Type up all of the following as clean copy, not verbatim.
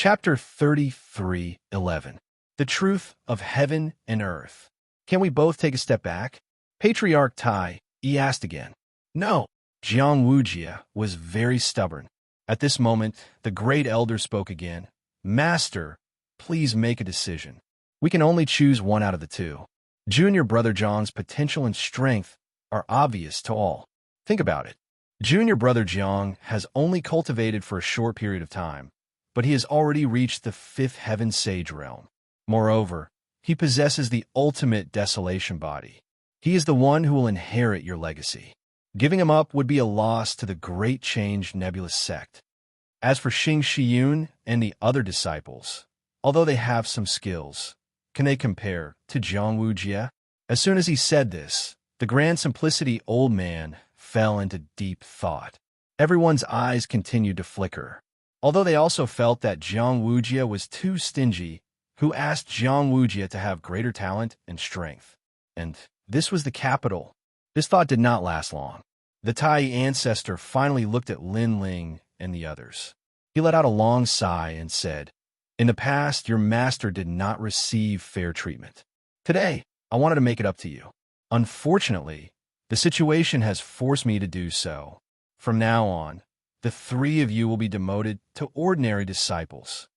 Chapter 33:11. The Truth of Heaven and Earth. Can we both take a step back? Patriarch Tai, he asked again. No. Wuxia was very stubborn. At this moment, the great elder spoke again. Master, please make a decision. We can only choose one out of the two. Junior brother Zhang's potential and strength are obvious to all. Think about it. Junior brother Zhang has only cultivated for a short period of time, but he has already reached the fifth heaven sage realm. Moreover, he possesses the ultimate desolation body. He is the one who will inherit your legacy. Giving him up would be a loss to the Great Change Nebulous sect. As for Xianxia and the other disciples, although they have some skills, can they compare to Wuxia? As soon as he said this, the Grand Simplicity old man fell into deep thought. Everyone's eyes continued to flicker. Although they also felt that Wuxia was too stingy, who asked Wuxia to have greater talent and strength. And this was the capital. This thought did not last long. The Tai ancestor finally looked at Lin Ling and the others. He let out a long sigh and said, In the past, your master did not receive fair treatment. Today, I wanted to make it up to you. Unfortunately, the situation has forced me to do so. From now on, the three of you will be demoted to ordinary disciples.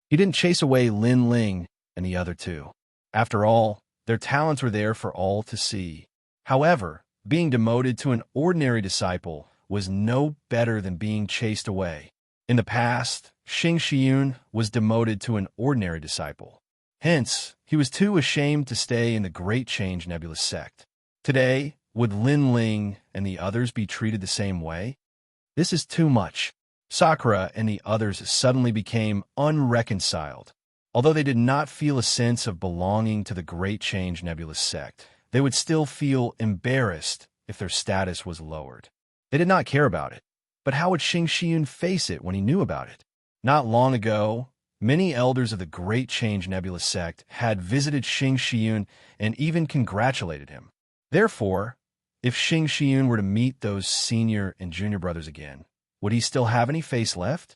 He didn't chase away Lin Ling and the other two. After all, their talents were there for all to see. However, being demoted to an ordinary disciple was no better than being chased away. In the past, Xianxia was demoted to an ordinary disciple. Hence, he was too ashamed to stay in the Great Change Nebulous sect. Today, would Lin Ling and the others be treated the same way? This is too much. Sakura and the others suddenly became unreconciled. Although they did not feel a sense of belonging to the Great Change Nebulous sect, they would still feel embarrassed if their status was lowered. They did not care about it. But how would Xianxia face it when he knew about it? Not long ago, many elders of the Great Change Nebulous sect had visited Xianxia and even congratulated him. Therefore, if Xianxia were to meet those senior and junior brothers again, would he still have any face left?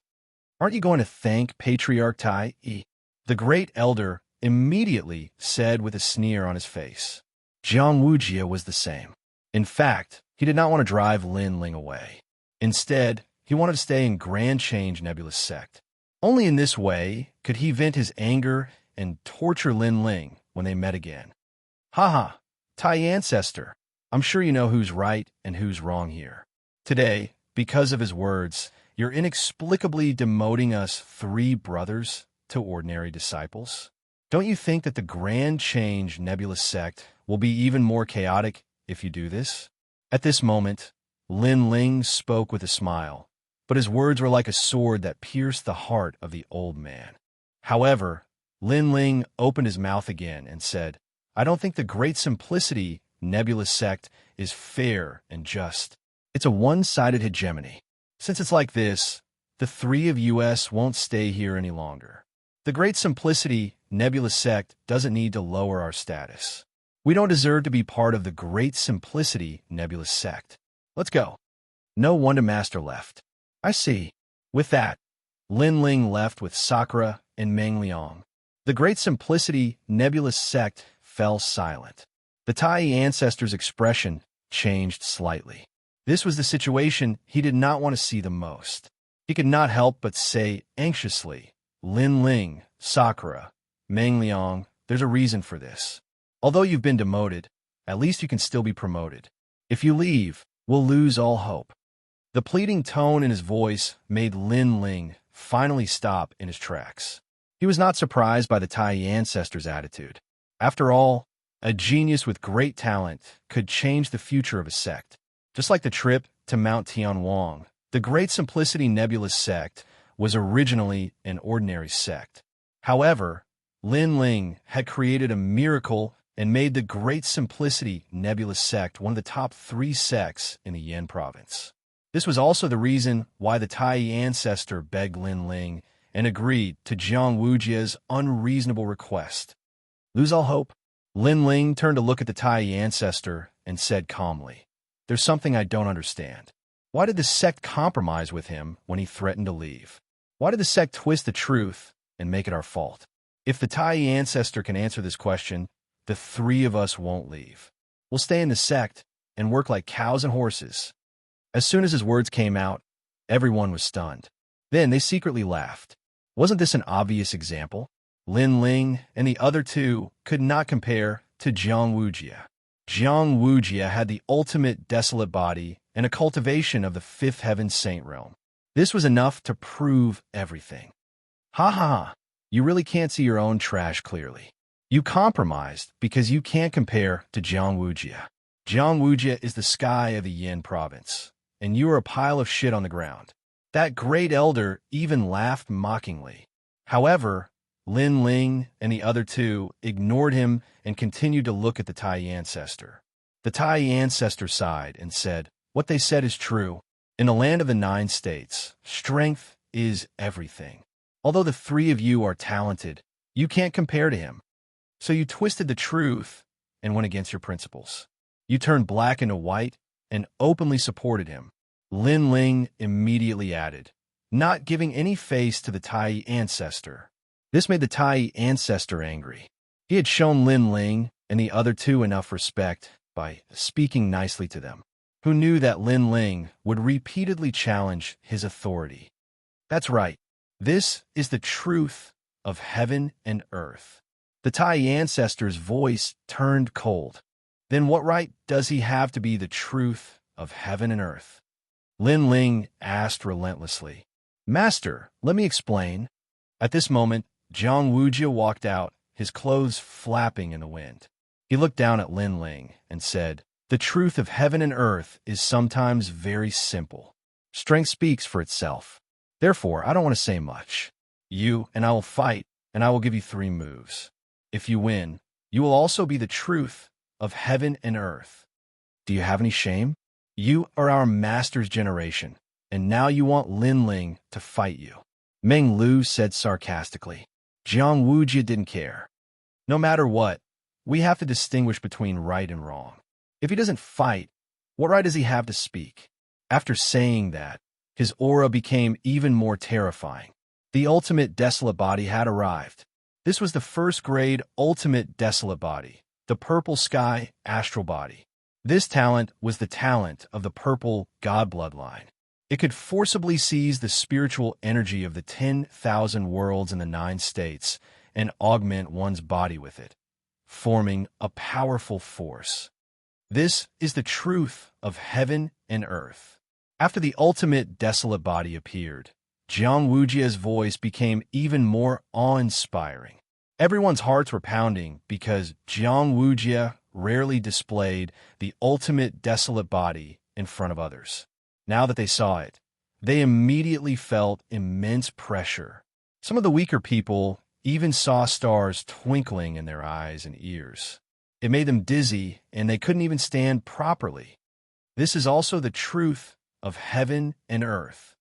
Aren't you going to thank Patriarch Tai? The great elder immediately said with a sneer on his face. Wuxia was the same. In fact, he did not want to drive Lin Ling away. Instead, he wanted to stay in Grand Change Nebulous sect. Only in this way could he vent his anger and torture Lin Ling when they met again. Haha, Tai ancestor. I'm sure you know who's right and who's wrong here. Today, because of his words, you're inexplicably demoting us three brothers to ordinary disciples. Don't you think that the Grand Change Nebulous sect will be even more chaotic if you do this? At this moment, Lin Ling spoke with a smile, but his words were like a sword that pierced the heart of the old man. However, Lin Ling opened his mouth again and said, I don't think the Great Simplicity Nebulous sect is fair and just. It's a one-sided hegemony. Since it's like this, the three of us won't stay here any longer. The Great Simplicity Nebulous sect doesn't need to lower our status. We don't deserve to be part of the Great Simplicity Nebulous sect. Let's go. No Wonder Master left. I see. With that, Lin Ling left with Sakura and Meng Liang. The Great Simplicity Nebulous sect fell silent. The Tai ancestor's expression changed slightly. This was the situation he did not want to see the most. He could not help but say anxiously, Lin Ling, Sakura, Meng Liang, there's a reason for this. Although you've been demoted, at least you can still be promoted. If you leave, we'll lose all hope. The pleading tone in his voice made Lin Ling finally stop in his tracks. He was not surprised by the Tai ancestor's attitude. After all, a genius with great talent could change the future of a sect. Just like the trip to Mount Tianwang, the Great Simplicity Nebulous sect was originally an ordinary sect. However, Lin Ling had created a miracle and made the Great Simplicity Nebulous sect one of the top 3 sects in the Yan province. This was also the reason why the Tai ancestor begged Lin Ling and agreed to Wuxia's unreasonable request. Lose all hope? Lin Ling turned to look at the Tai ancestor and said calmly, There's something I don't understand. Why did the sect compromise with him when he threatened to leave? Why did the sect twist the truth and make it our fault? If the Tai ancestor can answer this question, the three of us won't leave. We'll stay in the sect and work like cows and horses. As soon as his words came out, everyone was stunned. Then they secretly laughed. Wasn't this an obvious example? Lin Ling and the other two could not compare to Wuxia. Wuxia had the ultimate desolate body and a cultivation of the fifth heaven saint realm. This was enough to prove everything. Ha ha ha, you really can't see your own trash clearly. You compromised because you can't compare to Wuxia. Wuxia is the sky of the Yin province, and you are a pile of shit on the ground. That great elder even laughed mockingly. However, Lin Ling and the other two ignored him and continued to look at the Tai ancestor. The Tai ancestor sighed and said, "What they said is true. In the land of the 9 states, strength is everything. Although the three of you are talented, you can't compare to him. So you twisted the truth and went against your principles. You turned black into white and openly supported him." Lin Ling immediately added, not giving any face to the Tai ancestor. This made the Tai ancestor angry. He had shown Lin Ling and the other two enough respect by speaking nicely to them, who knew that Lin Ling would repeatedly challenge his authority. That's right. This is the truth of heaven and earth. The Tai ancestor's voice turned cold. Then what right does he have to be the truth of heaven and earth? Lin Ling asked relentlessly. Master, let me explain. At this moment, Wuxia walked out, his clothes flapping in the wind. He looked down at Lin Ling and said, "The truth of heaven and earth is sometimes very simple. Strength speaks for itself. Therefore, I don't want to say much. You and I will fight, and I will give you 3 moves. If you win, you will also be the truth of heaven and earth. Do you have any shame? You are our master's generation, and now you want Lin Ling to fight you." Meng Lu said sarcastically. Wuxia didn't care. No matter what, we have to distinguish between right and wrong. If he doesn't fight, what right does he have to speak? After saying that, his aura became even more terrifying. The ultimate desolate body had arrived. This was the first-grade ultimate desolate body, the purple sky astral body. This talent was the talent of the purple god bloodline. It could forcibly seize the spiritual energy of the 10,000 worlds in the 9 states and augment one's body with it, forming a powerful force. This is the truth of heaven and earth. After the ultimate desolate body appeared, Wuxia's voice became even more awe-inspiring. Everyone's hearts were pounding because Wuxia rarely displayed the ultimate desolate body in front of others. Now that they saw it, they immediately felt immense pressure. Some of the weaker people even saw stars twinkling in their eyes and ears. It made them dizzy, and they couldn't even stand properly. This is also the truth of heaven and earth.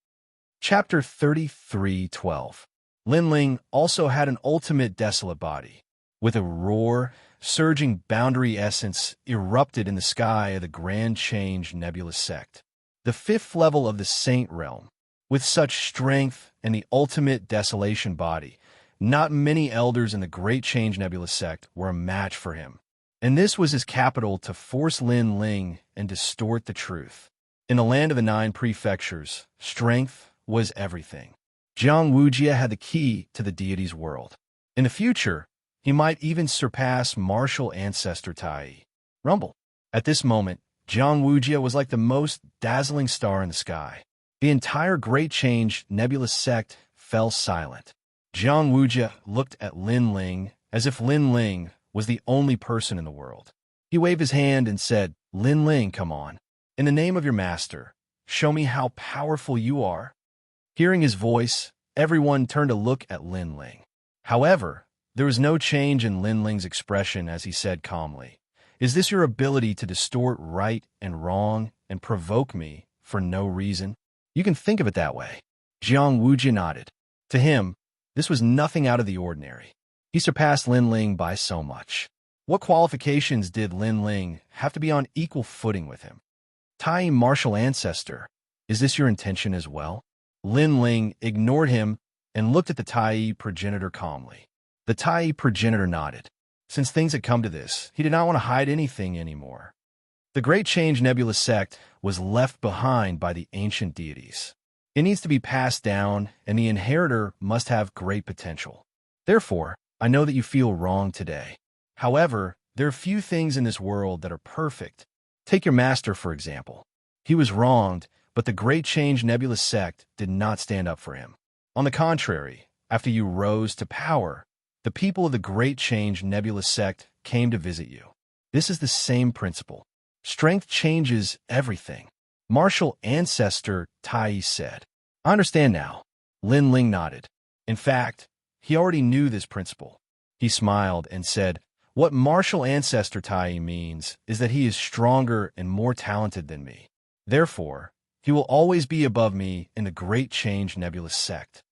Chapter 33:12. Lin Ling also had an ultimate desolate body. With a roar, surging boundary essence erupted in the sky of the Grand Change nebulous sect, the 5th level of the Saint Realm. With such strength and the ultimate desolation body, not many elders in the Great Change Nebulous sect were a match for him. And this was his capital to force Lin Ling and distort the truth. In the land of the 9 prefectures, strength was everything. Wuxia had the key to the deity's world. In the future, he might even surpass martial ancestor Tai. Rumble. At this moment, Wuxia was like the most dazzling star in the sky. The entire Great Change Nebulous sect fell silent. Wuxia looked at Lin Ling as if Lin Ling was the only person in the world. He waved his hand and said, "Lin Ling, come on. In the name of your master, show me how powerful you are." Hearing his voice, everyone turned to look at Lin Ling. However, there was no change in Lin Ling's expression as he said calmly, "Is this your ability to distort right and wrong and provoke me for no reason?" You can think of it that way. Wuxia nodded. To him, this was nothing out of the ordinary. He surpassed Lin Ling by so much. What qualifications did Lin Ling have to be on equal footing with him? Tai martial ancestor, is this your intention as well? Lin Ling ignored him and looked at the Tai progenitor calmly. The Tai progenitor nodded. Since things had come to this, he did not want to hide anything anymore. The Great Change Nebula sect was left behind by the ancient deities. It needs to be passed down, and the inheritor must have great potential. Therefore, I know that you feel wrong today. However, there are few things in this world that are perfect. Take your master, for example. He was wronged, but the Great Change Nebula sect did not stand up for him. On the contrary, after you rose to power, the people of the Great Change Nebula sect came to visit you. This is the same principle. Strength changes everything. Martial Ancestor Tai said. I understand now. Lin Ling nodded. In fact, he already knew this principle. He smiled and said, what Martial Ancestor Tai means is that he is stronger and more talented than me. Therefore, he will always be above me in the Great Change Nebula sect.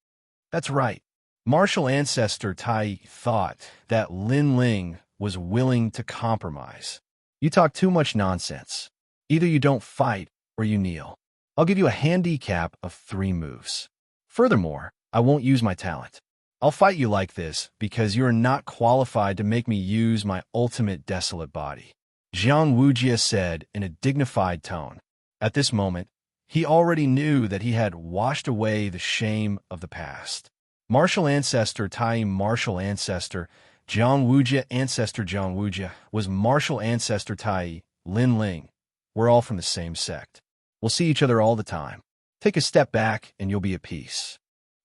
That's right. Martial Ancestor Tai thought that Lin Ling was willing to compromise. You talk too much nonsense. Either you don't fight or you kneel. I'll give you a handicap of 3 moves. Furthermore, I won't use my talent. I'll fight you like this because you are not qualified to make me use my ultimate desolate body. Xianxia said in a dignified tone. At this moment, he already knew that he had washed away the shame of the past. Martial Ancestor Tai Martial Ancestor Xianxia was Martial Ancestor Tai Lin Ling. We're all from the same sect. We'll see each other all the time. Take a step back and you'll be at peace.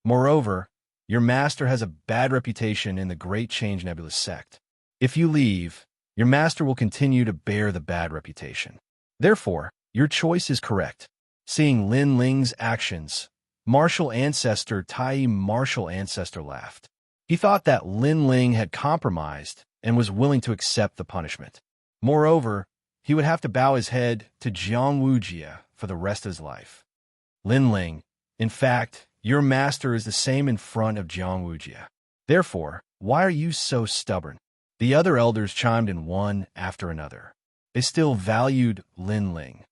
Moreover, your master has a bad reputation in the Great Change Nebula sect. If you leave, your master will continue to bear the bad reputation. Therefore, your choice is correct. Seeing Lin Ling's actions, Martial Ancestor Tai Martial Ancestor laughed. He thought that Lin Ling had compromised and was willing to accept the punishment. Moreover, he would have to bow his head to Xianxia for the rest of his life. Lin Ling, in fact, your master is the same in front of Xianxia. Therefore, why are you so stubborn? The other elders chimed in one after another. They still valued Lin Ling.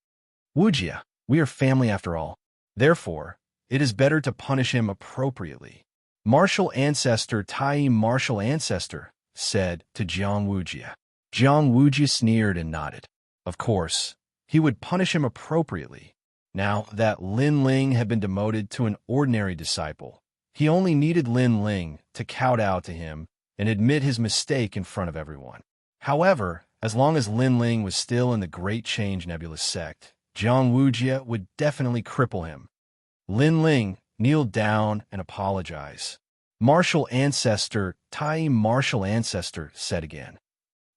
Wuxia, we are family after all. Therefore, it is better to punish him appropriately. Martial Ancestor Tai Martial Ancestor said to Xianxia. Xianxia sneered and nodded. Of course, he would punish him appropriately. Now that Lin Ling had been demoted to an ordinary disciple, he only needed Lin Ling to kowtow to him and admit his mistake in front of everyone. However, as long as Lin Ling was still in the Great Change Nebula sect, Xianxia would definitely cripple him. Lin Ling kneeled down and apologized. Martial Ancestor Tai Martial Ancestor said again.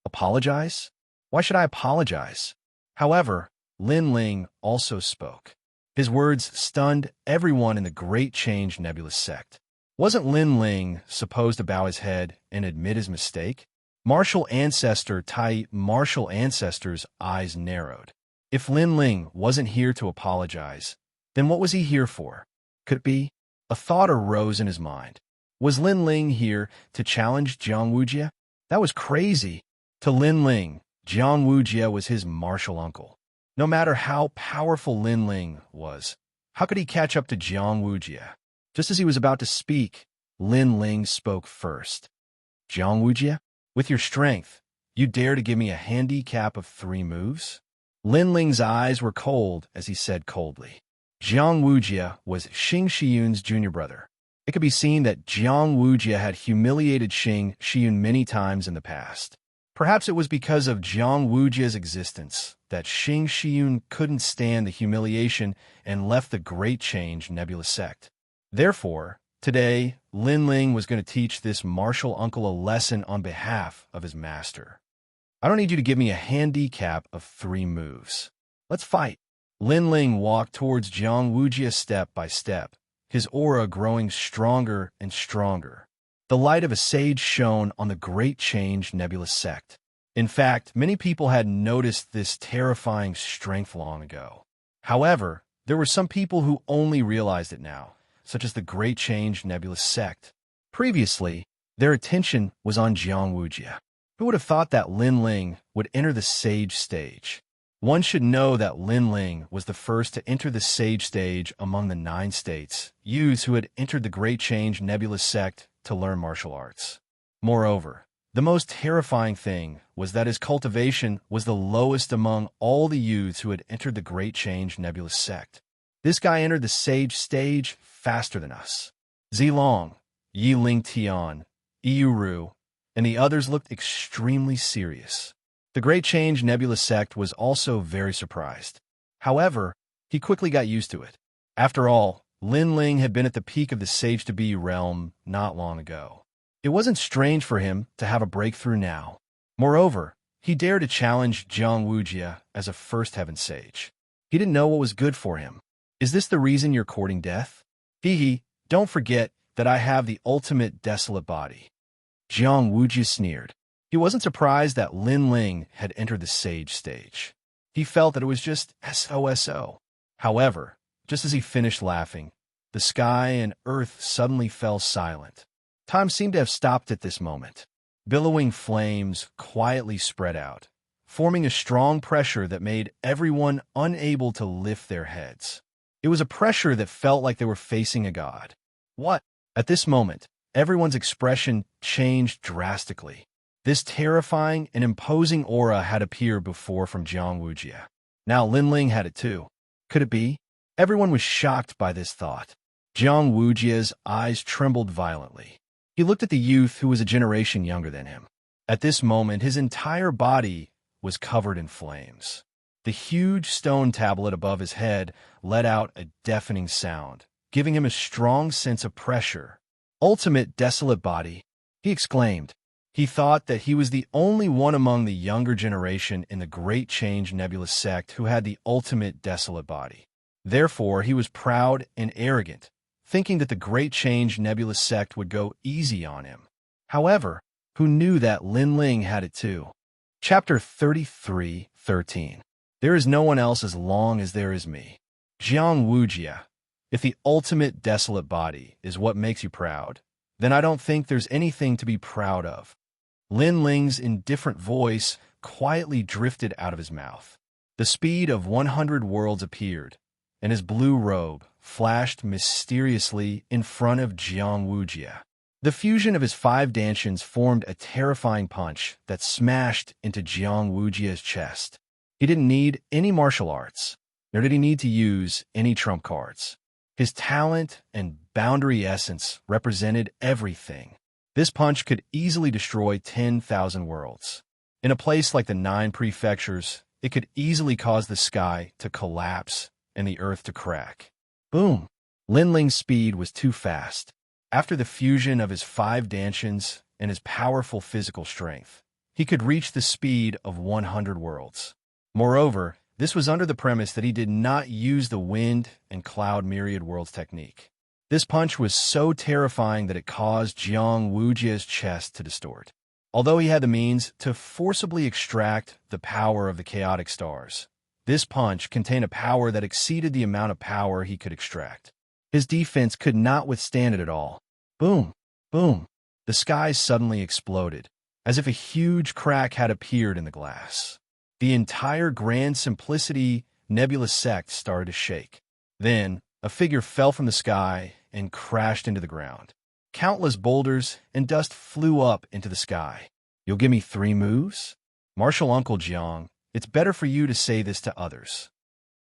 Apologize? Why should I apologize? However, Lin Ling also spoke. His words stunned everyone in the Great Change Nebula sect. Wasn't Lin Ling supposed to bow his head and admit his mistake? Martial Ancestor Tai Martial Ancestor's eyes narrowed. If Lin Ling wasn't here to apologize, then what was he here for? Could it be? A thought arose in his mind. Was Lin Ling here to challenge Xianxia? That was crazy. To Lin Ling, Xianxia was his martial uncle. No matter how powerful Lin Ling was, how could he catch up to Xianxia? Just as he was about to speak, Lin Ling spoke first. Xianxia, with your strength, you dare to give me a handicap of 3 moves? Lin Ling's eyes were cold as he said coldly. Xianxia was Xianxia's junior brother. It could be seen that Xianxia had humiliated Xianxia many times in the past. Perhaps it was because of Xianxia's existence that Xianxia couldn't stand the humiliation and left the Great Change Nebula sect. Therefore, today, Lin Ling was going to teach this martial uncle a lesson on behalf of his master. I don't need you to give me a handicap of 3 moves. Let's fight. Lin Ling walked towards Xianxia step by step, his aura growing stronger and stronger. The light of a sage shone on the Great Change Nebula sect. In fact, many people had noticed this terrifying strength long ago. However, there were some people who only realized it now, such as the Great Change Nebula sect. Previously, their attention was on Xianxia. Who would have thought that Lin Ling would enter the sage stage? One should know that Lin Ling was the first to enter the sage stage among the 9 states, youths who had entered the Great Change Nebulous sect to learn martial arts. Moreover, the most terrifying thing was that his cultivation was the lowest among all the youths who had entered the Great Change Nebulous sect. This guy entered the sage stage faster than us. Zilong, Yi Ling Tian, Ru, and the others looked extremely serious. The Great Change Nebulous sect was also very surprised. However, he quickly got used to it. After all, Lin Ling had been at the peak of the Sage-to-Be realm not long ago. It wasn't strange for him to have a breakthrough now. Moreover, he dared to challenge Jiang Wuxia as a First Heaven Sage. He didn't know what was good for him. Is this the reason you're courting death? Hee, don't forget that I have the ultimate desolate body. Jiang Wuxia sneered. He wasn't surprised that Lin Ling had entered the sage stage. He felt that it was just so. However, just as he finished laughing, the sky and earth suddenly fell silent. Time seemed to have stopped at this moment. Billowing flames quietly spread out, forming a strong pressure that made everyone unable to lift their heads. It was a pressure that felt like they were facing a god. What? At this moment, everyone's expression changed drastically. This terrifying and imposing aura had appeared before from Jiang Wuxia. Now Lin Ling had it too. Could it be? Everyone was shocked by this thought. Jiang Wuxia's eyes trembled violently. He looked at the youth who was a generation younger than him. At this moment, his entire body was covered in flames. The huge stone tablet above his head let out a deafening sound, giving him a strong sense of pressure. Ultimate desolate body, he exclaimed. He thought that he was the only one among the younger generation in the Great Change Nebulous sect who had the ultimate desolate body. Therefore, he was proud and arrogant, thinking that the Great Change Nebulous sect would go easy on him. However, who knew that Lin Ling had it too? Chapter 33:13. There is no one else as long as there is me. Jiang Wuxia, if the ultimate desolate body is what makes you proud, then I don't think there's anything to be proud of. Lin Ling's indifferent voice quietly drifted out of his mouth. The speed of 100 worlds appeared, and his blue robe flashed mysteriously in front of Jiang Wuxia. The fusion of his 5 dantians formed a terrifying punch that smashed into Jiang Wuxia's chest. He didn't need any martial arts, nor did he need to use any trump cards. His talent and boundary essence represented everything. This punch could easily destroy 10,000 worlds. In a place like the 9 prefectures, it could easily cause the sky to collapse and the earth to crack. Boom! Lin Ling's speed was too fast. After the fusion of his 5 dantians and his powerful physical strength, he could reach the speed of 100 worlds. Moreover, this was under the premise that he did not use the wind and cloud myriad worlds technique. This punch was so terrifying that it caused Jiang Wuxia's chest to distort. Although he had the means to forcibly extract the power of the chaotic stars, this punch contained a power that exceeded the amount of power he could extract. His defense could not withstand it at all. Boom! Boom! The sky suddenly exploded, as if a huge crack had appeared in the glass. The entire Grand Simplicity Nebulous sect started to shake. Then, a figure fell from the sky and crashed into the ground. Countless boulders and dust flew up into the sky. You'll give me 3 moves? Martial Uncle Jiang, it's better for you to say this to others.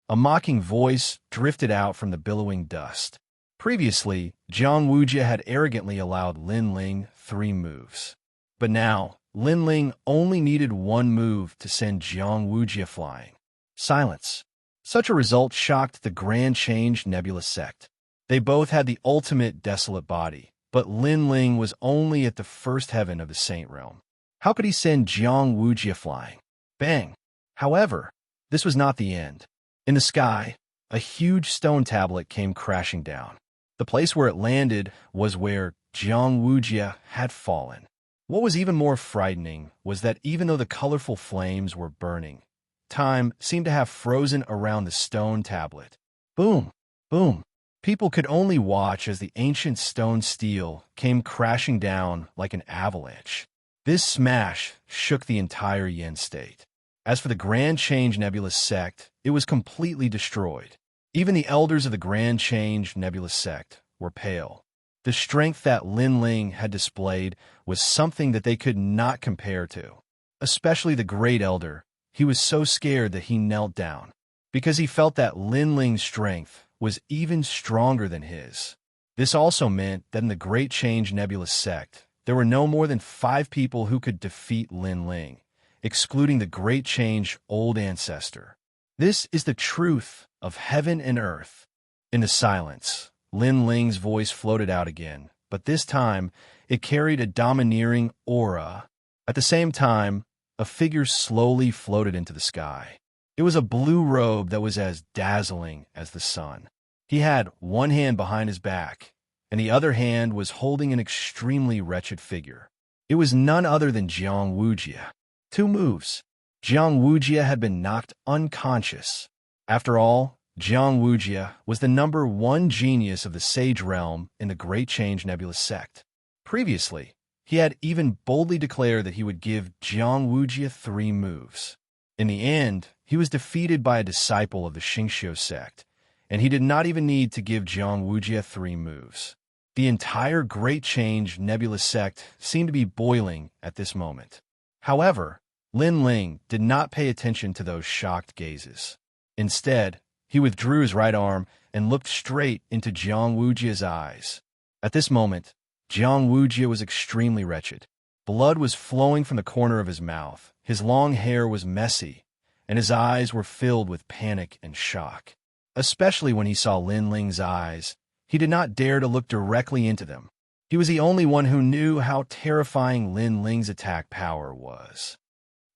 A mocking voice drifted out from the billowing dust. Previously, Jiang Wuxia had arrogantly allowed Lin Ling 3 moves. But now, Lin Ling only needed 1 move to send Jiang Wuxia flying. Silence. Such a result shocked the Grand Change Nebulous sect. They both had the ultimate desolate body, but Lin Ling was only at the 1st heaven of the Saint Realm. How could he send Jiang Wuxia flying? Bang! However, this was not the end. In the sky, a huge stone tablet came crashing down. The place where it landed was where Jiang Wuxia had fallen. What was even more frightening was that even though the colorful flames were burning, time seemed to have frozen around the stone tablet. Boom! Boom! People could only watch as the ancient stone steel came crashing down like an avalanche. This smash shook the entire Yen state. As for the Grand Change Nebulous sect, it was completely destroyed. Even the elders of the Grand Change Nebulous sect were pale. The strength that Lin Ling had displayed was something that they could not compare to. Especially the Great Elder, he was so scared that he knelt down, because he felt that Lin Ling's strength was even stronger than his. This also meant that in the Great Change Nebulous sect, there were no more than 5 people who could defeat Lin Ling, excluding the Great Change Old Ancestor. This is the truth of heaven and earth. In the silence, Lin Ling's voice floated out again, but this time it carried a domineering aura. At the same time, a figure slowly floated into the sky. It was a blue robe that was as dazzling as the sun. He had one hand behind his back, and the other hand was holding an extremely wretched figure. It was none other than Wuxia. 2 moves. Wuxia had been knocked unconscious. After all, Wuxia was the number 1 genius of the Sage Realm in the Great Change Nebulous sect. Previously, he had even boldly declared that he would give Wuxia 3 moves. In the end, he was defeated by a disciple of the Xianxia sect, and he did not even need to give Wuxia 3 moves. The entire Great Change Nebulous sect seemed to be boiling at this moment. However, Lin Ling did not pay attention to those shocked gazes. Instead, he withdrew his right arm and looked straight into Wuxia's eyes. At this moment, Wuxia was extremely wretched. Blood was flowing from the corner of his mouth, his long hair was messy, and his eyes were filled with panic and shock. Especially when he saw Lin Ling's eyes, he did not dare to look directly into them. He was the only one who knew how terrifying Lin Ling's attack power was.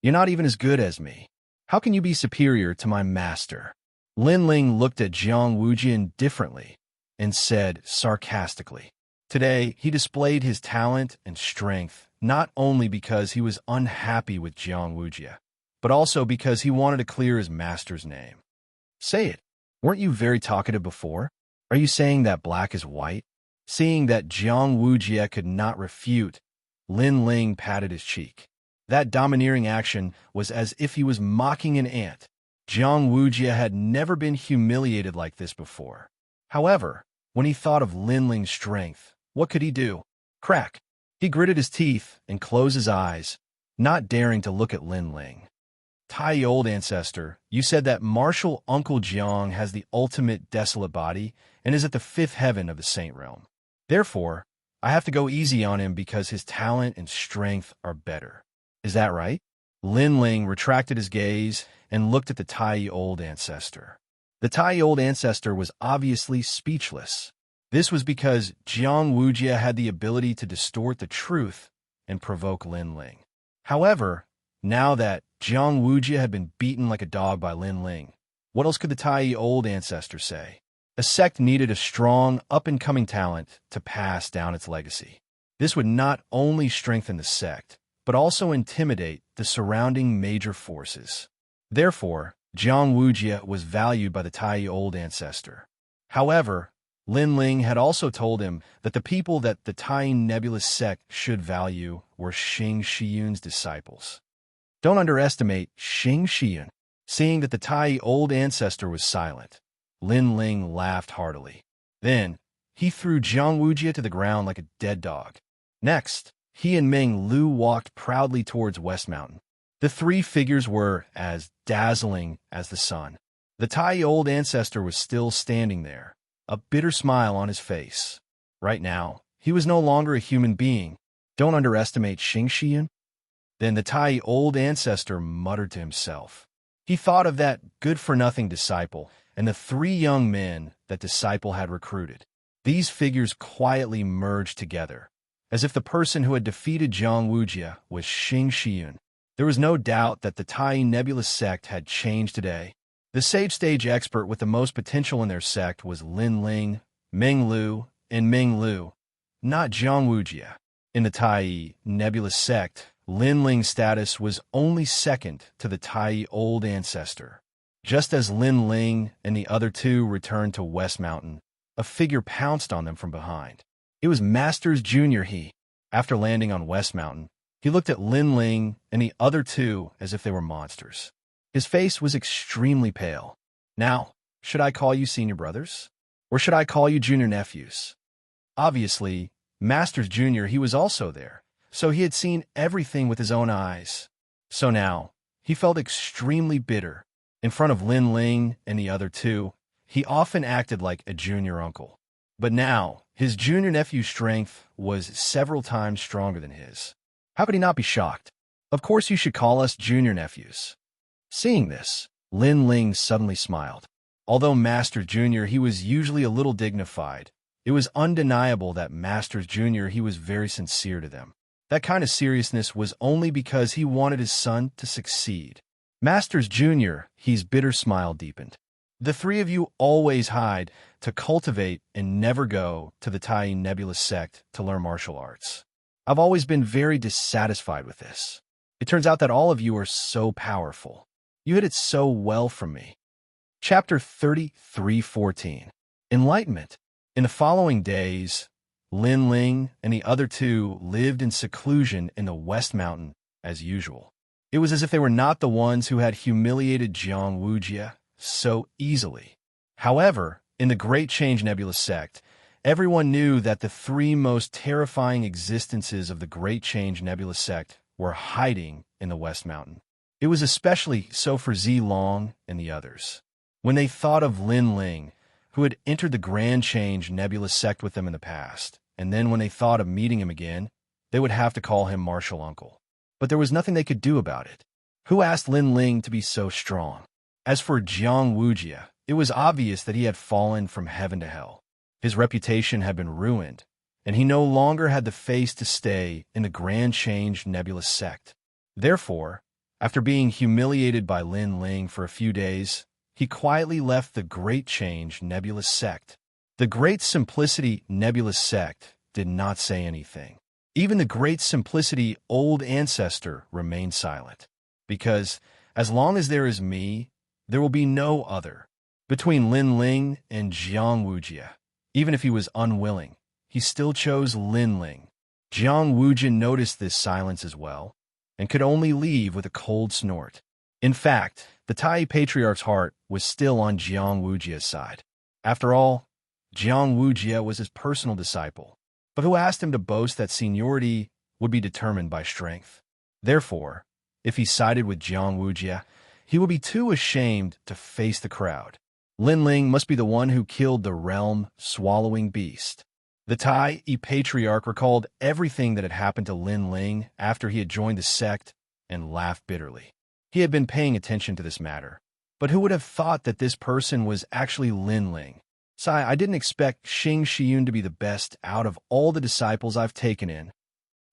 "You're not even as good as me. How can you be superior to my master?" Lin Ling looked at Wuxia indifferently and said sarcastically. Today, he displayed his talent and strength not only because he was unhappy with Wuxia, but also because he wanted to clear his master's name. "Say it. Weren't you very talkative before? Are you saying that black is white?" Seeing that Wuxia could not refute, Lin Ling patted his cheek. That domineering action was as if he was mocking an ant. Wuxia had never been humiliated like this before. However, when he thought of Lin Ling's strength, what could he do? Crack! He gritted his teeth and closed his eyes, not daring to look at Lin Ling. "Tai Old Ancestor, you said that Martial Uncle Jiang has the ultimate desolate body and is at the 5th heaven of the Saint Realm. Therefore, I have to go easy on him because his talent and strength are better. Is that right?" Lin Ling retracted his gaze and looked at the Tai Old Ancestor. The Tai Old Ancestor was obviously speechless. This was because Wuxia had the ability to distort the truth and provoke Lin Ling. However, now that Wuxia had been beaten like a dog by Lin Ling, what else could the Tai Old Ancestor say? A sect needed a strong, up-and-coming talent to pass down its legacy. This would not only strengthen the sect, but also intimidate the surrounding major forces. Therefore, Wuxia was valued by the Tai Old Ancestor. However, Lin Ling had also told him that the people that the Tai Nebulous sect should value were Xianxia's disciples. Don't underestimate Xianxia. Seeing that the Tai Old Ancestor was silent, Lin Ling laughed heartily. Then, he threw Wuxia to the ground like a dead dog. Next, he and Meng Lu walked proudly towards West Mountain. The 3 figures were as dazzling as the sun. The Tai Old Ancestor was still standing there, a bitter smile on his face. Right now, he was no longer a human being. Don't underestimate Xianxia. Then the Tai Old Ancestor muttered to himself. He thought of that good-for-nothing disciple and the 3 young men that disciple had recruited. These figures quietly merged together, as if the person who had defeated Wuxia was Xianxia. There was no doubt that the Tai Nebulous sect had changed today. The Sage Stage expert with the most potential in their sect was Lin Ling, Meng Lu, and Meng Lu, not Wuxia. In the Tai Nebulous sect, Lin Ling's status was only second to the Tai Old Ancestor. Just as Lin Ling and the other 2 returned to West Mountain, a figure pounced on them from behind. It was Masters Jr. After landing on West Mountain, he looked at Lin Ling and the other 2 as if they were monsters. His face was extremely pale. Now, should I call you senior brothers? Or should I call you junior nephews? Obviously, Masters Jr., he was also there, so he had seen everything with his own eyes. So now, he felt extremely bitter. In front of Lin Ling and the other two, he often acted like a junior uncle. But now, his junior nephew's strength was several times stronger than his. How could he not be shocked? Of course you should call us junior nephews. Seeing this, Lin Ling suddenly smiled. Although Master Jr., he was usually a little dignified, it was undeniable that Masters Jr., he was very sincere to them. That kind of seriousness was only because he wanted his son to succeed. Masters Jr., his bitter smile deepened. The three of you always hide to cultivate and never go to the Tai Nebulous sect to learn martial arts. I've always been very dissatisfied with this. It turns out that all of you are so powerful. You hid it so well from me. Chapter 33:14. Enlightenment. In the following days, Lin Ling and the other two lived in seclusion in the West Mountain as usual. It was as if they were not the ones who had humiliated Wuxia so easily. However, in the Great Change Nebulous sect, everyone knew that the three most terrifying existences of the Great Change Nebulous sect were hiding in the West Mountain. It was especially so for Zilong and the others. When they thought of Lin Ling, who had entered the Grand Change Nebulous sect with them in the past, and then when they thought of meeting him again, they would have to call him Martial Uncle. But there was nothing they could do about it. Who asked Lin Ling to be so strong? As for Wuxia, it was obvious that he had fallen from heaven to hell. His reputation had been ruined, and he no longer had the face to stay in the Grand Change Nebulous sect. Therefore, after being humiliated by Lin Ling for a few days, he quietly left the Great Change Nebulous sect. The Great Simplicity Nebulous sect did not say anything. Even the Great Simplicity Old Ancestor remained silent, because as long as there is me, there will be no other. Between Lin Ling and Wuxia, even if he was unwilling, he still chose Lin Ling. Wuxia noticed this silence as well, and could only leave with a cold snort. In fact, the Tai Patriarch's heart was still on Wuxia's side. After all, Wuxia was his personal disciple, but who asked him to boast that seniority would be determined by strength? Therefore, if he sided with Wuxia, he would be too ashamed to face the crowd. Lin Ling must be the one who killed the realm-swallowing beast. The Tai Patriarch recalled everything that had happened to Lin Ling after he had joined the sect and laughed bitterly. He had been paying attention to this matter, but who would have thought that this person was actually Lin Ling? Sai, I didn't expect Xianxia to be the best out of all the disciples I've taken in.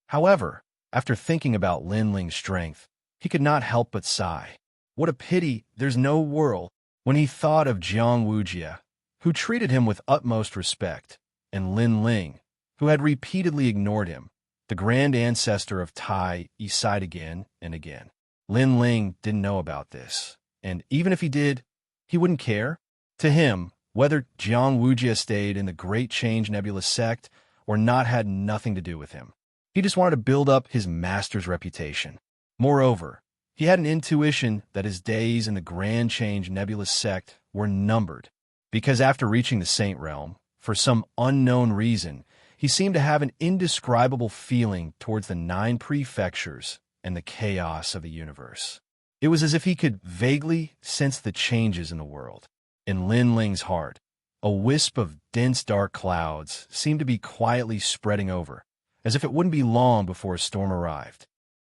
However, after thinking about Lin Ling's strength, he could not help but sigh. What a pity there's no world. When he thought of Wuxia, who treated him with utmost respect, and Lin Ling, who had repeatedly ignored him, the grand ancestor of Tai, he sighed again and again. Lin Ling didn't know about this, and even if he did, he wouldn't care. To him, whether Wuxia stayed in the Great Change Nebulous sect or not had nothing to do with him. He just wanted to build up his master's reputation. Moreover, he had an intuition that his days in the Grand Change Nebulous sect were numbered, because after reaching the Saint Realm, for some unknown reason, he seemed to have an indescribable feeling towards the 9 prefectures and the chaos of the universe. It was as if he could vaguely sense the changes in the world. In Lin Ling's heart, a wisp of dense dark clouds seemed to be quietly spreading over, as if it wouldn't be long before a storm arrived.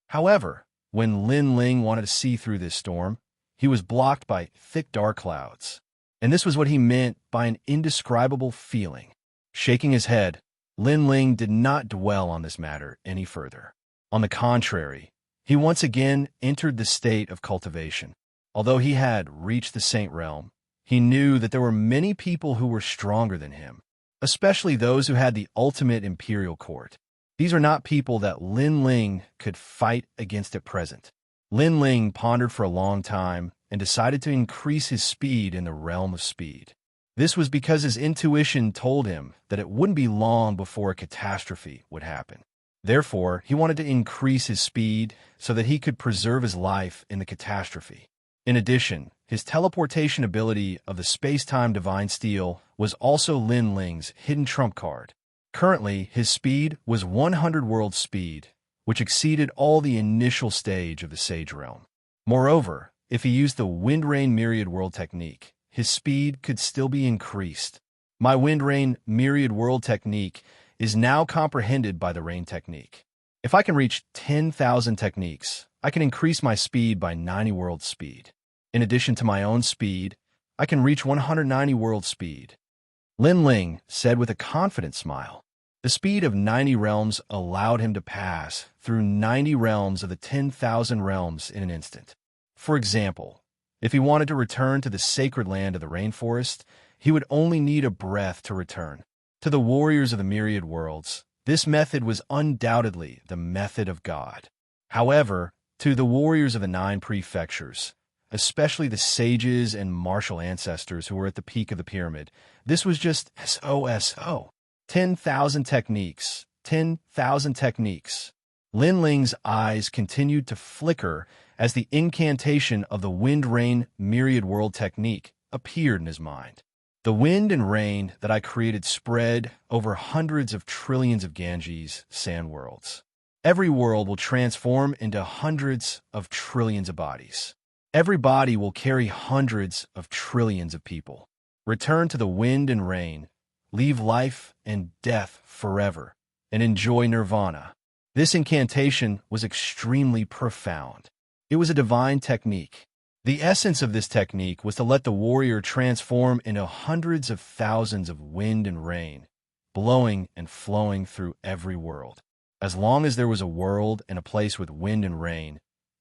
However, when Lin Ling wanted to see through this storm, he was blocked by thick dark clouds. And this was what he meant by an indescribable feeling. Shaking his head, Lin Ling did not dwell on this matter any further. On the contrary, he once again entered the state of cultivation. Although he had reached the Saint Realm, he knew that there were many people who were stronger than him, especially those who had the ultimate imperial court. These are not people that Lin Ling could fight against at present. Lin Ling pondered for a long time and decided to increase his speed in the realm of speed. This was because his intuition told him that it wouldn't be long before a catastrophe would happen. Therefore, he wanted to increase his speed so that he could preserve his life in the catastrophe. In addition, his teleportation ability of the space-time divine steel was also Lin Ling's hidden trump card. Currently, his speed was 100 world speed, which exceeded all the initial stage of the Sage Realm. Moreover, if he used the Wind Rain Myriad World technique, his speed could still be increased. My Wind Rain Myriad World technique is now comprehended by the Rain technique. If I can reach 10,000 techniques, I can increase my speed by 90 world speed. In addition to my own speed, I can reach 190 world speed. Lin Ling said with a confident smile. The speed of 90 realms allowed him to pass through 90 realms of the 10,000 realms in an instant. For example, if he wanted to return to the sacred land of the rainforest, he would only need a breath to return. To the warriors of the myriad worlds, this method was undoubtedly the method of God. However, to the warriors of the 9 prefectures, especially the sages and martial ancestors who were at the peak of the pyramid, this was just SOSO. 10,000 techniques. 10,000 techniques. Lin Ling's eyes continued to flicker as the incantation of the Wind Rain Myriad World technique appeared in his mind. The wind and rain that I created spread over hundreds of trillions of Ganges sand worlds. Every world will transform into hundreds of trillions of bodies. Every body will carry hundreds of trillions of people. Return to the wind and rain, leave life and death forever, and enjoy nirvana. This incantation was extremely profound. It was a divine technique. The essence of this technique was to let the warrior transform into hundreds of thousands of wind and rain, blowing and flowing through every world. As long as there was a world and a place with wind and rain,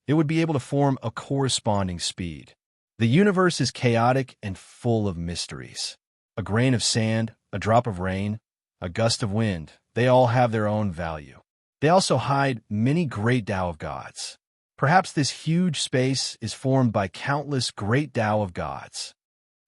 it would be able to form a corresponding speed. The universe is chaotic and full of mysteries. A grain of sand, a drop of rain, a gust of wind, they all have their own value. They also hide many great Tao of gods. Perhaps this huge space is formed by countless great Tao of gods.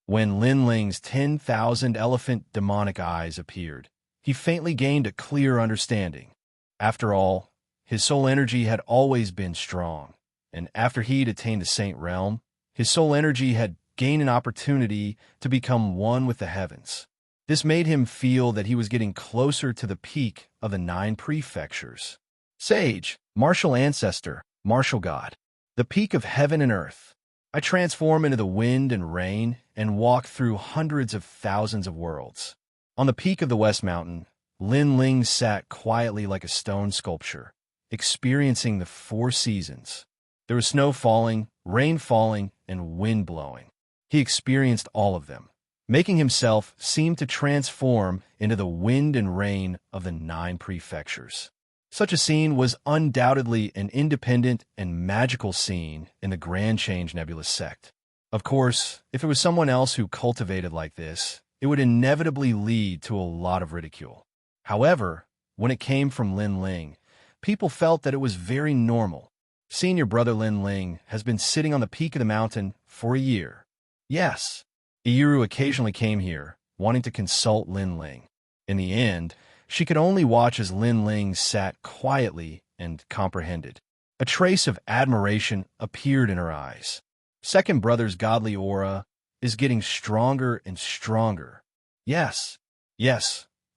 When Lin Ling's 10,000 elephant demonic eyes appeared, he faintly gained a clear understanding. After all, his soul energy had always been strong, and after he'd attained the Saint Realm, his soul energy had gained an opportunity to become one with the heavens. This made him feel that he was getting closer to the peak of the 9 prefectures. Sage, martial ancestor, martial god, the peak of heaven and earth. I transform into the wind and rain and walk through hundreds of thousands of worlds. On the peak of the West Mountain, Lin Ling sat quietly like a stone sculpture, experiencing the 4 seasons. There was snow falling, rain falling, and wind blowing. He experienced all of them, making himself seem to transform into the wind and rain of the 9 prefectures. Such a scene was undoubtedly an independent and magical scene in the Grand Change Nebulous sect. Of course, if it was someone else who cultivated like this, it would inevitably lead to a lot of ridicule. However, when it came from Lin Ling, people felt that it was very normal. Senior brother Lin Ling has been sitting on the peak of the mountain for a year. Yes, Iuru occasionally came here, wanting to consult Lin Ling. In the end, she could only watch as Lin Ling sat quietly and comprehended. A trace of admiration appeared in her eyes. Second brother's godly aura is getting stronger and stronger. Yes,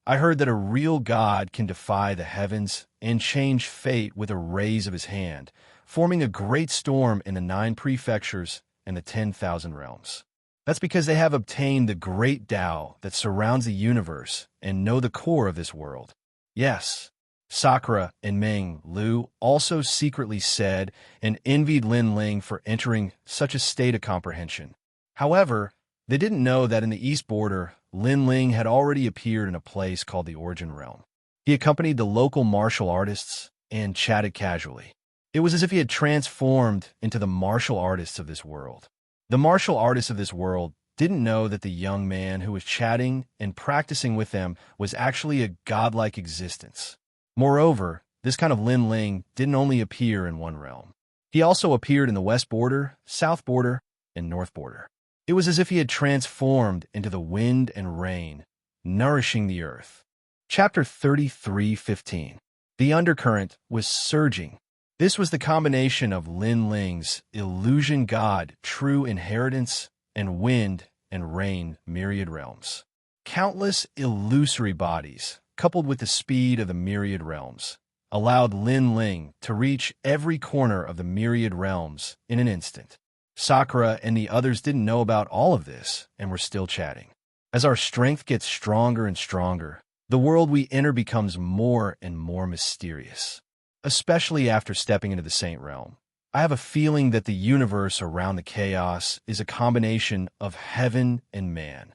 I heard that a real god can defy the heavens and change fate with a raise of his hand, forming a great storm in the 9 prefectures and the 10,000 realms. That's because they have obtained the great Tao that surrounds the universe and know the core of this world. Yes, Sakura and Meng Lu also secretly said and envied Lin Ling for entering such a state of comprehension. However, they didn't know that in the east border, Lin Ling had already appeared in a place called the Origin Realm. He accompanied the local martial artists and chatted casually. It was as if he had transformed into the martial artists of this world. The martial artists of this world didn't know that the young man who was chatting and practicing with them was actually a godlike existence. Moreover, this kind of Lin Ling didn't only appear in one realm. He also appeared in the west border, south border, and north border. It was as if he had transformed into the wind and rain, nourishing the earth. Chapter 33:15. The undercurrent was surging. This was the combination of Lin Ling's illusion god, true inheritance, and wind and rain myriad realms. Countless illusory bodies, coupled with the speed of the myriad realms, allowed Lin Ling to reach every corner of the myriad realms in an instant. Sakura and the others didn't know about all of this and were still chatting. As our strength gets stronger and stronger, the world we enter becomes more and more mysterious. Especially after stepping into the Saint Realm, I have a feeling that the universe around the chaos is a combination of heaven and man.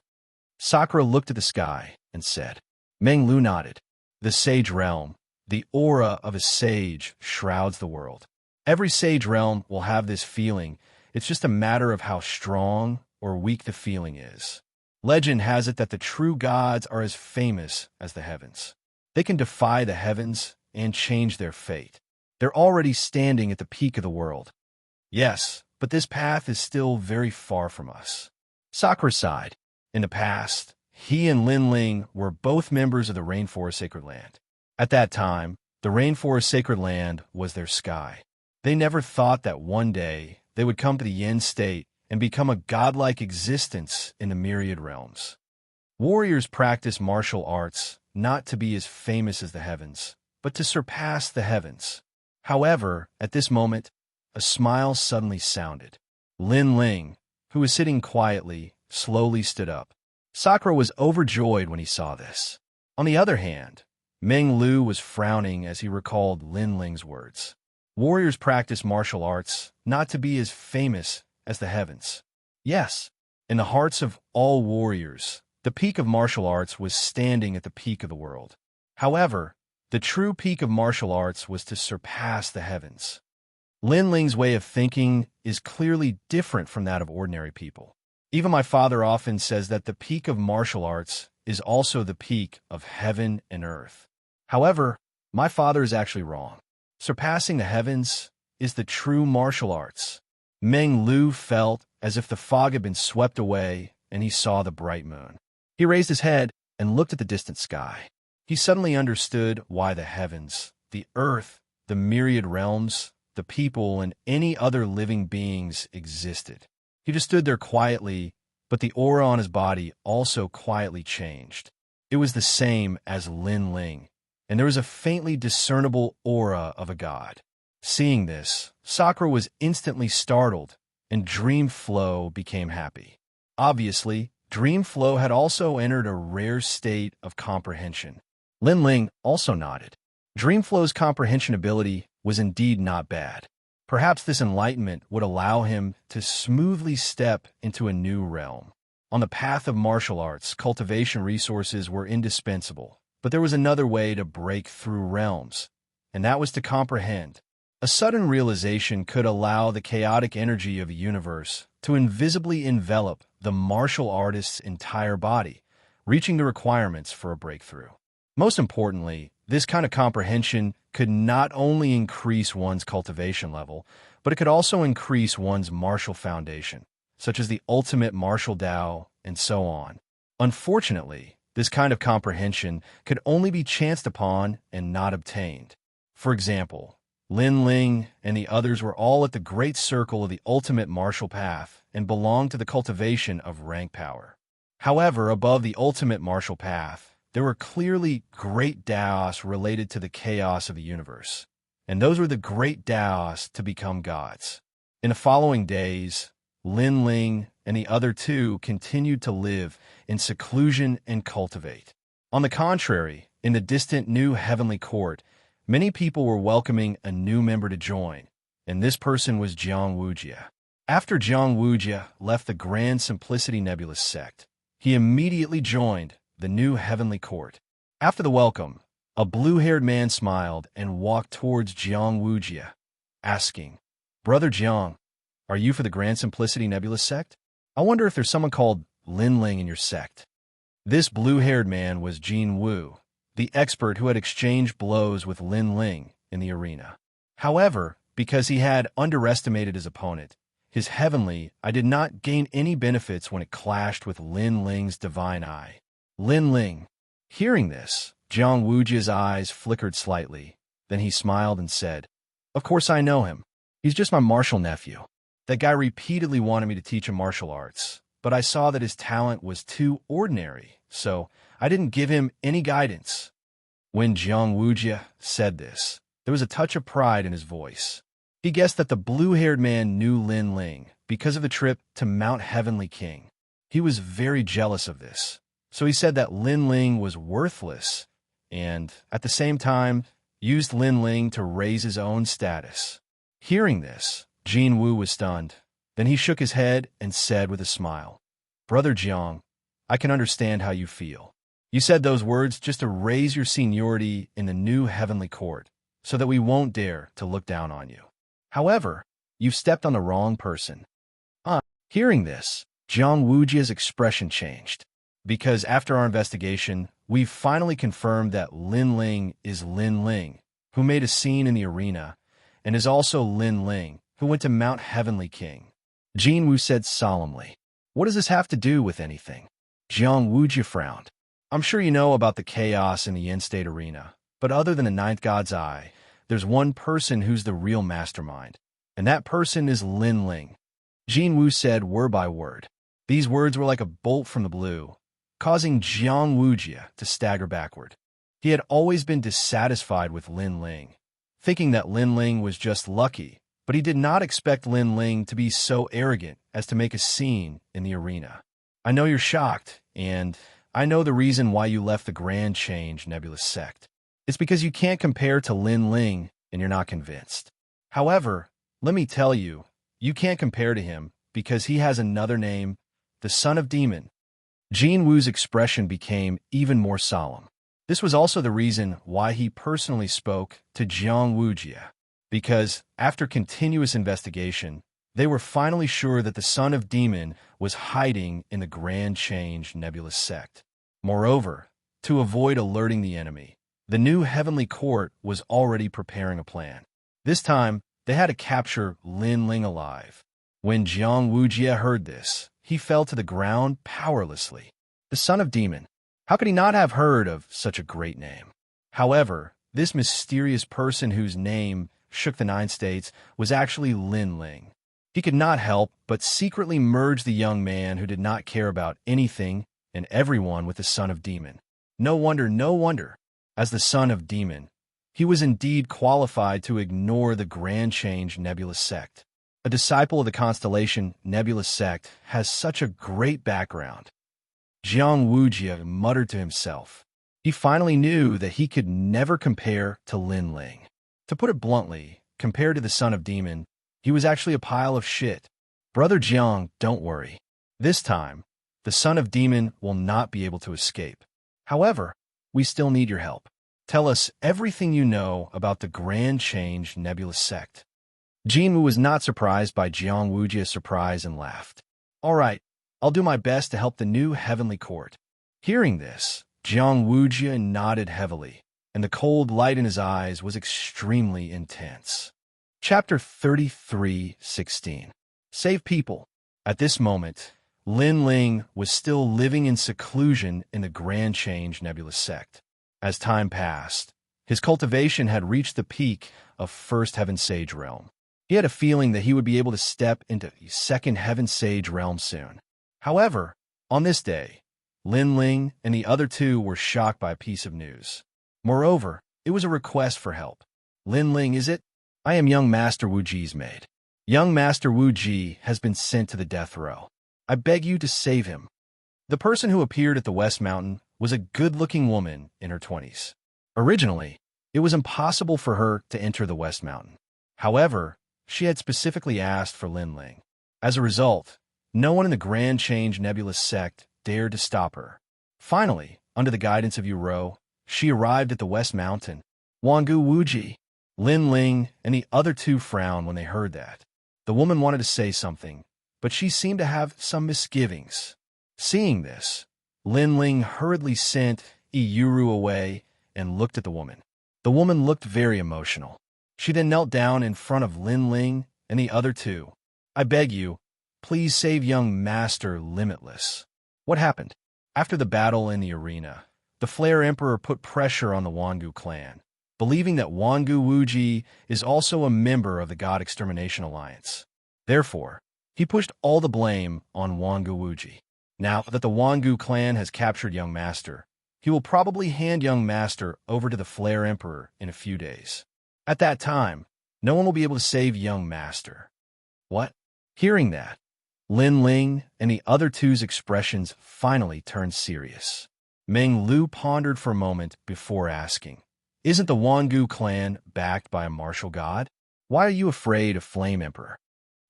Sakura looked at the sky and said. Meng Lu nodded. The sage realm, the aura of a sage, shrouds the world. Every sage realm will have this feeling. It's just a matter of how strong or weak the feeling is. Legend has it that the true gods are as famous as the heavens. They can defy the heavens and change their fate. They're already standing at the peak of the world. Yes, but this path is still very far from us. Sakura sighed. In the past, he and Lin Ling were both members of the Rainforest Sacred Land. At that time, the Rainforest Sacred Land was their sky. They never thought that one day they would come to the Yin state and become a godlike existence in the myriad realms. Warriors practice martial arts not to be as famous as the heavens, but to surpass the heavens. However, at this moment, a smile suddenly sounded. Lin Ling, who was sitting quietly, slowly stood up. Sakura was overjoyed when he saw this. On the other hand, Meng Lu was frowning as he recalled Lin Ling's words. Warriors practice martial arts not to be as famous as the heavens. Yes, in the hearts of all warriors, the peak of martial arts was standing at the peak of the world. However, the true peak of martial arts was to surpass the heavens. Lin Ling's way of thinking is clearly different from that of ordinary people. Even my father often says that the peak of martial arts is also the peak of heaven and earth. However, my father is actually wrong. Surpassing the heavens is the true martial arts. Meng Lu felt as if the fog had been swept away and he saw the bright moon. He raised his head and looked at the distant sky. He suddenly understood why the heavens, the earth, the myriad realms, the people, and any other living beings existed. He just stood there quietly, but the aura on his body also quietly changed. It was the same as Lin Ling, and there was a faintly discernible aura of a god. Seeing this, Sakura was instantly startled, and Dream Flow became happy. Obviously, Dream Flow had also entered a rare state of comprehension. Lin Ling also nodded. Dream Flow's comprehension ability was indeed not bad. Perhaps this enlightenment would allow him to smoothly step into a new realm. On the path of martial arts, cultivation resources were indispensable, but there was another way to break through realms, and that was to comprehend. A sudden realization could allow the chaotic energy of a universe to invisibly envelop the martial artist's entire body, reaching the requirements for a breakthrough. Most importantly, this kind of comprehension could not only increase one's cultivation level, but it could also increase one's martial foundation, such as the ultimate martial Dao, and so on. Unfortunately, this kind of comprehension could only be chanced upon and not obtained. For example, Lin Ling and the others were all at the great circle of the ultimate martial path and belonged to the cultivation of rank power. However, above the ultimate martial path, there were clearly great Daos related to the chaos of the universe, and those were the great Daos to become gods. In the following days, Lin Ling and the other two continued to live in seclusion and cultivate. On the contrary, in the distant new heavenly court, many people were welcoming a new member to join, and this person was Jiang Wuxia. After Jiang Wuxia left the Grand Simplicity Nebulous sect, he immediately joined the new heavenly court. After the welcome, a blue-haired man smiled and walked towards Jiang Wuxia, asking, "Brother Jiang, are you for the Grand Simplicity Nebulous sect? I wonder if there's someone called Lin Ling in your sect." This blue-haired man was Jin Wu, the expert who had exchanged blows with Lin Ling in the arena. However, because he had underestimated his opponent, his heavenly eye did not gain any benefits when it clashed with Lin Ling's divine eye. Lin Ling. Hearing this, Jiang Wujia's eyes flickered slightly. Then he smiled and said, Of course I know him. He's just my martial nephew. That guy repeatedly wanted me to teach him martial arts, but I saw that his talent was too ordinary, so I didn't give him any guidance." When Wuxia said this, there was a touch of pride in his voice. He guessed that the blue-haired man knew Lin Ling because of the trip to Mount Heavenly King. He was very jealous of this, so he said that Lin Ling was worthless and, at the same time, used Lin Ling to raise his own status. Hearing this, Jin Wu was stunned. Then he shook his head and said with a smile, "Brother Jiang, I can understand how you feel. You said those words just to raise your seniority in the new heavenly court, so that we won't dare to look down on you. However, you've stepped on the wrong person." Hearing this, Jiang Wujia's expression changed, because after our investigation, we've finally confirmed that Lin Ling is Lin Ling, who made a scene in the arena, and is also Lin Ling, who went to Mount Heavenly King. Jin Wu said solemnly, "What does this have to do with anything?" Jiang Wujia frowned. "I'm sure you know about the chaos in the Yin State arena, but other than the Ninth God's Eye, there's one person who's the real mastermind, and that person is Lin Ling." Jin Wu said word by word. These words were like a bolt from the blue, causing Jiang Wujia to stagger backward. He had always been dissatisfied with Lin Ling, thinking that Lin Ling was just lucky, but he did not expect Lin Ling to be so arrogant as to make a scene in the arena. "I know you're shocked, and I know the reason why you left the Grand Change Nebulous Sect. It's because you can't compare to Lin Ling, and you're not convinced. However, let me tell you, you can't compare to him because he has another name, the Son of Demon." Jin Wu's expression became even more solemn. This was also the reason why he personally spoke to Jiang Wujia, because after continuous investigation, they were finally sure that the Son of Demon was hiding in the Grand Change Nebulous Sect. Moreover, to avoid alerting the enemy, the new Heavenly Court was already preparing a plan. This time, they had to capture Lin Ling alive. When Jiang Wujia heard this, he fell to the ground powerlessly. The Son of Demon. How could he not have heard of such a great name? However, this mysterious person whose name shook the 9 states was actually Lin Ling. He could not help but secretly merge the young man who did not care about anything and everyone with the Son of Demon. No wonder, as the Son of Demon, he was indeed qualified to ignore the Grand Change Nebulous Sect. A disciple of the Constellation Nebulous Sect has such a great background. Jiang Wujia muttered to himself. He finally knew that he could never compare to Lin Ling. To put it bluntly, compared to the Son of Demon, he was actually a pile of shit. "Brother Jiang, don't worry. This time, the Son of Demon will not be able to escape. However, we still need your help. Tell us everything you know about the Grand Change Nebulous Sect." Jin Wu was not surprised by Jiang Wujia's surprise and laughed. "All right, I'll do my best to help the new Heavenly Court." Hearing this, Jiang Wujia nodded heavily, and the cold light in his eyes was extremely intense. Chapter 33:16. Save People. At this moment, Lin Ling was still living in seclusion in the Grand Change Nebulous Sect. As time passed, his cultivation had reached the peak of First Heaven Sage realm. He had a feeling that he would be able to step into the Second Heaven Sage realm soon. However, on this day, Lin Ling and the other two were shocked by a piece of news. Moreover, it was a request for help. "Lin Ling, is it? I am young Master Wu Ji's maid. Young Master Wu Ji has been sent to the death row. I beg you to save him." The person who appeared at the West Mountain was a good-looking woman in her 20s. Originally, it was impossible for her to enter the West Mountain. However, she had specifically asked for Lin Ling. As a result, no one in the Grand Change Nebulous Sect dared to stop her. Finally, under the guidance of Yu Rou, she arrived at the West Mountain. Wangu Wuji, Lin Ling, and the other two frowned when they heard that. The woman wanted to say something, but she seemed to have some misgivings. Seeing this, Lin Ling hurriedly sent Yuru away and looked at the woman. The woman looked very emotional. She then knelt down in front of Lin Ling and the other two. "I beg you, please save young Master Limitless." What happened? After the battle in the arena, the Flare Emperor put pressure on the Wangu clan. believing that Wangu Wuji is also a member of the God Extermination Alliance. Therefore, he pushed all the blame on Wangu Wuji. Now that the Wangu clan has captured Young Master, he will probably hand Young Master over to the Flare Emperor in a few days. At that time, no one will be able to save Young Master. What? Hearing that, Lin Ling and the other two's expressions finally turned serious. Meng Lu pondered for a moment before asking, "Isn't the Wangu clan backed by a martial god? Why are you afraid of Flame Emperor?"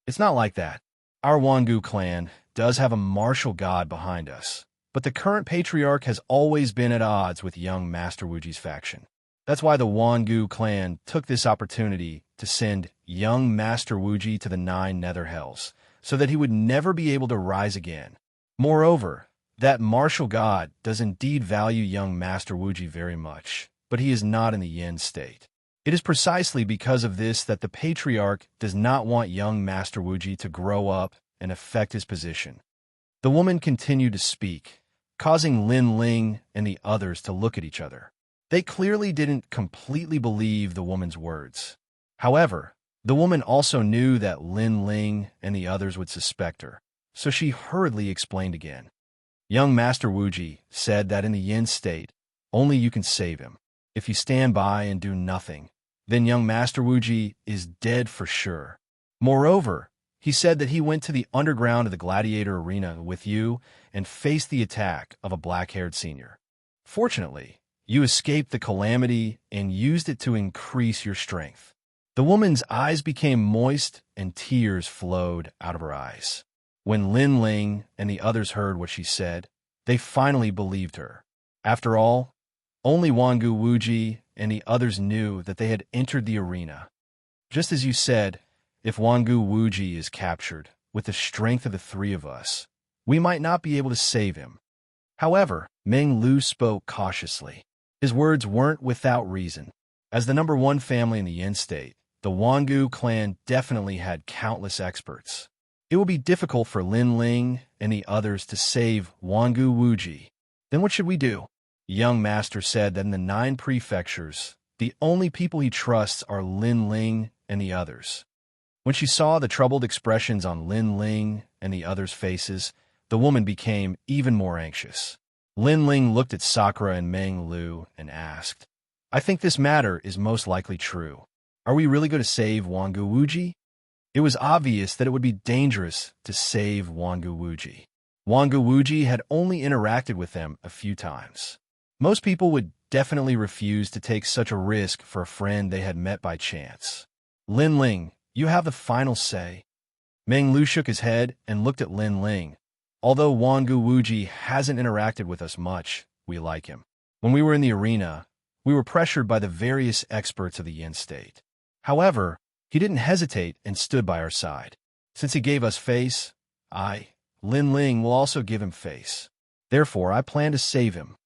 "It's not like that. Our Wangu clan does have a martial god behind us, but the current patriarch has always been at odds with Young Master Wuji's faction. That's why the Wangu clan took this opportunity to send Young Master Wuji to the 9 Nether Hells, so that he would never be able to rise again. Moreover, that martial god does indeed value Young Master Wuji very much, but he is not in the Yin state. It is precisely because of this that the Patriarch does not want Young Master Wuji to grow up and affect his position." The woman continued to speak, causing Lin Ling and the others to look at each other. They clearly didn't completely believe the woman's words. However, the woman also knew that Lin Ling and the others would suspect her, so she hurriedly explained again. "Young Master Wuji said that in the Yin state, only you can save him. If you stand by and do nothing, then Young Master Wuji is dead for sure. Moreover, he said that he went to the underground of the gladiator arena with you and faced the attack of a black-haired senior. Fortunately, you escaped the calamity and used it to increase your strength." The woman's eyes became moist and tears flowed out of her eyes. When Lin Ling and the others heard what she said, they finally believed her. After all, only Wangu Wuji and the others knew that they had entered the arena. "Just as you said, if Wangu Wuji is captured, with the strength of the 3 of us, we might not be able to save him." However, Meng Lu spoke cautiously. His words weren't without reason. As the number 1 family in the Yin state, the Wangu clan definitely had countless experts. It would be difficult for Lin Ling and the others to save Wangu Wuji. Then what should we do? Young Master said that in the 9 prefectures, the only people he trusts are Lin Ling and the others. When she saw the troubled expressions on Lin Ling and the others' faces, the woman became even more anxious. Lin Ling looked at Sakura and Meng Lu and asked, "I think this matter is most likely true. Are we really going to save Wangu Wuji?" It was obvious that it would be dangerous to save Wangu Wuji. Wangu Wuji had only interacted with them a few times. Most people would definitely refuse to take such a risk for a friend they had met by chance. "Lin Ling, you have the final say." Meng Lu shook his head and looked at Lin Ling. "Although Wangu Wuji hasn't interacted with us much, we like him. When we were in the arena, we were pressured by the various experts of the Yin state. However, he didn't hesitate and stood by our side. Since he gave us face, Lin Ling, will also give him face. Therefore, I plan to save him."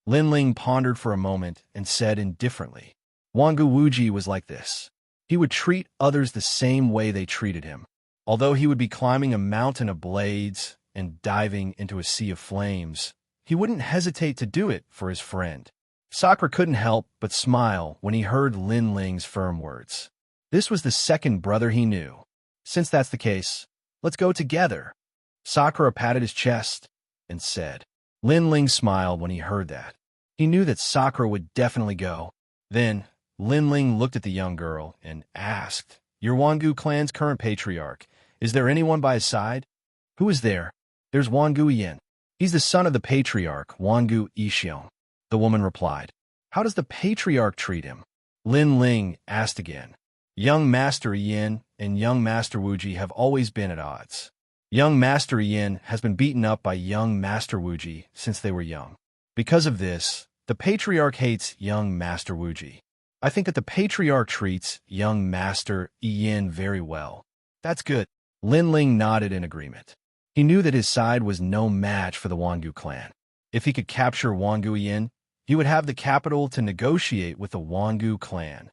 Lin Ling pondered for a moment and said indifferently, "Wangu Wuji was like this. He would treat others the same way they treated him. Although he would be climbing a mountain of blades and diving into a sea of flames, he wouldn't hesitate to do it for his friend." Sakura couldn't help but smile when he heard Lin Ling's firm words. This was the second brother he knew. "Since that's the case, let's go together." Sakura patted his chest and said. Lin Ling smiled when he heard that. He knew that Sakura would definitely go. Then, Lin Ling looked at the young girl and asked, "Your Wangu clan's current patriarch, is there anyone by his side?" "Who is there?" "There's Wangu Yin. He's the son of the patriarch, Wangu Yixiong," the woman replied. "How does the patriarch treat him?" Lin Ling asked again. "Young Master Yin and Young Master Wuji have always been at odds. Young Master Yin has been beaten up by Young Master Wuji since they were young. Because of this, the Patriarch hates Young Master Wuji. I think that the Patriarch treats Young Master Yin very well." "That's good." Lin Ling nodded in agreement. He knew that his side was no match for the Wangu clan. If he could capture Wangu Yin, he would have the capital to negotiate with the Wangu clan.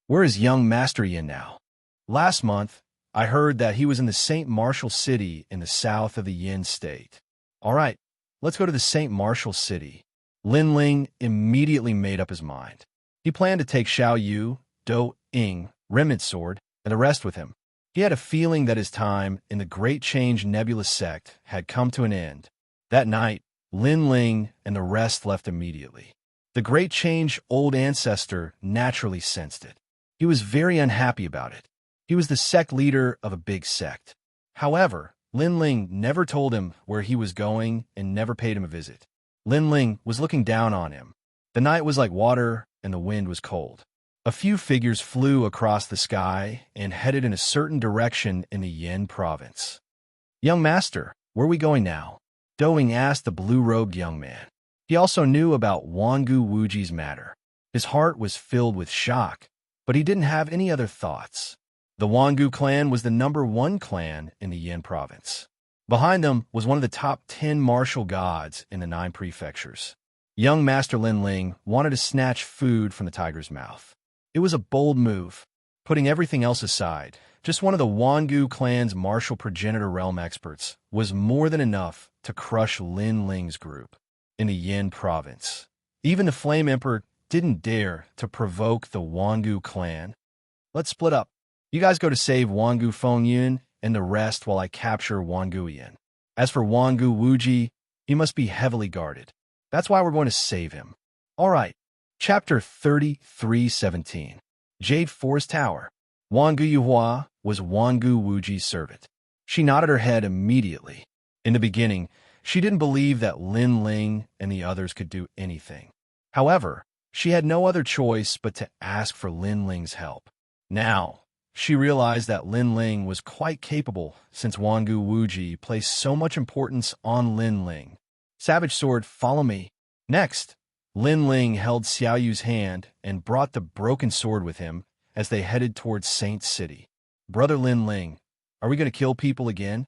"Where is Young Master Yin now?" "Last month, I heard that he was in the St. Martial City in the south of the Yin state." "All right, let's go to the St. Martial City." Lin Ling immediately made up his mind. He planned to take Xiao Yu, Do Ying, Remnant Sword, and the rest with him. He had a feeling that his time in the Great Change Nebulous sect had come to an end. That night, Lin Ling and the rest left immediately. The Great Change Old Ancestor naturally sensed it. He was very unhappy about it. He was the sect leader of a big sect. However, Lin Ling never told him where he was going and never paid him a visit. Lin Ling was looking down on him. The night was like water and the wind was cold. A few figures flew across the sky and headed in a certain direction in the Yin province. "Young master, where are we going now?" Doing asked the blue-robed young man. He also knew about Wangu Wuji's matter. His heart was filled with shock, but he didn't have any other thoughts. The Wangu clan was the #1 clan in the Yin province. Behind them was one of the top 10 martial gods in the 9 prefectures. Young Master Lin Ling wanted to snatch food from the tiger's mouth. It was a bold move. Putting everything else aside, just one of the Wangu clan's martial progenitor realm experts was more than enough to crush Lin Ling's group in the Yin province. Even the Flame Emperor didn't dare to provoke the Wangu clan. "Let's split up. You guys go to save Wangu Fengyun and the rest while I capture Wangu Yin. As for Wangu Wuji, he must be heavily guarded. That's why we're going to save him." All right. Chapter 33:17. Jade Forest Tower. Wangu Yuhua was Wangu Wuji's servant. She nodded her head immediately. In the beginning, she didn't believe that Lin Ling and the others could do anything. However, she had no other choice but to ask for Lin Ling's help. Now, she realized that Lin Ling was quite capable since Wangu Wuji placed so much importance on Lin Ling. "Savage Sword, follow me." Next, Lin Ling held Xiao Yu's hand and brought the broken sword with him as they headed towards Saint City. "Brother Lin Ling, are we going to kill people again?"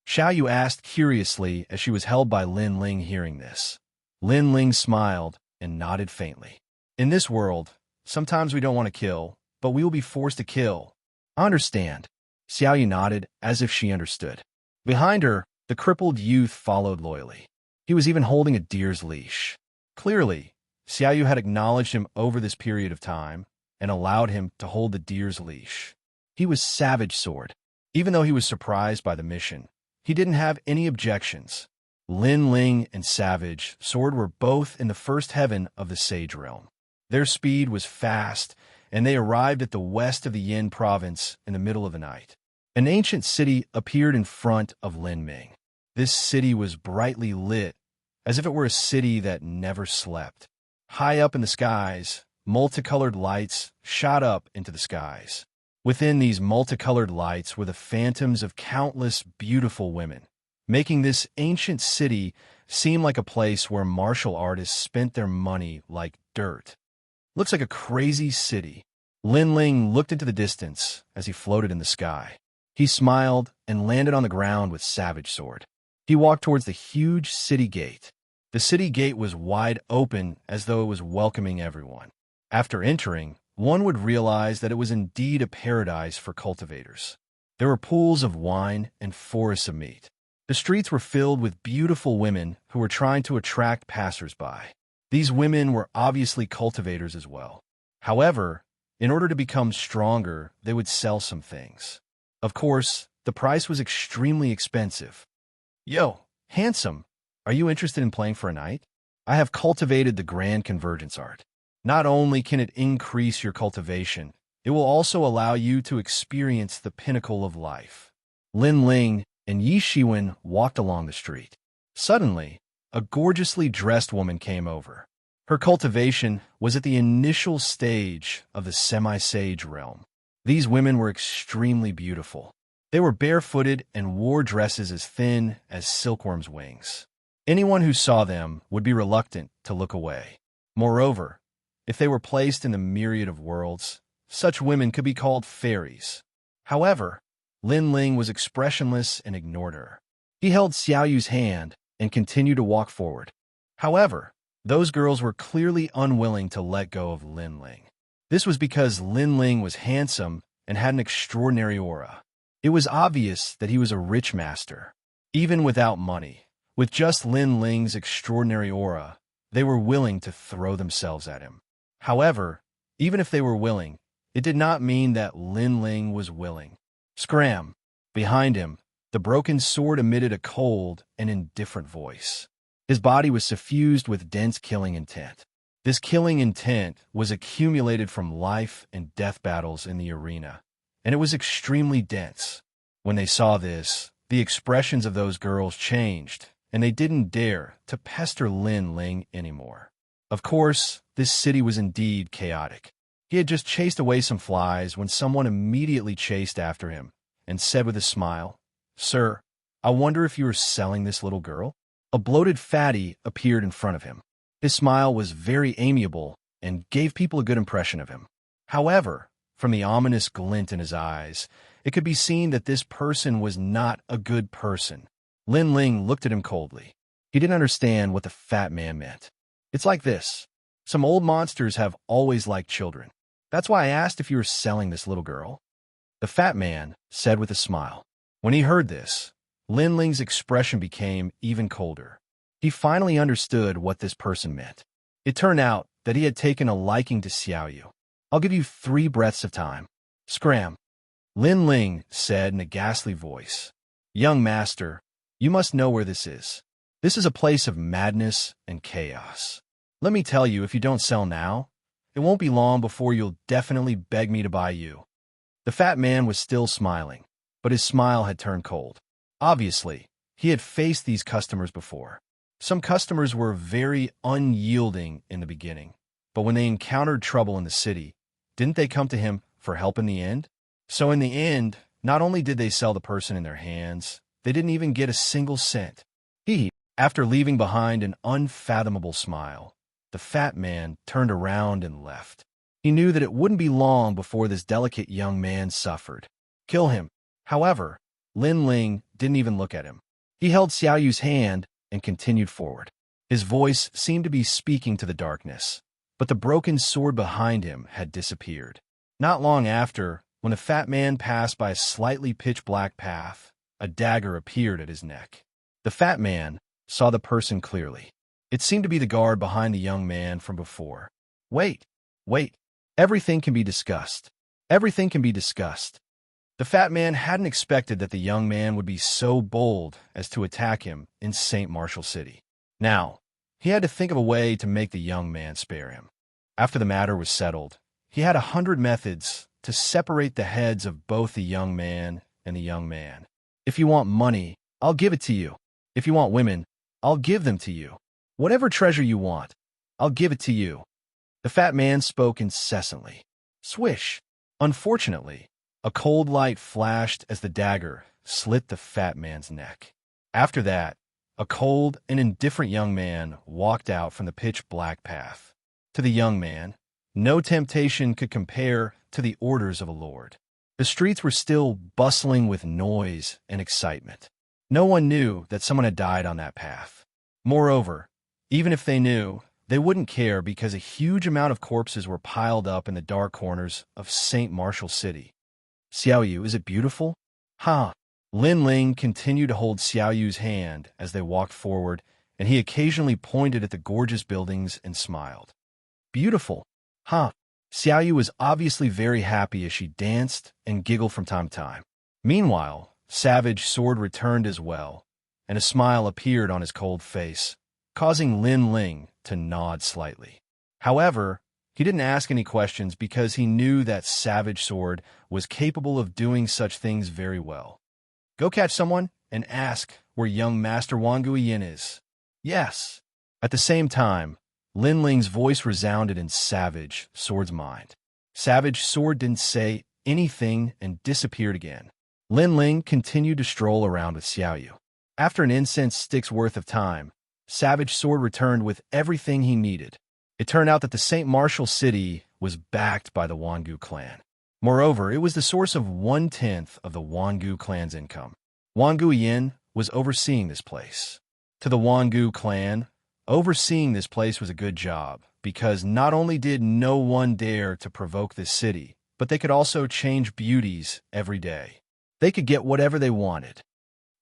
Xiao Yu asked curiously as she was held by Lin Ling hearing this. Lin Ling smiled and nodded faintly. "In this world, sometimes we don't want to kill, but we will be forced to kill." "I understand." Xiao Yu nodded as if she understood. Behind her, the crippled youth followed loyally. He was even holding a deer's leash. Clearly, Xiao Yu had acknowledged him over this period of time and allowed him to hold the deer's leash. He was Savage Sword. Even though he was surprised by the mission, he didn't have any objections. Lin Ling and Savage Sword were both in the first heaven of the Sage Realm. Their speed was fast, and they arrived at the west of the Yin province in the middle of the night. An ancient city appeared in front of Lin Ming. This city was brightly lit, as if it were a city that never slept. High up in the skies, multicolored lights shot up into the skies. Within these multicolored lights were the phantoms of countless beautiful women, making this ancient city seem like a place where martial artists spent their money like dirt. "Looks like a crazy city." Lin Ling looked into the distance as he floated in the sky. He smiled and landed on the ground with Savage Sword. He walked towards the huge city gate. The city gate was wide open as though it was welcoming everyone. After entering, one would realize that it was indeed a paradise for cultivators. There were pools of wine and forests of meat. The streets were filled with beautiful women who were trying to attract passers-by. These women were obviously cultivators as well. However, in order to become stronger, they would sell some things. Of course, the price was extremely expensive. "Yo, handsome, are you interested in playing for a night? I have cultivated the Grand Convergence art. Not only can it increase your cultivation, it will also allow you to experience the pinnacle of life." Lin Ling and Yi Shiwen walked along the street. Suddenly, a gorgeously dressed woman came over. Her cultivation was at the initial stage of the semi-sage realm. These women were extremely beautiful. They were barefooted and wore dresses as thin as silkworms' wings. Anyone who saw them would be reluctant to look away. Moreover, if they were placed in the myriad of worlds, such women could be called fairies. However, Lin Ling was expressionless and ignored her. He held Xiao Yu's hand and continued to walk forward. However, those girls were clearly unwilling to let go of Lin Ling. This was because Lin Ling was handsome and had an extraordinary aura. It was obvious that he was a rich master. Even without money, with just Lin Ling's extraordinary aura, they were willing to throw themselves at him. However, Even if they were willing, it did not mean that Lin Ling was willing. Scram! Behind him, the broken sword emitted a cold and indifferent voice. His body was suffused with dense killing intent. This killing intent was accumulated from life and death battles in the arena, and it was extremely dense. When they saw this, the expressions of those girls changed, and they didn't dare to pester Lin Ling anymore. Of course, this city was indeed chaotic. He had just chased away some flies when someone immediately chased after him and said with a smile, "Sir, I wonder if you are selling this little girl?" A bloated fatty appeared in front of him. His smile was very amiable and gave people a good impression of him. However, from the ominous glint in his eyes, it could be seen that this person was not a good person. Lin Ling looked at him coldly. He didn't understand what the fat man meant. It's like this. Some old monsters have always liked children. That's why I asked if you were selling this little girl. The fat man said with a smile. When he heard this, Lin Ling's expression became even colder. He finally understood what this person meant. It turned out that he had taken a liking to Xiaoyu. "I'll give you 3 breaths of time." Scram! Lin Ling said in a ghastly voice. "Young master, you must know where this is. This is a place of madness and chaos. Let me tell you, if you don't sell now, it won't be long before you'll definitely beg me to buy you." The fat man was still smiling, but his smile had turned cold. Obviously, he had faced these customers before. Some customers were very unyielding in the beginning, but when they encountered trouble in the city, didn't they come to him for help in the end? So in the end, not only did they sell the person in their hands, they didn't even get a single cent. After leaving behind an unfathomable smile, the fat man turned around and left. He knew that it wouldn't be long before this delicate young man suffered. Kill him. However, Lin Ling didn't even look at him. He held Xiaoyu's hand and continued forward. His voice seemed to be speaking to the darkness, but the broken sword behind him had disappeared. Not long after, when the fat man passed by a slightly pitch-black path, a dagger appeared at his neck. The fat man saw the person clearly. It seemed to be the guard behind the young man from before. Wait. Everything can be discussed. Everything can be discussed. The fat man hadn't expected that the young man would be so bold as to attack him in St. Martial City. Now, he had to think of a way to make the young man spare him. After the matter was settled, he had 100 methods to separate the heads of both the young man and the young man. If you want money, I'll give it to you. If you want women, I'll give them to you. Whatever treasure you want, I'll give it to you. The fat man spoke incessantly. Swish! Unfortunately, a cold light flashed as the dagger slit the fat man's neck. After that, a cold and indifferent young man walked out from the pitch-black path. To the young man, no temptation could compare to the orders of a lord. The streets were still bustling with noise and excitement. No one knew that someone had died on that path. Moreover, even if they knew, they wouldn't care because a huge amount of corpses were piled up in the dark corners of St. Martial City. Xiaoyu, is it beautiful? Ha! Lin Ling continued to hold Xiaoyu's hand as they walked forward, and he occasionally pointed at the gorgeous buildings and smiled. Beautiful! Ha! Xiaoyu was obviously very happy as she danced and giggled from time to time. Meanwhile, Savage Sword returned as well, and a smile appeared on his cold face, causing Lin Ling to nod slightly. However, he didn't ask any questions because he knew that Savage Sword was capable of doing such things very well. Go catch someone and ask where young Master Wang Guiyin is. Yes. At the same time, Lin Ling's voice resounded in Savage Sword's mind. Savage Sword didn't say anything and disappeared again. Lin Ling continued to stroll around with Xiaoyu. After an incense stick's worth of time, Savage Sword returned with everything he needed. It turned out that the St. Martial City was backed by the Wangu clan. Moreover, it was the source of 1/10 of the Wangu clan's income. Wang Guiyin was overseeing this place. To the Wangu clan, overseeing this place was a good job, because not only did no one dare to provoke this city, but they could also change beauties every day. They could get whatever they wanted.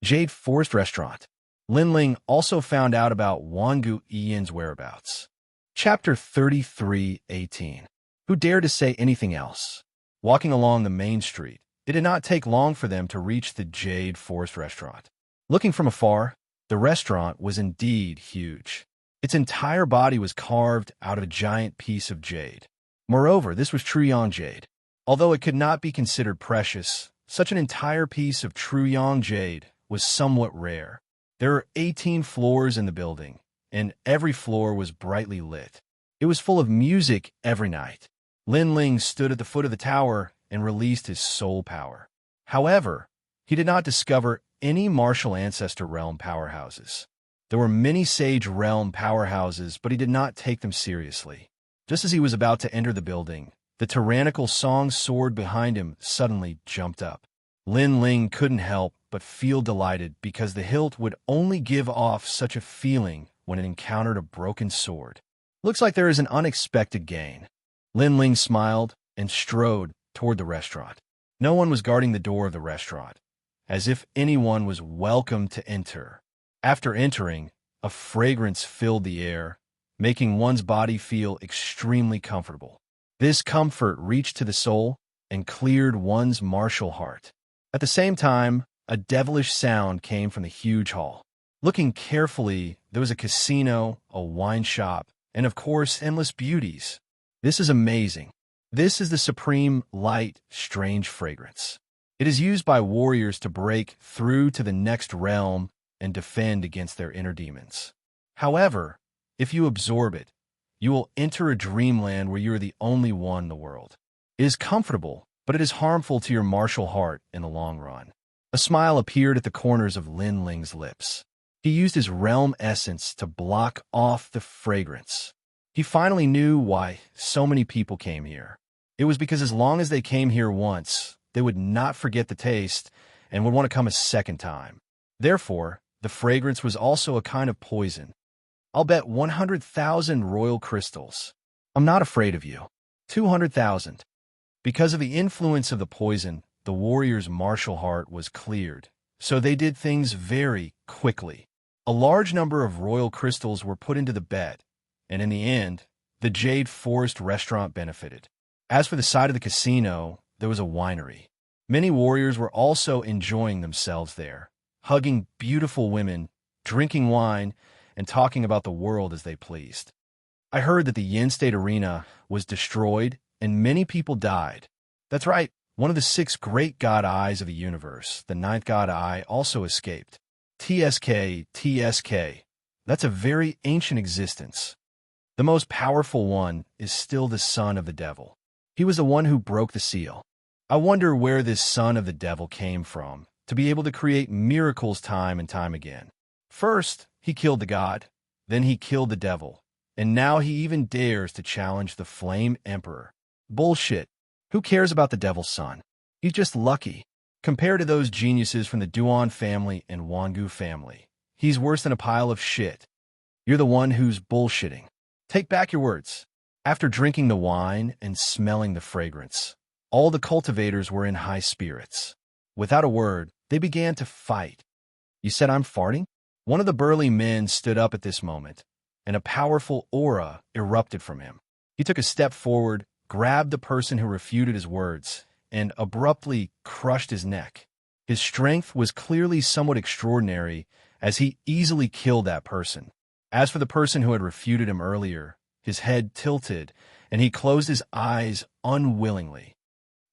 Jade Forest Restaurant. Lin Ling also found out about Wang Guiyin's whereabouts. Chapter 33:18. Who dared to say anything else? Walking along the main street, it did not take long for them to reach the Jade Forest restaurant. Looking from afar, the restaurant was indeed huge. Its entire body was carved out of a giant piece of jade. Moreover, this was true yang jade. Although it could not be considered precious, such an entire piece of true yang jade was somewhat rare. There were 18 floors in the building, and every floor was brightly lit. It was full of music every night. Lin Ling stood at the foot of the tower and released his soul power. However, he did not discover any martial ancestor realm powerhouses. There were many sage realm powerhouses, but he did not take them seriously. Just as he was about to enter the building, the tyrannical song sword behind him suddenly jumped up. Lin Ling couldn't help but feel delighted because the hilt would only give off such a feeling when it encountered a broken sword. Looks like there is an unexpected gain. Lin Ling smiled and strode toward the restaurant. No one was guarding the door of the restaurant, as if anyone was welcome to enter. After entering, a fragrance filled the air, making one's body feel extremely comfortable. This comfort reached to the soul and cleared one's martial heart. At the same time, a devilish sound came from the huge hall. Looking carefully, there was a casino, a wine shop, and of course, endless beauties. This is amazing. This is the supreme, light, strange fragrance. It is used by warriors to break through to the next realm and defend against their inner demons. However, if you absorb it, you will enter a dreamland where you are the only one in the world. It is comfortable, but it is harmful to your martial heart in the long run. A smile appeared at the corners of Lin Ling's lips. He used his realm essence to block off the fragrance. He finally knew why so many people came here. It was because as long as they came here once, they would not forget the taste and would want to come a second time. Therefore, the fragrance was also a kind of poison. I'll bet 100,000 royal crystals. I'm not afraid of you. 200,000. Because of the influence of the poison, the warrior's martial heart was cleared, so they did things very quickly. A large number of royal crystals were put into the bet, and in the end, the Jade Forest restaurant benefited. As for the side of the casino, there was a winery. Many warriors were also enjoying themselves there, hugging beautiful women, drinking wine, and talking about the world as they pleased. I heard that the Yin State Arena was destroyed and many people died. That's right, one of the 6 great god eyes of the universe, the 9th god eye, also escaped. TSK. That's a very ancient existence. The most powerful one is still the son of the devil. He was the one who broke the seal. I wonder where this son of the devil came from to be able to create miracles time and time again. First, he killed the god, then he killed the devil, and now he even dares to challenge the Flame Emperor. Bullshit. Who cares about the devil's son? He's just lucky. Compared to those geniuses from the Duan family and Wangu family, he's worse than a pile of shit. You're the one who's bullshitting. Take back your words. After drinking the wine and smelling the fragrance, all the cultivators were in high spirits. Without a word, they began to fight. You said I'm farting? One of the burly men stood up at this moment, and a powerful aura erupted from him. He took a step forward, grabbed the person who refuted his words, and abruptly crushed his neck. His strength was clearly somewhat extraordinary, as he easily killed that person. As for the person who had refuted him earlier, his head tilted, and he closed his eyes unwillingly.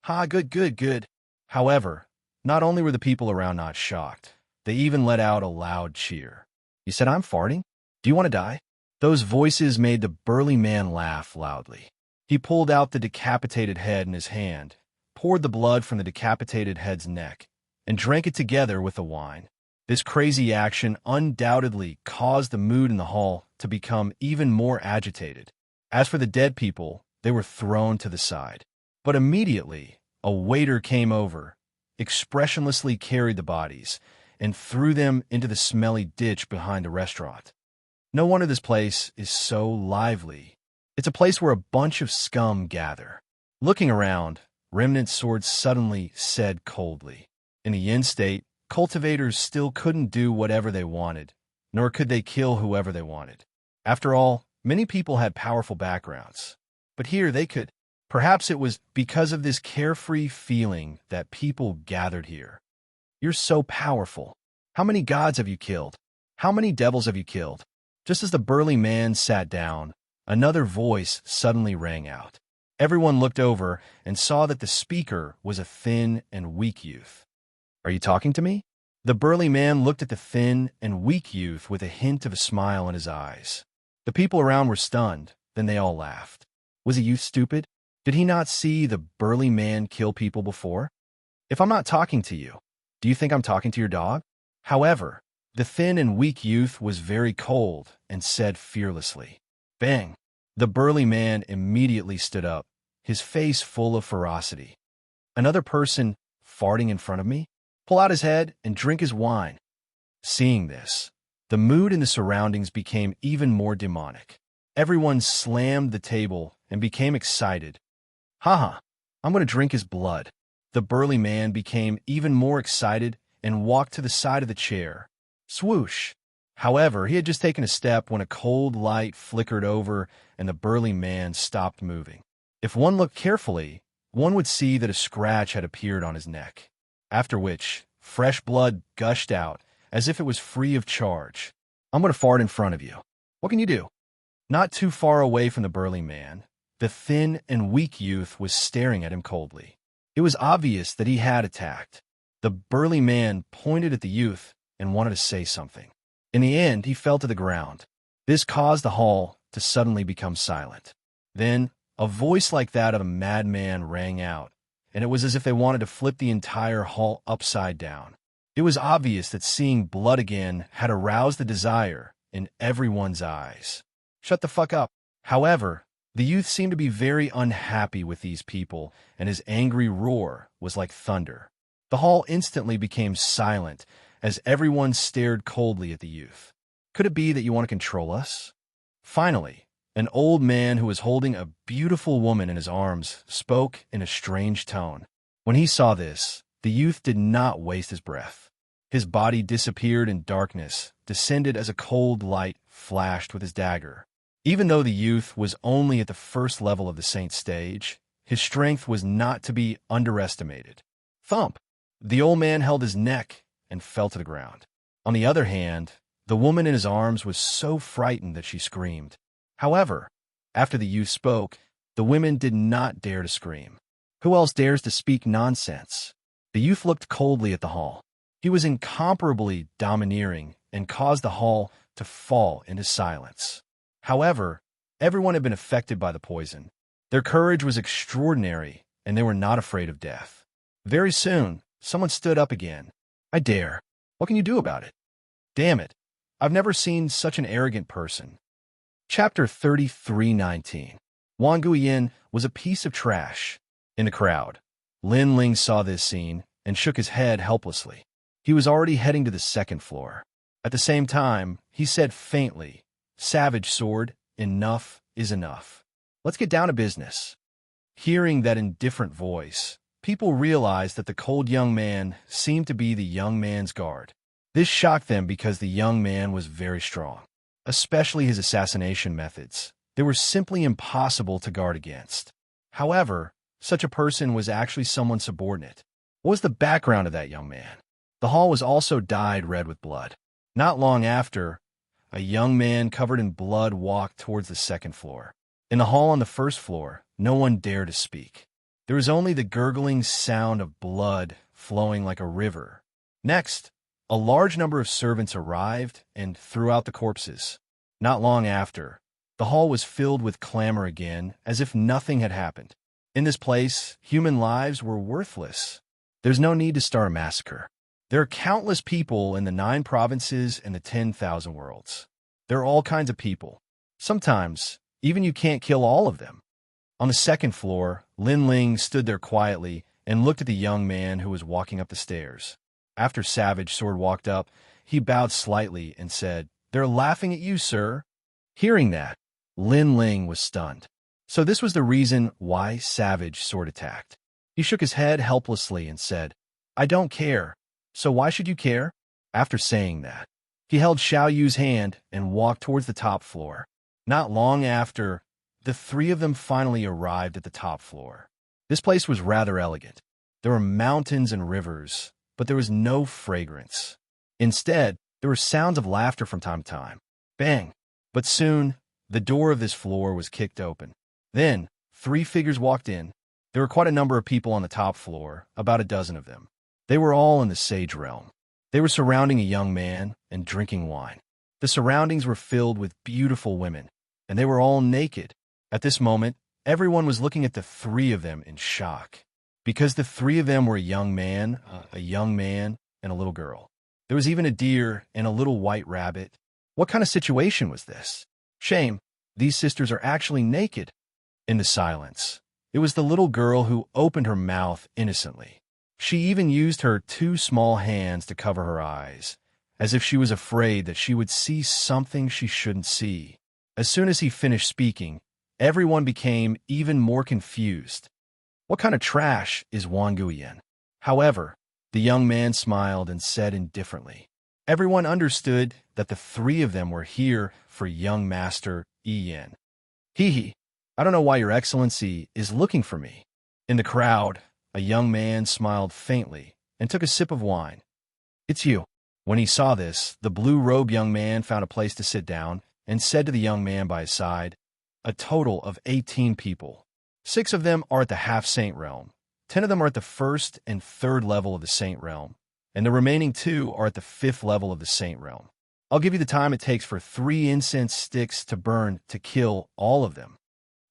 Ha, good. However, not only were the people around not shocked, they even let out a loud cheer. You said I'm farting? Do you want to die? Those voices made the burly man laugh loudly. He pulled out the decapitated head in his hand, poured the blood from the decapitated head's neck, and drank it together with the wine. This crazy action undoubtedly caused the mood in the hall to become even more agitated. As for the dead people, they were thrown to the side. But immediately, a waiter came over, expressionlessly carried the bodies, and threw them into the smelly ditch behind the restaurant. No wonder this place is so lively. It's a place where a bunch of scum gather. Looking around, Remnant Sword suddenly said coldly, in the Yin state, cultivators still couldn't do whatever they wanted, nor could they kill whoever they wanted. After all, many people had powerful backgrounds. But here they could. Perhaps it was because of this carefree feeling that people gathered here. You're so powerful. How many gods have you killed? How many devils have you killed? Just as the burly man sat down, another voice suddenly rang out. Everyone looked over and saw that the speaker was a thin and weak youth. Are you talking to me? The burly man looked at the thin and weak youth with a hint of a smile in his eyes. The people around were stunned, then they all laughed. Was the youth stupid? Did he not see the burly man kill people before? If I'm not talking to you, do you think I'm talking to your dog? However, the thin and weak youth was very cold and said fearlessly, "Bang!" The burly man immediately stood up, his face full of ferocity. Another person farting in front of me? Pull out his head and drink his wine. Seeing this, the mood in the surroundings became even more demonic. Everyone slammed the table and became excited. Haha, I'm going to drink his blood. The burly man became even more excited and walked to the side of the chair. Swoosh! However, he had just taken a step when a cold light flickered over and the burly man stopped moving. If one looked carefully, one would see that a scratch had appeared on his neck, after which fresh blood gushed out as if it was free of charge. I'm going to fart in front of you. What can you do? Not too far away from the burly man, the thin and weak youth was staring at him coldly. It was obvious that he had attacked. The burly man pointed at the youth and wanted to say something. In the end, he fell to the ground. This caused the hall to suddenly become silent. Then, a voice like that of a madman rang out, and it was as if they wanted to flip the entire hall upside down. It was obvious that seeing blood again had aroused the desire in everyone's eyes. Shut the fuck up. However, the youth seemed to be very unhappy with these people, and his angry roar was like thunder. The hall instantly became silent as everyone stared coldly at the youth. Could it be that you want to control us? Finally, an old man who was holding a beautiful woman in his arms spoke in a strange tone. When he saw this, the youth did not waste his breath. His body disappeared in darkness, descended as a cold light flashed with his dagger. Even though the youth was only at the first level of the saint stage, his strength was not to be underestimated. Thump! The old man held his neck and fell to the ground. On the other hand, the woman in his arms was so frightened that she screamed. However, after the youth spoke, the women did not dare to scream. Who else dares to speak nonsense? The youth looked coldly at the hall. He was incomparably domineering and caused the hall to fall into silence. However, everyone had been affected by the poison. Their courage was extraordinary, and they were not afraid of death. Very soon, someone stood up again. I dare. What can you do about it? Damn it. I've never seen such an arrogant person. Chapter 33:19. Wang Guiyin was a piece of trash. In the crowd, Lin Ling saw this scene and shook his head helplessly. He was already heading to the second floor. At the same time, he said faintly, "Savage sword, enough is enough. Let's get down to business." Hearing that indifferent voice, people realized that the cold young man seemed to be the young man's guard. This shocked them because the young man was very strong, especially his assassination methods. They were simply impossible to guard against. However, such a person was actually someone subordinate. What was the background of that young man? The hall was also dyed red with blood. Not long after, a young man covered in blood walked towards the second floor. In the hall on the first floor, no one dared to speak. There was only the gurgling sound of blood flowing like a river. Next, a large number of servants arrived and threw out the corpses. Not long after, the hall was filled with clamor again, as if nothing had happened. In this place, human lives were worthless. There's no need to start a massacre. There are countless people in the 9 provinces and the 10,000 worlds. There are all kinds of people. Sometimes, even you can't kill all of them. On the second floor, Lin Ling stood there quietly and looked at the young man who was walking up the stairs. After Savage Sword walked up, he bowed slightly and said, "They're laughing at you, sir." Hearing that, Lin Ling was stunned. So this was the reason why Savage Sword attacked. He shook his head helplessly and said, "I don't care. So why should you care?" After saying that, he held Xiao Yu's hand and walked towards the top floor. Not long after, the three of them finally arrived at the top floor. This place was rather elegant. There were mountains and rivers, but there was no fragrance. Instead, there were sounds of laughter from time to time. Bang! But soon, the door of this floor was kicked open. Then, three figures walked in. There were quite a number of people on the top floor, about a dozen of them. They were all in the sage realm. They were surrounding a young man and drinking wine. The surroundings were filled with beautiful women, and they were all naked. At this moment, everyone was looking at the three of them in shock, because the three of them were a young man, and a little girl. There was even a deer and a little white rabbit. What kind of situation was this? Shame, these sisters are actually naked. In the silence, it was the little girl who opened her mouth innocently. She even used her two small hands to cover her eyes, as if she was afraid that she would see something she shouldn't see. As soon as he finished speaking, everyone became even more confused. What kind of trash is Wang Guiyan? However, the young man smiled and said indifferently, everyone understood that the three of them were here for young Master Iyan. Hee, I don't know why Your Excellency is looking for me. In the crowd, a young man smiled faintly and took a sip of wine. It's you. When he saw this, the blue-robed young man found a place to sit down and said to the young man by his side, a total of 18 people. 6 of them are at the half-saint realm. 10 of them are at the 1st and 3rd level of the saint realm, and the remaining 2 are at the 5th level of the saint realm. I'll give you the time it takes for 3 incense sticks to burn to kill all of them.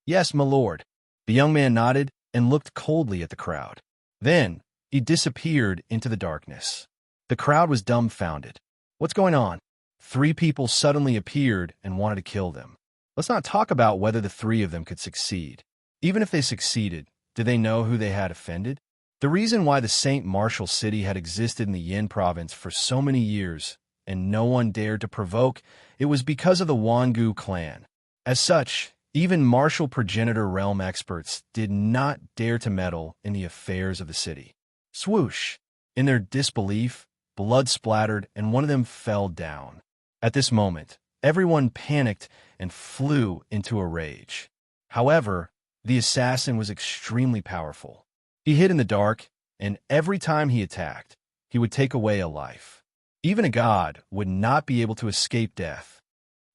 Yes, my lord. The young man nodded and looked coldly at the crowd. Then, he disappeared into the darkness. The crowd was dumbfounded. What's going on? 3 people suddenly appeared and wanted to kill them. Let's not talk about whether the 3 of them could succeed. Even if they succeeded, did they know who they had offended? The reason why the Saint Martial City had existed in the Yin province for so many years, and no one dared to provoke, it was because of the Wangu clan. As such, even martial progenitor realm experts did not dare to meddle in the affairs of the city. Swoosh! In their disbelief, blood splattered and one of them fell down. At this moment, everyone panicked and flew into a rage. However, the assassin was extremely powerful. He hid in the dark, and every time he attacked, he would take away a life. Even a god would not be able to escape death.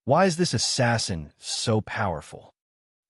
Why is this assassin so powerful?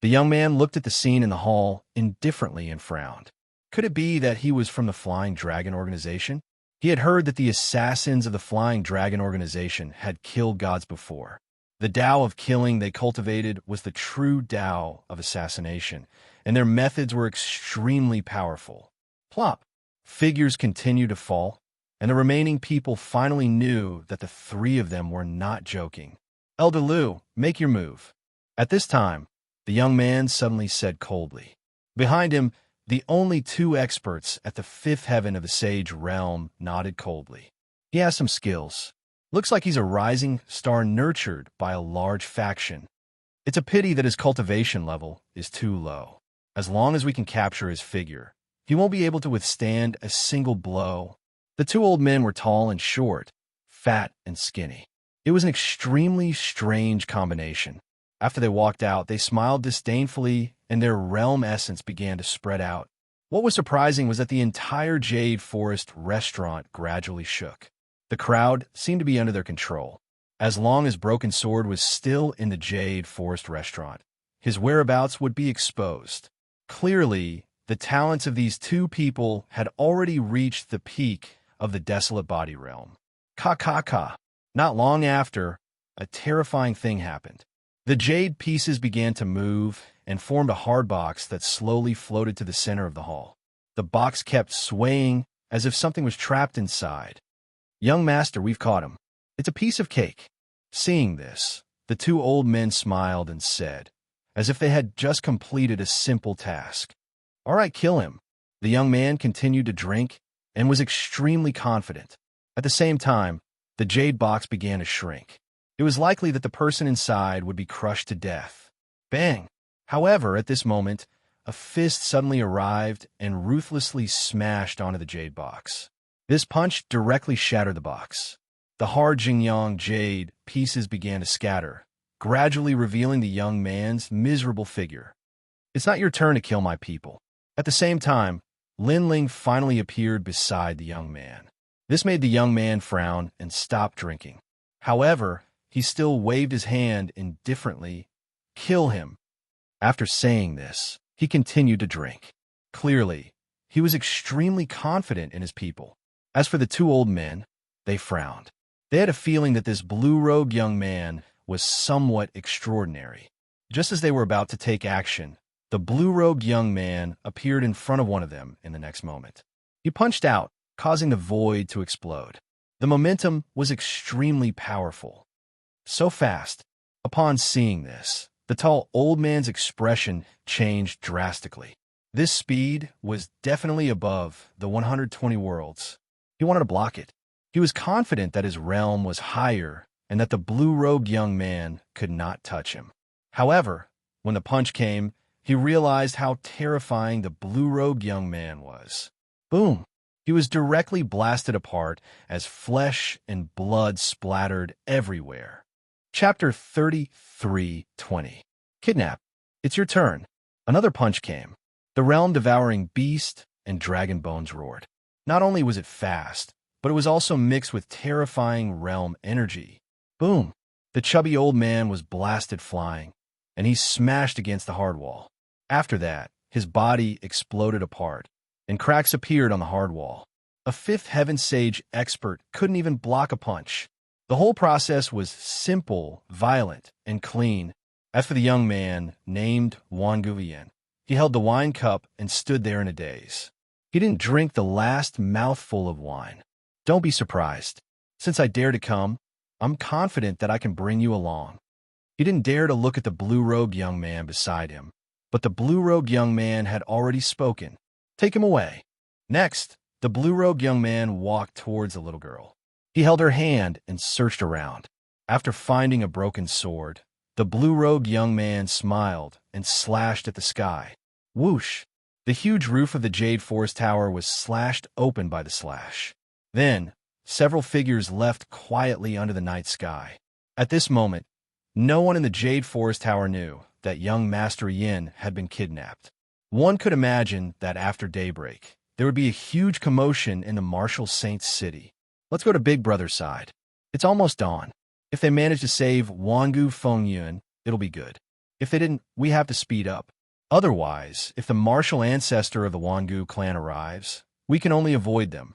The young man looked at the scene in the hall indifferently and frowned. Could it be that he was from the Flying Dragon organization? He had heard that the assassins of the Flying Dragon organization had killed gods before. The Tao of killing they cultivated was the true Tao of assassination, and their methods were extremely powerful. Plop! Figures continued to fall, and the remaining people finally knew that the 3 of them were not joking. Elder Liu, make your move. At this time, the young man suddenly said coldly. Behind him, the only 2 experts at the 5th heaven of the Sage realm nodded coldly. He has some skills. Looks like he's a rising star nurtured by a large faction. It's a pity that his cultivation level is too low. As long as we can capture his figure, he won't be able to withstand a single blow. The 2 old men were tall and short, fat and skinny. It was an extremely strange combination. After they walked out, they smiled disdainfully, and their realm essence began to spread out. What was surprising was that the entire Jade Forest restaurant gradually shook. The crowd seemed to be under their control. As long as Broken Sword was still in the Jade Forest restaurant, his whereabouts would be exposed. Clearly, the talents of these 2 people had already reached the peak of the Desolate Body realm. Ka. Not long after, a terrifying thing happened. The jade pieces began to move and formed a hard box that slowly floated to the center of the hall. The box kept swaying as if something was trapped inside. Young master, we've caught him. It's a piece of cake. Seeing this, the 2 old men smiled and said, as if they had just completed a simple task, all right, kill him. The young man continued to drink and was extremely confident. At the same time, the jade box began to shrink. It was likely that the person inside would be crushed to death. Bang! However, at this moment, a fist suddenly arrived and ruthlessly smashed onto the jade box. This punch directly shattered the box. The hard Xingyang jade pieces began to scatter, gradually revealing the young man's miserable figure. It's not your turn to kill my people. At the same time, Lin Ling finally appeared beside the young man. This made the young man frown and stop drinking. However, he still waved his hand indifferently. Kill him. After saying this, he continued to drink. Clearly, he was extremely confident in his people. As for the two old men, they frowned. They had a feeling that this blue-robed young man was somewhat extraordinary. Just as they were about to take action, the blue-robed young man appeared in front of one of them in the next moment. He punched out, causing the void to explode. The momentum was extremely powerful. So fast. Upon seeing this, the tall old man's expression changed drastically. This speed was definitely above the 120 worlds. He wanted to block it. He was confident that his realm was higher and that the blue-robed young man could not touch him. However, when the punch came, he realized how terrifying the blue-robed young man was. Boom! He was directly blasted apart as flesh and blood splattered everywhere. Chapter 33:20. Kidnap. It's your turn. Another punch came. The realm-devouring beast and dragon bones roared. Not only was it fast, but it was also mixed with terrifying realm energy. Boom! The chubby old man was blasted flying, and he smashed against the hard wall. After that, his body exploded apart, and cracks appeared on the hard wall. A fifth Heaven Sage expert couldn't even block a punch. The whole process was simple, violent, and clean. As for the young man, named Wuxia, he held the wine cup and stood there in a daze. He didn't drink the last mouthful of wine. Don't be surprised. Since I dare to come, I'm confident that I can bring you along. He didn't dare to look at the blue-robed young man beside him, but the blue-robed young man had already spoken. Take him away. Next, the blue-robed young man walked towards the little girl. He held her hand and searched around. After finding a broken sword, the blue-robed young man smiled and slashed at the sky. Whoosh! The huge roof of the Jade Forest Tower was slashed open by the slash. Then, several figures left quietly under the night sky. At this moment, no one in the Jade Forest Tower knew that young Master Yin had been kidnapped. One could imagine that after daybreak, there would be a huge commotion in the Martial Saints city. Let's go to Big Brother's side. It's almost dawn. If they manage to save Wangu Fengyun, it'll be good. If they didn't, we have to speed up. Otherwise, if the martial ancestor of the Wangu clan arrives, we can only avoid them.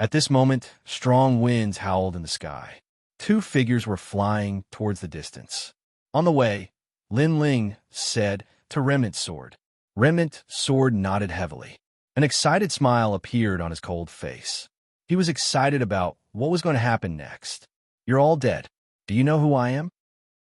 At this moment, strong winds howled in the sky. Two figures were flying towards the distance. On the way, Lin Ling said to Remnant Sword. Remnant Sword nodded heavily. An excited smile appeared on his cold face. He was excited about what was going to happen next. You're all dead. Do you know who I am?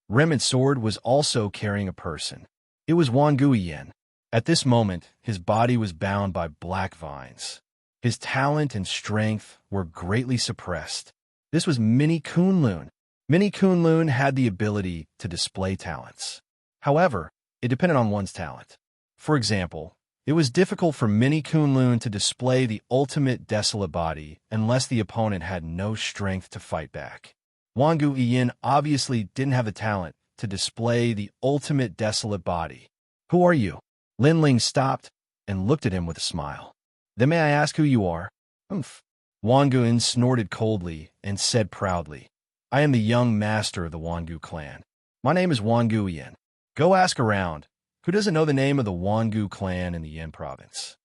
Remnant Sword was also carrying a person. It was Wuxia. At this moment, his body was bound by black vines. His talent and strength were greatly suppressed. This was Mini Kunlun. Mini Kunlun had the ability to display talents. However, it depended on one's talent. For example, it was difficult for Mini Kunlun to display the ultimate desolate body unless the opponent had no strength to fight back. Wuxia obviously didn't have the talent to display the ultimate desolate body. Who are you? Lin Ling stopped and looked at him with a smile. Then may I ask who you are? Humph. Wuxia snorted coldly and said proudly, I am the young master of the Wangu clan. My name is Wuxia. Go ask around. Who doesn't know the name of the Wangu clan in the Yin province?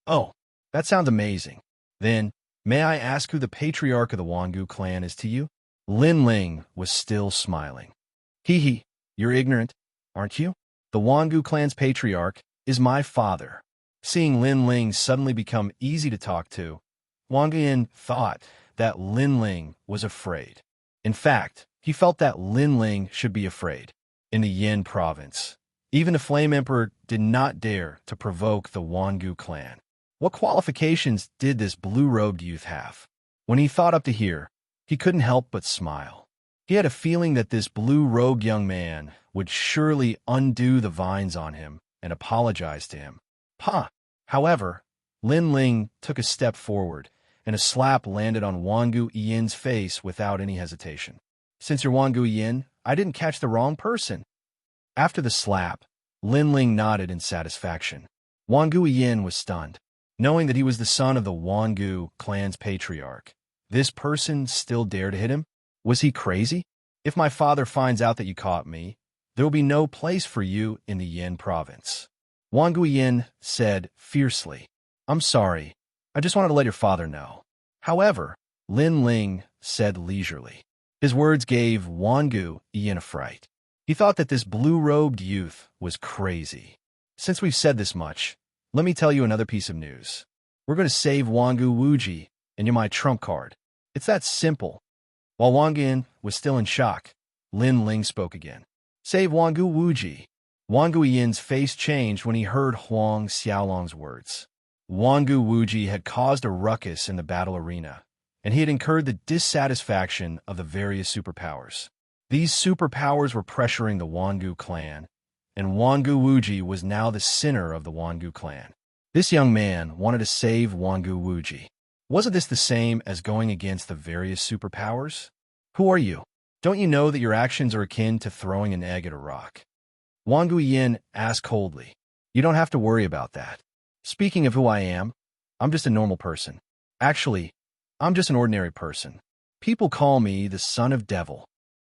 Oh, that sounds amazing. Then, may I ask who the patriarch of the Wangu clan is to you? Lin Ling was still smiling. Hee hee, you're ignorant, aren't you? The Wangu clan's patriarch is my father. Seeing Lin Ling suddenly become easy to talk to, Wuxia thought that Lin Ling was afraid. In fact, he felt that Lin Ling should be afraid. In the Yin province, even the Flame Emperor did not dare to provoke the Wangu clan. What qualifications did this blue-robed youth have? When he thought up to here, he couldn't help but smile. He had a feeling that this blue-robed young man would surely undo the vines on him and apologize to him. However, Lin Ling took a step forward, and a slap landed on Wuxia's face without any hesitation. Since you're Wuxia, I didn't catch the wrong person. After the slap, Lin Ling nodded in satisfaction. Wangu Yin was stunned, knowing that he was the son of the Wangu clan's patriarch. This person still dared to hit him? Was he crazy? If my father finds out that you caught me, there will be no place for you in the Yin province. Wangu Yin said fiercely. I'm sorry. I just wanted to let your father know. However, Lin Ling said leisurely. His words gave Wangu Yin a fright. He thought that this blue-robed youth was crazy. Since we've said this much, let me tell you another piece of news. We're going to save Wangu Wuji, and you're my trump card. It's that simple. While Wang Yin was still in shock, Lin Ling spoke again. Save Wangu Wuji. Wangu Yin's face changed when he heard Huang Xiaolong's words. Wangu Wuji had caused a ruckus in the battle arena, and he had incurred the dissatisfaction of the various superpowers. These superpowers were pressuring the Wangu clan, and Wangu Wuji was now the center of the Wangu clan. This young man wanted to save Wangu Wuji. Wasn't this the same as going against the various superpowers? Who are you? Don't you know that your actions are akin to throwing an egg at a rock? Wangu Yin asked coldly. You don't have to worry about that. Speaking of who I am, I'm just a normal person. Actually, I'm just an ordinary person. People call me the Son of Devil.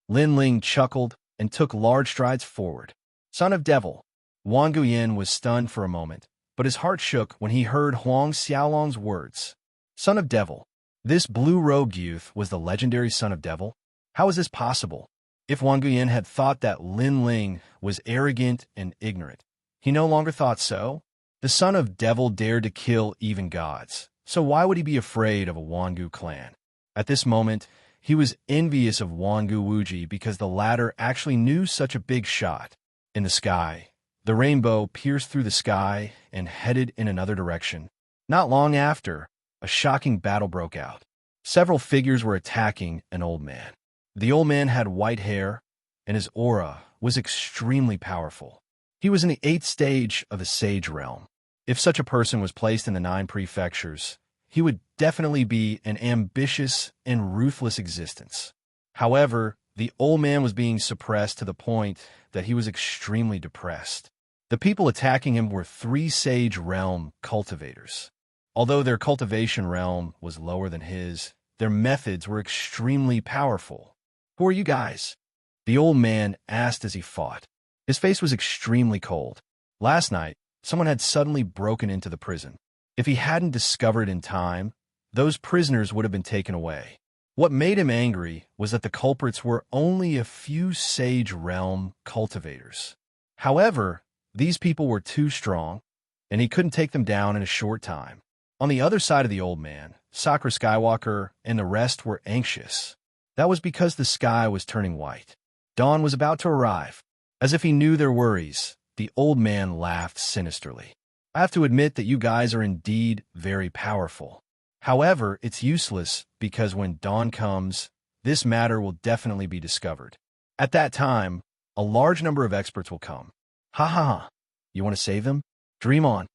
Lin Ling chuckled and took large strides forward. Son of Devil. Wangu Yin was stunned for a moment, but his heart shook when he heard Huang Xiaolong's words. Son of Devil. This blue-robed youth was the legendary Son of Devil? How is this possible? If Wangu Yin had thought that Lin Ling was arrogant and ignorant, he no longer thought so. The Son of Devil dared to kill even gods, so why would he be afraid of a Wangu clan? At this moment, he was envious of Wangu Wuji because the latter actually knew such a big shot. In the sky, the rainbow pierced through the sky and headed in another direction. Not long after, a shocking battle broke out. Several figures were attacking an old man. The old man had white hair, and his aura was extremely powerful. He was in the 8th stage of the Sage realm. If such a person was placed in the 9 prefectures, he would definitely be an ambitious and ruthless existence. However, the old man was being suppressed to the point that he was extremely depressed. The people attacking him were 3 Sage realm cultivators. Although their cultivation realm was lower than his, their methods were extremely powerful. Who are you guys? The old man asked as he fought. His face was extremely cold. Last night, someone had suddenly broken into the prison. If he hadn't discovered in time, those prisoners would have been taken away. What made him angry was that the culprits were only a few Sage realm cultivators. However, these people were too strong, and he couldn't take them down in a short time. On the other side of the old man, Sakura Skywalker and the rest were anxious. That was because the sky was turning white. Dawn was about to arrive. As if he knew their worries, the old man laughed sinisterly. I have to admit that you guys are indeed very powerful. However, it's useless because when dawn comes, this matter will definitely be discovered. At that time, a large number of experts will come. Ha ha ha. You want to save them? Dream on.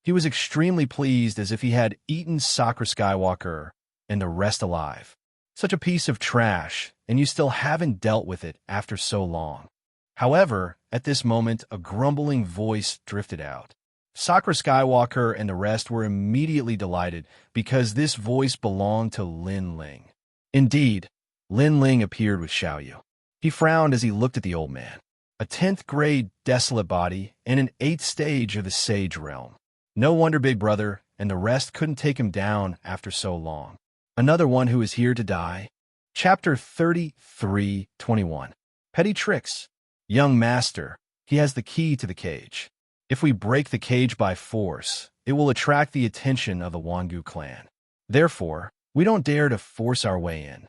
He was extremely pleased as if he had eaten Sakura Skywalker and the rest alive. Such a piece of trash, and you still haven't dealt with it after so long. However, at this moment, a grumbling voice drifted out. Sakura Skywalker and the rest were immediately delighted because this voice belonged to Lin Ling. Indeed, Lin Ling appeared with Xiaoyu. He frowned as he looked at the old man. A 10th grade desolate body and an 8th stage of the Sage realm. No wonder Big Brother and the rest couldn't take him down after so long. Another one who is here to die. Chapter 33:21. Petty Tricks. Young Master, he has the key to the cage. If we break the cage by force, it will attract the attention of the Wangu clan. Therefore, we don't dare to force our way in.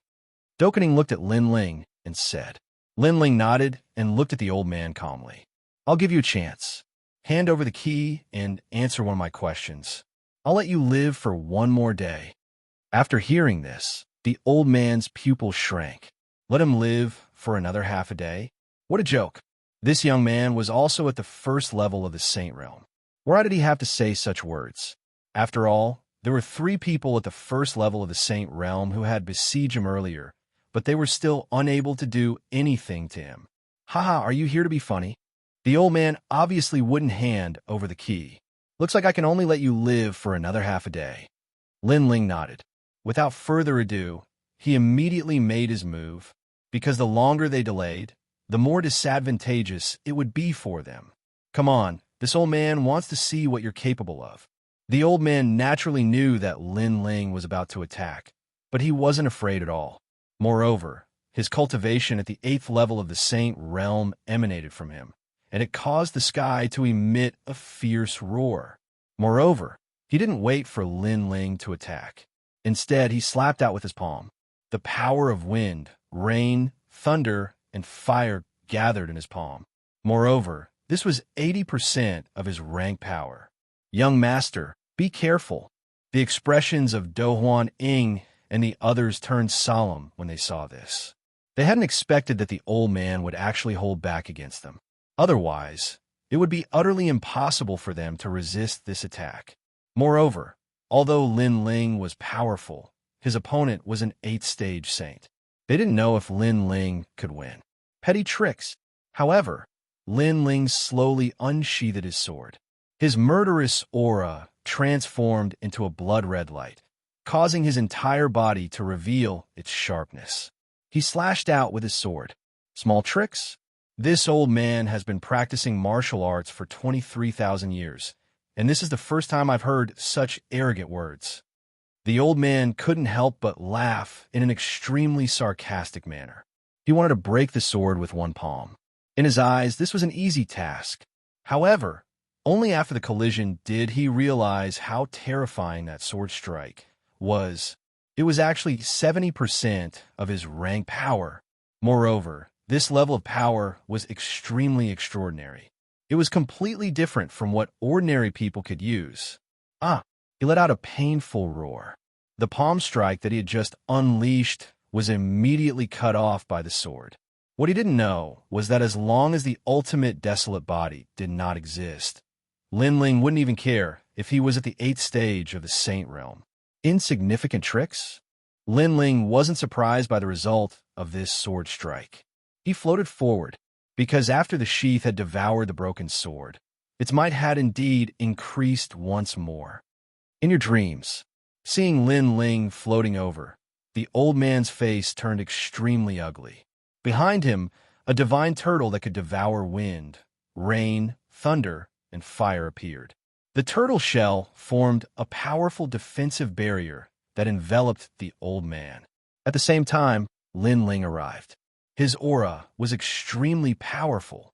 Dokening looked at Lin Ling and said. Lin Ling nodded and looked at the old man calmly. I'll give you a chance. Hand over the key and answer one of my questions. I'll let you live for one more day. After hearing this, the old man's pupil shrank. Let him live for another half a day? What a joke. This young man was also at the first level of the Saint realm. Why did he have to say such words? After all, there were 3 people at the first level of the Saint realm who had besieged him earlier, but they were still unable to do anything to him. Haha, are you here to be funny? The old man obviously wouldn't hand over the key. Looks like I can only let you live for another half a day. Lin Ling nodded. Without further ado, he immediately made his move, because the longer they delayed, the more disadvantageous it would be for them. Come on, this old man wants to see what you're capable of. The old man naturally knew that Lin Ling was about to attack, but he wasn't afraid at all. Moreover, his cultivation at the 8th level of the Saint Realm emanated from him, and it caused the sky to emit a fierce roar. Moreover, he didn't wait for Lin Ling to attack. Instead, he slapped out with his palm. The power of wind, rain, thunder, and fire gathered in his palm. Moreover, this was 80% of his rank power. Young master, be careful. The expressions of Dohuan Ying and the others turned solemn when they saw this. They hadn't expected that the old man would actually hold back against them. Otherwise, it would be utterly impossible for them to resist this attack. Moreover, although Lin Ling was powerful, his opponent was an 8th-stage saint. They didn't know if Lin Ling could win. Petty tricks. However, Lin Ling slowly unsheathed his sword. His murderous aura transformed into a blood-red light, causing his entire body to reveal its sharpness. He slashed out with his sword. Small tricks? This old man has been practicing martial arts for 23,000 years, and this is the first time I've heard such arrogant words. The old man couldn't help but laugh in an extremely sarcastic manner. He wanted to break the sword with one palm. In his eyes, this was an easy task. However, only after the collision did he realize how terrifying that sword strike was. It was actually 70% of his rank power. Moreover, this level of power was extremely extraordinary. It was completely different from what ordinary people could use. He let out a painful roar. The palm strike that he had just unleashed was immediately cut off by the sword. What he didn't know was that as long as the ultimate desolate body did not exist, Lin Ling wouldn't even care if he was at the 8th stage of the Saint Realm. Insignificant tricks? Lin Ling wasn't surprised by the result of this sword strike. He floated forward, because after the sheath had devoured the broken sword, its might had indeed increased once more. In your dreams, seeing Lin Ling floating over, the old man's face turned extremely ugly. Behind him, a divine turtle that could devour wind, rain, thunder, and fire appeared. The turtle shell formed a powerful defensive barrier that enveloped the old man. At the same time, Lin Ling arrived. His aura was extremely powerful.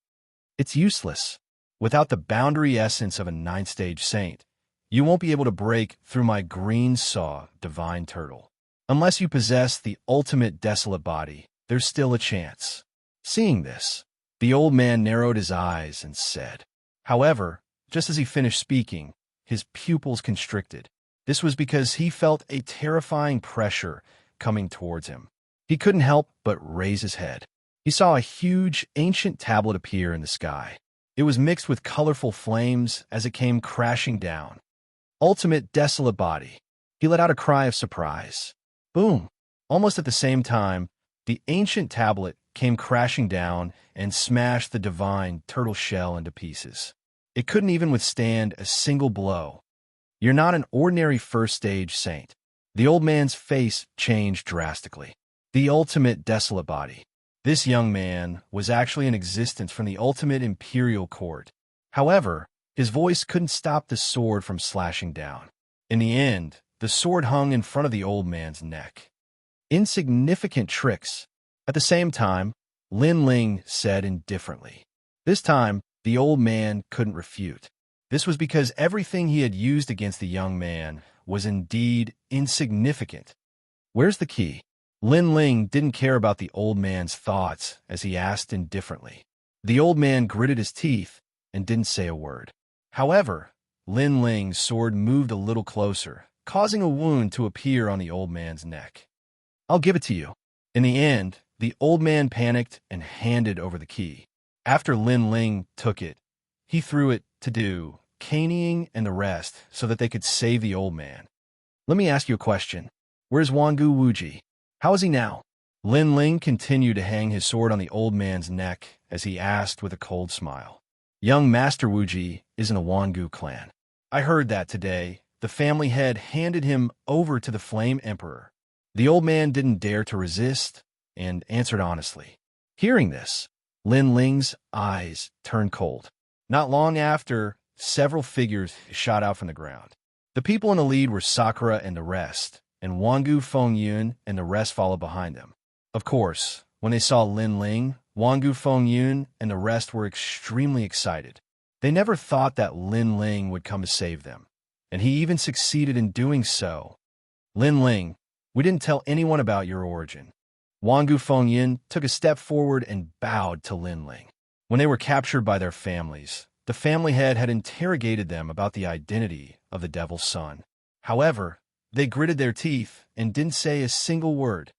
It's useless. Without the boundary essence of a 9th-stage saint, you won't be able to break through my green saw, divine turtle. Unless you possess the ultimate desolate body, there's still a chance. Seeing this, the old man narrowed his eyes and said. However, just as he finished speaking, his pupils constricted. This was because he felt a terrifying pressure coming towards him. He couldn't help but raise his head. He saw a huge, ancient tablet appear in the sky. It was mixed with colorful flames as it came crashing down. Ultimate desolate body. He let out a cry of surprise. Boom! Almost at the same time, the ancient tablet came crashing down and smashed the divine turtle shell into pieces. It couldn't even withstand a single blow. You're not an ordinary 1st-stage saint. The old man's face changed drastically. The ultimate desolate body. This young man was actually in existence from the ultimate imperial court. However, his voice couldn't stop the sword from slashing down. In the end, the sword hung in front of the old man's neck. Insignificant tricks. At the same time, Lin Ling said indifferently. This time, the old man couldn't refute. This was because everything he had used against the young man was indeed insignificant. Where's the key? Lin Ling didn't care about the old man's thoughts as he asked indifferently. The old man gritted his teeth and didn't say a word. However, Lin Ling's sword moved a little closer, causing a wound to appear on the old man's neck. I'll give it to you. In the end, the old man panicked and handed over the key. After Lin Ling took it, he threw it to Do, Caning, and the rest so that they could save the old man. Let me ask you a question. Where's Wangu Wuji? How is he now? Lin Ling continued to hang his sword on the old man's neck as he asked with a cold smile. Young Master Wuji is in the Wangu clan. I heard that today the family head handed him over to the Flame Emperor. The old man didn't dare to resist and answered honestly. Hearing this, Lin Ling's eyes turned cold. Not long after, several figures shot out from the ground. The people in the lead were Sakura and the rest, and Wangu Fengyun and the rest followed behind them. Of course, when they saw Lin Ling, Wangu Fengyun and the rest were extremely excited. They never thought that Lin Ling would come to save them, and he even succeeded in doing so. Lin Ling, we didn't tell anyone about your origin. Wangu Fengyun took a step forward and bowed to Lin Ling. When they were captured by their families, the family head had interrogated them about the identity of the devil's son. However, they gritted their teeth and didn't say a single word.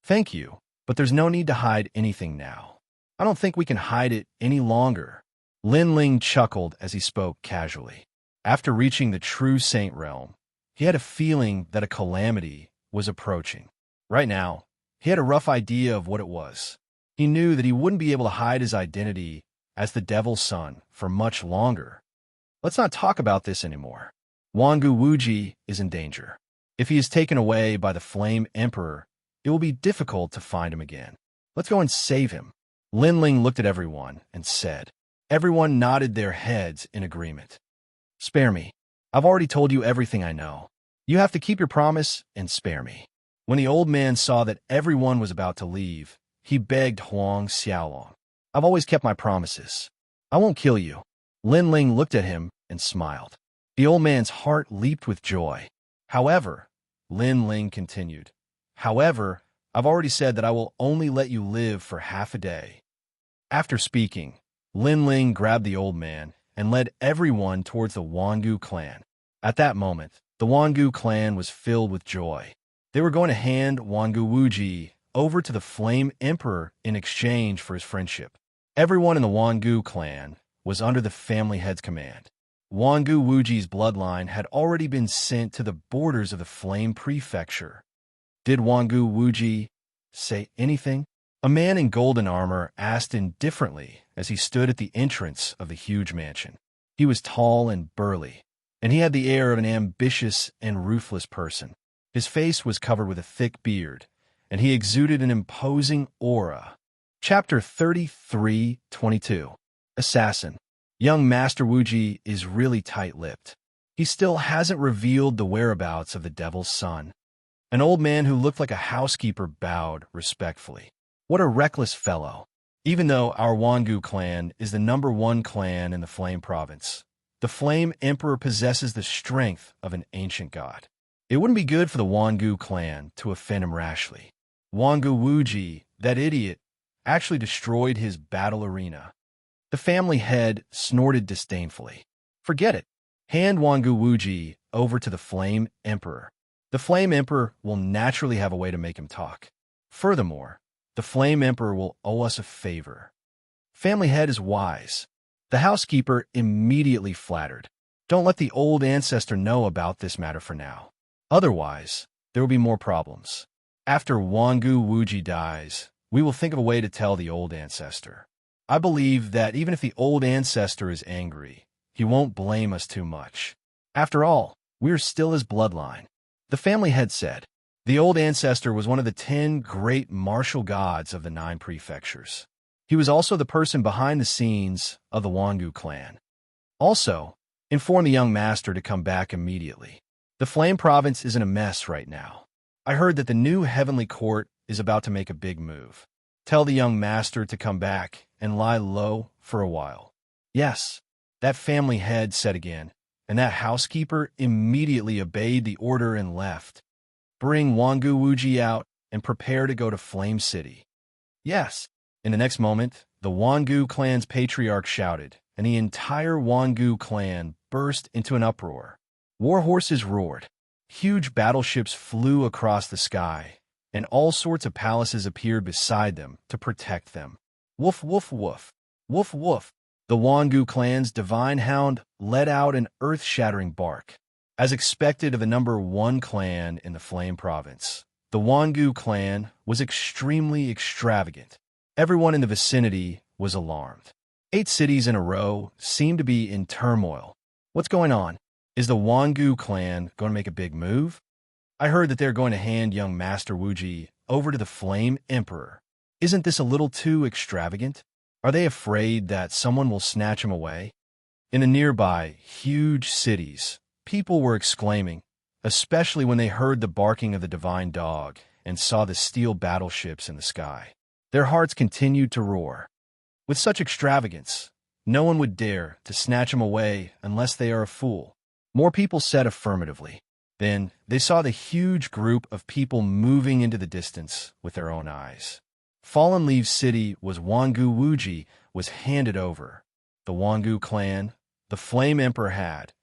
Thank you, but there's no need to hide anything now. I don't think we can hide it any longer. Lin Ling chuckled as he spoke casually. After reaching the true saint realm, he had a feeling that a calamity was approaching. Right now, he had a rough idea of what it was. He knew that he wouldn't be able to hide his identity as the devil's son for much longer. Let's not talk about this anymore. Wangu Wuji is in danger. If he is taken away by the Flame Emperor, it will be difficult to find him again. Let's go and save him. Lin Ling looked at everyone and said. Everyone nodded their heads in agreement. Spare me. I've already told you everything I know. You have to keep your promise and spare me. When the old man saw that everyone was about to leave, he begged Huang Xiaolong. I've always kept my promises. I won't kill you. Lin Ling looked at him and smiled. The old man's heart leaped with joy. However, Lin Ling continued, however, I've already said that I will only let you live for half a day. After speaking, Lin Ling grabbed the old man and led everyone towards the Wangu clan. At that moment, the Wangu clan was filled with joy. They were going to hand Wangu Wuji over to the Flame Emperor in exchange for his friendship. Everyone in the Wangu clan was under the family head's command. Wangu Wuji's bloodline had already been sent to the borders of the Flame Prefecture. Did Wangu Wuji say anything? A man in golden armor asked indifferently as he stood at the entrance of the huge mansion. He was tall and burly, and he had the air of an ambitious and ruthless person. His face was covered with a thick beard, and he exuded an imposing aura. Chapter 33:22. Assassin. Young Master Wuji is really tight-lipped. He still hasn't revealed the whereabouts of the devil's son. An old man who looked like a housekeeper bowed respectfully. What a reckless fellow. Even though our Wangu clan is the #1 clan in the Flame Province, the Flame Emperor possesses the strength of an ancient god. It wouldn't be good for the Wangu clan to offend him rashly. Wangu Wuji, that idiot, actually destroyed his battle arena. The family head snorted disdainfully. Forget it. Hand Wangu Wuji over to the Flame Emperor. The Flame Emperor will naturally have a way to make him talk. Furthermore, the Flame Emperor will owe us a favor. Family head is wise. The housekeeper immediately flattered. Don't let the old ancestor know about this matter for now. Otherwise, there will be more problems. After Wangu Wuji dies, we will think of a way to tell the old ancestor. I believe that even if the old ancestor is angry, he won't blame us too much. After all, we're still his bloodline. The family head said. The old ancestor was one of the 10 great martial gods of the 9 prefectures. He was also the person behind the scenes of the Wangu clan. Also, inform the young master to come back immediately. The Flame Province is in a mess right now. I heard that the new Heavenly Court is about to make a big move. Tell the young master to come back and lie low for a while. Yes, that family head said again, and that housekeeper immediately obeyed the order and left. Bring Wangu Wuji out and prepare to go to Flame City. Yes. In the next moment, the Wangu clan's patriarch shouted, and the entire Wangu clan burst into an uproar. War horses roared. Huge battleships flew across the sky, and all sorts of palaces appeared beside them to protect them. Woof, woof, woof. Woof, woof. The Wangu clan's divine hound let out an earth-shattering bark. As expected of the #1 clan in the Flame Province, the Wangu clan was extremely extravagant. Everyone in the vicinity was alarmed. 8 cities in a row seemed to be in turmoil. What's going on? Is the Wangu clan going to make a big move? I heard that they're going to hand young Master Wuji over to the Flame Emperor. Isn't this a little too extravagant? Are they afraid that someone will snatch him away? In the nearby huge cities, people were exclaiming, especially when they heard the barking of the divine dog and saw the steel battleships in the sky. Their hearts continued to roar. With such extravagance, no one would dare to snatch him away unless they are a fool. More people said affirmatively. Then they saw the huge group of people moving into the distance with their own eyes. Fallen Leaves City was Wangu Wuji was handed over. The Wangu clan, the Flame Emperor had,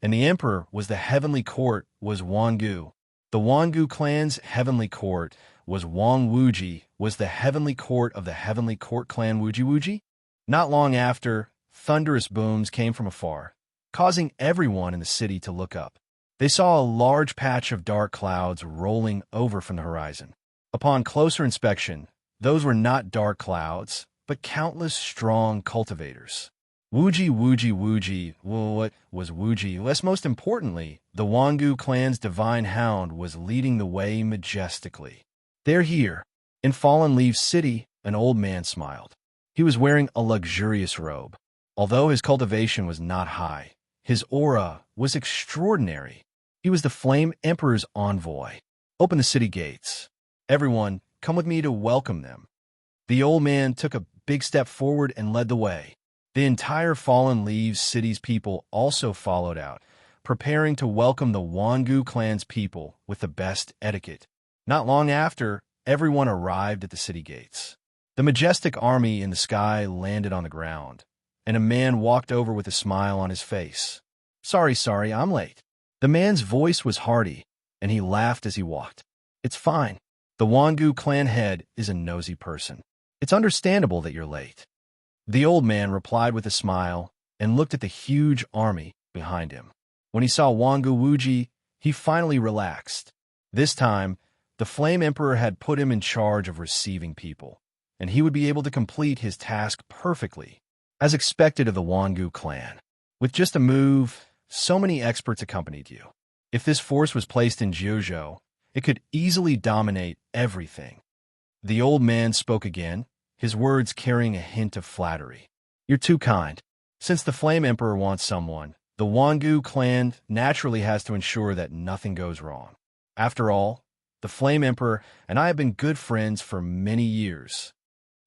and the Emperor was the Heavenly Court was Wangu. The Wangu clan's Heavenly Court was Wang Wuji was the Heavenly Court of the Heavenly Court clan Wuji Wuji. Not long after, thunderous booms came from afar, causing everyone in the city to look up. They saw a large patch of dark clouds rolling over from the horizon. Upon closer inspection, those were not dark clouds, but countless strong cultivators. Wuji, Wuji, Wuji. What was Wuji? Most importantly, the Wangu clan's divine hound was leading the way majestically. They're here. In Fallen Leaves City, an old man smiled. He was wearing a luxurious robe. Although his cultivation was not high, his aura was extraordinary. He was the Flame Emperor's envoy. Open the city gates. Everyone, come with me to welcome them. The old man took a big step forward and led the way. The entire Fallen Leaves City's people also followed out, preparing to welcome the Wangu clan's people with the best etiquette. Not long after, everyone arrived at the city gates. The majestic army in the sky landed on the ground, and a man walked over with a smile on his face. Sorry, I'm late. The man's voice was hearty, and he laughed as he walked. It's fine. The Wangu clan head is a nosy person. It's understandable that you're late. The old man replied with a smile and looked at the huge army behind him. When he saw Wangu Wuji, he finally relaxed. This time, the Flame Emperor had put him in charge of receiving people, and he would be able to complete his task perfectly, as expected of the Wangu clan. With just a move, so many experts accompanied you. If this force was placed in Jiuzhou, it could easily dominate everything. The old man spoke again, his words carrying a hint of flattery. You're too kind. Since the Flame Emperor wants someone, the Wangu clan naturally has to ensure that nothing goes wrong. After all, the Flame Emperor and I have been good friends for many years.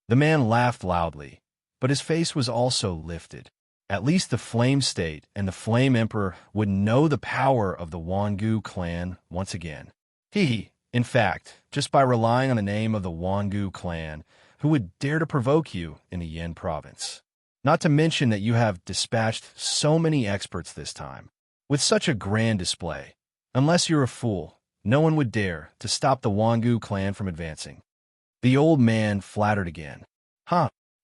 The man laughed loudly, but his face was also lifted. At least the Flame State and the Flame Emperor would know the power of the Wangu clan once again. In fact, just by relying on the name of the Wangu clan, who would dare to provoke you in the Yen province? Not to mention that you have dispatched so many experts this time. With such a grand display, unless you're a fool, no one would dare to stop the Wangu clan from advancing. The old man flattered again.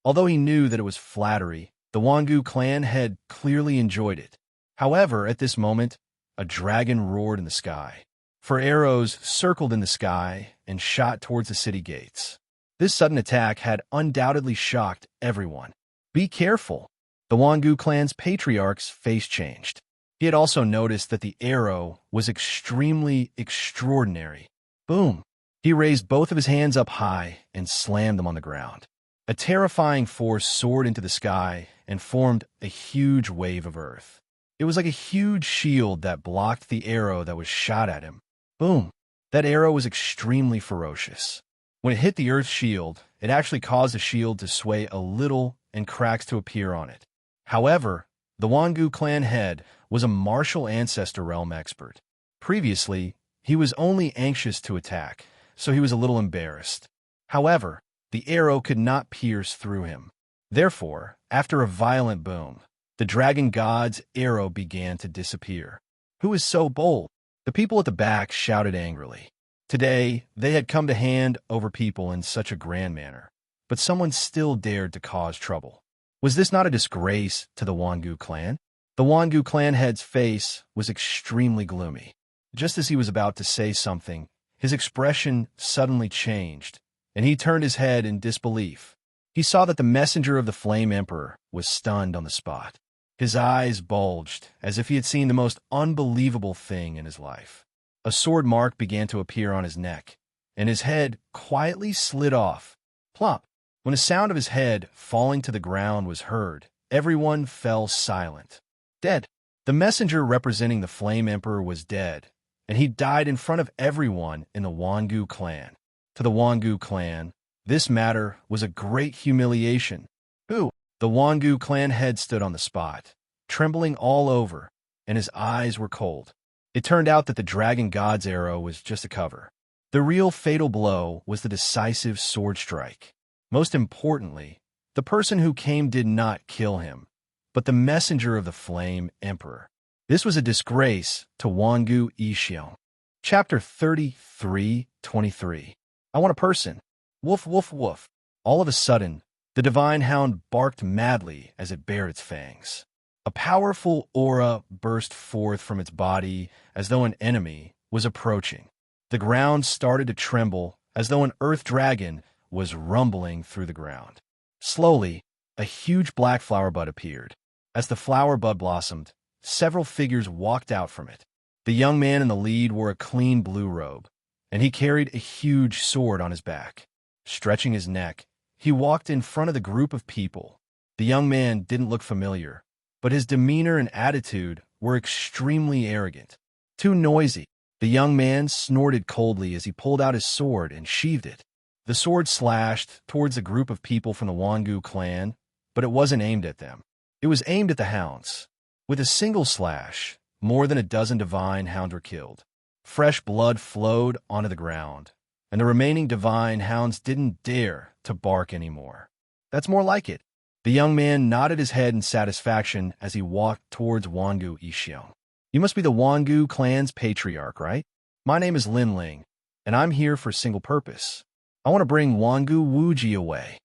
Although he knew that it was flattery, the Wangu clan had clearly enjoyed it. However, at this moment, a dragon roared in the sky. 4 arrows circled in the sky and shot towards the city gates. This sudden attack had undoubtedly shocked everyone. Be careful! The Wangu clan's patriarch's face changed. He had also noticed that the arrow was extremely extraordinary. Boom! He raised both of his hands up high and slammed them on the ground. A terrifying force soared into the sky and formed a huge wave of earth. It was like a huge shield that blocked the arrow that was shot at him. Boom! That arrow was extremely ferocious. When it hit the earth shield, it actually caused the shield to sway a little and cracks to appear on it. However, the Wangu clan head was a martial ancestor realm expert. Previously, he was only anxious to attack, so he was a little embarrassed. However, the arrow could not pierce through him. Therefore, after a violent boom, the dragon god's arrow began to disappear. Who is so bold? The people at the back shouted angrily. Today, they had come to hand over people in such a grand manner, but someone still dared to cause trouble. Was this not a disgrace to the Wangu clan? The Wangu clan head's face was extremely gloomy. Just as he was about to say something, His expression suddenly changed, and he turned his head in disbelief. He saw that the messenger of the Flame Emperor was stunned on the spot. His eyes bulged, as if he had seen the most unbelievable thing in his life. A sword mark began to appear on his neck, and his head quietly slid off. Plop! When a sound of his head falling to the ground was heard, everyone fell silent. Dead. The messenger representing the Flame Emperor was dead, and he died in front of everyone in the Wangu clan. To the Wangu clan, this matter was a great humiliation. Who? The Wangu clan head stood on the spot, trembling all over, and his eyes were cold. It turned out that the Dragon God's arrow was just a cover. The real fatal blow was the decisive sword strike. Most importantly, the person who came did not kill him, but the messenger of the Flame Emperor. This was a disgrace to Wangu Xianxia. Chapter 33:23. I want a person. Woof, woof, woof. All of a sudden, the divine hound barked madly as it bared its fangs. A powerful aura burst forth from its body as though an enemy was approaching. The ground started to tremble as though an earth dragon was rumbling through the ground. Slowly, a huge black flower bud appeared. As the flower bud blossomed, several figures walked out from it. The young man in the lead wore a clean blue robe, and he carried a huge sword on his back. Stretching his neck, he walked in front of the group of people. The young man didn't look familiar, but his demeanor and attitude were extremely arrogant. Too noisy. The young man snorted coldly as he pulled out his sword and sheathed it. The sword slashed towards the group of people from the Wangu clan, but it wasn't aimed at them. It was aimed at the hounds. With a single slash, more than a dozen divine hounds were killed. Fresh blood flowed onto the ground, and the remaining divine hounds didn't dare to bark anymore. That's more like it. The young man nodded his head in satisfaction as he walked towards Wangu Xianxia. You must be the Wangu clan's patriarch, right? My name is Lin Ling, and I'm here for a single purpose. I want to bring Wangu Wuji away.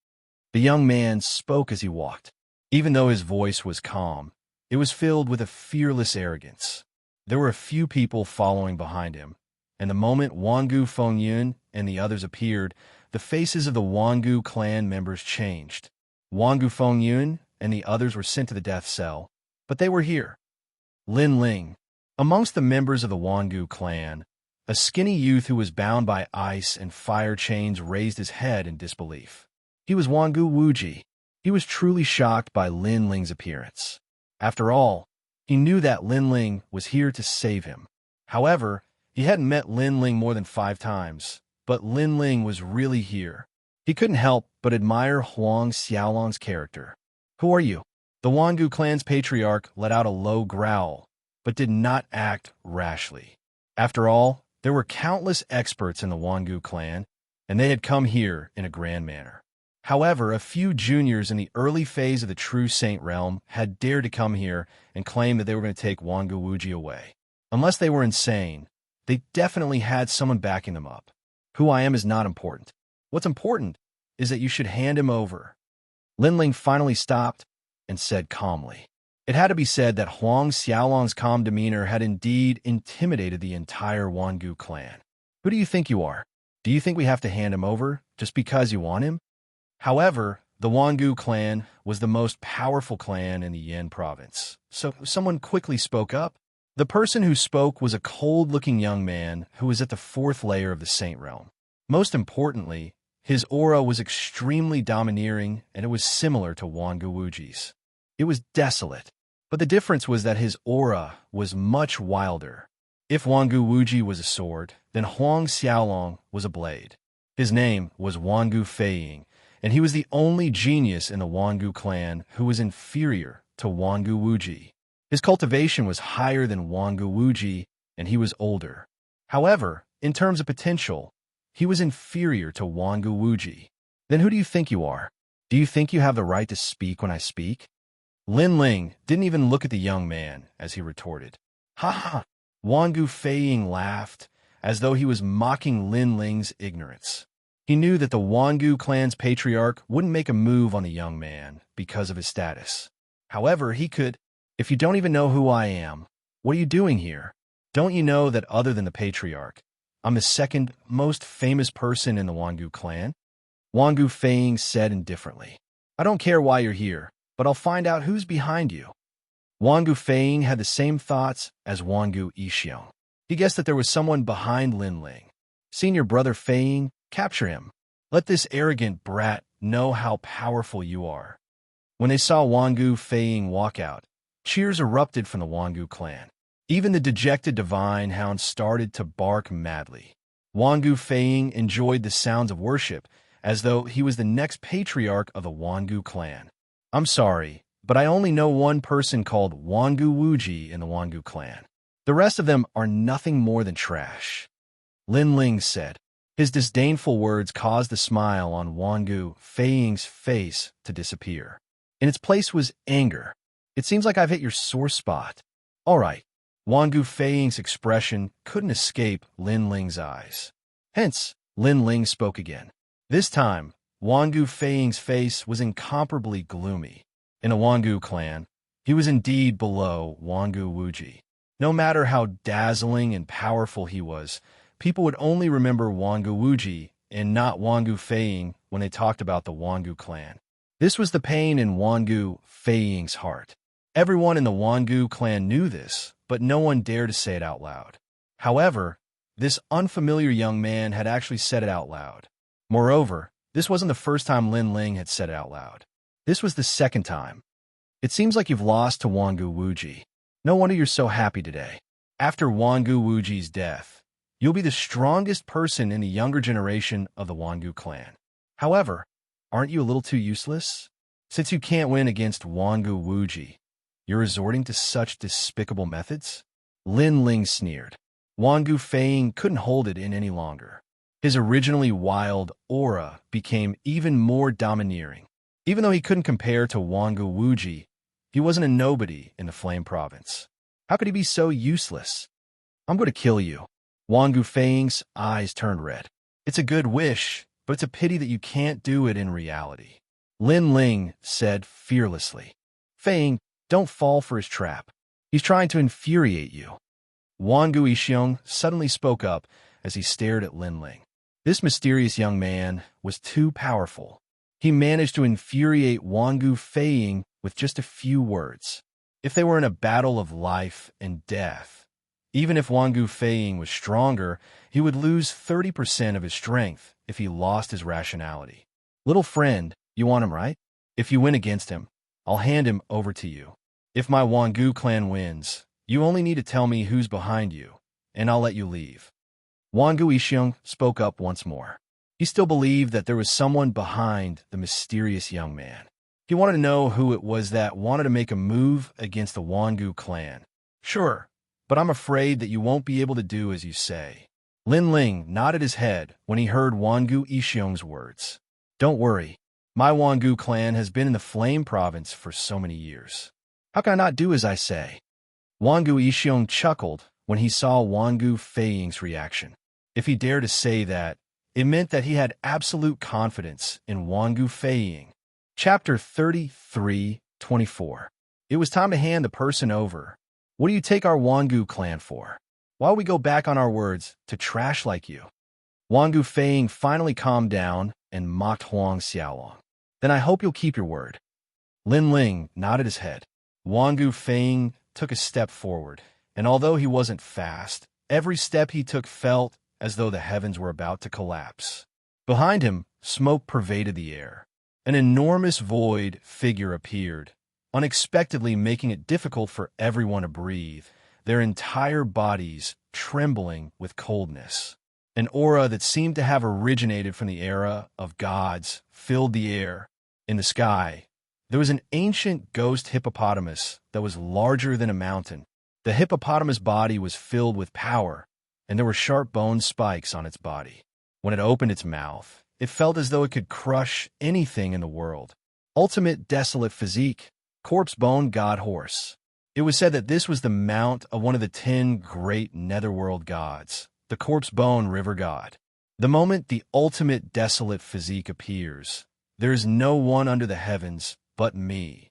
The young man spoke as he walked. Even though his voice was calm, it was filled with a fearless arrogance. There were a few people following behind him, and the moment Wangu Fengyun and the others appeared, the faces of the Wangu clan members changed. Wangu Fengyun and the others were sent to the death cell, but they were here. Lin Ling. Amongst the members of the Wangu clan, a skinny youth who was bound by ice and fire chains raised his head in disbelief. He was Wangu Wuji. He was truly shocked by Lin Ling's appearance. After all, he knew that Lin Ling was here to save him. However, he hadn't met Lin Ling more than 5 times, but Lin Ling was really here. He couldn't help but admire Huang Xiaolong's character. Who are you? The Wangu clan's patriarch let out a low growl, but did not act rashly. After all, there were countless experts in the Wangu clan, and they had come here in a grand manner. However, a few juniors in the early phase of the True Saint realm had dared to come here and claim that they were going to take Wangu Wuji away. Unless they were insane, they definitely had someone backing them up. Who I am is not important. What's important is that you should hand him over. Lin Ling finally stopped and said calmly. It had to be said that Huang Xiaolong's calm demeanor had indeed intimidated the entire Wangu clan. Who do you think you are? Do you think we have to hand him over just because you want him? However, the Wangu clan was the most powerful clan in the Yin province, so someone quickly spoke up. The person who spoke was a cold-looking young man who was at the 4th layer of the Saint realm. Most importantly, his aura was extremely domineering, and it was similar to Wangu Wuji's. It was desolate, but the difference was that his aura was much wilder. If Wangu Wuji was a sword, then Huang Xiaolong was a blade. His name was Wangu Feiying, and he was the only genius in the Wangu clan who was inferior to Wangu Wuji. His cultivation was higher than Wangu Wuji, and he was older. However, in terms of potential, he was inferior to Wangu Wuji. Then who do you think you are? Do you think you have the right to speak when I speak? Lin Ling didn't even look at the young man as he retorted. Ha ha! Wangu Feiying laughed, as though he was mocking Lin Ling's ignorance. He knew that the Wangu clan's patriarch wouldn't make a move on the young man because of his status. However, he could. If you don't even know who I am, what are you doing here? Don't you know that other than the patriarch, I'm the second most famous person in the Wangu clan. Wangu Feiying said indifferently. I don't care why you're here, but I'll find out who's behind you. Wangu Feiying had the same thoughts as Wangu Yixiong. He guessed that there was someone behind Lin Ling. Senior brother Feiying, capture him. Let this arrogant brat know how powerful you are. When they saw Wangu Feiying walk out, cheers erupted from the Wangu clan. Even the dejected divine hound started to bark madly. Wangu Feiying enjoyed the sounds of worship, as though he was the next patriarch of the Wangu clan. I'm sorry, but I only know one person called Wangu Wuji in the Wangu clan. The rest of them are nothing more than trash. Lin Ling said. His disdainful words caused the smile on Wangu Feiying's face to disappear. In its place was anger. It seems like I've hit your sore spot. All right. Wangu Feiying's expression couldn't escape Lin Ling's eyes. Hence, Lin Ling spoke again. This time, Wangu Feiying's face was incomparably gloomy. In the Wangu clan, he was indeed below Wangu Wuji. No matter how dazzling and powerful he was, people would only remember Wangu Wuji and not Wangu Feiying when they talked about the Wangu clan. This was the pain in Wangu Feiying's heart. Everyone in the Wangu clan knew this, but no one dared to say it out loud. However, this unfamiliar young man had actually said it out loud. Moreover, this wasn't the first time Lin Ling had said it out loud. This was the second time. It seems like you've lost to Wangu Wuji. No wonder you're so happy today. After Wangu Wuji's death, you'll be the strongest person in the younger generation of the Wangu clan. However, aren't you a little too useless? Since you can't win against Wangu Wuji, you're resorting to such despicable methods? Lin Ling sneered. Wangu Feiying couldn't hold it in any longer. His originally wild aura became even more domineering. Even though he couldn't compare to Wangu Wuji, he wasn't a nobody in the Flame Province. How could he be so useless? I'm going to kill you. Wangu Feiying's eyes turned red. It's a good wish, but it's a pity that you can't do it in reality. Lin Ling said fearlessly. Feiying, don't fall for his trap. He's trying to infuriate you. Wangu Yixiong suddenly spoke up as he stared at Lin Ling. This mysterious young man was too powerful. He managed to infuriate Wangu Feiying with just a few words. If they were in a battle of life and death, even if Wangu Feiying was stronger, he would lose 30% of his strength if he lost his rationality. Little friend, you want him, right? If you win against him, I'll hand him over to you. If my Wangu clan wins, you only need to tell me who's behind you, and I'll let you leave. Wangu Yixiong spoke up once more. He still believed that there was someone behind the mysterious young man. He wanted to know who it was that wanted to make a move against the Wangu clan. Sure, but I'm afraid that you won't be able to do as you say. Lin Ling nodded his head when he heard Wangu Yixiong's words. Don't worry, my Wangu clan has been in the Flame Province for so many years. How can I not do as I say? Wangu Yixiong chuckled when he saw Wangu Feiying's reaction. If he dared to say that, it meant that he had absolute confidence in Wangu Feiying. Chapter 33:24. It was time to hand the person over. What do you take our Wangu clan for? Why would we go back on our words to trash like you? Wangu Feiying finally calmed down and mocked Huang Xiaolong. Then I hope you'll keep your word. Lin Ling nodded his head. Wangu Feiying took a step forward, and although he wasn't fast, every step he took felt as though the heavens were about to collapse. Behind him, smoke pervaded the air. An enormous void figure appeared, unexpectedly making it difficult for everyone to breathe, their entire bodies trembling with coldness. An aura that seemed to have originated from the era of gods filled the air. In the sky, there was an ancient ghost hippopotamus that was larger than a mountain. The hippopotamus body was filled with power, and there were sharp bone spikes on its body. When it opened its mouth, it felt as though it could crush anything in the world. Ultimate desolate physique, corpse bone god horse. It was said that this was the mount of one of the 10 great netherworld gods, the corpse bone river god. The moment the ultimate desolate physique appears, there is no one under the heavens but me.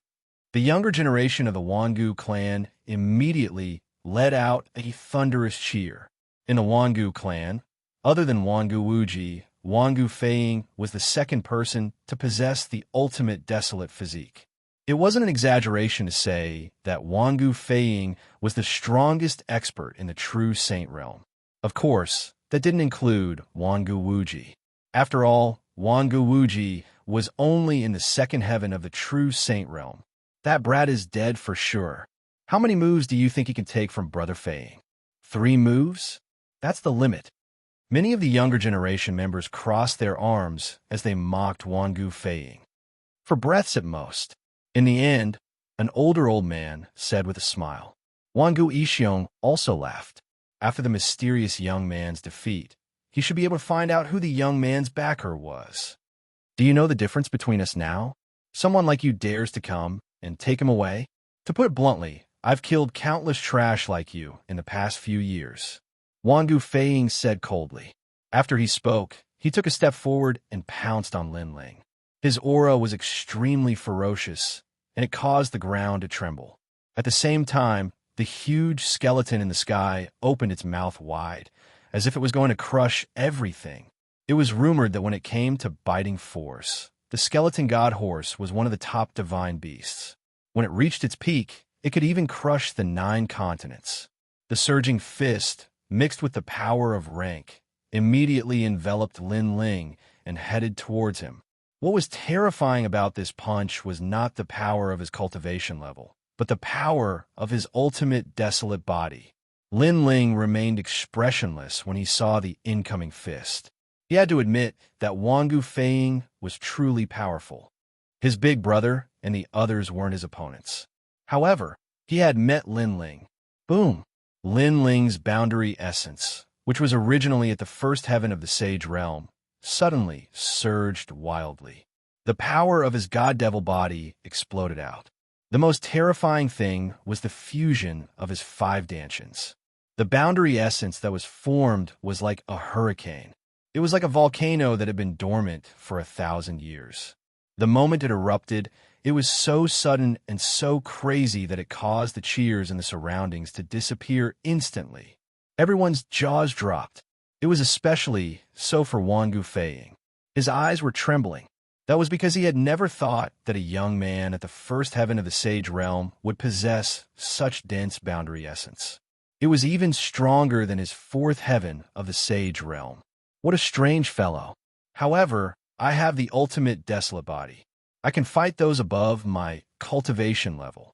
The younger generation of the Wangu clan immediately let out a thunderous cheer. In the Wangu clan, Other than Wangu Wuji, Wangu Feiying was the second person to possess the ultimate desolate physique. It wasn't an exaggeration to say that Wangu Feiying was the strongest expert in the true saint realm. Of course, that didn't include Wangu Wuji. After all, Wangu Wuji was only in the second heaven of the true saint realm. That brat is dead for sure. How many moves do you think he can take from Brother Feiying? 3 moves? That's the limit. Many of the younger generation members crossed their arms as they mocked Wangu Feiying. For breaths at most. In the end, an older old man said with a smile. Wangu Yixiong also laughed. After the mysterious young man's defeat, he should be able to find out who the young man's backer was. Do you know the difference between us now? Someone like you dares to come and take him away? To put it bluntly, I've killed countless trash like you in the past few years. Wangu Feiying said coldly. After he spoke, he took a step forward and pounced on Lin Ling. His aura was extremely ferocious, and it caused the ground to tremble. At the same time, the huge skeleton in the sky opened its mouth wide, as if it was going to crush everything. It was rumored that when it came to biting force, the skeleton god horse was one of the top divine beasts. When it reached its peak, it could even crush the 9 continents. The surging fist, mixed with the power of rank, immediately enveloped Lin Ling and headed towards him. What was terrifying about this punch was not the power of his cultivation level, but the power of his ultimate desolate body. Lin Ling remained expressionless when he saw the incoming fist. He had to admit that Wangu Feiying was truly powerful. His big brother and the others weren't his opponents. However, he had met Lin Ling. Boom! Lin Ling's boundary essence, which was originally at the first heaven of the Sage Realm, suddenly surged wildly. The power of his god-devil body exploded out. The most terrifying thing was the fusion of his 5 dantians. The boundary essence that was formed was like a hurricane. It was like a volcano that had been dormant for 1,000 years. The moment it erupted, it was so sudden and so crazy that it caused the cheers in the surroundings to disappear instantly. Everyone's jaws dropped. It was especially so for Wangu Feiying. His eyes were trembling. That was because he had never thought that a young man at the first heaven of the Sage Realm would possess such dense boundary essence. It was even stronger than his 4th heaven of the Sage Realm. What a strange fellow. However, I have the ultimate desolate body. I can fight those above my cultivation level.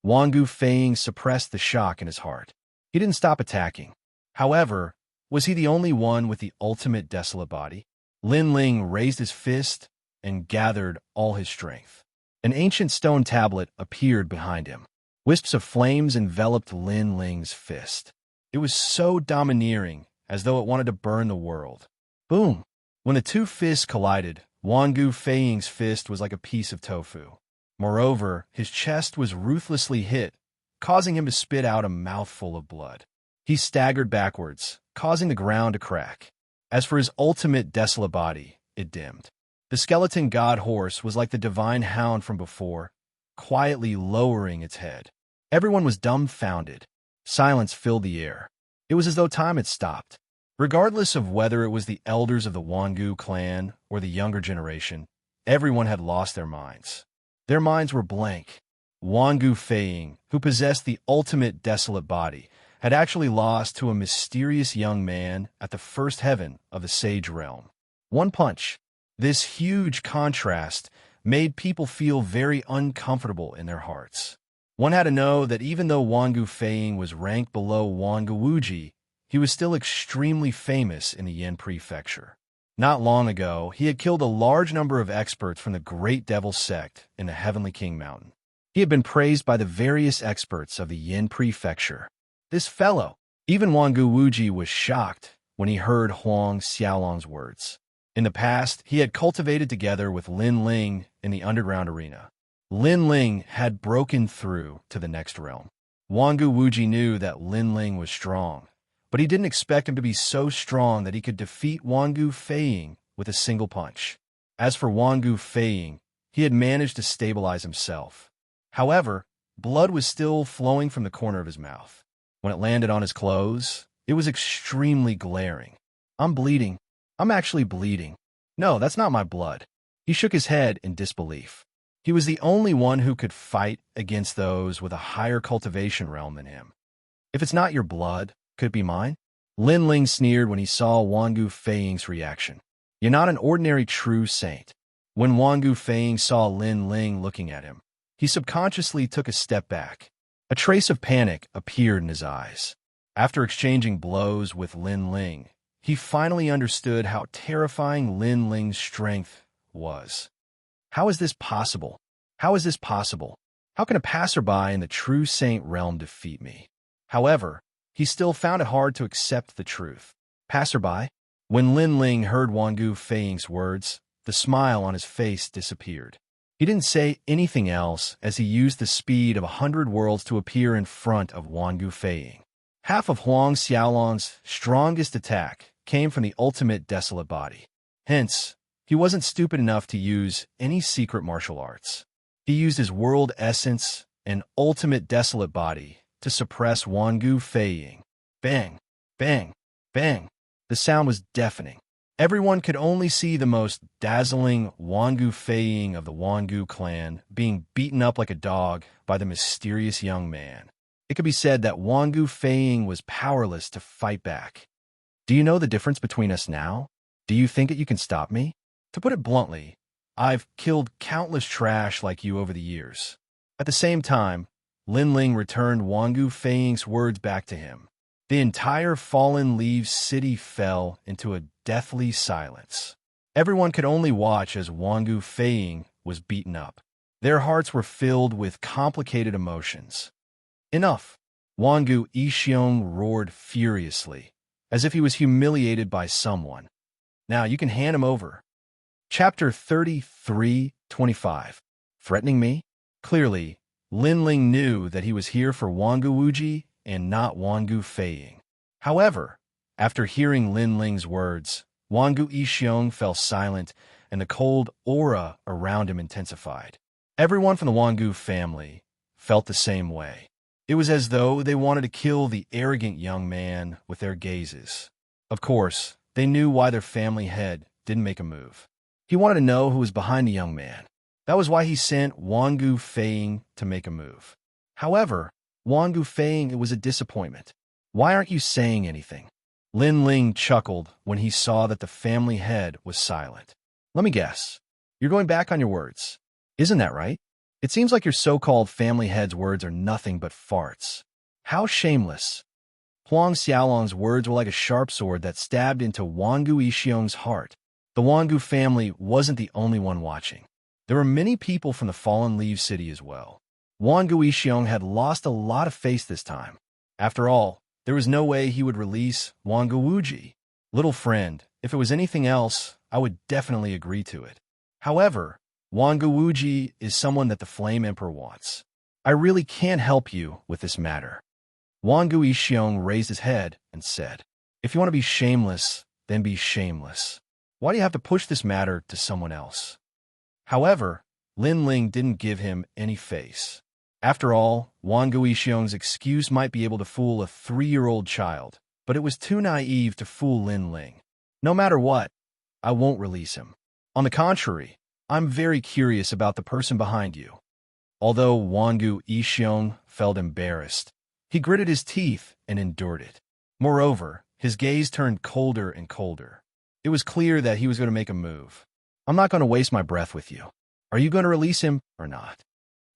Wangu Feiying suppressed the shock in his heart. He didn't stop attacking. However, was he the only one with the ultimate desolate body? Lin Ling raised his fist and gathered all his strength. An ancient stone tablet appeared behind him. Wisps of flames enveloped Lin Ling's fist. It was so domineering, as though it wanted to burn the world. Boom! When the 2 fists collided, Wangu Feiying's fist was like a piece of tofu. Moreover, his chest was ruthlessly hit, causing him to spit out a mouthful of blood. He staggered backwards, causing the ground to crack. As for his ultimate desolate body, it dimmed. The skeleton god horse was like the divine hound from before, quietly lowering its head. Everyone was dumbfounded. Silence filled the air. It was as though time had stopped. Regardless of whether it was the elders of the Wangu clan or the younger generation, everyone had lost their minds. Their minds were blank. Wangu Feiying, who possessed the ultimate desolate body, had actually lost to a mysterious young man at the first heaven of the Sage Realm. One punch. This huge contrast made people feel very uncomfortable in their hearts. One had to know that even though Wangu Feiying was ranked below Wangu Wuji, he was still extremely famous in the Yin Prefecture. Not long ago, he had killed a large number of experts from the Great Devil Sect in the Heavenly King Mountain. He had been praised by the various experts of the Yin Prefecture. This fellow, even Wangu Wuji, was shocked when he heard Huang Xiaolong's words. In the past, he had cultivated together with Lin Ling in the underground arena. Lin Ling had broken through to the next realm. Wangu Wuji knew that Lin Ling was strong, but he didn't expect him to be so strong that he could defeat Wangu Feiying with a single punch. As for Wangu Feiying, he had managed to stabilize himself. However, blood was still flowing from the corner of his mouth. When it landed on his clothes, it was extremely glaring. I'm bleeding. I'm actually bleeding. No, that's not my blood. He shook his head in disbelief. He was the only one who could fight against those with a higher cultivation realm than him. If it's not your blood, could it be mine? Lin Ling sneered when he saw Wangu Feiying's reaction. You're not an ordinary true saint. When Wangu Feiying saw Lin Ling looking at him, he subconsciously took a step back. A trace of panic appeared in his eyes. After exchanging blows with Lin Ling, he finally understood how terrifying Lin Ling's strength was. How is this possible? How is this possible? How can a passerby in the true saint realm defeat me? However, he still found it hard to accept the truth. Passerby? When Lin Ling heard Wangu Feiying's words, the smile on his face disappeared. He didn't say anything else as he used the speed of 100 worlds to appear in front of Wangu Feiying. Half of Huang Xiaolong's strongest attack came from the ultimate desolate body. Hence, he wasn't stupid enough to use any secret martial arts. He used his world essence and ultimate desolate body to suppress Wangu Feiying. Bang, bang, bang. The sound was deafening. Everyone could only see the most dazzling Wangu Feiying of the Wangu clan being beaten up like a dog by the mysterious young man. It could be said that Wangu Feiying was powerless to fight back. Do you know the difference between us now? Do you think that you can stop me? To put it bluntly, I've killed countless trash like you over the years. At the same time, Lin Ling returned Wangu Feiying's words back to him. The entire Fallen Leaves city fell into a deathly silence. Everyone could only watch as Wangu Feiying was beaten up. Their hearts were filled with complicated emotions. Enough! Wangu Yixiong roared furiously, as if he was humiliated by someone. Now you can hand him over. Chapter 33:25. Threatening me? Clearly, Lin Ling knew that he was here for Wangu Wuji and not Wangu Feiying. However, after hearing Lin Ling's words, Wangu Yixiong fell silent and the cold aura around him intensified. Everyone from the Wangu family felt the same way. It was as though they wanted to kill the arrogant young man with their gazes. Of course, they knew why their family head didn't make a move. He wanted to know who was behind the young man. That was why he sent Wangu Feiying to make a move. However, Wangu Feiying, it was a disappointment. Why aren't you saying anything? Lin Ling chuckled when he saw that the family head was silent. Let me guess. You're going back on your words. Isn't that right? It seems like your so-called family head's words are nothing but farts. How shameless. Huang Xiaolong's words were like a sharp sword that stabbed into Wangu Yixiong's heart. The Wangu family wasn't the only one watching. There were many people from the Fallen Leaves city as well. Wangu Yixiong had lost a lot of face this time. After all, there was no way he would release Wangu Wuji. Little friend, if it was anything else, I would definitely agree to it. However, Wangu Wuji is someone that the Flame Emperor wants. I really can't help you with this matter. Wangu Yixiong raised his head and said, If you want to be shameless, then be shameless. Why do you have to push this matter to someone else? However, Lin Ling didn't give him any face. After all, Wangu Yixiong's excuse might be able to fool a 3-year-old child, but it was too naive to fool Lin Ling. No matter what, I won't release him. On the contrary, I'm very curious about the person behind you. Although Wangu Yixiong felt embarrassed, he gritted his teeth and endured it. Moreover, his gaze turned colder and colder. It was clear that he was going to make a move. I'm not going to waste my breath with you. Are you going to release him or not?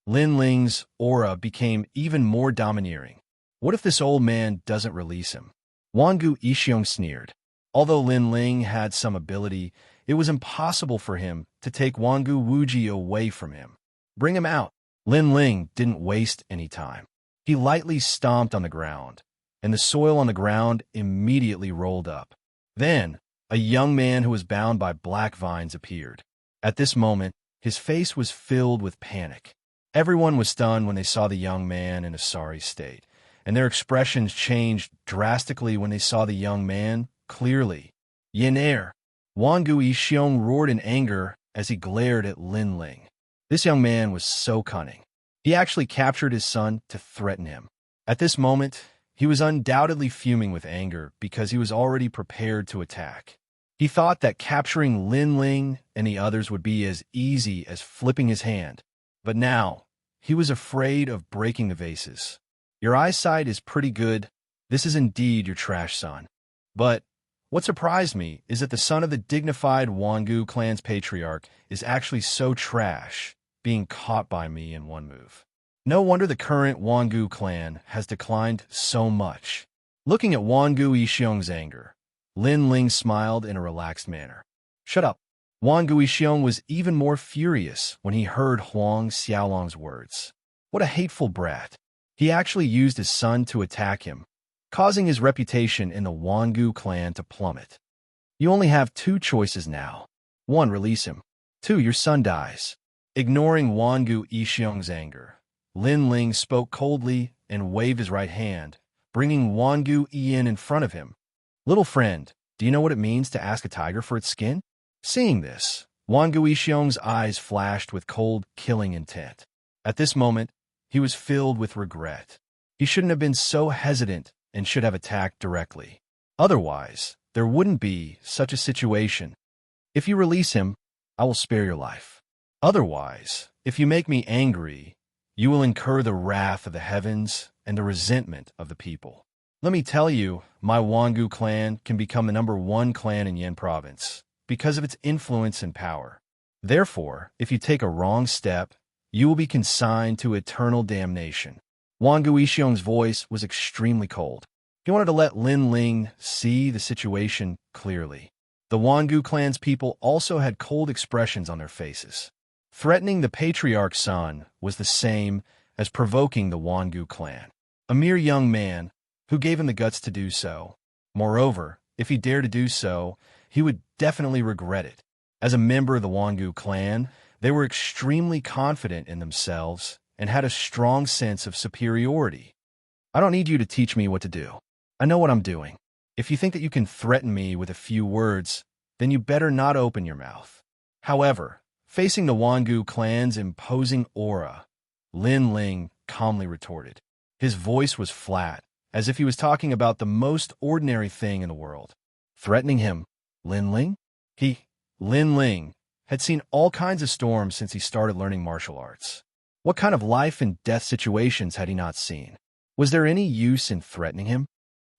Lin Ling's aura became even more domineering. What if this old man doesn't release him? Wangu Yixiong sneered. Although Lin Ling had some ability, it was impossible for him to take Wangu Wuji away from him. Bring him out. Lin Ling didn't waste any time. He lightly stomped on the ground, and the soil on the ground immediately rolled up. Then, a young man who was bound by black vines appeared. At this moment, his face was filled with panic. Everyone was stunned when they saw the young man in a sorry state, and their expressions changed drastically when they saw the young man clearly. Yenair! Wangu Yixiong roared in anger as he glared at Lin Ling. This young man was so cunning. He actually captured his son to threaten him. At this moment, He was undoubtedly fuming with anger because he was already prepared to attack. He thought that capturing Lin Ling and the others would be as easy as flipping his hand. But now, he was afraid of breaking the vases. Your eyesight is pretty good. This is indeed your trash son. But what surprised me is that the son of the dignified Wangu clan's patriarch is actually so trash, being caught by me in one move. No wonder the current Wangu clan has declined so much. Looking at Wangu Yixiong's anger, Lin Ling smiled in a relaxed manner. Shut up. Wangu Yixiong was even more furious when he heard Huang Xiaolong's words. What a hateful brat. He actually used his son to attack him, causing his reputation in the Wangu clan to plummet. You only have two choices now. 1. Release him. 2. Your son dies. Ignoring Wangu Yixiong's anger, Lin Ling spoke coldly and waved his right hand, bringing Wangu Yin in front of him. Little friend, do you know what it means to ask a tiger for its skin? Seeing this, Wangu Yixiong's eyes flashed with cold, killing intent. At this moment, he was filled with regret. He shouldn't have been so hesitant and should have attacked directly. Otherwise, there wouldn't be such a situation. If you release him, I will spare your life. Otherwise, if you make me angry, you will incur the wrath of the heavens and the resentment of the people. Let me tell you, my Wangu clan can become the #1 clan in Yin province because of its influence and power. Therefore, if you take a wrong step, you will be consigned to eternal damnation. Wangu Yixiong's voice was extremely cold. He wanted to let Lin Ling see the situation clearly. The Wangu clan's people also had cold expressions on their faces. Threatening the patriarch's son was the same as provoking the Wangu clan. A mere young man who gave him the guts to do so. Moreover, if he dared to do so, he would definitely regret it. As a member of the Wangu clan, they were extremely confident in themselves and had a strong sense of superiority. I don't need you to teach me what to do. I know what I'm doing. If you think that you can threaten me with a few words, then you better not open your mouth. However, facing the Wangu clan's imposing aura, Lin Ling calmly retorted. His voice was flat, as if he was talking about the most ordinary thing in the world. Threatening him, Lin Ling? Lin Ling, had seen all kinds of storms since he started learning martial arts. What kind of life and death situations had he not seen? Was there any use in threatening him?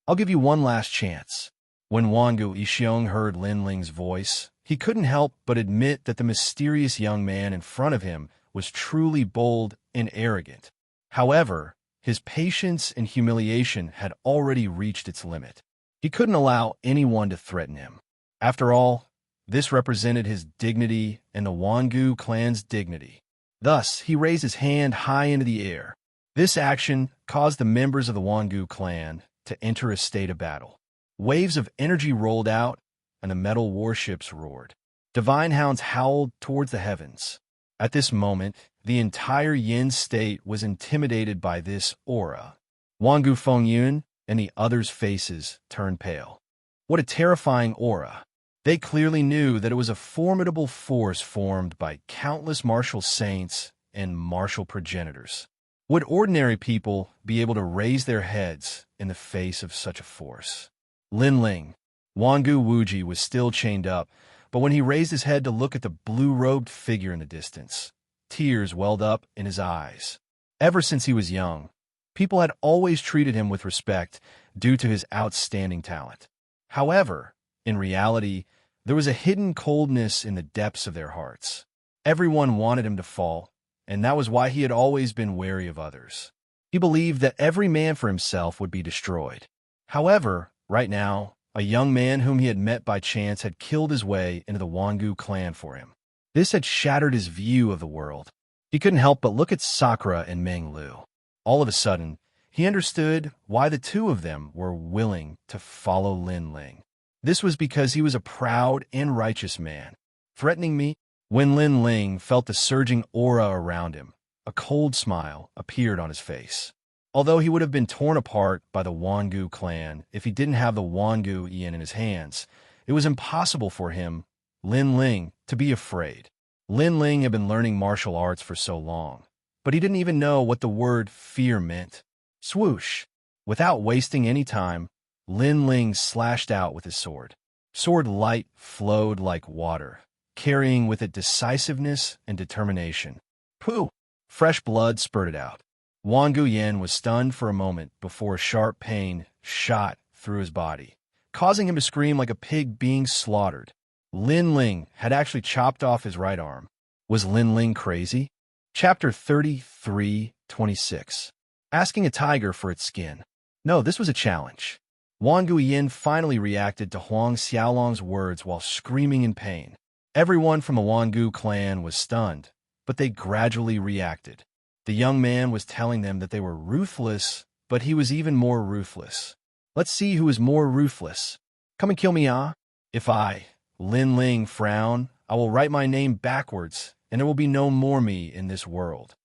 I'll give you one last chance. When Wangu Yixiong heard Lin Ling's voice, he couldn't help but admit that the mysterious young man in front of him was truly bold and arrogant. However, his patience and humiliation had already reached its limit. He couldn't allow anyone to threaten him. After all, this represented his dignity and the Wangu clan's dignity. Thus, he raised his hand high into the air. This action caused the members of the Wangu clan to enter a state of battle. Waves of energy rolled out, and the metal warships roared. Divine hounds howled towards the heavens. At this moment, the entire Yin state was intimidated by this aura. Wangu Fengyun and the others' faces turned pale. What a terrifying aura! They clearly knew that it was a formidable force formed by countless martial saints and martial progenitors. Would ordinary people be able to raise their heads in the face of such a force? Lin Ling, Wangu Wuji, was still chained up, but when he raised his head to look at the blue-robed figure in the distance, tears welled up in his eyes. Ever since he was young, people had always treated him with respect due to his outstanding talent. However, in reality, there was a hidden coldness in the depths of their hearts. Everyone wanted him to fall, and that was why he had always been wary of others. He believed that every man for himself would be destroyed. However, right now, a young man whom he had met by chance had killed his way into the Wangu clan for him. This had shattered his view of the world. He couldn't help but look at Sakura and Meng Lu. All of a sudden, he understood why the two of them were willing to follow Lin Ling. This was because he was a proud and righteous man. Threatening me? When Lin Ling felt the surging aura around him, a cold smile appeared on his face. Although he would have been torn apart by the Wangu clan if he didn't have the Wangu Yin in his hands, it was impossible for him, Lin Ling, to be afraid. Lin Ling had been learning martial arts for so long, but he didn't even know what the word fear meant. Swoosh! Without wasting any time, Lin Ling slashed out with his sword. Sword light flowed like water, carrying with it decisiveness and determination. Pooh! Fresh blood spurted out. Wang Guyan was stunned for a moment before a sharp pain shot through his body, causing him to scream like a pig being slaughtered. Lin Ling had actually chopped off his right arm. Was Lin Ling crazy? Chapter 33:26. Asking a tiger for its skin. No, this was a challenge. Wang Guyan finally reacted to Huang Xiaolong's words while screaming in pain. Everyone from the Wangu clan was stunned, but they gradually reacted. The young man was telling them that they were ruthless, but he was even more ruthless. Let's see who is more ruthless. Come and kill me, ah? If I, Lin Ling, frown, I will write my name backwards, and there will be no more me in this world.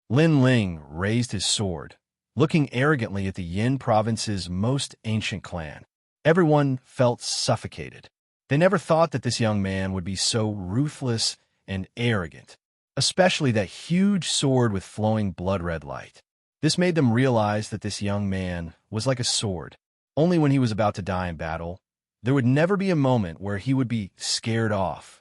Lin Ling raised his sword, looking arrogantly at the Yin province's most ancient clan. Everyone felt suffocated. They never thought that this young man would be so ruthless and arrogant, especially that huge sword with flowing blood-red light. This made them realize that this young man was like a sword. Only when he was about to die in battle, there would never be a moment where he would be scared off.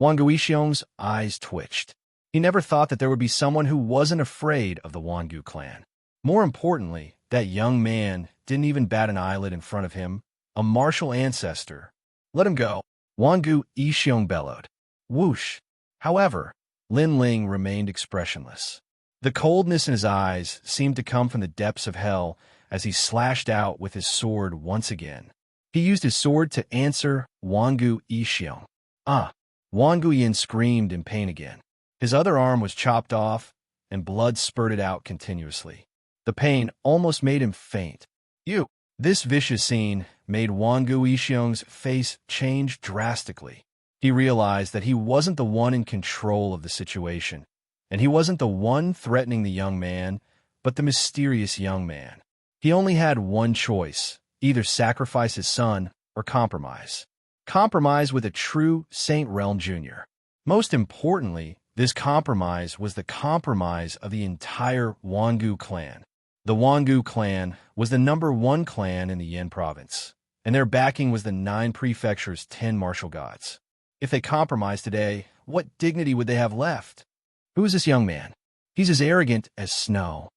Wang Guixiong's eyes twitched. He never thought that there would be someone who wasn't afraid of the Wangu clan. More importantly, that young man didn't even bat an eyelid in front of him, a martial ancestor. Let him go. Wang Guixiong bellowed. Whoosh. However, Lin Ling remained expressionless. The coldness in his eyes seemed to come from the depths of hell as he slashed out with his sword once again. He used his sword to answer Wang Guixiong. Ah! Wang Guyan screamed in pain again. His other arm was chopped off, and blood spurted out continuously. The pain almost made him faint. This vicious scene made Wang Guixiong's face change drastically. He realized that he wasn't the one in control of the situation, and he wasn't the one threatening the young man, but the mysterious young man. He only had one choice, either sacrifice his son or compromise. Compromise with a true Saint Realm Jr. Most importantly, this compromise was the compromise of the entire Wangu clan. The Wangu clan was the #1 clan in the Yin province, and their backing was the 9 prefectures' 10 martial gods. If they compromised today, what dignity would they have left? Who is this young man? He's as arrogant as snow.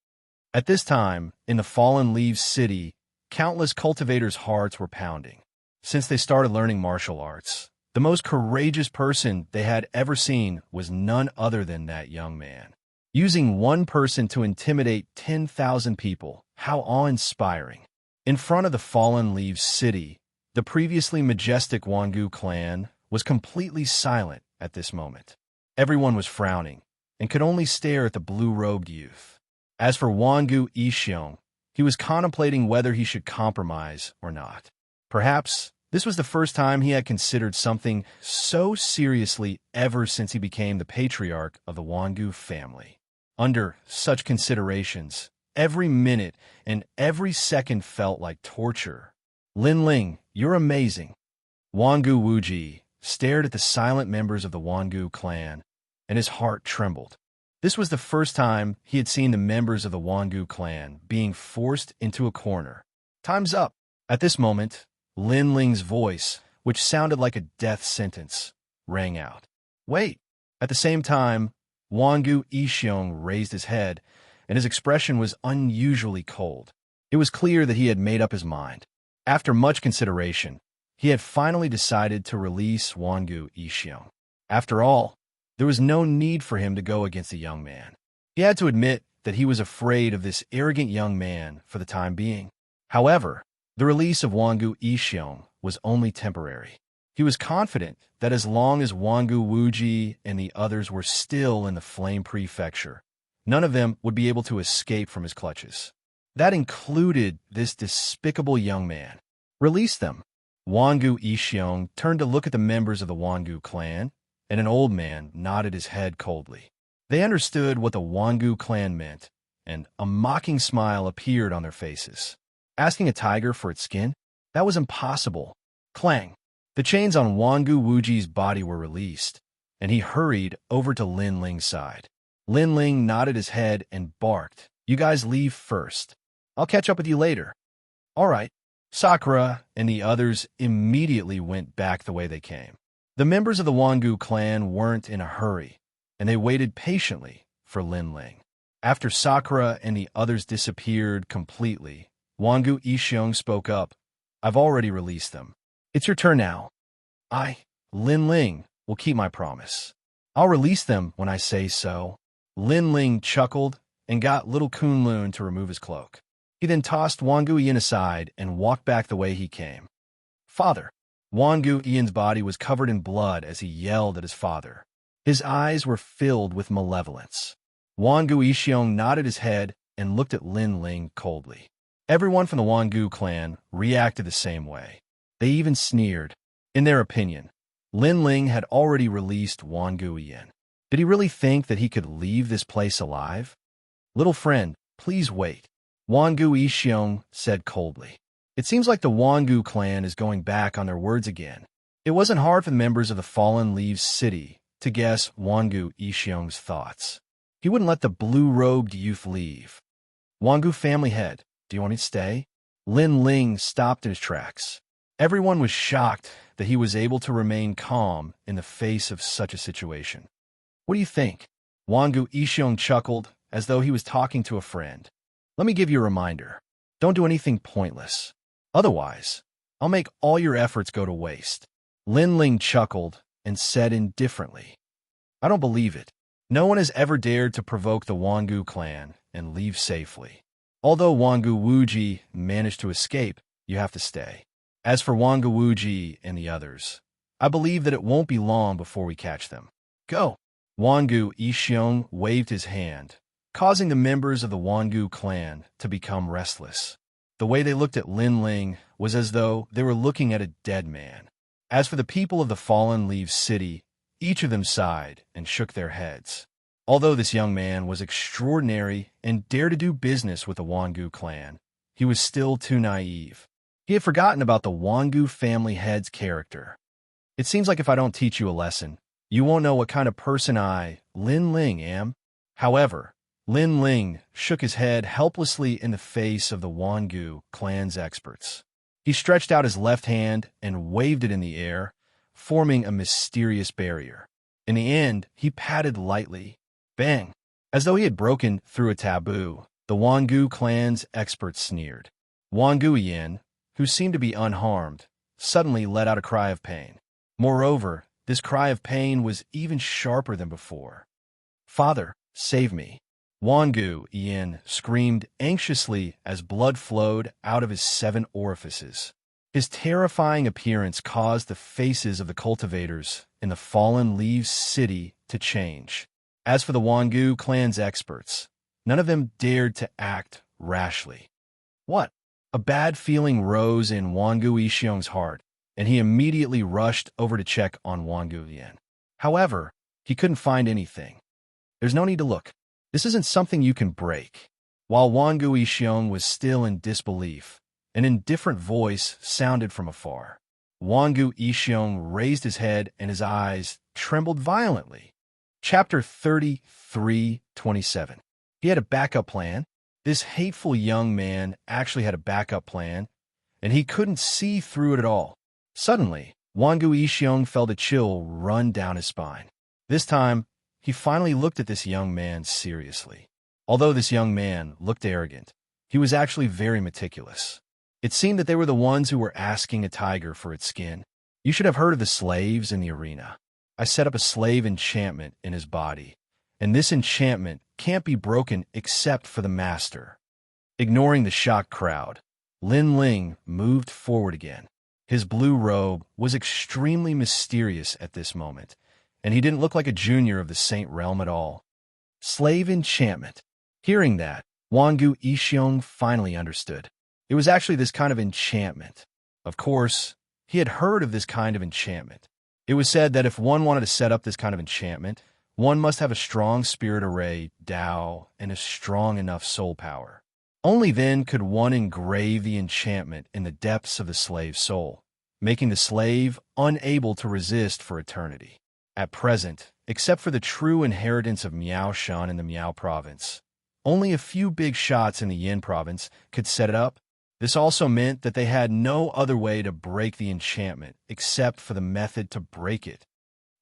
At this time, in the Fallen Leaves city, countless cultivators' hearts were pounding. Since they started learning martial arts, the most courageous person they had ever seen was none other than that young man. Using one person to intimidate 10,000 people, how awe-inspiring. In front of the Fallen Leaves city, the previously majestic Wangu clan was completely silent at this moment. Everyone was frowning and could only stare at the blue-robed youth. As for Wang Guixiong, he was contemplating whether he should compromise or not. Perhaps this was the first time he had considered something so seriously ever since he became the patriarch of the Wangu family. Under such considerations, every minute and every second felt like torture. Lin Ling, you're amazing. Wangu Wuji stared at the silent members of the Wangu clan, and his heart trembled. This was the first time he had seen the members of the Wangu clan being forced into a corner. Time's up. At this moment, Lin Ling's voice, which sounded like a death sentence, rang out. Wait! At the same time, Wang Guixiong raised his head, and his expression was unusually cold. It was clear that he had made up his mind. After much consideration, he had finally decided to release Wang Guixiong. After all, there was no need for him to go against the young man. He had to admit that he was afraid of this arrogant young man for the time being. However, the release of Wang Guixiong was only temporary. He was confident that as long as Wangu Wuji and the others were still in the Flame Prefecture, none of them would be able to escape from his clutches. That included this despicable young man. Release them. Wang Guixiong turned to look at the members of the Wangu clan, and an old man nodded his head coldly. They understood what the Wangu clan meant, and a mocking smile appeared on their faces. Asking a tiger for its skin? That was impossible. Clang! The chains on Wangu Wuji's body were released, and he hurried over to Lin Ling's side. Lin Ling nodded his head and barked, You guys leave first. I'll catch up with you later. All right. Sakura and the others immediately went back the way they came. The members of the Wangu clan weren't in a hurry, and they waited patiently for Lin Ling. After Sakura and the others disappeared completely, Wangu Yixiong spoke up. I've already released them. It's your turn now. Lin Ling, will keep my promise. I'll release them when I say so. Lin Ling chuckled and got little Kunlun to remove his cloak. He then tossed Wangu Yin aside and walked back the way he came. Father. Wangu Yin's body was covered in blood as he yelled at his father. His eyes were filled with malevolence. Wangu Yixiong nodded his head and looked at Lin Ling coldly. Everyone from the Wangu clan reacted the same way. They even sneered. In their opinion, Lin Ling had already released Wangu Yin. Did he really think that he could leave this place alive? Little friend, please wait, Wangu Yixiong said coldly. It seems like the Wangu clan is going back on their words again. It wasn't hard for the members of the Fallen Leaves City to guess Wangu Yixiong's thoughts. He wouldn't let the blue-robed youth leave. Wangu family head, do you want to stay? Lin Ling stopped in his tracks. Everyone was shocked that he was able to remain calm in the face of such a situation. What do you think? Wangu Yixiong chuckled as though he was talking to a friend. Let me give you a reminder. Don't do anything pointless. Otherwise, I'll make all your efforts go to waste. Lin Ling chuckled and said indifferently, I don't believe it. No one has ever dared to provoke the Wangu clan and leave safely. Although Wangu Wuji managed to escape, you have to stay. As for Wangu Wuji and the others, I believe that it won't be long before we catch them. Go! Wangu Yixiong waved his hand, causing the members of the Wangu clan to become restless. The way they looked at Lin Ling was as though they were looking at a dead man. As for the people of the Fallen Leaves City, each of them sighed and shook their heads. Although this young man was extraordinary and dared to do business with the Wangu clan, he was still too naive. He had forgotten about the Wangu family head's character. It seems like if I don't teach you a lesson, you won't know what kind of person I, Lin Ling, am. However, Lin Ling shook his head helplessly in the face of the Wangu clan's experts. He stretched out his left hand and waved it in the air, forming a mysterious barrier. In the end, he patted lightly. Bang! As though he had broken through a taboo, the Wangu clan's experts sneered. Wangu Yin, who seemed to be unharmed, suddenly let out a cry of pain. Moreover, this cry of pain was even sharper than before. Father, save me! Wangu Yin screamed anxiously as blood flowed out of his 7 orifices. His terrifying appearance caused the faces of the cultivators in the Fallen Leaves City to change. As for the Wangu clan's experts, none of them dared to act rashly. What? A bad feeling rose in Wangu Yixiong's heart, and he immediately rushed over to check on Wangu Yin. However, he couldn't find anything. There's no need to look. This isn't something you can break. While Wangu Yixiong was still in disbelief, an indifferent voice sounded from afar. Wangu Yixiong raised his head and his eyes trembled violently. Chapter 33:27. He had a backup plan. This hateful young man actually had a backup plan, and he couldn't see through it at all. Suddenly, Wangu Yixiong felt a chill run down his spine. This time, he finally looked at this young man seriously. Although this young man looked arrogant, he was actually very meticulous. It seemed that they were the ones who were asking a tiger for its skin. You should have heard of the slaves in the arena. I set up a slave enchantment in his body, and this enchantment can't be broken except for the master. Ignoring the shocked crowd, Lin Ling moved forward again. His blue robe was extremely mysterious at this moment, and he didn't look like a junior of the Saint Realm at all. Slave enchantment. Hearing that, Wangu Yixiong finally understood. It was actually this kind of enchantment. Of course, he had heard of this kind of enchantment. It was said that if one wanted to set up this kind of enchantment, one must have a strong spirit array, Tao, and a strong enough soul power. Only then could one engrave the enchantment in the depths of the slave's soul, making the slave unable to resist for eternity. At present, except for the true inheritance of Miao Shan in the Miao province, only a few big shots in the Yin province could set it up. This also meant that they had no other way to break the enchantment except for the method to break it.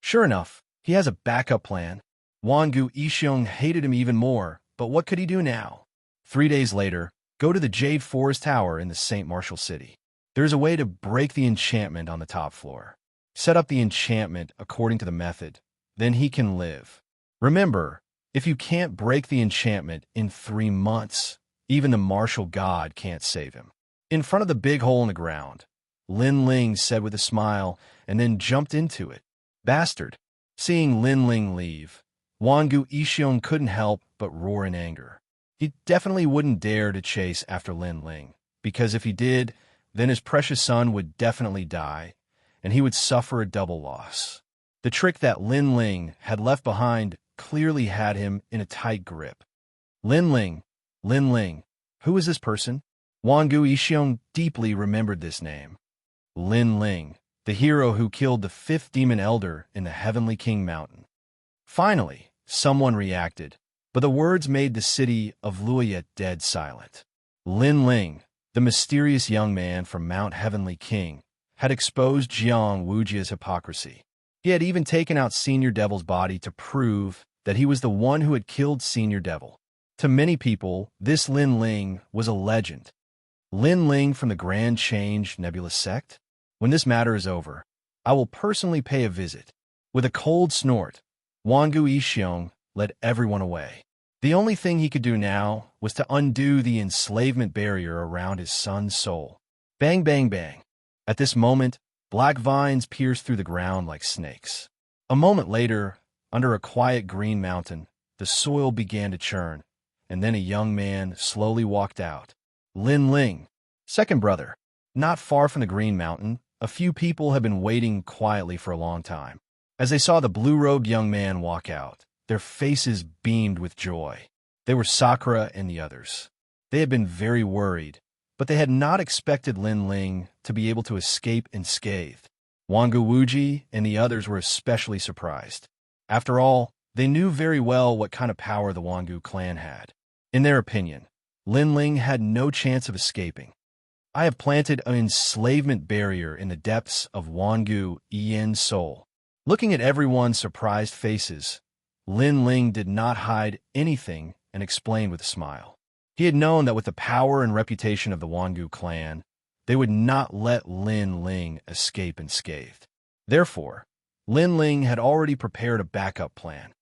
Sure enough, he has a backup plan. Wangu Yixiong hated him even more, but what could he do now? 3 days later, go to the Jade Forest Tower in the St. Martial City. There's a way to break the enchantment on the top floor. Set up the enchantment according to the method. Then he can live. Remember, if you can't break the enchantment in 3 months, even the martial god can't save him. In front of the big hole in the ground, Lin Ling said with a smile and then jumped into it. Bastard. Seeing Lin Ling leave, Wangu Yixiong couldn't help but roar in anger. He definitely wouldn't dare to chase after Lin Ling, because if he did, then his precious son would definitely die, and he would suffer a double loss. The trick that Lin Ling had left behind clearly had him in a tight grip. Lin Ling, who is this person? Wangu Yixiong deeply remembered this name. Lin Ling, the hero who killed the 5th demon elder in the Heavenly King Mountain. Finally, someone reacted, but the words made the city of Luoyet dead silent. Lin Ling, the mysterious young man from Mount Heavenly King, had exposed Jiang Wujia's hypocrisy. He had even taken out Senior Devil's body to prove that he was the one who had killed Senior Devil. To many people, this Lin Ling was a legend. Lin Ling from the Grand Change Nebulous Sect? When this matter is over, I will personally pay a visit. With a cold snort, Wangu Yixiong led everyone away. The only thing he could do now was to undo the enslavement barrier around his son's soul. Bang, bang, bang. At this moment, black vines pierced through the ground like snakes. A moment later, under a quiet green mountain, the soil began to churn, and then a young man slowly walked out. Lin Ling, second brother. Not far from the green mountain, a few people had been waiting quietly for a long time. As they saw the blue-robed young man walk out, their faces beamed with joy. They were Sakura and the others. They had been very worried, but they had not expected Lin Ling to be able to escape unscathed. Wangu Wuji and the others were especially surprised. After all, they knew very well what kind of power the Wangu clan had. In their opinion, Lin Ling had no chance of escaping. I have planted an enslavement barrier in the depths of Wangu Yin's soul. Looking at everyone's surprised faces, Lin Ling did not hide anything and explained with a smile. He had known that with the power and reputation of the Wangu clan, they would not let Lin Ling escape unscathed. Therefore, Lin Ling had already prepared a backup plan.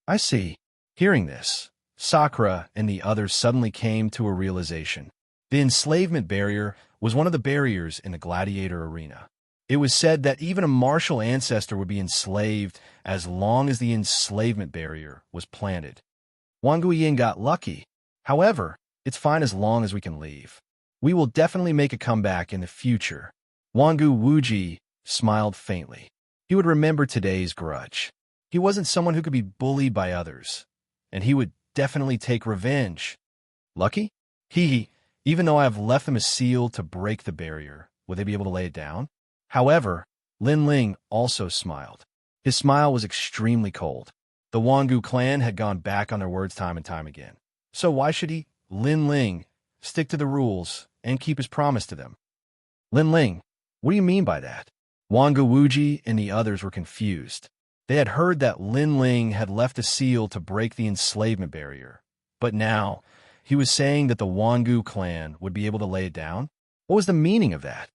I see. Hearing this, Sakura and the others suddenly came to a realization. The enslavement barrier was one of the barriers in the gladiator arena. It was said that even a martial ancestor would be enslaved as long as the enslavement barrier was planted. Wangu Yin got lucky. However, it's fine as long as we can leave. We will definitely make a comeback in the future. Wangu Wuji smiled faintly. He would remember today's grudge. He wasn't someone who could be bullied by others, and he would definitely take revenge. Lucky? Even though I have left them a seal to break the barrier, would they be able to lay it down? However, Lin Ling also smiled. His smile was extremely cold. The Wangu clan had gone back on their words time and time again. So why should he, Lin Ling, stick to the rules and keep his promise to them? Lin Ling, what do you mean by that? Wangu Wuji and the others were confused. They had heard that Lin Ling had left a seal to break the enslavement barrier, but now he was saying that the Wangu clan would be able to lay it down? What was the meaning of that?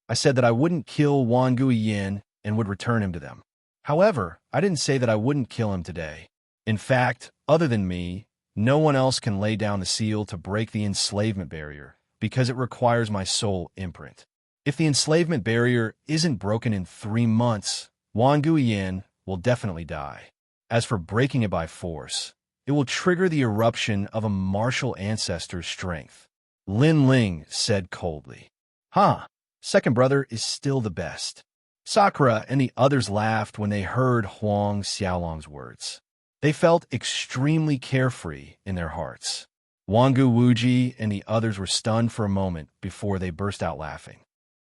I said that I wouldn't kill Wangu Yin and would return him to them. However, I didn't say that I wouldn't kill him today. In fact, other than me, no one else can lay down the seal to break the enslavement barrier because it requires my soul imprint. If the enslavement barrier isn't broken in 3 months, Wangu Yin will definitely die. As for breaking it by force, it will trigger the eruption of a martial ancestor's strength. Lin Ling said coldly. Second brother is still the best. Sakura and the others laughed when they heard Huang Xiaolong's words. They felt extremely carefree in their hearts. Wangu Wuji and the others were stunned for a moment before they burst out laughing.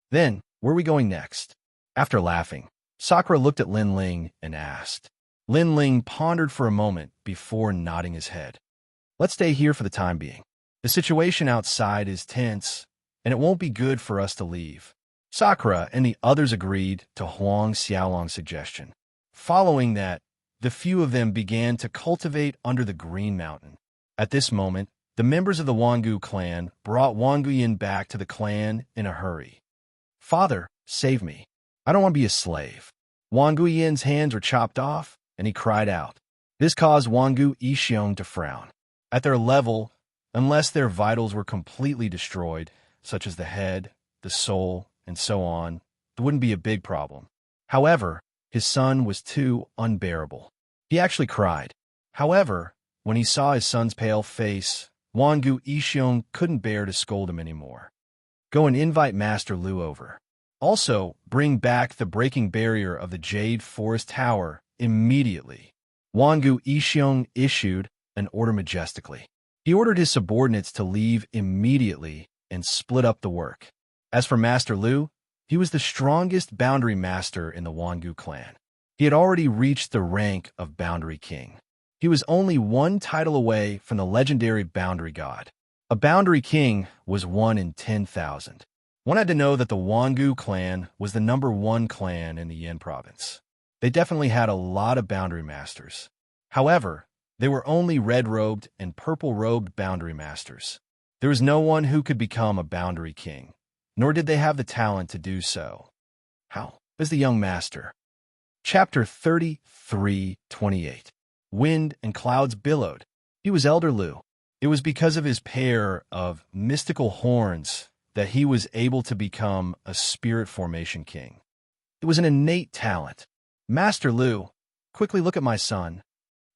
Then, where are we going next? After laughing, Sakura looked at Lin Ling and asked. Lin Ling pondered for a moment before nodding his head. Let's stay here for the time being. The situation outside is tense, and it won't be good for us to leave. Sakura and the others agreed to Huang Xiaolong's suggestion. Following that, the few of them began to cultivate under the Green Mountain. At this moment, the members of the Wangu clan brought Wanguyin back to the clan in a hurry. "Father, save me. I don't want to be a slave." Wanguyin's hands were chopped off, and he cried out. This caused Wangu Yixiong to frown. At their level, unless their vitals were completely destroyed, such as the head, the soul, and so on, it wouldn't be a big problem. However, his son was too unbearable. He actually cried. However, when he saw his son's pale face, Wangu Yixiong couldn't bear to scold him anymore. "Go and invite Master Lu over. Also, bring back the breaking barrier of the Jade Forest Tower immediately." Wangu Yixiong issued an order majestically. He ordered his subordinates to leave immediately and split up the work. As for Master Lu, he was the strongest boundary master in the Wangu clan. He had already reached the rank of Boundary King. He was only one title away from the legendary Boundary God. A Boundary King was 1 in 10,000. One had to know that the Wangu clan was the #1 clan in the Yin province. They definitely had a lot of boundary masters. However, they were only red-robed and purple-robed boundary masters. There was no one who could become a Boundary King, nor did they have the talent to do so. How is the young master? Chapter 33:28. Wind and clouds billowed. He was Elder Lu. It was because of his pair of mystical horns that he was able to become a spirit formation king. It was an innate talent. "Master Lu, quickly look at my son,"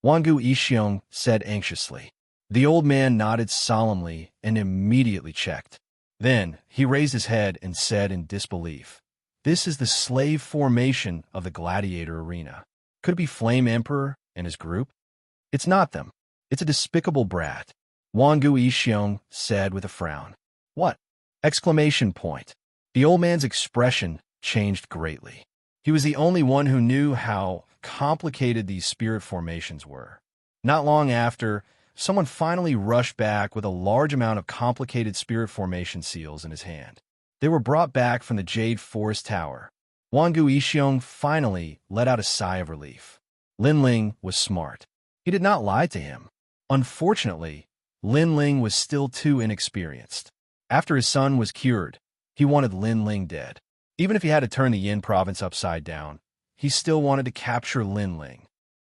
Wangu Yixiong said anxiously. The old man nodded solemnly and immediately checked. Then he raised his head and said in disbelief, "This is the slave formation of the gladiator arena. Could it be Flame Emperor and his group?" "It's not them. It's a despicable brat," Wangu Yixiong said with a frown. "What?" Exclamation point. The old man's expression changed greatly. He was the only one who knew how complicated these spirit formations were. Not long after, someone finally rushed back with a large amount of complicated spirit formation seals in his hand. They were brought back from the Jade Forest Tower. Wangu Yixiong finally let out a sigh of relief. Lin Ling was smart. He did not lie to him. Unfortunately, Lin Ling was still too inexperienced. After his son was cured, he wanted Lin Ling dead. Even if he had to turn the Yin province upside down, he still wanted to capture Lin Ling.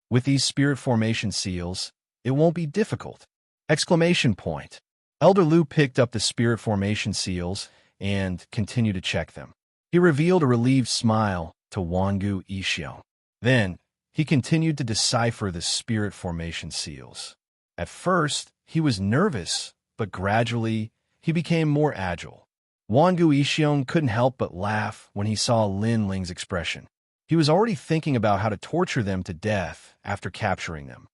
With these spirit formation seals, it won't be difficult. Exclamation point. Elder Lu picked up the spirit formation seals and continued to check them. He revealed a relieved smile to Wangu Yixiong. Then, he continued to decipher the spirit formation seals. At first, he was nervous, but gradually, he became more agile. Wangu Yixiong couldn't help but laugh when he saw Lin Ling's expression. He was already thinking about how to torture them to death after capturing them.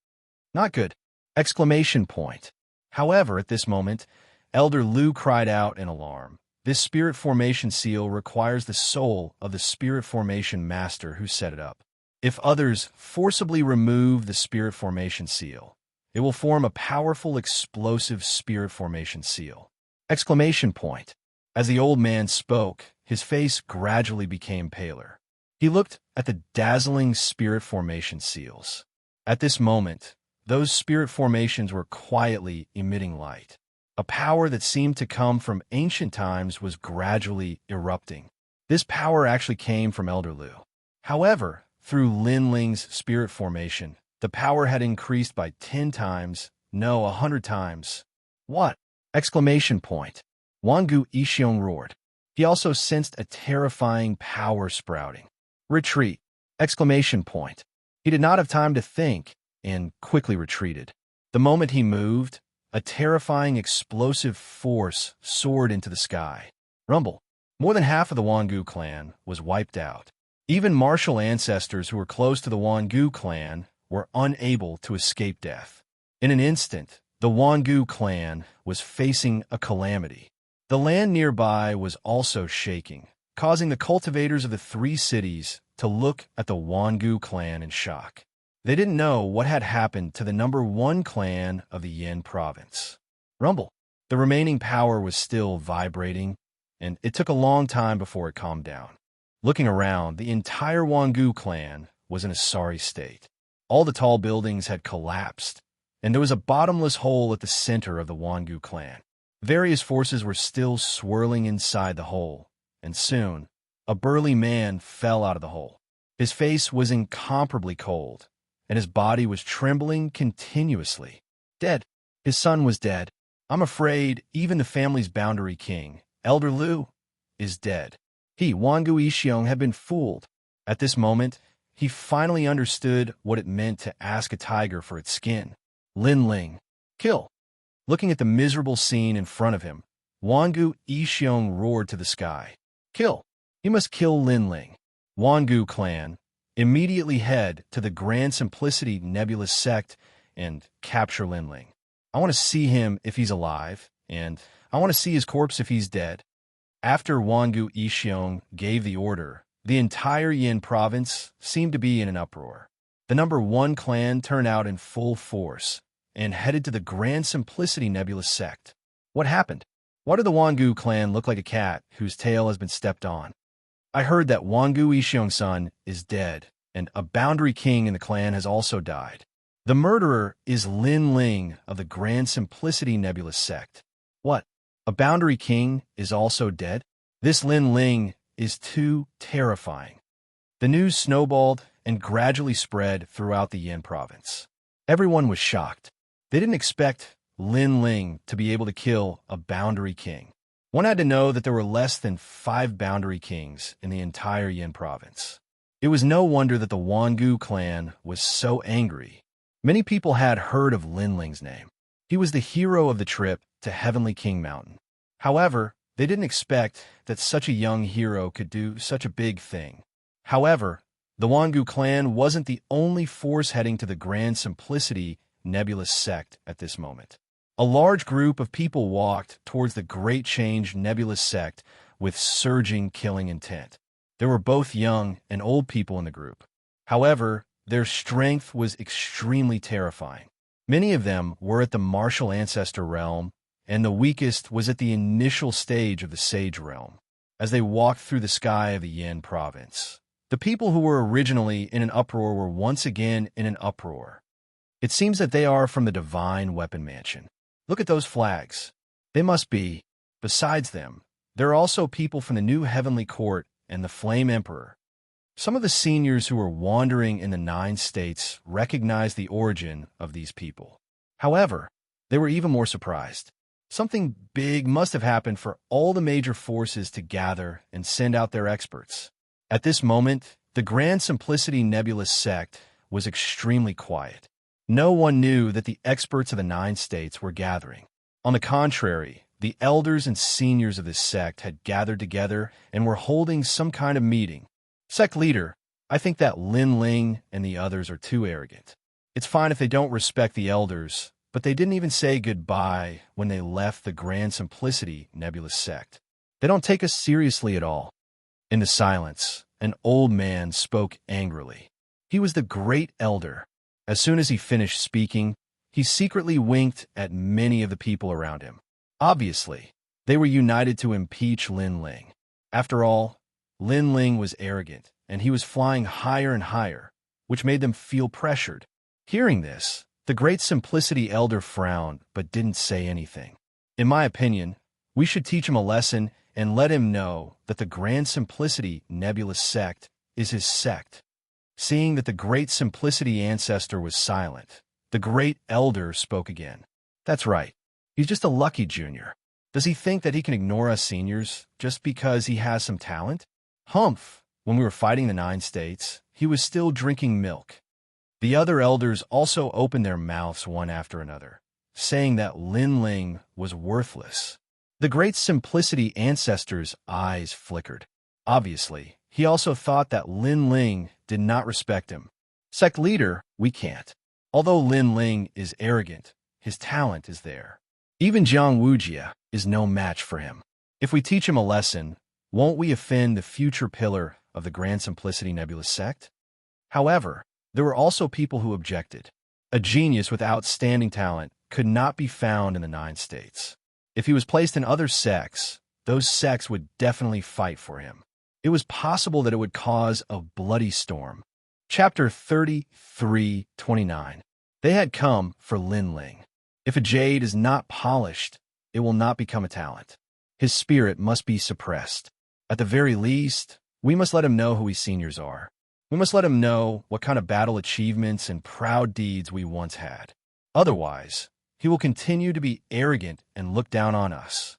Not good! Exclamation point. However, at this moment, Elder Lu cried out in alarm. This spirit formation seal requires the soul of the spirit formation master who set it up. If others forcibly remove the spirit formation seal, it will form a powerful explosive spirit formation seal. Exclamation point. As the old man spoke, his face gradually became paler. He looked at the dazzling spirit formation seals. At this moment, those spirit formations were quietly emitting light. A power that seemed to come from ancient times was gradually erupting. This power actually came from Elder Lu. However, through Lin Ling's spirit formation, the power had increased by 10 times, no, 100 times. What? Exclamation point. Wangu Yixiong roared. He also sensed a terrifying power sprouting. Retreat! Exclamation point. He did not have time to think and quickly retreated. The moment he moved, a terrifying explosive force soared into the sky. Rumble. More than half of the Wangu clan was wiped out. Even martial ancestors who were close to the Wangu clan were unable to escape death. In an instant, the Wangu clan was facing a calamity. The land nearby was also shaking, causing the cultivators of the 3 cities to look at the Wangu clan in shock. They didn't know what had happened to the #1 clan of the Yin province. Rumble. The remaining power was still vibrating, and it took a long time before it calmed down. Looking around, the entire Wangu clan was in a sorry state. All the tall buildings had collapsed, and there was a bottomless hole at the center of the Wangu clan. Various forces were still swirling inside the hole, and soon, a burly man fell out of the hole. His face was incomparably cold, and his body was trembling continuously. Dead. His son was dead. I'm afraid even the family's boundary king, Elder Lu, is dead. He, Wangu Yixiong, had been fooled. At this moment, he finally understood what it meant to ask a tiger for its skin. Lin Ling. Kill. Looking at the miserable scene in front of him, Wangu Yixiong roared to the sky. Kill. He must kill Lin Ling. Wangu clan, immediately head to the Grand Simplicity Nebulous Sect and capture Lin Ling. I want to see him if he's alive, and I want to see his corpse if he's dead. After Wangu Yixiong gave the order, the entire Yin province seemed to be in an uproar. The #1 clan turned out in full force and headed to the Grand Simplicity Nebulous Sect. What happened? Why did the Wangu clan look like a cat whose tail has been stepped on? I heard that Wangu Yixiong's son is dead, and a boundary king in the clan has also died. The murderer is Lin Ling of the Grand Simplicity Nebulous Sect. What? A boundary king is also dead? This Lin Ling is too terrifying. The news snowballed and gradually spread throughout the Yin province. Everyone was shocked. They didn't expect Lin Ling to be able to kill a boundary king. One had to know that there were less than 5 boundary kings in the entire Yin province. It was no wonder that the Wangu clan was so angry. Many people had heard of Lin Ling's name. He was the hero of the trip to Heavenly King Mountain. However, they didn't expect that such a young hero could do such a big thing. However, the Wangu clan wasn't the only force heading to the Grand Simplicity Nebulous Sect at this moment. A large group of people walked towards the Great Change Nebulous Sect with surging killing intent. There were both young and old people in the group. However, their strength was extremely terrifying. Many of them were at the martial ancestor realm, and the weakest was at the initial stage of the sage realm. As they walked through the sky of the Yin province, the people who were originally in an uproar were once again in an uproar. It seems that they are from the Divine Weapon Mansion. Look at those flags. They must be. Besides them, there are also people from the New Heavenly Court and the Flame Emperor. Some of the seniors who were wandering in the 9 states recognized the origin of these people. However, they were even more surprised. Something big must have happened for all the major forces to gather and send out their experts. At this moment, the Grand Simplicity Nebulous Sect was extremely quiet. No one knew that the experts of the 9 states were gathering. On the contrary, the elders and seniors of this sect had gathered together and were holding some kind of meeting. Sect leader, I think that Lin Ling and the others are too arrogant. It's fine if they don't respect the elders, but they didn't even say goodbye when they left the Grand Simplicity Nebulous Sect. They don't take us seriously at all. In the silence, an old man spoke angrily. He was the great elder. As soon as he finished speaking, he secretly winked at many of the people around him. Obviously, they were united to impeach Lin Ling. After all, Lin Ling was arrogant, and he was flying higher and higher, which made them feel pressured. Hearing this, the Great Simplicity Elder frowned but didn't say anything. In my opinion, we should teach him a lesson and let him know that the Grand Simplicity Nebulous Sect is his sect. Seeing that the Great Simplicity ancestor was silent, the Great Elder spoke again. That's right. He's just a lucky junior. Does he think that he can ignore us seniors just because he has some talent? Humph! When we were fighting the 9 states, he was still drinking milk. The other elders also opened their mouths one after another, saying that Lin Ling was worthless. The Great Simplicity ancestor's eyes flickered. Obviously, he also thought that Lin Ling did not respect him. Sect leader, we can't. Although Lin Ling is arrogant, his talent is there. Even Wuxia is no match for him. If we teach him a lesson, won't we offend the future pillar of the Grand Simplicity Nebulous Sect? However, There were also people who objected. A genius with outstanding talent could not be found in the 9 states. If he was placed in other sects, those sects would definitely fight for him. It was possible that it would cause a bloody storm. Chapter 33:29. They had come for Lin Ling. If a jade is not polished, it will not become a talent. His spirit must be suppressed. At the very least, we must let him know who we seniors are. We must let him know what kind of battle achievements and proud deeds we once had. Otherwise, he will continue to be arrogant and look down on us.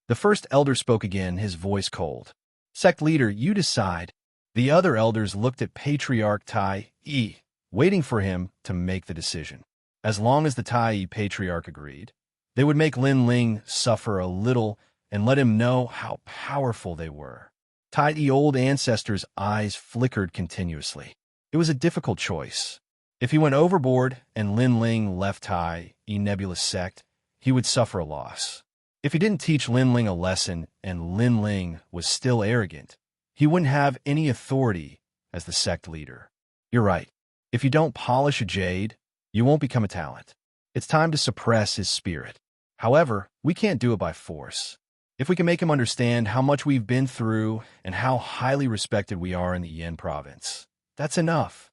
The first elder spoke again, his voice cold. Sect leader, you decide. The other elders looked at Patriarch Tai Yi, waiting for him to make the decision. As long as the Tai Yi Patriarch agreed, they would make Lin Ling suffer a little and let him know how powerful they were. Tai Yi old ancestor's eyes flickered continuously. It was a difficult choice. If he went overboard and Lin Ling left Tai Yi nebulous sect, he would suffer a loss. If he didn't teach Lin Ling a lesson and Lin Ling was still arrogant, he wouldn't have any authority as the sect leader. You're right. If you don't polish a jade, you won't become a talent. It's time to suppress his spirit. However, we can't do it by force. If we can make him understand how much we've been through and how highly respected we are in the Yin province, that's enough.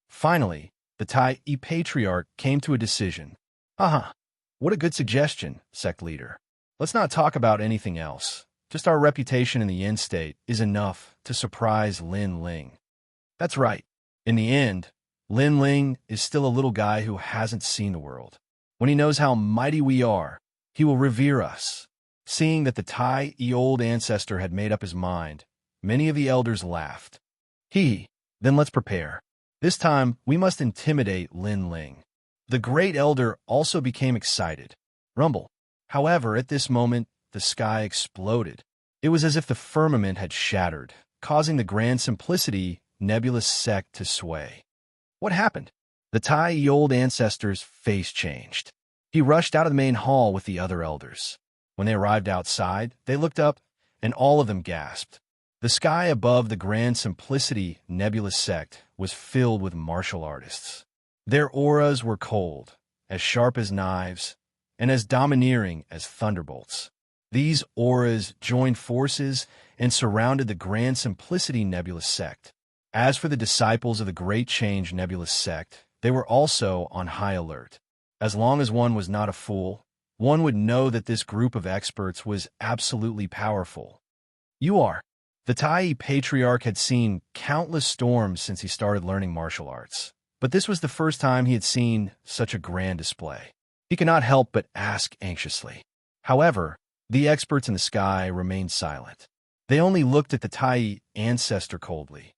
Finally, the Tai Yi Patriarch came to a decision. Haha, what a good suggestion, sect leader. Let's not talk about anything else. Just our reputation in the Yin state is enough to surprise Lin Ling. That's right. In the end, Lin Ling is still a little guy who hasn't seen the world. When he knows how mighty we are, he will revere us. Seeing that the Tai Yi old ancestor had made up his mind, many of the elders laughed. Then let's prepare. This time, we must intimidate Lin Ling. The great elder also became excited. Rumble. However, at this moment, the sky exploded. It was as if the firmament had shattered, causing the Grand Simplicity nebulous sect to sway. What happened? The Tai Yi old ancestor's face changed. He rushed out of the main hall with the other elders. When they arrived outside, they looked up, and all of them gasped. The sky above the Grand Simplicity nebulous sect was filled with martial artists. Their auras were cold, as sharp as knives, and as domineering as thunderbolts. These auras joined forces and surrounded the Grand Simplicity nebulous sect. As for the disciples of the Great Change nebulous sect, they were also on high alert. As long as one was not a fool, one would know that this group of experts was absolutely powerful. You are. The Tai Yi Patriarch had seen countless storms since he started learning martial arts, but this was the first time he had seen such a grand display. He could not help but ask anxiously. However, the experts in the sky remained silent. They only looked at the Tai Yi ancestor coldly.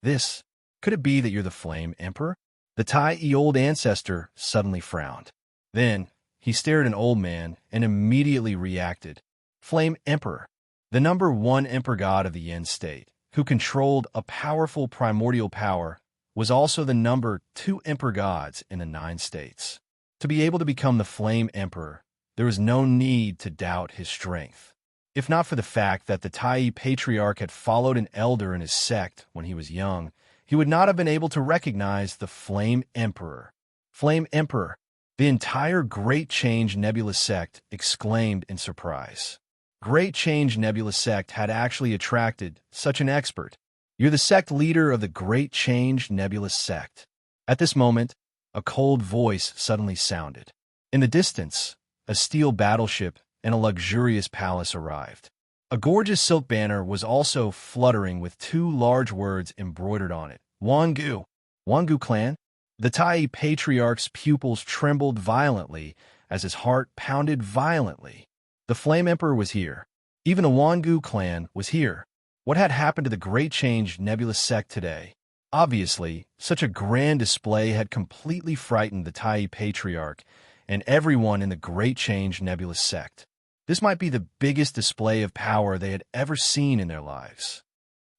Could it be that you're the Flame Emperor? The Tai Yi old ancestor suddenly frowned. Then, he stared at an old man and immediately reacted. Flame Emperor, the number 1 emperor god of the Yin state, who controlled a powerful primordial power, was also the number 2 emperor gods in the 9 states. To be able to become the Flame Emperor, there was no need to doubt his strength. If not for the fact that the Tai Yi Patriarch had followed an elder in his sect when he was young, he would not have been able to recognize the Flame Emperor. Flame Emperor, the entire Great Change nebulous sect exclaimed in surprise. Great Change nebulous sect had actually attracted such an expert. You're the sect leader of the Great Change nebulous sect. At this moment, a cold voice suddenly sounded. In the distance, a steel battleship and a luxurious palace arrived. A gorgeous silk banner was also fluttering with 2 large words embroidered on it. Wangu. Wangu clan? The Tai Yi Patriarch's pupils trembled violently as his heart pounded violently. The Flame Emperor was here. Even the Wangu clan was here. What had happened to the Great Change nebulous sect today? Obviously, such a grand display had completely frightened the Tai Yi Patriarch and everyone in the Great Change nebulous sect. This might be the biggest display of power they had ever seen in their lives.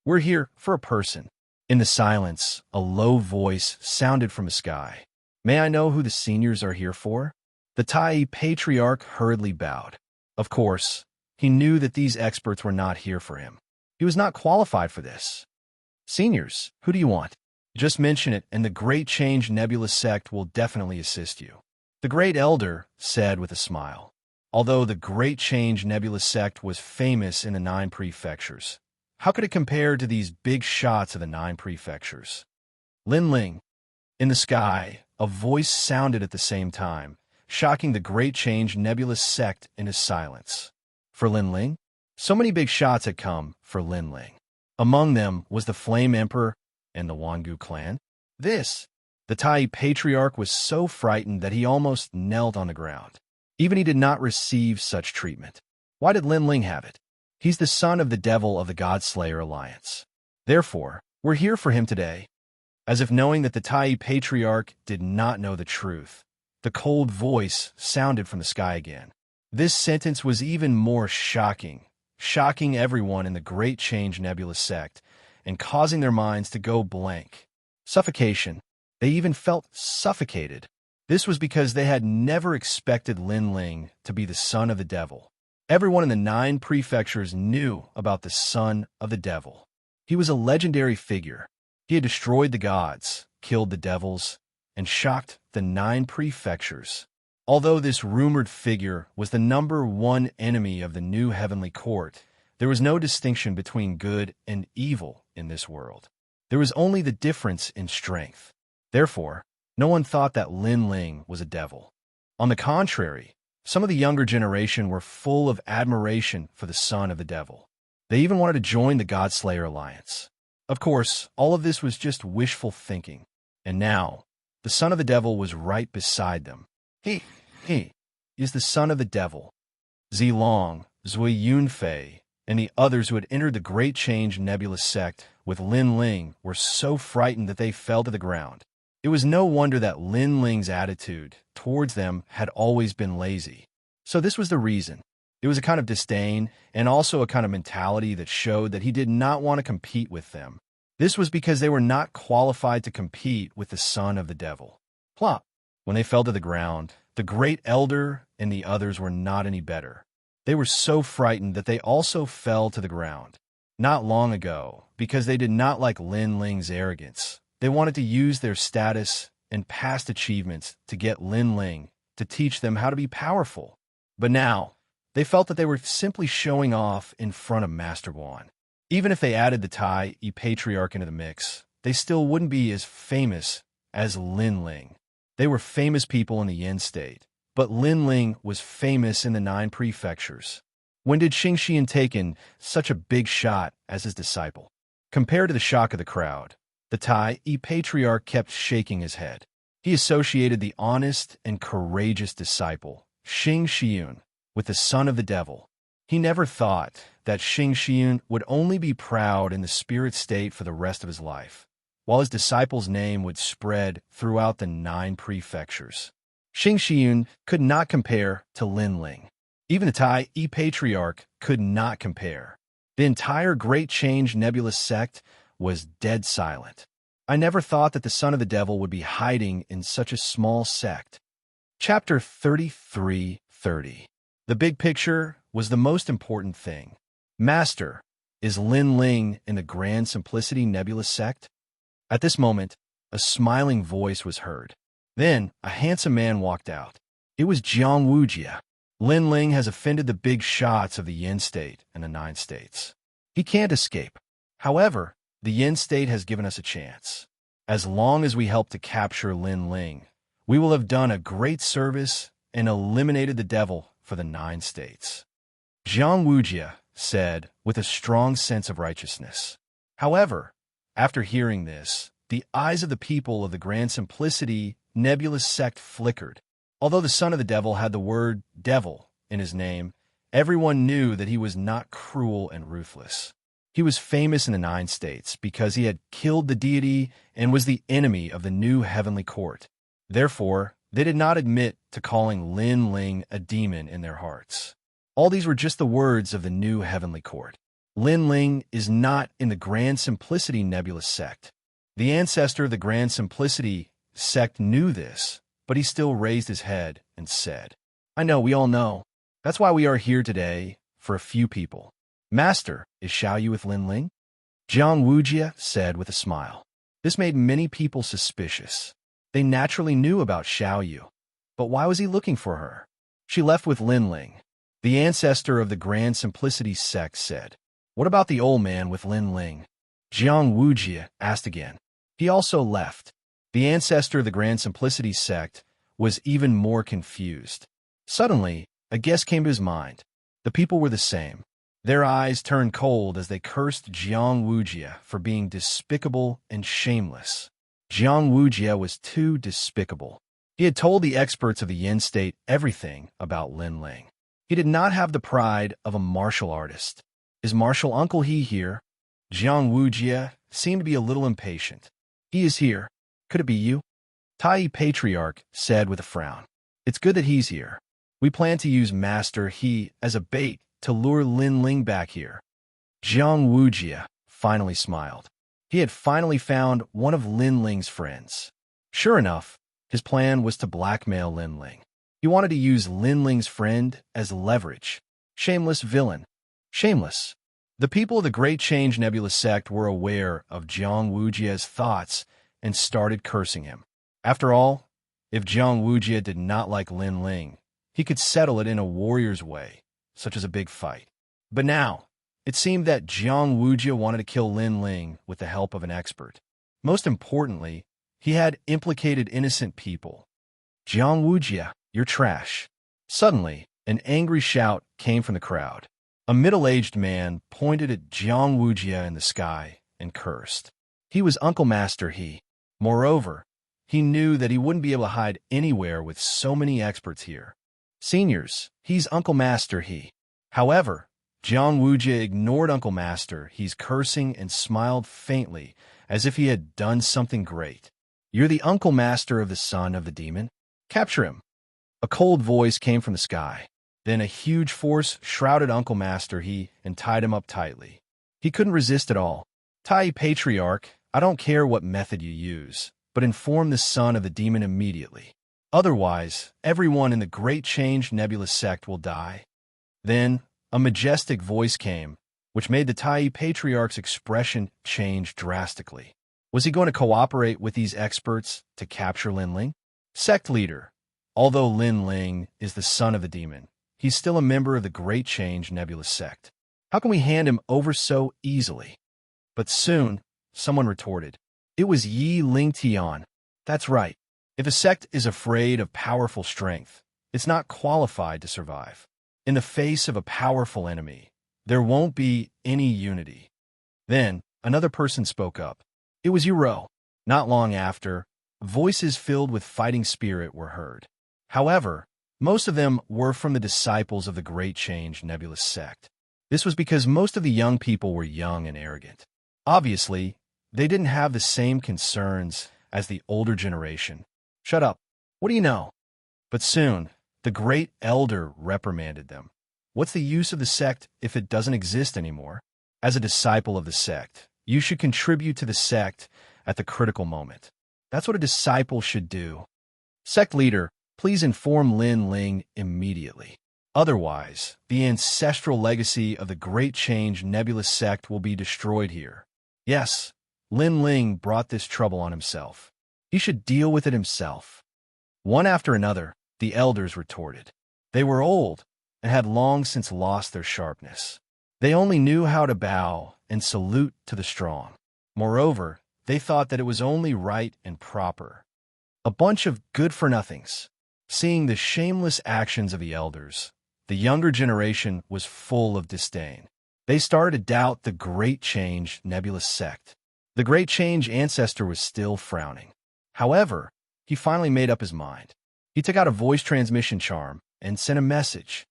We're here for a person. In the silence, a low voice sounded from the sky. May I know who the seniors are here for? The Tai Yi Patriarch hurriedly bowed. Of course, he knew that these experts were not here for him. He was not qualified for this. Seniors, who do you want? Just mention it, and the Great Change Nebula sect will definitely assist you. The Great Elder said with a smile. Although the Great Change Nebula sect was famous in the 9 prefectures, how could it compare to these big shots of the 9 prefectures? Lin Ling. In the sky, a voice sounded at the same time, shocking the Great Change Nebula sect into silence. For Lin Ling? So many big shots had come for Lin Ling. Among them was the Flame Emperor and the Wangu clan. The Tai Patriarch was so frightened that he almost knelt on the ground. Even he did not receive such treatment. Why did Lin Ling have it? He's the son of the devil of the Godslayer Alliance. Therefore, we're here for him today. As if knowing that the Tai Patriarch did not know the truth, the cold voice sounded from the sky again. This sentence was even more shocking everyone in the Great Change Nebula sect and causing their minds to go blank. Suffocation. They even felt suffocated. This was because they had never expected Lin Ling to be the son of the devil. Everyone in the 9 prefectures knew about the son of the devil. He was a legendary figure. He had destroyed the gods, killed the devils, and shocked the 9 prefectures. Although this rumored figure was the #1 enemy of the new heavenly court, there was no distinction between good and evil in this world. There was only the difference in strength. Therefore, no one thought that Lin Ling was a devil. On the contrary, some of the younger generation were full of admiration for the son of the devil. They even wanted to join the Godslayer Alliance. Of course, all of this was just wishful thinking. And now, the son of the devil was right beside them. He is the son of the devil. Zilong, Zui Yunfei, and the others who had entered the Great Change Nebula sect with Lin Ling were so frightened that they fell to the ground. It was no wonder that Lin Ling's attitude towards them had always been lazy. So this was the reason. It was a kind of disdain and also a kind of mentality that showed that he did not want to compete with them. This was because they were not qualified to compete with the son of the devil. Plop. When they fell to the ground, the Great Elder and the others were not any better. They were so frightened that they also fell to the ground. Not long ago, because they did not like Lin Ling's arrogance, they wanted to use their status and past achievements to get Lin Ling to teach them how to be powerful. But now, they felt that they were simply showing off in front of Master Guan. Even if they added the Tai Patriarch into the mix, they still wouldn't be as famous as Lin Ling. They were famous people in the Yin state, but Lin Ling was famous in the 9 prefectures. When did Xianxia taken such a big shot as his disciple? Compared to the shock of the crowd, the Tai Patriarch kept shaking his head. He associated the honest and courageous disciple, Xianxia, with the son of the devil. He never thought that Xianxia would only be proud in the spirit state for the rest of his life, while his disciple's name would spread throughout the 9 prefectures. Xianxia could not compare to Lin Ling. Even the Tai Patriarch could not compare. The entire Great Change Nebula sect was dead silent. I never thought that the son of the devil would be hiding in such a small sect. Chapter 33:30. The big picture was the most important thing. Master, is Lin Ling in the Grand Simplicity Nebula sect? At this moment, a smiling voice was heard. Then, a handsome man walked out. It was Wuxia. Lin Ling has offended the big shots of the Yin state and the 9 states. He can't escape. However, the Yin state has given us a chance. As long as we help to capture Lin Ling, we will have done a great service and eliminated the devil for the 9 states. Wuxia said with a strong sense of righteousness. However, after hearing this, the eyes of the people of the Grand Simplicity Nebula sect flickered. Although the son of the devil had the word devil in his name, everyone knew that he was not cruel and ruthless. He was famous in the 9 states because he had killed the deity and was the enemy of the new heavenly court. Therefore, they did not admit to calling Lin Ling a demon in their hearts. All these were just the words of the new heavenly court. Lin Ling is not in the Grand Simplicity Nebula sect. The ancestor of the Grand Simplicity sect knew this, but he still raised his head and said, I know, we all know. That's why we are here today, for a few people. Master, is Xiaoyu with Lin Ling? Wuxia said with a smile. This made many people suspicious. They naturally knew about Xiaoyu, but why was he looking for her? She left with Linling. The ancestor of the Grand Simplicity sect said. What about the old man with Linling? Wuxia asked again. He also left. The ancestor of the Grand Simplicity sect was even more confused. Suddenly, a guess came to his mind. The people were the same. Their eyes turned cold as they cursed Wuxia for being despicable and shameless. Wuxia was too despicable. He had told the experts of the Yin state everything about Linling. He did not have the pride of a martial artist. Is martial uncle he here? Wuxia seemed to be a little impatient. He is here. Could it be you? Tai Patriarch said with a frown. It's good that he's here. We plan to use Master He as a bait to lure Linling back here. Wuxia finally smiled. He had finally found one of Linling's friends. Sure enough, his plan was to blackmail Linling. He wanted to use Linling's friend as leverage. Shameless villain. Shameless. The people of the Great Change Nebula sect were aware of Wuxia's thoughts and started cursing him. After all, if Wuxia did not like Linling, he could settle it in a warrior's way, such as a big fight. But now, it seemed that Wuxia wanted to kill Linling with the help of an expert. Most importantly, he had implicated innocent people. Wuxia, you're trash. Suddenly, an angry shout came from the crowd. A middle-aged man pointed at Wuxia in the sky and cursed. He was Uncle Master He. Moreover, he knew that he wouldn't be able to hide anywhere with so many experts here. Seniors, he's Uncle Master He. However, Wuxia ignored Uncle Master He's cursing and smiled faintly as if he had done something great. You're the Uncle Master of the son of the demon? Capture him. A cold voice came from the sky. Then a huge force shrouded Uncle Master He and tied him up tightly. He couldn't resist at all. Tai Patriarch, I don't care what method you use, but inform the son of the demon immediately. Otherwise, everyone in the Great Change Nebula sect will die. Then, a majestic voice came, which made the Tai Patriarch's expression change drastically. Was he going to cooperate with these experts to capture Linling? Sect leader. Although Linling is the son of the demon, he's still a member of the Great Change Nebula sect. How can we hand him over so easily? But soon, someone retorted. It was Yi Lingtian. That's right. If a sect is afraid of powerful strength, it's not qualified to survive. In the face of a powerful enemy, there won't be any unity. Then, another person spoke up. It was Yuro. Not long after, voices filled with fighting spirit were heard. However, most of them were from the disciples of the Great Change Nebula sect. This was because most of the young people were young and arrogant. Obviously, they didn't have the same concerns as the older generation. Shut up. What do you know? But soon, the great elder reprimanded them. What's the use of the sect if it doesn't exist anymore? As a disciple of the sect, you should contribute to the sect at the critical moment. That's what a disciple should do. Sect leader, please inform Linling immediately. Otherwise, the ancestral legacy of the Great Change Nebula sect will be destroyed here. Yes, Linling brought this trouble on himself. He should deal with it himself. One after another, the elders retorted. They were old and had long since lost their sharpness. They only knew how to bow and salute to the strong. Moreover, they thought that it was only right and proper. A bunch of good-for-nothings. Seeing the shameless actions of the elders, the younger generation was full of disdain. They started to doubt the Great Change Nebula sect. The Great Change ancestor was still frowning. However, he finally made up his mind. He took out a voice transmission charm and sent a message.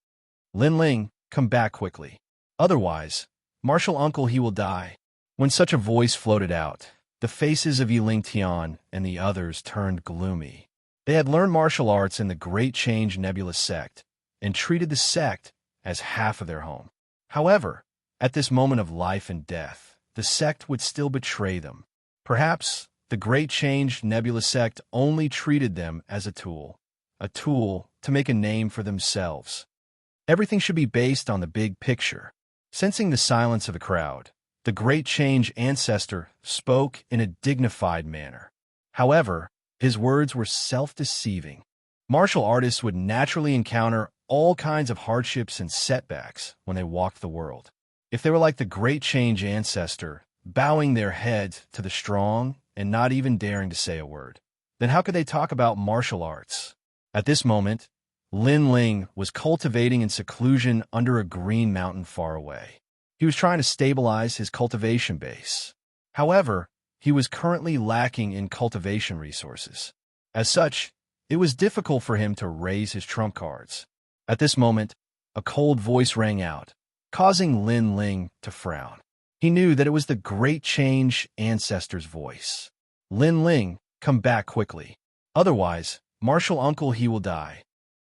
Linling, come back quickly. Otherwise, Martial Uncle he will die. When such a voice floated out, the faces of Yiling Tian and the others turned gloomy. They had learned martial arts in the Great Change Nebula sect and treated the sect as half of their home. However, at this moment of life and death, the sect would still betray them. Perhaps the Great Change Nebula sect only treated them as a tool to make a name for themselves. Everything should be based on the big picture. Sensing the silence of the crowd, The Great Change ancestor spoke in a dignified manner. However, his words were self-deceiving. Martial artists would naturally encounter all kinds of hardships and setbacks when they walked the world. If they were like the Great Change ancestor, bowing their heads to the strong and not even daring to say a word, then how could they talk about martial arts? At this moment, Lin Ling was cultivating in seclusion under a green mountain far away. He was trying to stabilize his cultivation base. However, he was currently lacking in cultivation resources. As such, it was difficult for him to raise his trump cards. At this moment, a cold voice rang out, causing Lin Ling to frown. He knew that it was the Great Change ancestor's voice. Lin Ling, come back quickly. Otherwise, martial uncle he will die.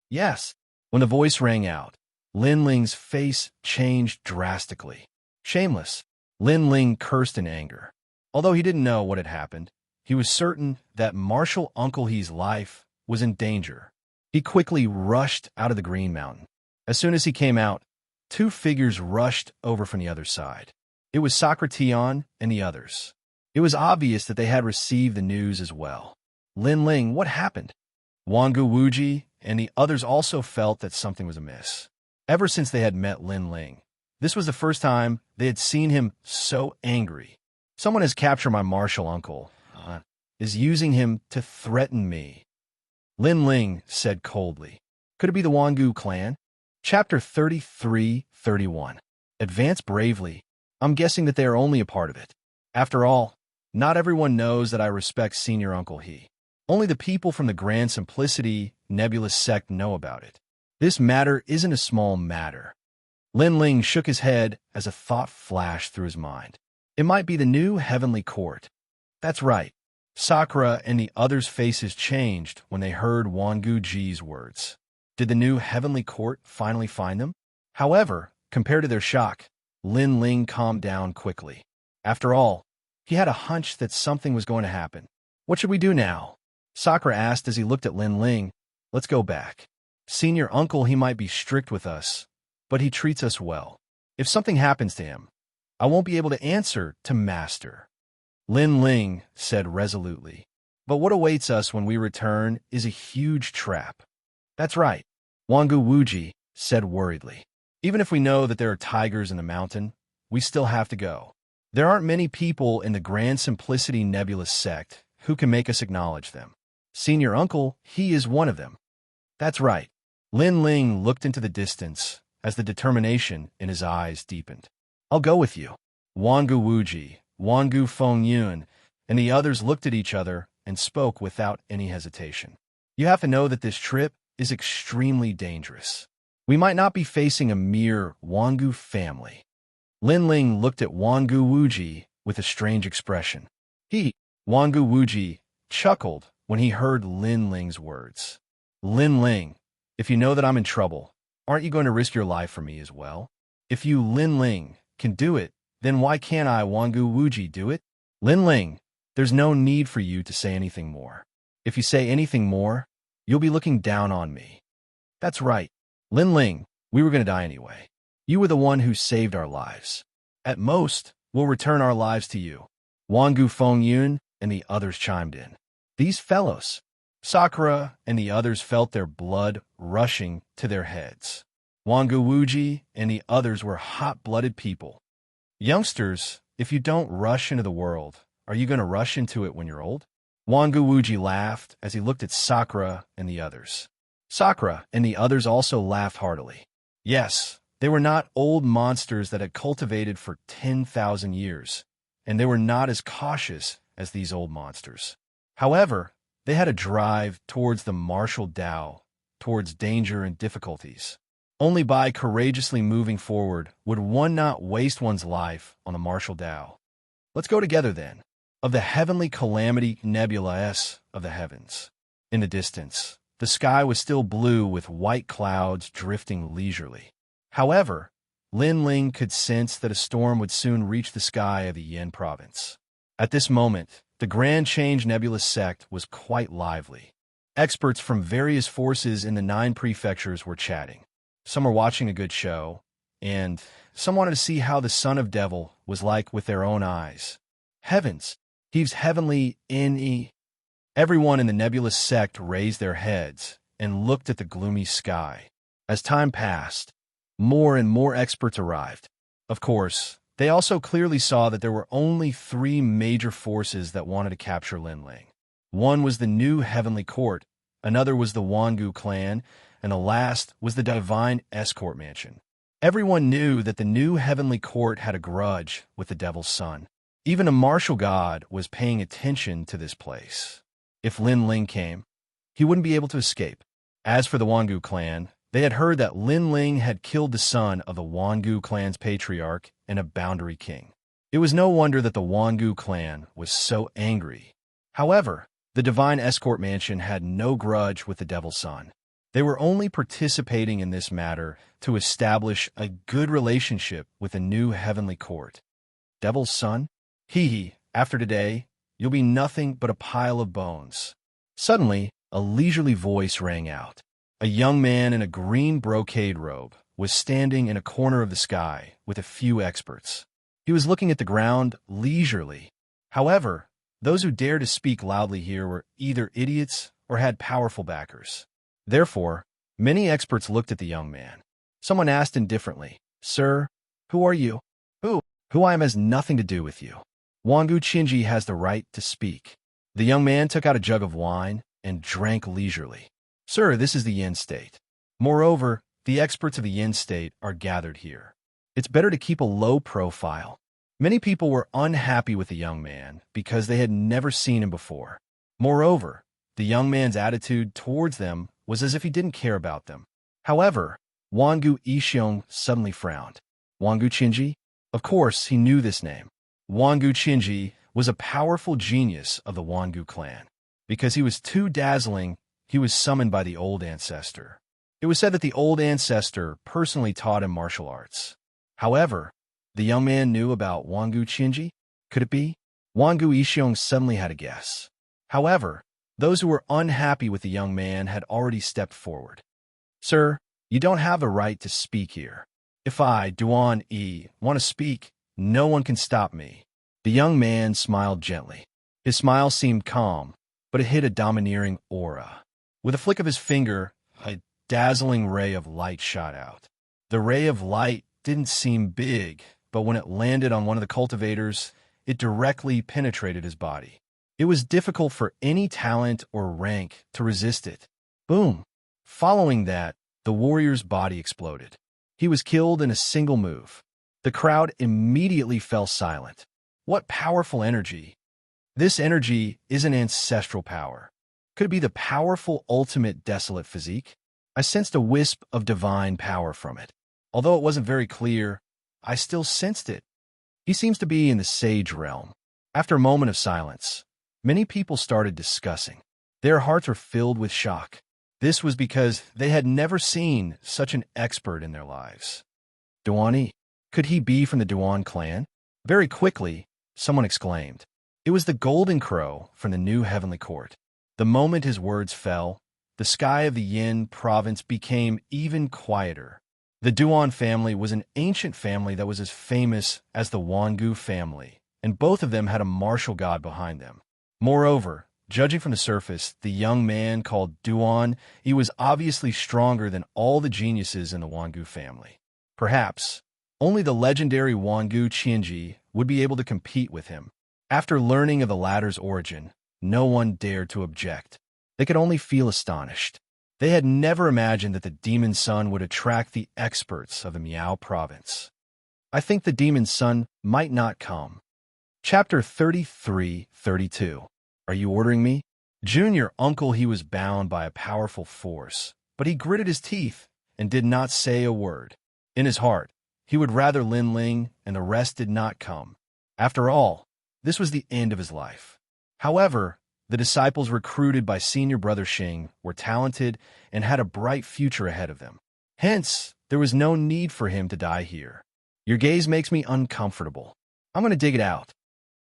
Yes. When the voice rang out, Lin Ling's face changed drastically. Shameless. Lin Ling cursed in anger. Although he didn't know what had happened, he was certain that martial uncle he's life was in danger. He quickly rushed out of the Green Mountain. As soon as he came out, two figures rushed over from the other side. It was Socrates and the others. It was obvious that they had received the news as well. Lin Ling, what happened? Wangu Wuji and the others also felt that something was amiss. Ever since they had met Lin Ling, this was the first time they had seen him so angry. Someone has captured my martial uncle, is using him to threaten me. Lin Ling said coldly. Could it be the Wangu clan? Chapter 33-31. Advance bravely. I'm guessing that they are only a part of it. After all, not everyone knows that I respect Senior Uncle He. Only the people from the Grand Simplicity Nebulous sect know about it. This matter isn't a small matter. Lin Ling shook his head as a thought flashed through his mind. It might be the new heavenly court. That's right. Sakura and the others' faces changed when they heard Wangu Ji's words. Did the new heavenly court finally find them? However, compared to their shock, Lin Ling calmed down quickly. After all, he had a hunch that something was going to happen. What should we do now? Sakura asked as he looked at Lin Ling. Let's go back. Senior uncle, he might be strict with us, but he treats us well. If something happens to him, I won't be able to answer to Master. Lin Ling said resolutely. But what awaits us when we return is a huge trap. That's right, Wangu Wuji said worriedly. Even if we know that there are tigers in the mountain, we still have to go. There aren't many people in the Grand Simplicity Nebulous sect who can make us acknowledge them. Senior uncle, he is one of them. That's right. Lin Ling looked into the distance as the determination in his eyes deepened. I'll go with you. Wangu Wuji, Wangu Fengyun, and the others looked at each other and spoke without any hesitation. You have to know that this trip is extremely dangerous. We might not be facing a mere Wangu family. Lin Ling looked at Wangu Wuji with a strange expression. Wangu Wuji, chuckled when he heard Lin Ling's words. Lin Ling, if you know that I'm in trouble, aren't you going to risk your life for me as well? If you, Lin Ling, can do it, then why can't I, Wangu Wuji, do it? Lin Ling, there's no need for you to say anything more. If you say anything more, you'll be looking down on me. That's right. Lin Ling, we were going to die anyway. You were the one who saved our lives. At most, we'll return our lives to you. Wangu Fengyun and the others chimed in. These fellows. Sakura and the others felt their blood rushing to their heads. Wangu Wuji and the others were hot-blooded people. Youngsters, if you don't rush into the world, are you going to rush into it when you're old? Wangu Wuji laughed as he looked at Sakura and the others. Sakura and the others also laughed heartily. Yes, they were not old monsters that had cultivated for 10,000 years, and they were not as cautious as these old monsters. However, they had a drive towards the martial Tao, towards danger and difficulties. Only by courageously moving forward would one not waste one's life on the martial Tao. Let's go together then. Of the heavenly calamity nebula of the heavens. In the distance, the sky was still blue with white clouds drifting leisurely. However, Lin Ling could sense that a storm would soon reach the sky of the Yin province. At this moment, the Grand Change Nebulous sect was quite lively. Experts from various forces in the 9 prefectures were chatting. Some were watching a good show, and some wanted to see how the son of devil was like with their own eyes. Heavens! He's heavenly in Everyone in the nebulous sect raised their heads and looked at the gloomy sky. As time passed, more and more experts arrived. Of course, they also clearly saw that there were only three major forces that wanted to capture Linling. One was the new heavenly court, another was the Wangu clan, and the last was the divine escort mansion. Everyone knew that the new heavenly court had a grudge with the devil's son. Even a martial god was paying attention to this place. If Lin Ling came, he wouldn't be able to escape. As for the Wangu clan, they had heard that Lin Ling had killed the son of the Wangu clan's patriarch and a boundary king. It was no wonder that the Wangu clan was so angry. However, the divine escort mansion had no grudge with the devil's son. They were only participating in this matter to establish a good relationship with the new heavenly court. Devil's son? Hee, after today, you'll be nothing but a pile of bones. Suddenly, a leisurely voice rang out. A young man in a green brocade robe was standing in a corner of the sky with a few experts. He was looking at the ground leisurely. However, those who dared to speak loudly here were either idiots or had powerful backers. Therefore, many experts looked at the young man. Someone asked indifferently, "Sir, who are you?" Who I am has nothing to do with you. Wangu Chinji has the right to speak." The young man took out a jug of wine and drank leisurely. "Sir, this is the Yin state. Moreover, the experts of the Yin state are gathered here. It's better to keep a low profile." Many people were unhappy with the young man because they had never seen him before. Moreover, the young man's attitude towards them was as if he didn't care about them. However, Wangu Ishiong suddenly frowned. Wangu Chinji? Of course, he knew this name. Wangu Chinji was a powerful genius of the Wangu clan. Because he was too dazzling, he was summoned by the old ancestor. It was said that the old ancestor personally taught him martial arts. However, the young man knew about Wangu Chinji. Could it be? Wangu Ishiong suddenly had a guess. However, those who were unhappy with the young man had already stepped forward. "Sir, you don't have the right to speak here. If I, Duan Yi, want to speak, no one can stop me." The young man smiled gently. His smile seemed calm, but it hid a domineering aura. With a flick of his finger, a dazzling ray of light shot out. The ray of light didn't seem big, but when it landed on one of the cultivators, it directly penetrated his body. It was difficult for any talent or rank to resist it. Boom! Following that, the warrior's body exploded. He was killed in a single move. The crowd immediately fell silent. What powerful energy! This energy is an ancestral power. Could it be the powerful ultimate desolate physique? I sensed a wisp of divine power from it. Although it wasn't very clear, I still sensed it. He seems to be in the sage realm. After a moment of silence, many people started discussing. Their hearts were filled with shock. This was because they had never seen such an expert in their lives. Duan, could he be from the Duan clan? Very quickly, someone exclaimed. It was the Golden Crow from the new heavenly court. The moment his words fell, the sky of the Yin province became even quieter. The Duan family was an ancient family that was as famous as the Wangu family, and both of them had a martial god behind them. Moreover, judging from the surface, the young man called Duan, he was obviously stronger than all the geniuses in the Wangu family. Perhaps only the legendary Wangu Chinji would be able to compete with him. After learning of the latter's origin, no one dared to object. They could only feel astonished. They had never imagined that the demon son would attract the experts of the Miao province. I think the demon son might not come. Chapter 33-32. Are you ordering me? Junior uncle, he was bound by a powerful force, but he gritted his teeth and did not say a word. In his heart, he would rather Lin Ling and the rest did not come. After all, this was the end of his life. However, the disciples recruited by senior brother Xing were talented and had a bright future ahead of them. Hence, there was no need for him to die here. Your gaze makes me uncomfortable. I'm going to dig it out.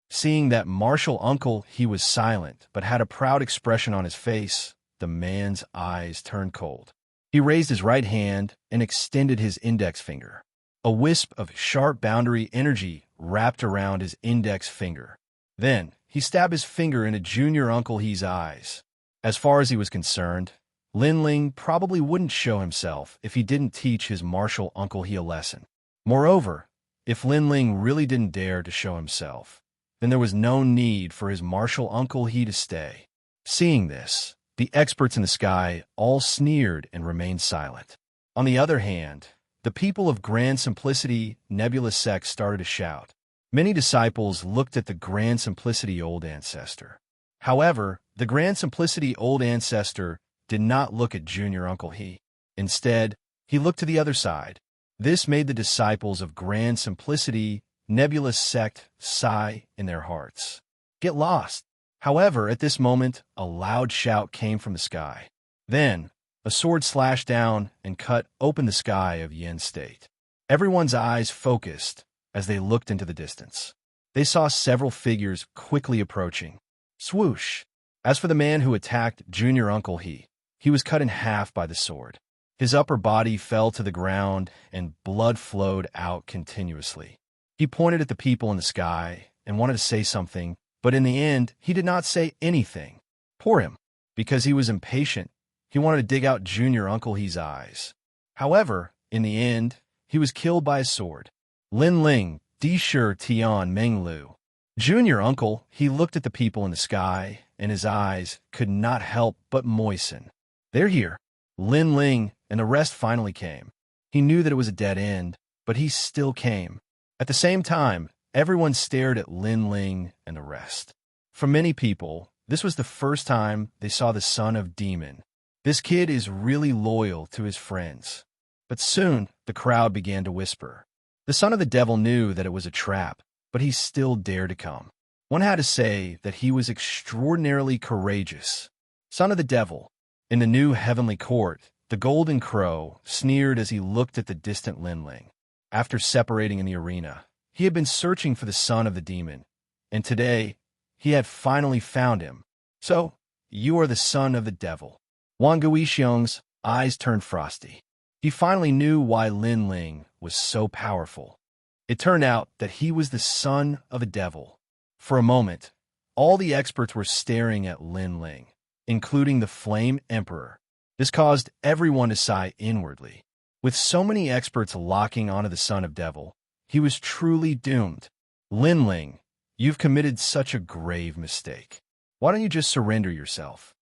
Seeing that martial uncle, he was silent, but had a proud expression on his face, the man's eyes turned cold. He raised his right hand and extended his index finger. A wisp of sharp boundary energy wrapped around his index finger. Then, he stabbed his finger into Junior Uncle He's eyes. As far as he was concerned, Lin Ling probably wouldn't show himself if he didn't teach his martial Uncle He a lesson. Moreover, if Lin Ling really didn't dare to show himself, then there was no need for his martial Uncle He to stay. Seeing this, the experts in the sky all sneered and remained silent. On the other hand, the people of Grand Simplicity Nebulous Sect started to shout. Many disciples looked at the Grand Simplicity Old Ancestor. However, the Grand Simplicity Old Ancestor did not look at Junior Uncle He. Instead, he looked to the other side. This made the disciples of Grand Simplicity Nebulous Sect sigh in their hearts. Get lost. However, at this moment, a loud shout came from the sky. Then, a sword slashed down and cut open the sky of Yin State. Everyone's eyes focused as they looked into the distance. They saw several figures quickly approaching. Swoosh! As for the man who attacked Junior Uncle He was cut in half by the sword. His upper body fell to the ground and blood flowed out continuously. He pointed at the people in the sky and wanted to say something, but in the end, he did not say anything. Poor him. Because he was impatient, he wanted to dig out Junior Uncle He's eyes. However, in the end, he was killed by a sword. Lin Ling, Di Shi Tian Meng Lu. Junior Uncle, he looked at the people in the sky, and his eyes could not help but moisten. They're here. Lin Ling and the rest finally came. He knew that it was a dead end, but he still came. At the same time, everyone stared at Lin Ling and the rest. For many people, this was the first time they saw the son of Demon. This kid is really loyal to his friends. But soon, the crowd began to whisper. The son of the devil knew that it was a trap, but he still dared to come. One had to say that he was extraordinarily courageous. Son of the devil. In the new heavenly court, the Golden Crow sneered as he looked at the distant Lin Ling. After separating in the arena, he had been searching for the son of the demon, and today, he had finally found him. So, you are the son of the devil. Wang Guixiong's eyes turned frosty. He finally knew why Lin Ling was so powerful. It turned out that he was the son of a devil. For a moment, all the experts were staring at Lin Ling, including the Flame Emperor. This caused everyone to sigh inwardly. With so many experts locking onto the son of devil, he was truly doomed. Lin Ling, you've committed such a grave mistake. Why don't you just surrender yourself?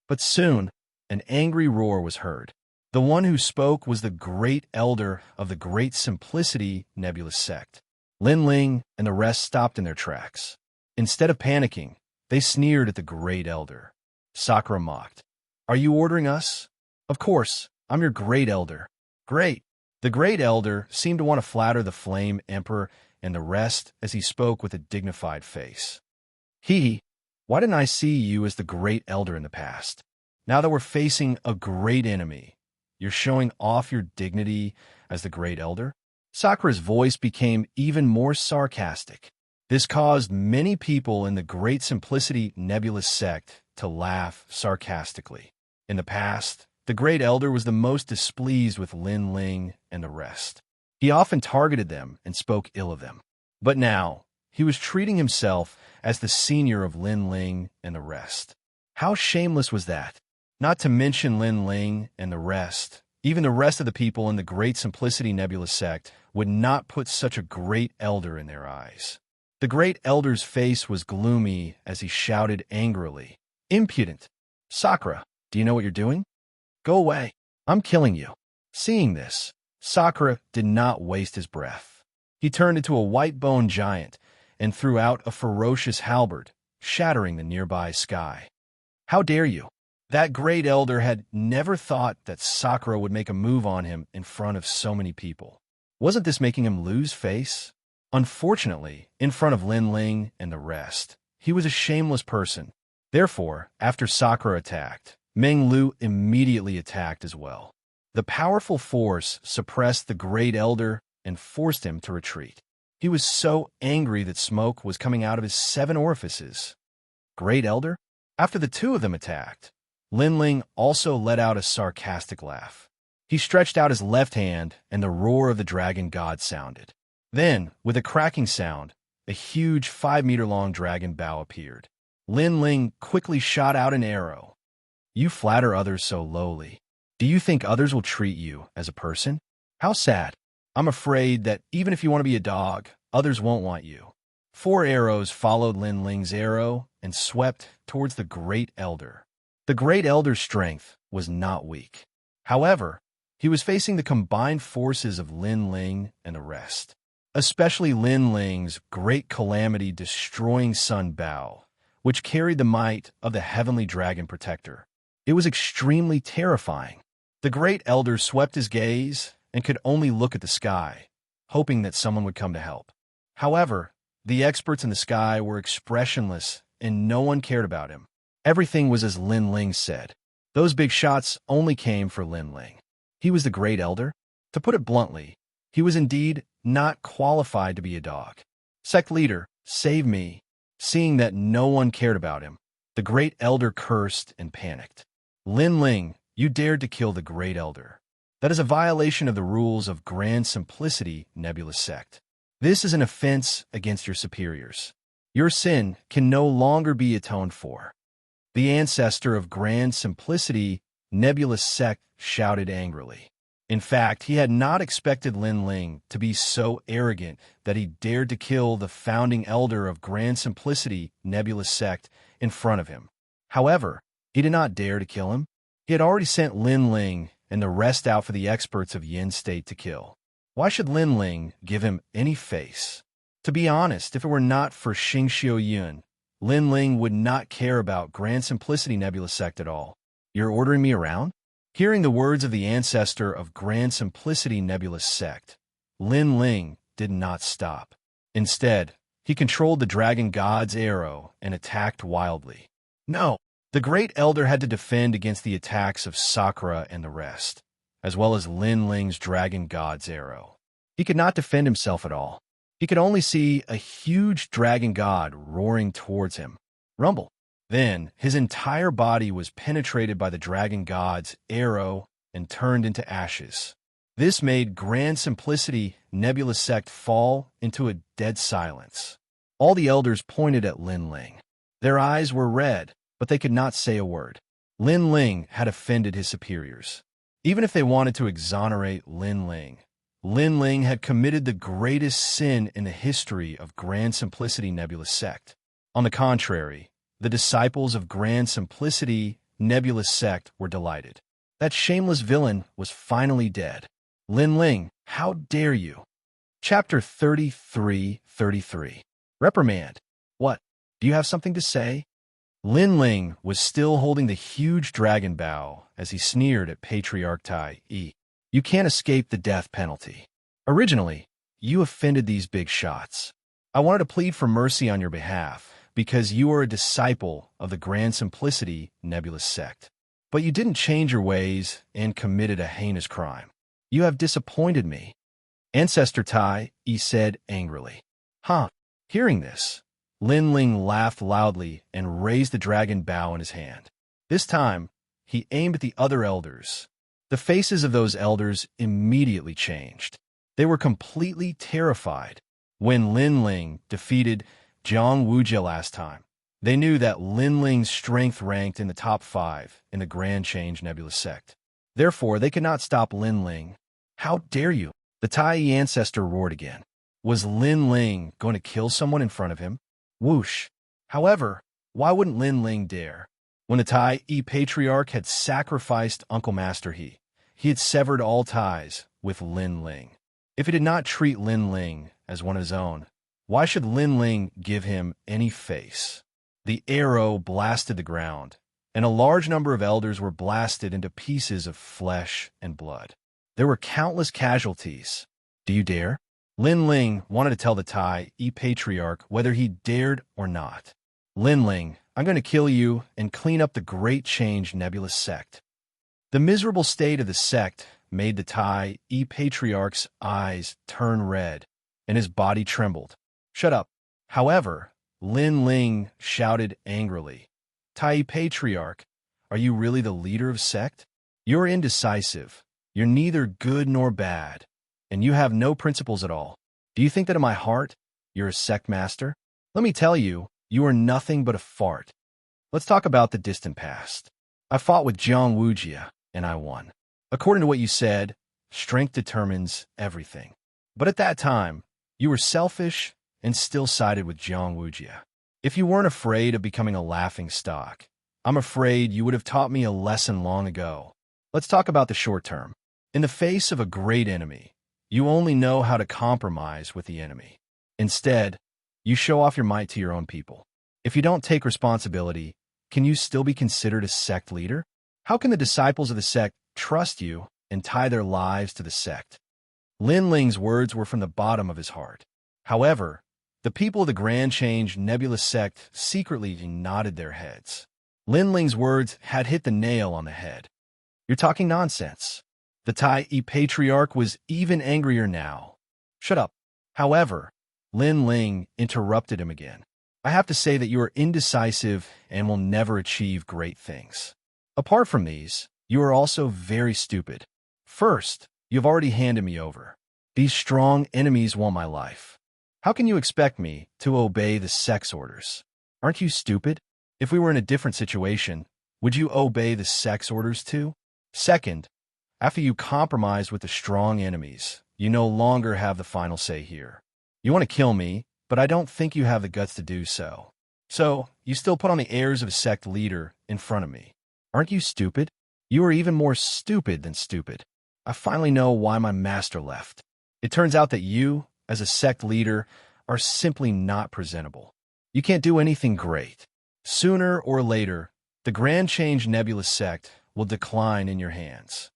But soon, an angry roar was heard. The one who spoke was the great elder of the Great Simplicity Nebulous Sect. Lin Ling and the rest stopped in their tracks. Instead of panicking, they sneered at the great elder. Sakura mocked. Are you ordering us? Of course, I'm your great elder. Great. The great elder seemed to want to flatter the Flame Emperor and the rest as he spoke with a dignified face. Why didn't I see you as the great elder in the past? Now that we're facing a great enemy, you're showing off your dignity as the great elder? Sakura's voice became even more sarcastic. This caused many people in the Great Simplicity Nebulous Sect to laugh sarcastically. In the past, the great elder was the most displeased with Lin Ling and the rest. He often targeted them and spoke ill of them. But now, he was treating himself as the senior of Lin Ling and the rest. How shameless was that? Not to mention Lin Ling and the rest, even the rest of the people in the Great Simplicity Nebulous Sect would not put such a great elder in their eyes. The great elder's face was gloomy as he shouted angrily, Impudent! Sakura, do you know what you're doing? Go away. I'm killing you. Seeing this, Sakura did not waste his breath. He turned into a white-boned giant and threw out a ferocious halberd, shattering the nearby sky. How dare you? That great elder had never thought that Sakura would make a move on him in front of so many people. Wasn't this making him lose face? Unfortunately, in front of Lin Ling and the rest, he was a shameless person. Therefore, after Sakura attacked, Meng Lu immediately attacked as well. The powerful force suppressed the great elder and forced him to retreat. He was so angry that smoke was coming out of his 7 orifices. Great elder? After the 2 of them attacked, Lin Ling also let out a sarcastic laugh. He stretched out his left hand, and the roar of the dragon god sounded. Then, with a cracking sound, a huge 5-meter-long dragon bow appeared. Lin Ling quickly shot out an arrow. You flatter others so lowly. Do you think others will treat you as a person? How sad. I'm afraid that even if you want to be a dog, others won't want you. 4 arrows followed Lin Ling's arrow and swept towards the Great Elder. The Great Elder's strength was not weak. However, he was facing the combined forces of Lin Ling and the rest, especially Lin Ling's great calamity-destroying sun bow, which carried the might of the heavenly dragon protector. It was extremely terrifying. The Great Elder swept his gaze and could only look at the sky, hoping that someone would come to help. However, the experts in the sky were expressionless and no one cared about him. Everything was as Lin Ling said. Those big shots only came for Lin Ling. He was the Great Elder. To put it bluntly, he was indeed not qualified to be a dog. Sect leader, save me. Seeing that no one cared about him, the Great Elder cursed and panicked. Lin Ling, you dared to kill the Great Elder. That is a violation of the rules of Grand Simplicity Nebulous Sect. This is an offense against your superiors. Your sin can no longer be atoned for. The ancestor of Grand Simplicity Nebulous Sect shouted angrily. In fact, he had not expected Lin Ling to be so arrogant that he dared to kill the founding elder of Grand Simplicity Nebulous Sect in front of him. However, he did not dare to kill him. He had already sent Lin Ling and the rest out for the experts of Yin State to kill. Why should Lin Ling give him any face? To be honest, if it were not for Xianxia Yun, Lin Ling would not care about Grand Simplicity Nebulous Sect at all. You're ordering me around? Hearing the words of the ancestor of Grand Simplicity Nebulous Sect, Lin Ling did not stop. Instead, he controlled the dragon god's arrow and attacked wildly. No, the Great Elder had to defend against the attacks of Sakura and the rest, as well as Lin Ling's dragon god's arrow. He could not defend himself at all. He could only see a huge dragon god roaring towards him. Rumble. Then, his entire body was penetrated by the dragon god's arrow and turned into ashes. This made Grand Simplicity Nebulous Sect fall into a dead silence. All the elders pointed at Lin Ling. Their eyes were red, but they could not say a word. Lin Ling had offended his superiors. Even if they wanted to exonerate Lin Ling had committed the greatest sin in the history of Grand Simplicity Nebulous Sect. On the contrary, the disciples of Grand Simplicity Nebulous Sect were delighted. That shameless villain was finally dead. Lin Ling, how dare you? Chapter 33:33. Reprimand. What? Do you have something to say? Lin Ling was still holding the huge dragon bow as he sneered at Patriarch Tai Yi. You can't escape the death penalty. Originally, you offended these big shots. I wanted to plead for mercy on your behalf because you are a disciple of the Grand Simplicity Nebulous Sect. But you didn't change your ways and committed a heinous crime. You have disappointed me. Ancestor Tai Yi said angrily. Huh. Hearing this, Lin Ling laughed loudly and raised the dragon bow in his hand. This time, he aimed at the other elders. The faces of those elders immediately changed. They were completely terrified. When Lin Ling defeated Jiang Wuxia last time, they knew that Lin Ling's strength ranked in the top 5 in the Grand Change Nebulous Sect. Therefore, they could not stop Lin Ling. How dare you? The Tai Yi ancestor roared again. Was Lin Ling going to kill someone in front of him? Whoosh. However, why wouldn't Lin Ling dare? When the Tai Yi Patriarch had sacrificed Uncle Master He had severed all ties with Lin Ling. If he did not treat Lin Ling as one of his own, why should Lin Ling give him any face? The arrow blasted the ground, and a large number of elders were blasted into pieces of flesh and blood. There were countless casualties. Do you dare? Lin Ling wanted to tell the Tai Yi Patriarch whether he dared or not. Lin Ling, I'm going to kill you and clean up the Great Change Nebulous Sect. The miserable state of the sect made the Tai Yi Patriarch's eyes turn red, and his body trembled. Shut up. However, Lin Ling shouted angrily. Tai Yi Patriarch, are you really the leader of sect? You're indecisive. You're neither good nor bad, and you have no principles at all. Do you think that in my heart, you're a sect master? Let me tell you, you are nothing but a fart. Let's talk about the distant past. I fought with Wuxia, and I won. According to what you said, strength determines everything. But at that time, you were selfish and still sided with Wuxia. If you weren't afraid of becoming a laughing stock, I'm afraid you would have taught me a lesson long ago. Let's talk about the short term. In the face of a great enemy, you only know how to compromise with the enemy. Instead, you show off your might to your own people. If you don't take responsibility, can you still be considered a sect leader? How can the disciples of the sect trust you and tie their lives to the sect? Lin Ling's words were from the bottom of his heart. However, the people of the Grand Change Nebulous sect secretly nodded their heads. Lin Ling's words had hit the nail on the head. You're talking nonsense. The Tai Patriarch was even angrier now. Shut up. However, Lin Ling interrupted him again. I have to say that you are indecisive and will never achieve great things. Apart from these, you are also very stupid. First, you've already handed me over. These strong enemies want my life. How can you expect me to obey the sect's orders? Aren't you stupid? If we were in a different situation, would you obey the sect's orders too? Second, after you compromise with the strong enemies, you no longer have the final say here. You want to kill me, but I don't think you have the guts to do so. So, you still put on the airs of a sect leader in front of me. Aren't you stupid? You are even more stupid than stupid. I finally know why my master left. It turns out that you, as a sect leader, are simply not presentable. You can't do anything great. Sooner or later, the Grand Change Nebulous sect will decline in your hands.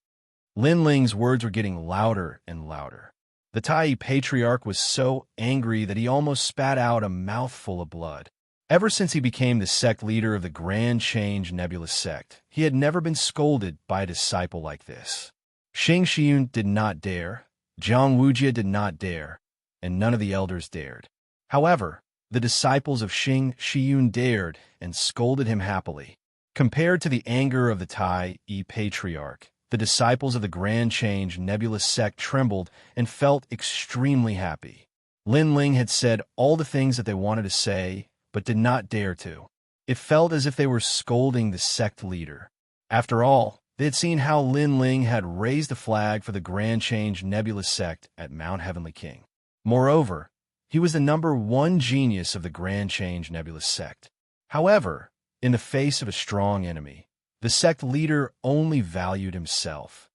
Lin Ling's words were getting louder and louder. The Tai Patriarch was so angry that he almost spat out a mouthful of blood. Ever since he became the sect leader of the Grand Change Nebulous sect, he had never been scolded by a disciple like this. Xianxia did not dare, Wuxia did not dare, and none of the elders dared. However, the disciples of Xianxia dared and scolded him happily. Compared to the anger of the Tai Patriarch, the disciples of the Grand Change Nebulous sect trembled and felt extremely happy. Lin Ling had said all the things that they wanted to say, but did not dare to. It felt as if they were scolding the sect leader. After all, they had seen how Lin Ling had raised the flag for the Grand Change Nebulous sect at Mount Heavenly King. Moreover, he was the #1 genius of the Grand Change Nebulous sect. However, in the face of a strong enemy, the sect leader only valued himself.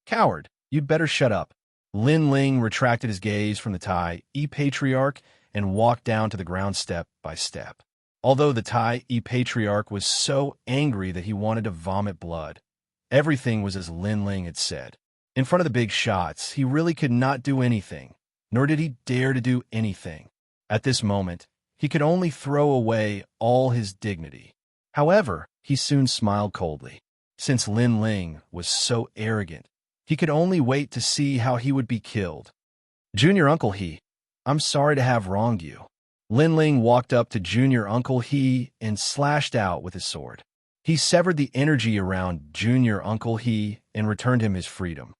Coward, you'd better shut up. Lin Ling retracted his gaze from the Tai Patriarch and walked down to the ground step by step. Although the Tai Patriarch was so angry that he wanted to vomit blood, everything was as Lin Ling had said. In front of the big shots, he really could not do anything, nor did he dare to do anything. At this moment, he could only throw away all his dignity. However, he soon smiled coldly. Since Lin Ling was so arrogant, he could only wait to see how he would be killed. Junior Uncle He, I'm sorry to have wronged you. Lin Ling walked up to Junior Uncle He and slashed out with his sword. He severed the energy around Junior Uncle He and returned him his freedom.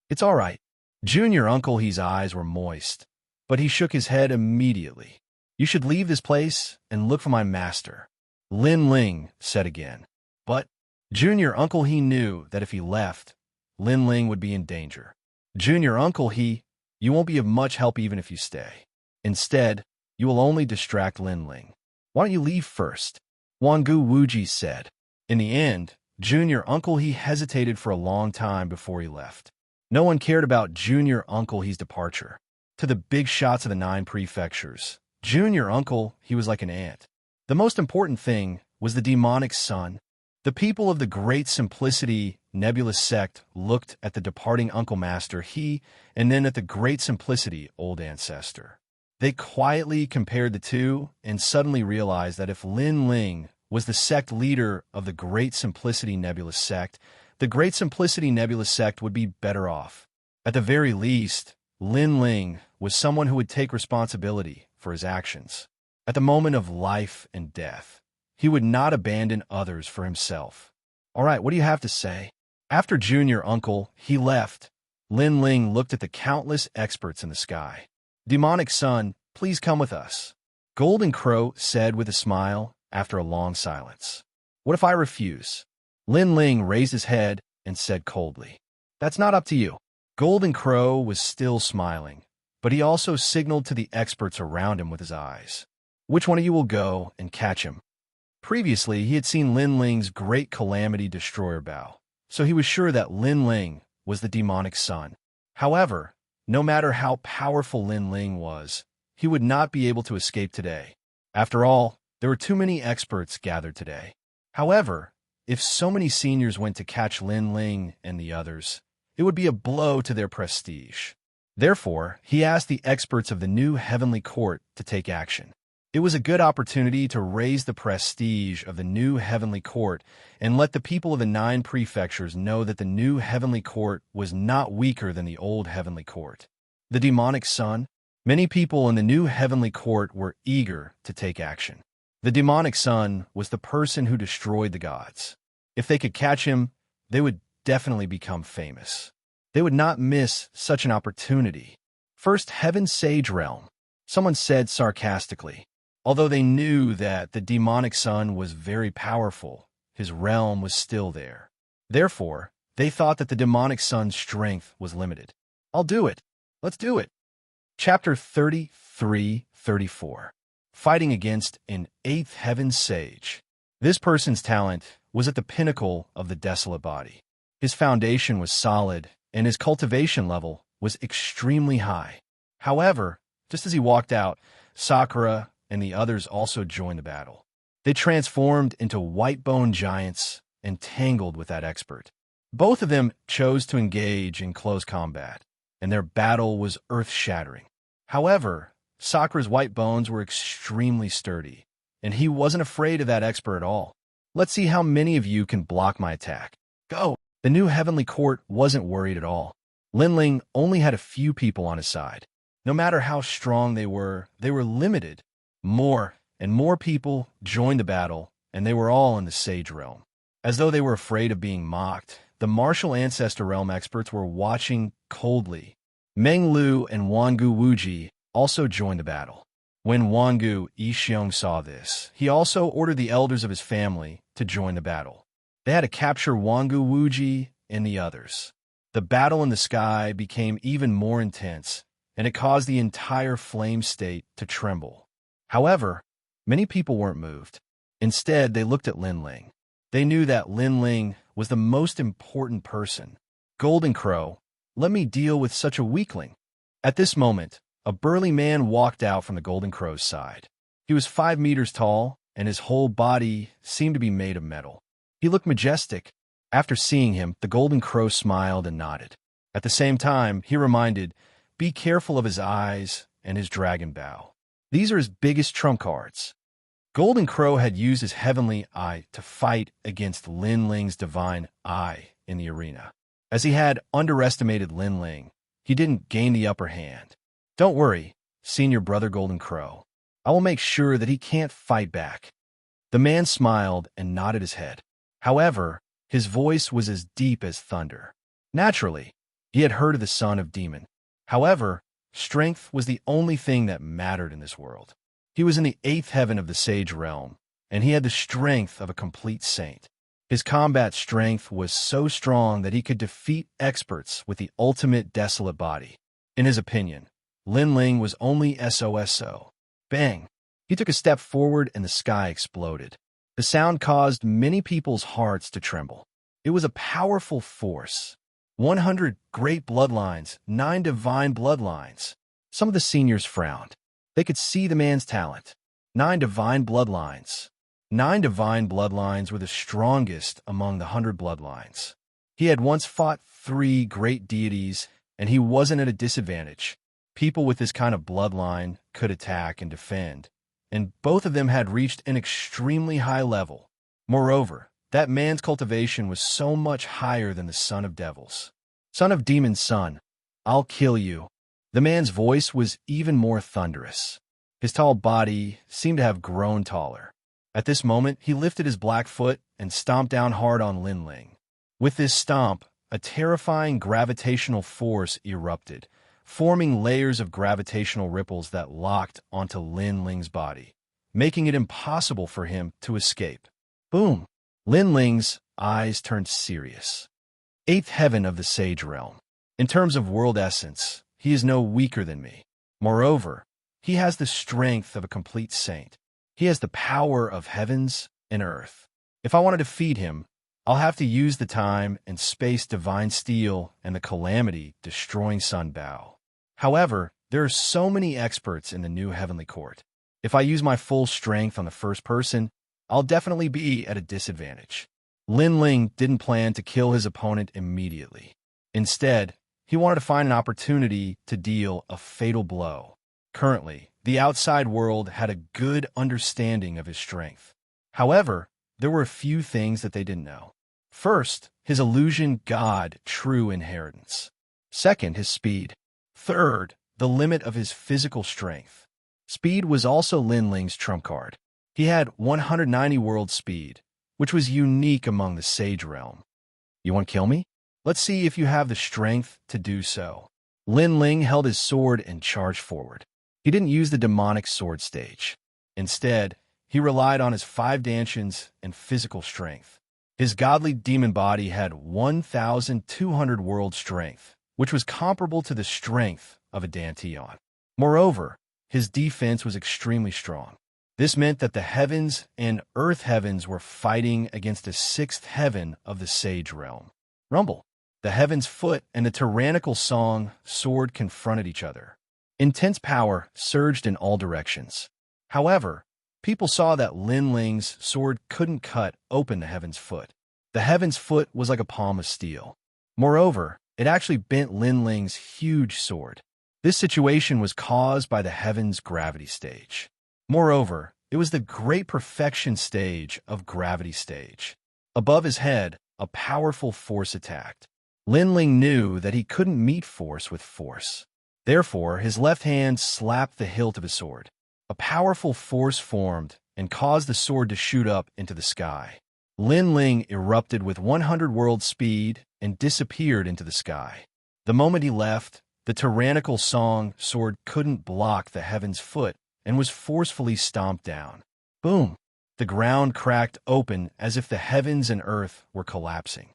It's all right. Junior Uncle He's eyes were moist, but he shook his head immediately. You should leave this place and look for my master, Lin Ling said again. But Junior Uncle He knew that if he left, Lin Ling would be in danger. Junior Uncle He, you won't be of much help even if you stay. Instead, you will only distract Lin Ling. Why don't you leave first? Wangu Wuji said. In the end, Junior Uncle He hesitated for a long time before he left. No one cared about Junior Uncle He's departure. To the big shots of the 9 prefectures, Junior Uncle He was like an ant. The most important thing was the demonic son. The people of the Great Simplicity Nebulous sect looked at the departing Uncle Master He and then at the Great Simplicity Old Ancestor. They quietly compared the two and suddenly realized that if Lin Ling was the sect leader of the Great Simplicity Nebulous sect, the Great Simplicity Nebulous sect would be better off. At the very least, Lin Ling was someone who would take responsibility for his actions. At the moment of life and death, he would not abandon others for himself. All right, what do you have to say? After Junior Uncle, he left. Lin Ling looked at the countless experts in the sky. Demonic Son, please come with us. Golden Crow said with a smile after a long silence. What if I refuse? Lin Ling raised his head and said coldly, That's not up to you. Golden Crow was still smiling, but he also signaled to the experts around him with his eyes. Which one of you will go and catch him? Previously, he had seen Lin Ling's great calamity destroyer bow, so he was sure that Lin Ling was the demonic son. However, no matter how powerful Lin Ling was, he would not be able to escape today. After all, there were too many experts gathered today. However, if so many seniors went to catch Lin Ling and the others, it would be a blow to their prestige. Therefore, he asked the experts of the new heavenly court to take action. It was a good opportunity to raise the prestige of the new heavenly court and let the people of the 9 prefectures know that the new heavenly court was not weaker than the old heavenly court. The demonic son? Many people in the new heavenly court were eager to take action. The demonic son was the person who destroyed the gods. If they could catch him, they would definitely become famous. They would not miss such an opportunity. First Heaven's Sage Realm, someone said sarcastically. Although they knew that the demonic son was very powerful, his realm was still there. Therefore, they thought that the demonic son's strength was limited. I'll do it. Let's do it. Chapter 33-34. Fighting against an 8th Heaven Sage. This person's talent was at the pinnacle of the desolate body. His foundation was solid, and his cultivation level was extremely high. However, just as he walked out, Sakura and the others also joined the battle. They transformed into white-bone giants and tangled with that expert. Both of them chose to engage in close combat, and their battle was earth-shattering. However, Sakura's white bones were extremely sturdy, and he wasn't afraid of that expert at all. Let's see how many of you can block my attack. Go! The new heavenly court wasn't worried at all. Lin Ling only had a few people on his side. No matter how strong they were limited. More and more people joined the battle, and they were all in the Sage Realm. As though they were afraid of being mocked, the Martial Ancestor Realm experts were watching coldly. Meng Lu and Wangu Wuji also joined the battle. When Wangu Yixiong saw this, he also ordered the elders of his family to join the battle. They had to capture Wangu Wuji and the others. The battle in the sky became even more intense, and it caused the entire flame state to tremble. However, many people weren't moved. Instead, they looked at Lin Ling. They knew that Lin Ling was the most important person. Golden Crow, let me deal with such a weakling. At this moment, a burly man walked out from the Golden Crow's side. He was 5 meters tall, and his whole body seemed to be made of metal. He looked majestic. After seeing him, the Golden Crow smiled and nodded. At the same time, he reminded, be careful of his eyes and his dragon bow. These are his biggest trump cards. Golden Crow had used his heavenly eye to fight against Lin Ling's divine eye in the arena. As he had underestimated Lin Ling, he didn't gain the upper hand. Don't worry, Senior Brother Golden Crow. I will make sure that he can't fight back. The man smiled and nodded his head. However, his voice was as deep as thunder. Naturally, he had heard of the son of demon. However, strength was the only thing that mattered in this world. He was in the 8th heaven of the Sage Realm, and he had the strength of a complete saint. His combat strength was so strong that he could defeat experts with the ultimate desolate body. In his opinion, Lin Ling was only SOSO. Bang! He took a step forward and the sky exploded. The sound caused many people's hearts to tremble. It was a powerful force. 100 great bloodlines, 9 divine bloodlines. Some of the seniors frowned. They could see the man's talent. 9 divine bloodlines. 9 divine bloodlines were the strongest among the 100 bloodlines. He had once fought 3 great deities, and he wasn't at a disadvantage. People with this kind of bloodline could attack and defend, and both of them had reached an extremely high level. Moreover, that man's cultivation was so much higher than the son of devils. Son of demon's son, I'll kill you. The man's voice was even more thunderous. His tall body seemed to have grown taller. At this moment, he lifted his black foot and stomped down hard on Lin Ling. With this stomp, a terrifying gravitational force erupted, forming layers of gravitational ripples that locked onto Lin Ling's body, making it impossible for him to escape. Boom! Lin Ling's eyes turned serious. Eighth heaven of the Sage Realm. In terms of world essence, he is no weaker than me. Moreover, he has the strength of a complete saint. He has the power of heavens and earth. If I want to defeat him, I'll have to use the time and space divine steel and the calamity destroying sun bow. However, there are so many experts in the new heavenly court. If I use my full strength on the first person, I'll definitely be at a disadvantage. Lin Ling didn't plan to kill his opponent immediately. Instead, he wanted to find an opportunity to deal a fatal blow. Currently, the outside world had a good understanding of his strength. However, there were a few things that they didn't know. First, his illusion god true inheritance. Second, his speed. Third, the limit of his physical strength. Speed was also Lin Ling's trump card. He had 190 world speed, which was unique among the Sage Realm. You want to kill me? Let's see if you have the strength to do so. Lin Ling held his sword and charged forward. He didn't use the demonic sword stage. Instead, he relied on his 5 dantians and physical strength. His godly demon body had 1,200 world strength, which was comparable to the strength of a dantian. Moreover, his defense was extremely strong. This meant that the heavens and earth heavens were fighting against the 6th heaven of the Sage Realm. Rumble. The heaven's foot and the tyrannical song sword confronted each other. Intense power surged in all directions. However, people saw that Lin Ling's sword couldn't cut open the heaven's foot. The heaven's foot was like a palm of steel. Moreover, it actually bent Lin Ling's huge sword. This situation was caused by the heaven's gravity stage. Moreover, it was the great perfection stage of gravity stage. Above his head, a powerful force attacked. Lin Ling knew that he couldn't meet force with force. Therefore, his left hand slapped the hilt of his sword. A powerful force formed and caused the sword to shoot up into the sky. Lin Ling erupted with 100 world speed and disappeared into the sky. The moment he left, the tyrannical song sword couldn't block the heaven's foot and was forcefully stomped down. Boom! The ground cracked open as if the heavens and earth were collapsing.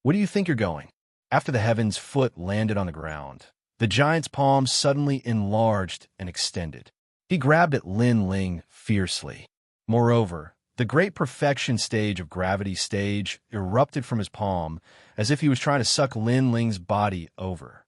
Where do you think you're going? After the heaven's foot landed on the ground, the giant's palm suddenly enlarged and extended. He grabbed at Lin Ling fiercely. Moreover, the great perfection stage of gravity stage erupted from his palm as if he was trying to suck Lin Ling's body over.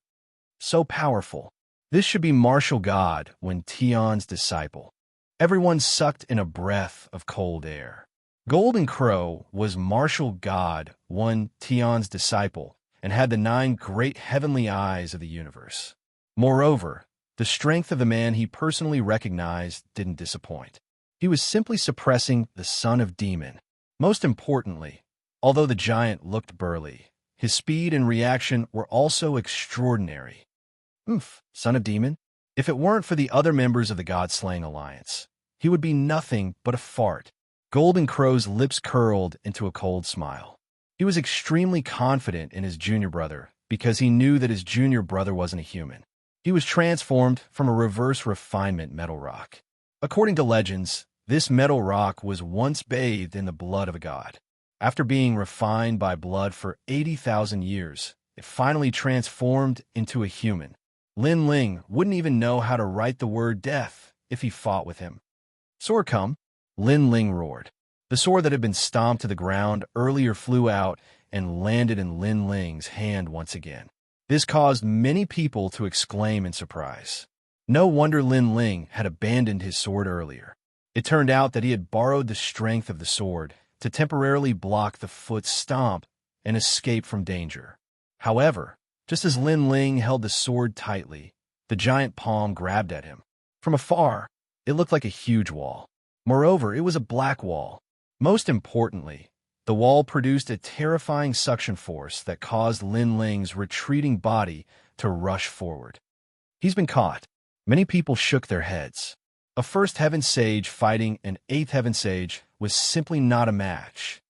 So powerful. This should be martial god when Tian's disciple. Everyone sucked in a breath of cold air. Golden Crow was martial god, one Tian's disciple, and had the 9 great heavenly eyes of the universe. Moreover, the strength of the man he personally recognized didn't disappoint. He was simply suppressing the son of demon. Most importantly, although the giant looked burly, his speed and reaction were also extraordinary. Son of demon? If it weren't for the other members of the God-slaying alliance, he would be nothing but a fart. Golden Crow's lips curled into a cold smile. He was extremely confident in his junior brother because he knew that his junior brother wasn't a human. He was transformed from a reverse refinement metal rock. According to legends, this metal rock was once bathed in the blood of a god. After being refined by blood for 80,000 years, it finally transformed into a human. Lin Ling wouldn't even know how to write the word death if he fought with him. Sword come, Lin Ling roared. The sword that had been stomped to the ground earlier flew out and landed in Lin Ling's hand once again. This caused many people to exclaim in surprise. No wonder Lin Ling had abandoned his sword earlier. It turned out that he had borrowed the strength of the sword to temporarily block the foot's stomp and escape from danger. However, just as Lin Ling held the sword tightly, the giant palm grabbed at him. From afar, it looked like a huge wall. Moreover, it was a black wall. Most importantly, the wall produced a terrifying suction force that caused Lin Ling's retreating body to rush forward. He's been caught. Many people shook their heads. A 1st Heaven Sage fighting an 8th Heaven Sage was simply not a match.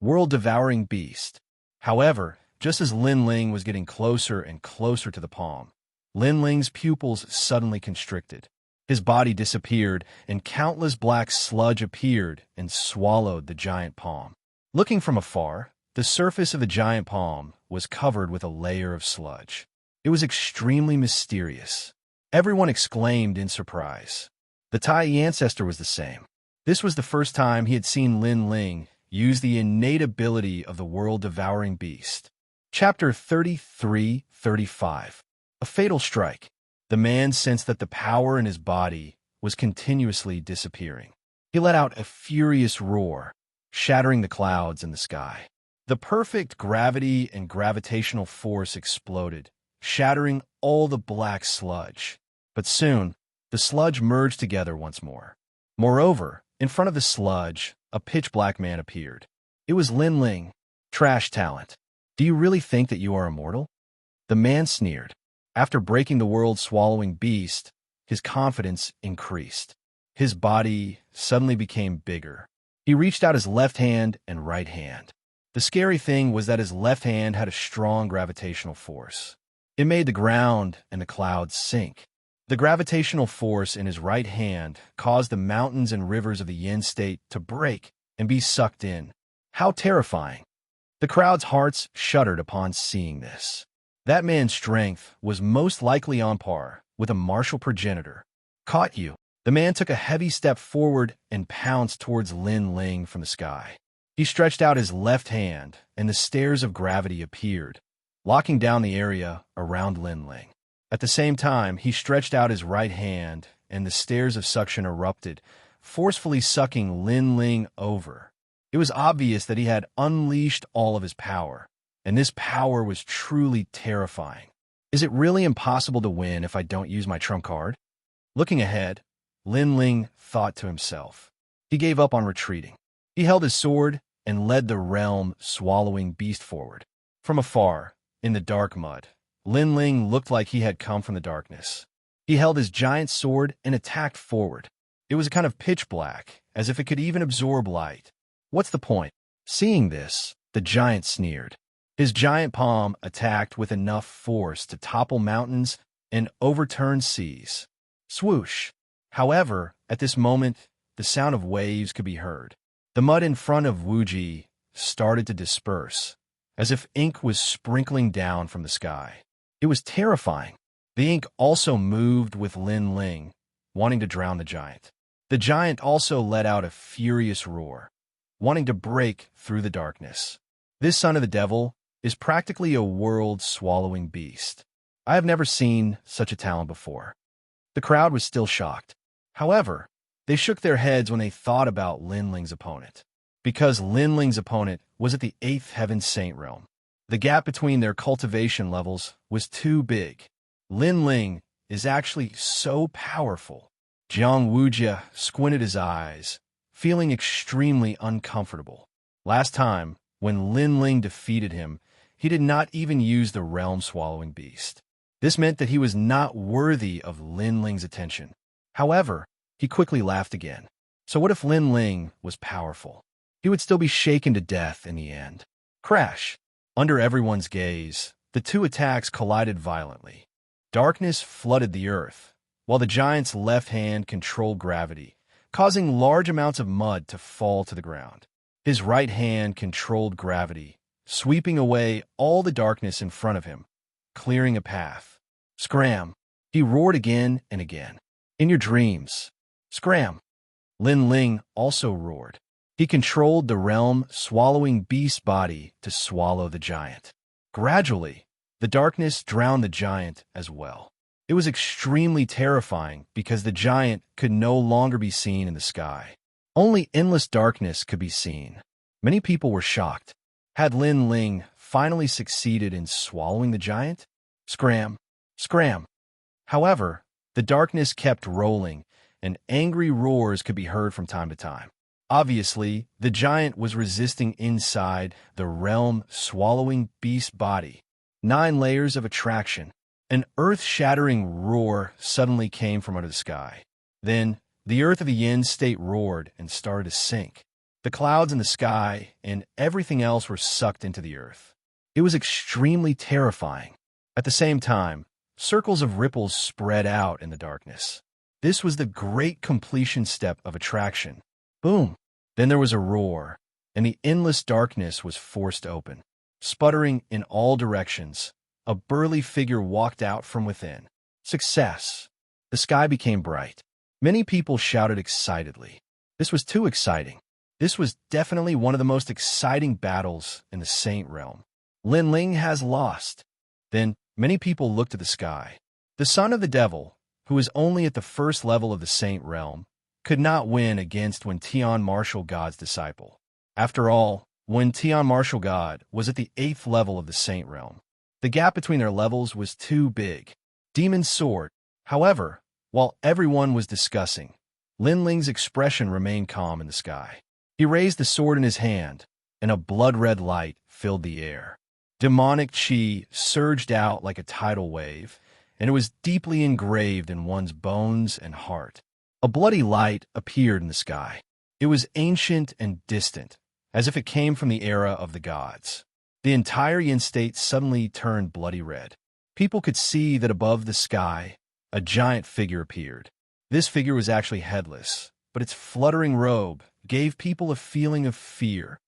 World-devouring beast. However, just as Lin Ling was getting closer and closer to the palm, Lin Ling's pupils suddenly constricted. His body disappeared, and countless black sludge appeared and swallowed the giant palm. Looking from afar, the surface of the giant palm was covered with a layer of sludge. It was extremely mysterious. Everyone exclaimed in surprise. The Tai ancestor was the same. This was the first time he had seen Lin Ling use the innate ability of the world-devouring beast. Chapter 33-35. A Fatal Strike. The man sensed that the power in his body was continuously disappearing. He let out a furious roar, shattering the clouds in the sky. The perfect gravity and gravitational force exploded, shattering all the black sludge. But soon, the sludge merged together once more. Moreover, in front of the sludge, a pitch-black man appeared. It was Lin Ling, trash talent. Do you really think that you are immortal? The man sneered. After breaking the world-swallowing beast, his confidence increased. His body suddenly became bigger. He reached out his left hand and right hand. The scary thing was that his left hand had a strong gravitational force. It made the ground and the clouds sink. The gravitational force in his right hand caused the mountains and rivers of the Yin state to break and be sucked in. How terrifying! The crowd's hearts shuddered upon seeing this. That man's strength was most likely on par with a martial progenitor. Caught you. The man took a heavy step forward and pounced towards Lin Ling from the sky. He stretched out his left hand, and the stairs of gravity appeared, locking down the area around Lin Ling. At the same time, he stretched out his right hand, and the stairs of suction erupted, forcefully sucking Lin Ling over. It was obvious that he had unleashed all of his power, and this power was truly terrifying. Is it really impossible to win if I don't use my trump card? Looking ahead, Lin Ling thought to himself. He gave up on retreating. He held his sword and led the realm-swallowing beast forward. From afar, in the dark mud, Lin Ling looked like he had come from the darkness. He held his giant sword and attacked forward. It was a kind of pitch black, as if it could even absorb light. What's the point? Seeing this, the giant sneered. His giant palm attacked with enough force to topple mountains and overturn seas. Swoosh! However, at this moment, the sound of waves could be heard. The mud in front of Wuxia started to disperse, as if ink was sprinkling down from the sky. It was terrifying. The ink also moved with Lin Ling, wanting to drown the giant. The giant also let out a furious roar, wanting to break through the darkness. This son of the devil is practically a world-swallowing beast. I have never seen such a talent before. The crowd was still shocked. However, they shook their heads when they thought about Lin Ling's opponent, because Lin Ling's opponent was at the 8th Heaven Saint realm. The gap between their cultivation levels was too big. Lin Ling is actually so powerful. Wuxia squinted his eyes, feeling extremely uncomfortable. Last time, when Lin Ling defeated him, he did not even use the realm-swallowing beast. This meant that he was not worthy of Lin Ling's attention. However, he quickly laughed again. So what if Lin Ling was powerful? He would still be shaken to death in the end. Crash! Under everyone's gaze, the two attacks collided violently. Darkness flooded the earth, while the giant's left hand controlled gravity, causing large amounts of mud to fall to the ground. His right hand controlled gravity, sweeping away all the darkness in front of him, clearing a path. Scram! He roared again and again. In your dreams. Scram! Lin Ling also roared. He controlled the realm-swallowing beast body to swallow the giant. Gradually, the darkness drowned the giant as well. It was extremely terrifying because the giant could no longer be seen in the sky. Only endless darkness could be seen. Many people were shocked. Had Lin Ling finally succeeded in swallowing the giant? Scram! Scram! However, the darkness kept rolling, and angry roars could be heard from time to time. Obviously, the giant was resisting inside the realm-swallowing beast body. 9 layers of attraction. An earth-shattering roar suddenly came from under the sky. Then, the earth of the Yin state roared and started to sink. The clouds in the sky and everything else were sucked into the earth. It was extremely terrifying. At the same time, circles of ripples spread out in the darkness. This was the great completion step of attraction. Boom! Then there was a roar, and the endless darkness was forced open. Sputtering in all directions, a burly figure walked out from within. Success! The sky became bright. Many people shouted excitedly. This was too exciting. This was definitely one of the most exciting battles in the Saint Realm. Lin Ling has lost. Then many people looked to the sky. The son of the devil, who is only at the first level of the Saint Realm, could not win against Wen Tian Martial God's disciple. After all, Wen Tian Martial God was at the 8th level of the Saint Realm. The gap between their levels was too big. Demon's sword. However, while everyone was discussing, Lin Ling's expression remained calm in the sky. He raised the sword in his hand, and a blood-red light filled the air. Demonic chi surged out like a tidal wave, and it was deeply engraved in one's bones and heart. A bloody light appeared in the sky. It was ancient and distant, as if it came from the era of the gods. The entire Yin state suddenly turned bloody red. People could see that above the sky, a giant figure appeared. This figure was actually headless, but its fluttering robe gave people a feeling of fear.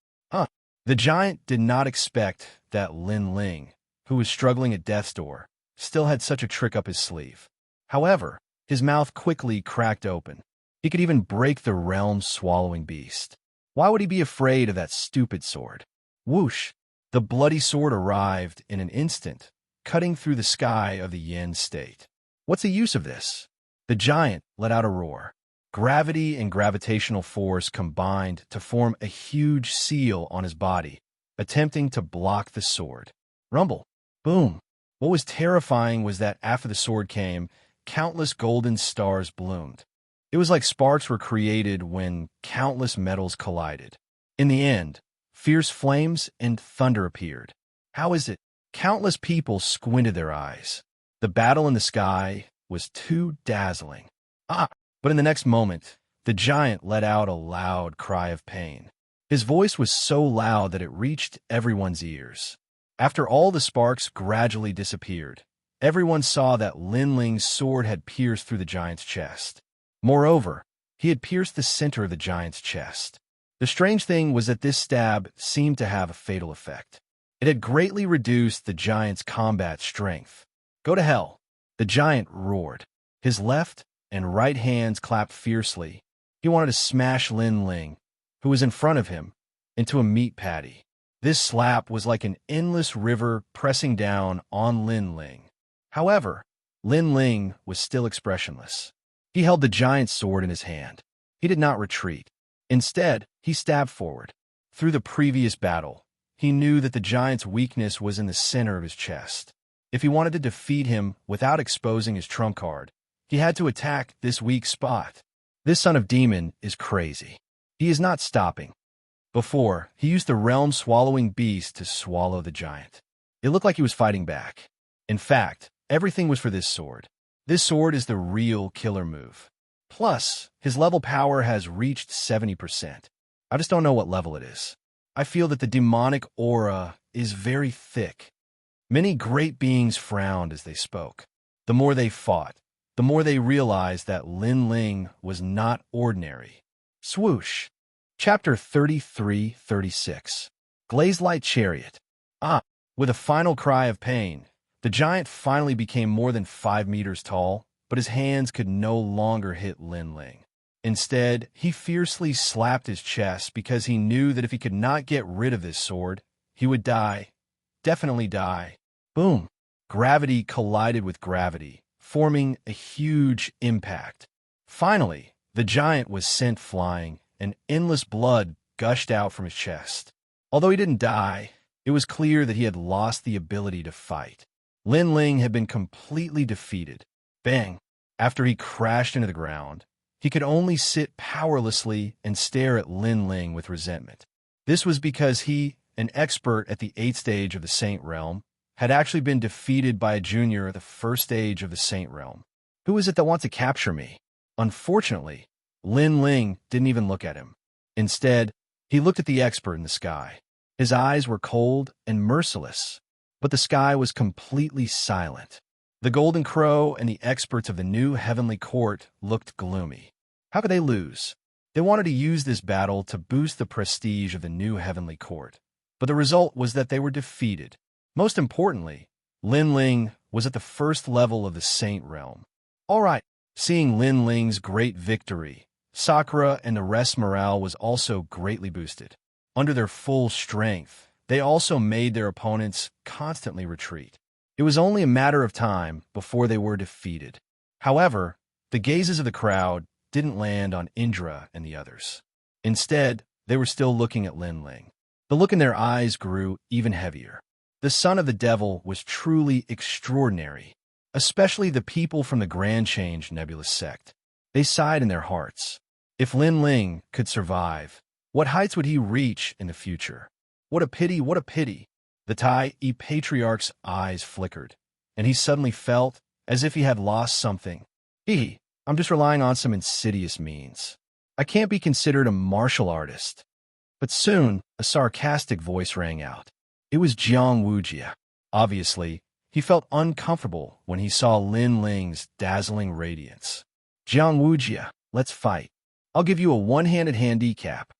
The giant did not expect that Lin Ling, who was struggling at death's door, still had such a trick up his sleeve. However, his mouth quickly cracked open. He could even break the realm-swallowing beast. Why would he be afraid of that stupid sword? Whoosh! The bloody sword arrived in an instant, cutting through the sky of the Yin state. What's the use of this? The giant let out a roar. Gravity and gravitational force combined to form a huge seal on his body, attempting to block the sword. Rumble. Boom. What was terrifying was that after the sword came, countless golden stars bloomed. It was like sparks were created when countless metals collided. In the end, fierce flames and thunder appeared. How is it? Countless people squinted their eyes. The battle in the sky was too dazzling. But in the next moment, the giant let out a loud cry of pain. His voice was so loud that it reached everyone's ears. After all the sparks gradually disappeared, everyone saw that Lin Ling's sword had pierced through the giant's chest. Moreover, he had pierced the center of the giant's chest. The strange thing was that this stab seemed to have a fatal effect. It had greatly reduced the giant's combat strength. Go to hell! The giant roared. His left and right hands clapped fiercely. He wanted to smash Lin Ling, who was in front of him, into a meat patty. This slap was like an endless river pressing down on Lin Ling. However, Lin Ling was still expressionless. He held the giant's sword in his hand. He did not retreat. Instead, he stabbed forward. Through the previous battle, he knew that the giant's weakness was in the center of his chest. If he wanted to defeat him without exposing his trump card, he had to attack this weak spot. This son of demon is crazy. He is not stopping. Before, he used the realm-swallowing beast to swallow the giant. It looked like he was fighting back. In fact, everything was for this sword. This sword is the real killer move. Plus, his level power has reached 70%. I just don't know what level it is. I feel that the demonic aura is very thick. Many great beings frowned as they spoke. The more they fought, the more they realized that Lin Ling was not ordinary. Swoosh. Chapter 33-36. Glazed Light Chariot. With a final cry of pain, the giant finally became more than 5 meters tall, but his hands could no longer hit Lin Ling. Instead, he fiercely slapped his chest because he knew that if he could not get rid of this sword, he would die. Definitely die. Boom. Gravity collided with gravity, forming a huge impact. Finally, the giant was sent flying, and endless blood gushed out from his chest. Although he didn't die, it was clear that he had lost the ability to fight. Lin Ling had been completely defeated. Bang! After he crashed into the ground, he could only sit powerlessly and stare at Lin Ling with resentment. This was because he, an expert at the 8th stage of the Saint Realm, had actually been defeated by a junior at the 1st stage of the Saint Realm. Who is it that wants to capture me? Unfortunately, Lin Ling didn't even look at him. Instead, he looked at the expert in the sky. His eyes were cold and merciless, but the sky was completely silent. The Golden Crow and the experts of the new heavenly court looked gloomy. How could they lose? They wanted to use this battle to boost the prestige of the new heavenly court, but the result was that they were defeated. Most importantly, Lin Ling was at the first level of the Saint Realm. All right, seeing Lin Ling's great victory, Sakura and the rest's morale was also greatly boosted. Under their full strength, they also made their opponents constantly retreat. It was only a matter of time before they were defeated. However, the gazes of the crowd didn't land on Indra and the others. Instead, they were still looking at Lin Ling. The look in their eyes grew even heavier. The son of the devil was truly extraordinary, especially the people from the Grand Change Nebulous sect. They sighed in their hearts. If Lin Ling could survive, what heights would he reach in the future? What a pity, what a pity. The Tai Patriarch's eyes flickered, and he suddenly felt as if he had lost something. I'm just relying on some insidious means. I can't be considered a martial artist. But soon, a sarcastic voice rang out. It was Wuxia. Obviously, he felt uncomfortable when he saw Lin Ling's dazzling radiance. Wuxia, let's fight. I'll give you a one-handed handicap.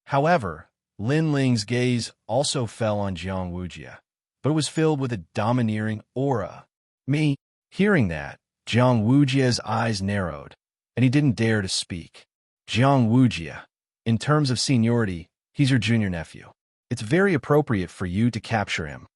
However, Lin Ling's gaze also fell on Wuxia, but it was filled with a domineering aura. Hearing that, Wuxia's eyes narrowed, and he didn't dare to speak. Wuxia, in terms of seniority, he's your junior nephew. It's very appropriate for you to capture him.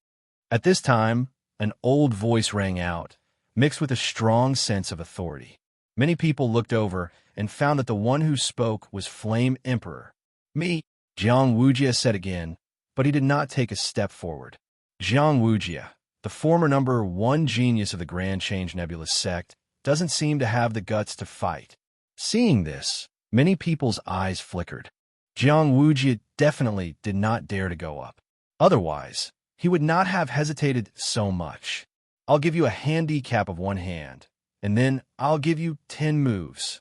At this time, an old voice rang out, mixed with a strong sense of authority. Many people looked over and found that the one who spoke was Flame Emperor. Wuxia said again, but he did not take a step forward. Wuxia, the former number 1 genius of the Grand Change Nebulous sect, doesn't seem to have the guts to fight. Seeing this, many people's eyes flickered. Wuxia definitely did not dare to go up. Otherwise, he would not have hesitated so much. I'll give you a handicap of 1 hand, and then I'll give you 10 moves.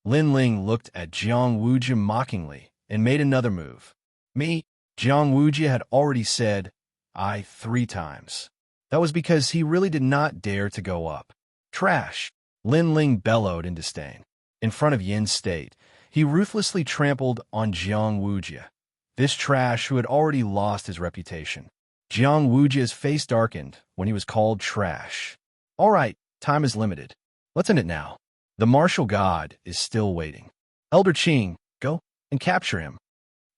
Lin Ling looked at Wuxia mockingly and made another move. Wuxia had already said, I 3 times. That was because he really did not dare to go up. Trash! Lin Ling bellowed in disdain. In front of Yin's state, he ruthlessly trampled on Wuxia, this trash who had already lost his reputation. Wuxia's face darkened when he was called trash. All right, time is limited. Let's end it now. The martial god is still waiting. Elder Qing, go and capture him.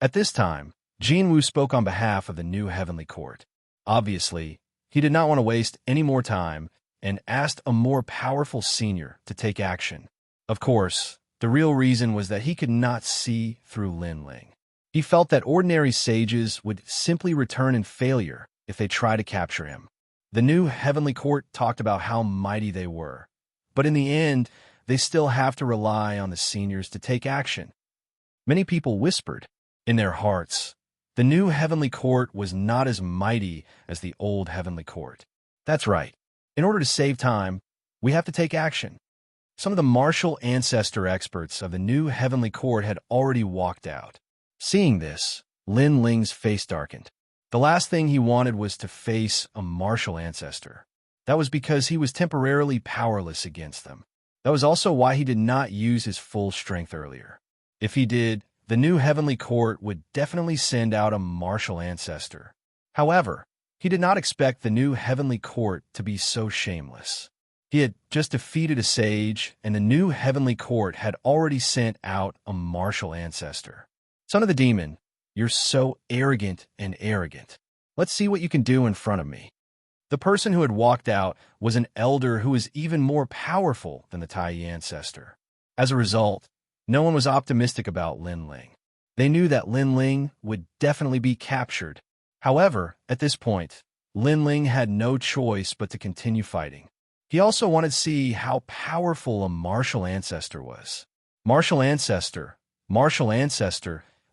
At this time, Jinwu spoke on behalf of the new heavenly court. Obviously, he did not want to waste any more time and asked a more powerful senior to take action. Of course, the real reason was that he could not see through Lin Ling. He felt that ordinary sages would simply return in failure if they tried to capture him. The new heavenly court talked about how mighty they were, but in the end, they still have to rely on the seniors to take action. Many people whispered in their hearts, the new heavenly court was not as mighty as the old heavenly court. That's right. In order to save time, we have to take action. Some of the martial ancestor experts of the new heavenly court had already walked out. Seeing this, Lin Ling's face darkened. The last thing he wanted was to face a martial ancestor. That was because he was temporarily powerless against them. That was also why he did not use his full strength earlier. If he did, the new heavenly court would definitely send out a martial ancestor. However, he did not expect the new heavenly court to be so shameless. He had just defeated a sage, and the new heavenly court had already sent out a martial ancestor. Son of the demon, you're so arrogant and arrogant. Let's see what you can do in front of me. The person who had walked out was an elder who was even more powerful than the Tai ancestor. As a result, no one was optimistic about Lin Ling. They knew that Lin Ling would definitely be captured. However, at this point, Lin Ling had no choice but to continue fighting. He also wanted to see how powerful a martial ancestor was. Martial ancestor,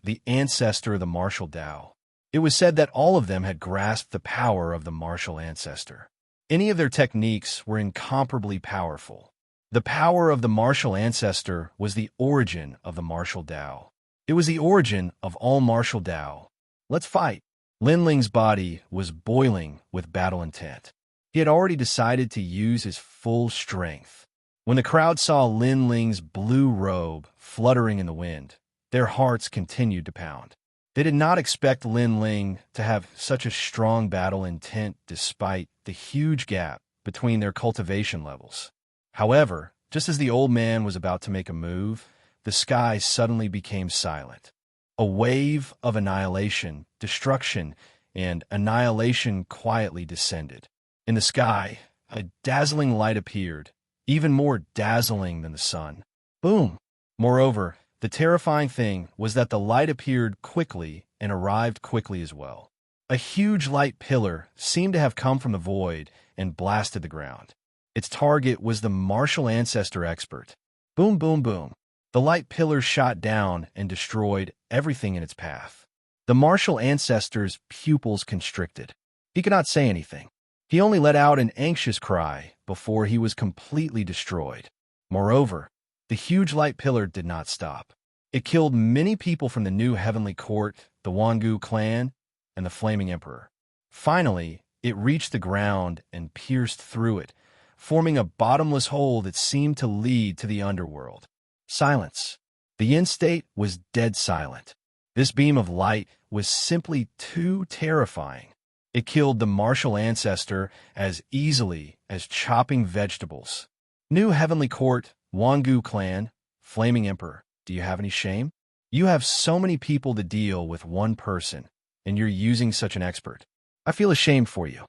the ancestor of the martial Tao. It was said that all of them had grasped the power of the martial ancestor. Any of their techniques were incomparably powerful. The power of the martial ancestor was the origin of the martial Tao. It was the origin of all martial Tao. Let's fight. Lin Ling's body was boiling with battle intent. He had already decided to use his full strength. When the crowd saw Lin Ling's blue robe fluttering in the wind, their hearts continued to pound. They did not expect Lin Ling to have such a strong battle intent despite the huge gap between their cultivation levels. However, just as the old man was about to make a move, the sky suddenly became silent. A wave of annihilation, destruction, and annihilation quietly descended. In the sky, a dazzling light appeared, even more dazzling than the sun. Boom! Moreover, the terrifying thing was that the light appeared quickly and arrived quickly as well. A huge light pillar seemed to have come from the void and blasted the ground. Its target was the martial ancestor expert. Boom, boom, boom. The light pillar shot down and destroyed everything in its path. The martial ancestor's pupils constricted. He could not say anything. He only let out an anxious cry before he was completely destroyed. Moreover, the huge light pillar did not stop. It killed many people from the new heavenly court, the Wangu clan, and the Flaming Emperor. Finally, it reached the ground and pierced through it, forming a bottomless hole that seemed to lead to the underworld. Silence. The Yin state was dead silent. This beam of light was simply too terrifying. It killed the martial ancestor as easily as chopping vegetables. New heavenly court, Wangu clan, Flaming Emperor, do you have any shame? You have so many people to deal with one person, and you're using such an expert. I feel ashamed for you.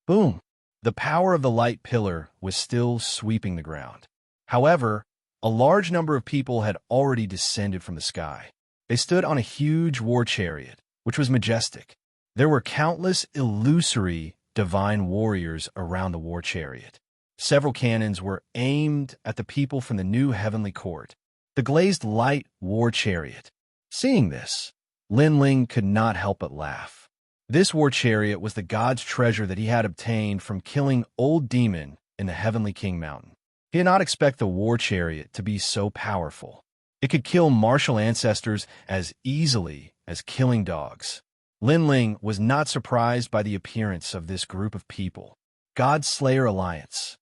Boom! The power of the light pillar was still sweeping the ground. However, a large number of people had already descended from the sky. They stood on a huge war chariot, which was majestic. There were countless illusory divine warriors around the war chariot. Several cannons were aimed at the people from the new heavenly court, the glazed light war chariot. Seeing this, Lin Ling could not help but laugh. This war chariot was the god's treasure that he had obtained from killing Old Demon in the Heavenly King Mountain. He did not expect the war chariot to be so powerful. It could kill martial ancestors as easily as killing dogs. Lin Ling was not surprised by the appearance of this group of people. God Slayer Alliance.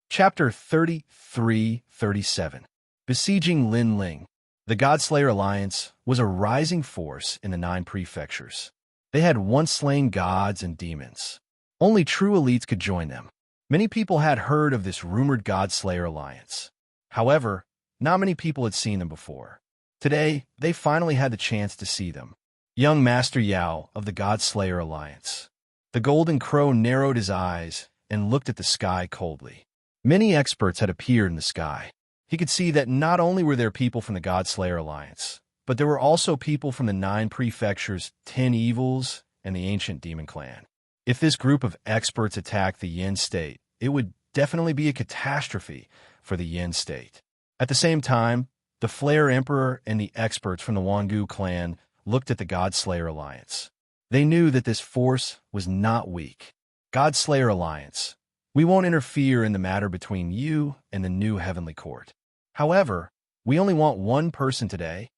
Chapter 33-37. Besieging Lin Ling. The God Slayer Alliance was a rising force in the 9 prefectures. They had once slain gods and demons. Only true elites could join them. Many people had heard of this rumored God Slayer Alliance. However, not many people had seen them before. Today, they finally had the chance to see them. Young Master Yao of the God Slayer Alliance. The Golden Crow narrowed his eyes and looked at the sky coldly. Many experts had appeared in the sky. He could see that not only were there people from the God Slayer Alliance, but there were also people from the 9 prefectures, 10 Evils, and the Ancient Demon Clan. If this group of experts attacked the Yin state, it would definitely be a catastrophe for the Yin state. At the same time, the Flare Emperor and the experts from the Wangu clan looked at the God Slayer Alliance. They knew that this force was not weak. God Slayer Alliance, we won't interfere in the matter between you and the new heavenly court. However, we only want one person today.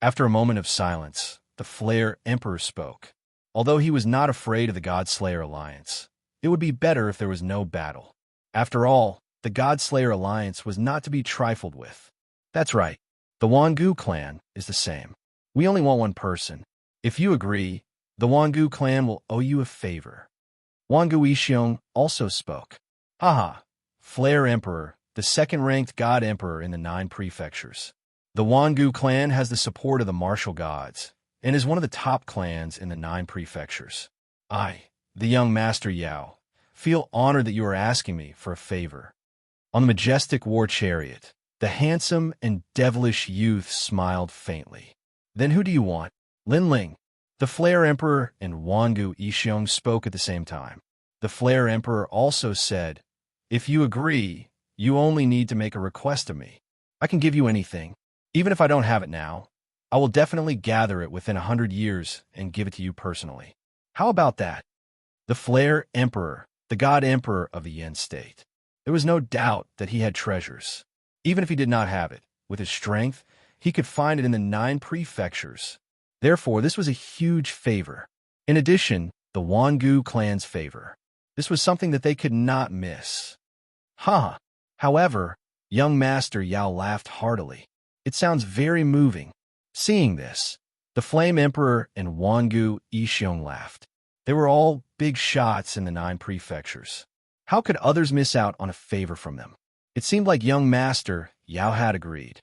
After a moment of silence, the Flare Emperor spoke. Although he was not afraid of the God Slayer Alliance, it would be better if there was no battle. After all, the God Slayer Alliance was not to be trifled with. That's right. The Wangu clan is the same. We only want one person. If you agree, the Wangu clan will owe you a favor. Wangu Yixiong also spoke. Haha, Flare Emperor, the second-ranked God Emperor in the 9 prefectures. The Wangu clan has the support of the martial gods, and is one of the top clans in the 9 prefectures. I, the young Master Yao, feel honored that you are asking me for a favor. On the majestic war chariot, the handsome and devilish youth smiled faintly. Then who do you want? Lin Ling. The Flare Emperor and Wangu Yixiong spoke at the same time. The Flare Emperor also said, if you agree, you only need to make a request of me. I can give you anything. Even if I don't have it now, I will definitely gather it within 100 years and give it to you personally. How about that? The Flare Emperor, the God Emperor of the Yin state. There was no doubt that he had treasures. Even if he did not have it, with his strength, he could find it in the 9 prefectures. Therefore, this was a huge favor. In addition, the Wangu clan's favor. This was something that they could not miss. Ha! However, young Master Yao laughed heartily. It sounds very moving. Seeing this, the Flame Emperor and Wangu Yixiong laughed. They were all big shots in the 9 prefectures. How could others miss out on a favor from them? It seemed like young Master Yao had agreed.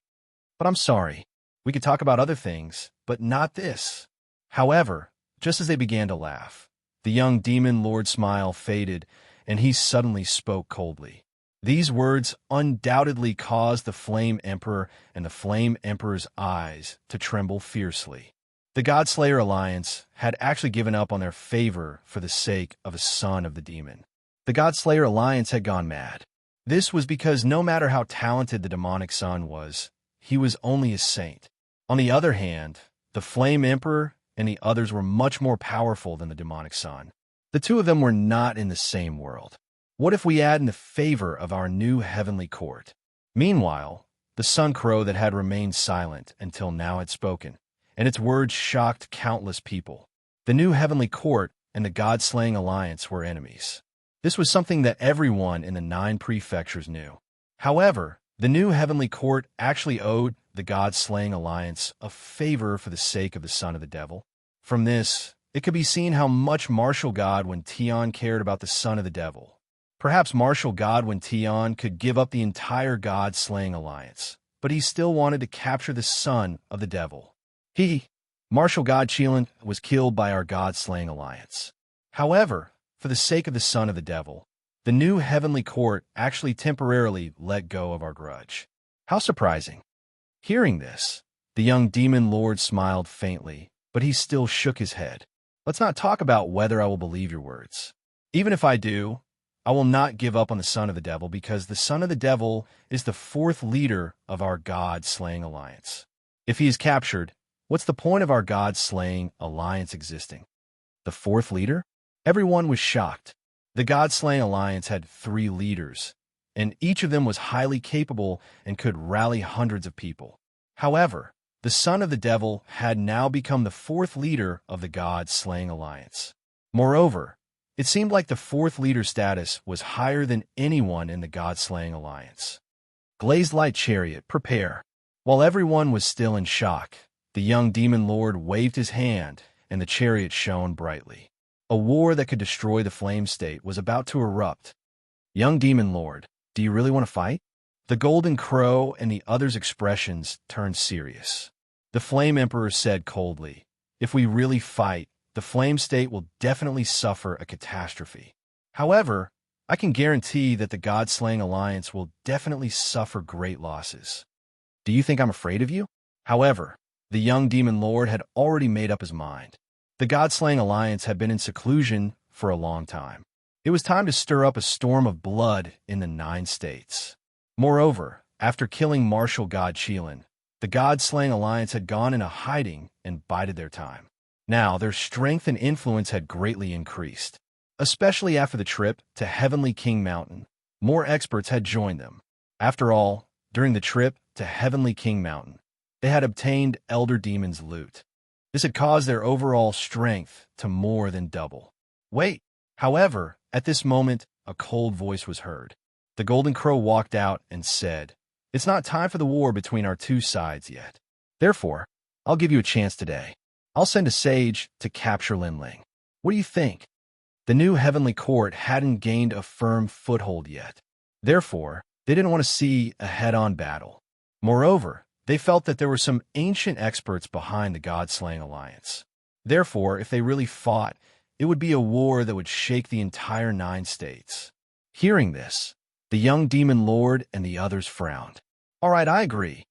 But I'm sorry. We could talk about other things, but not this. However, just as they began to laugh, the young demon lord's smile faded, and he suddenly spoke coldly. These words undoubtedly caused the Flame Emperor and the Flame Emperor's eyes to tremble fiercely. The Godslayer Alliance had actually given up on their favor for the sake of a son of the demon. The Godslayer Alliance had gone mad. This was because no matter how talented the demonic son was, he was only a saint. On the other hand, the Flame Emperor and the others were much more powerful than the demonic son. The two of them were not in the same world. What if we add in the favor of our new heavenly court? Meanwhile, the Sun Crow that had remained silent until now had spoken, and its words shocked countless people. The new heavenly court and the God-slaying alliance were enemies. This was something that everyone in the 9 prefectures knew. However, the new heavenly court actually owed the God-slaying alliance a favor for the sake of the son of the devil. From this, it could be seen how much Martial Godwin Tian cared about the son of the devil. Perhaps Martial Godwin Tian could give up the entire God-slaying alliance, but he still wanted to capture the son of the devil. Martial God Qilan, was killed by our God-slaying alliance. However, for the sake of the son of the devil, the new heavenly court actually temporarily let go of our grudge. How surprising. Hearing this, the young demon lord smiled faintly, but he still shook his head. Let's not talk about whether I will believe your words. Even if I do, I will not give up on the son of the devil because the son of the devil is the 4th leader of our God-slaying alliance. If he is captured, what's the point of our God-slaying alliance existing? The 4th leader? Everyone was shocked. The God-slaying alliance had 3 leaders, and each of them was highly capable and could rally hundreds of people. However, the son of the devil had now become the 4th leader of the God-slaying alliance. Moreover, it seemed like the 4th leader status was higher than anyone in the God-slaying alliance. Glazed light chariot, prepare. While everyone was still in shock, the young demon lord waved his hand, and the chariot shone brightly. A war that could destroy the flame state was about to erupt. Young demon lord, do you really want to fight? The golden crow and the others' expressions turned serious. The Flame Emperor said coldly, if we really fight, the flame state will definitely suffer a catastrophe. However, I can guarantee that the God-slaying alliance will definitely suffer great losses. Do you think I'm afraid of you? However, the young demon lord had already made up his mind. The God-slaying alliance had been in seclusion for a long time. It was time to stir up a storm of blood in the 9 states. Moreover, after killing Martial God Qilan, the God-slaying alliance had gone into hiding and bided their time. Now, their strength and influence had greatly increased. Especially after the trip to Heavenly King Mountain, more experts had joined them. After all, during the trip to Heavenly King Mountain, they had obtained Elder Demon's loot. This had caused their overall strength to more than double. Wait! However, at this moment, a cold voice was heard. The Golden Crow walked out and said, it's not time for the war between our 2 sides yet. Therefore, I'll give you a chance today. I'll send a sage to capture Linling. What do you think? The new heavenly court hadn't gained a firm foothold yet. Therefore, they didn't want to see a head-on battle. Moreover, they felt that there were some ancient experts behind the God-slaying alliance. Therefore, if they really fought, it would be a war that would shake the entire 9 states. Hearing this, the young demon lord and the others frowned. All right, I agree.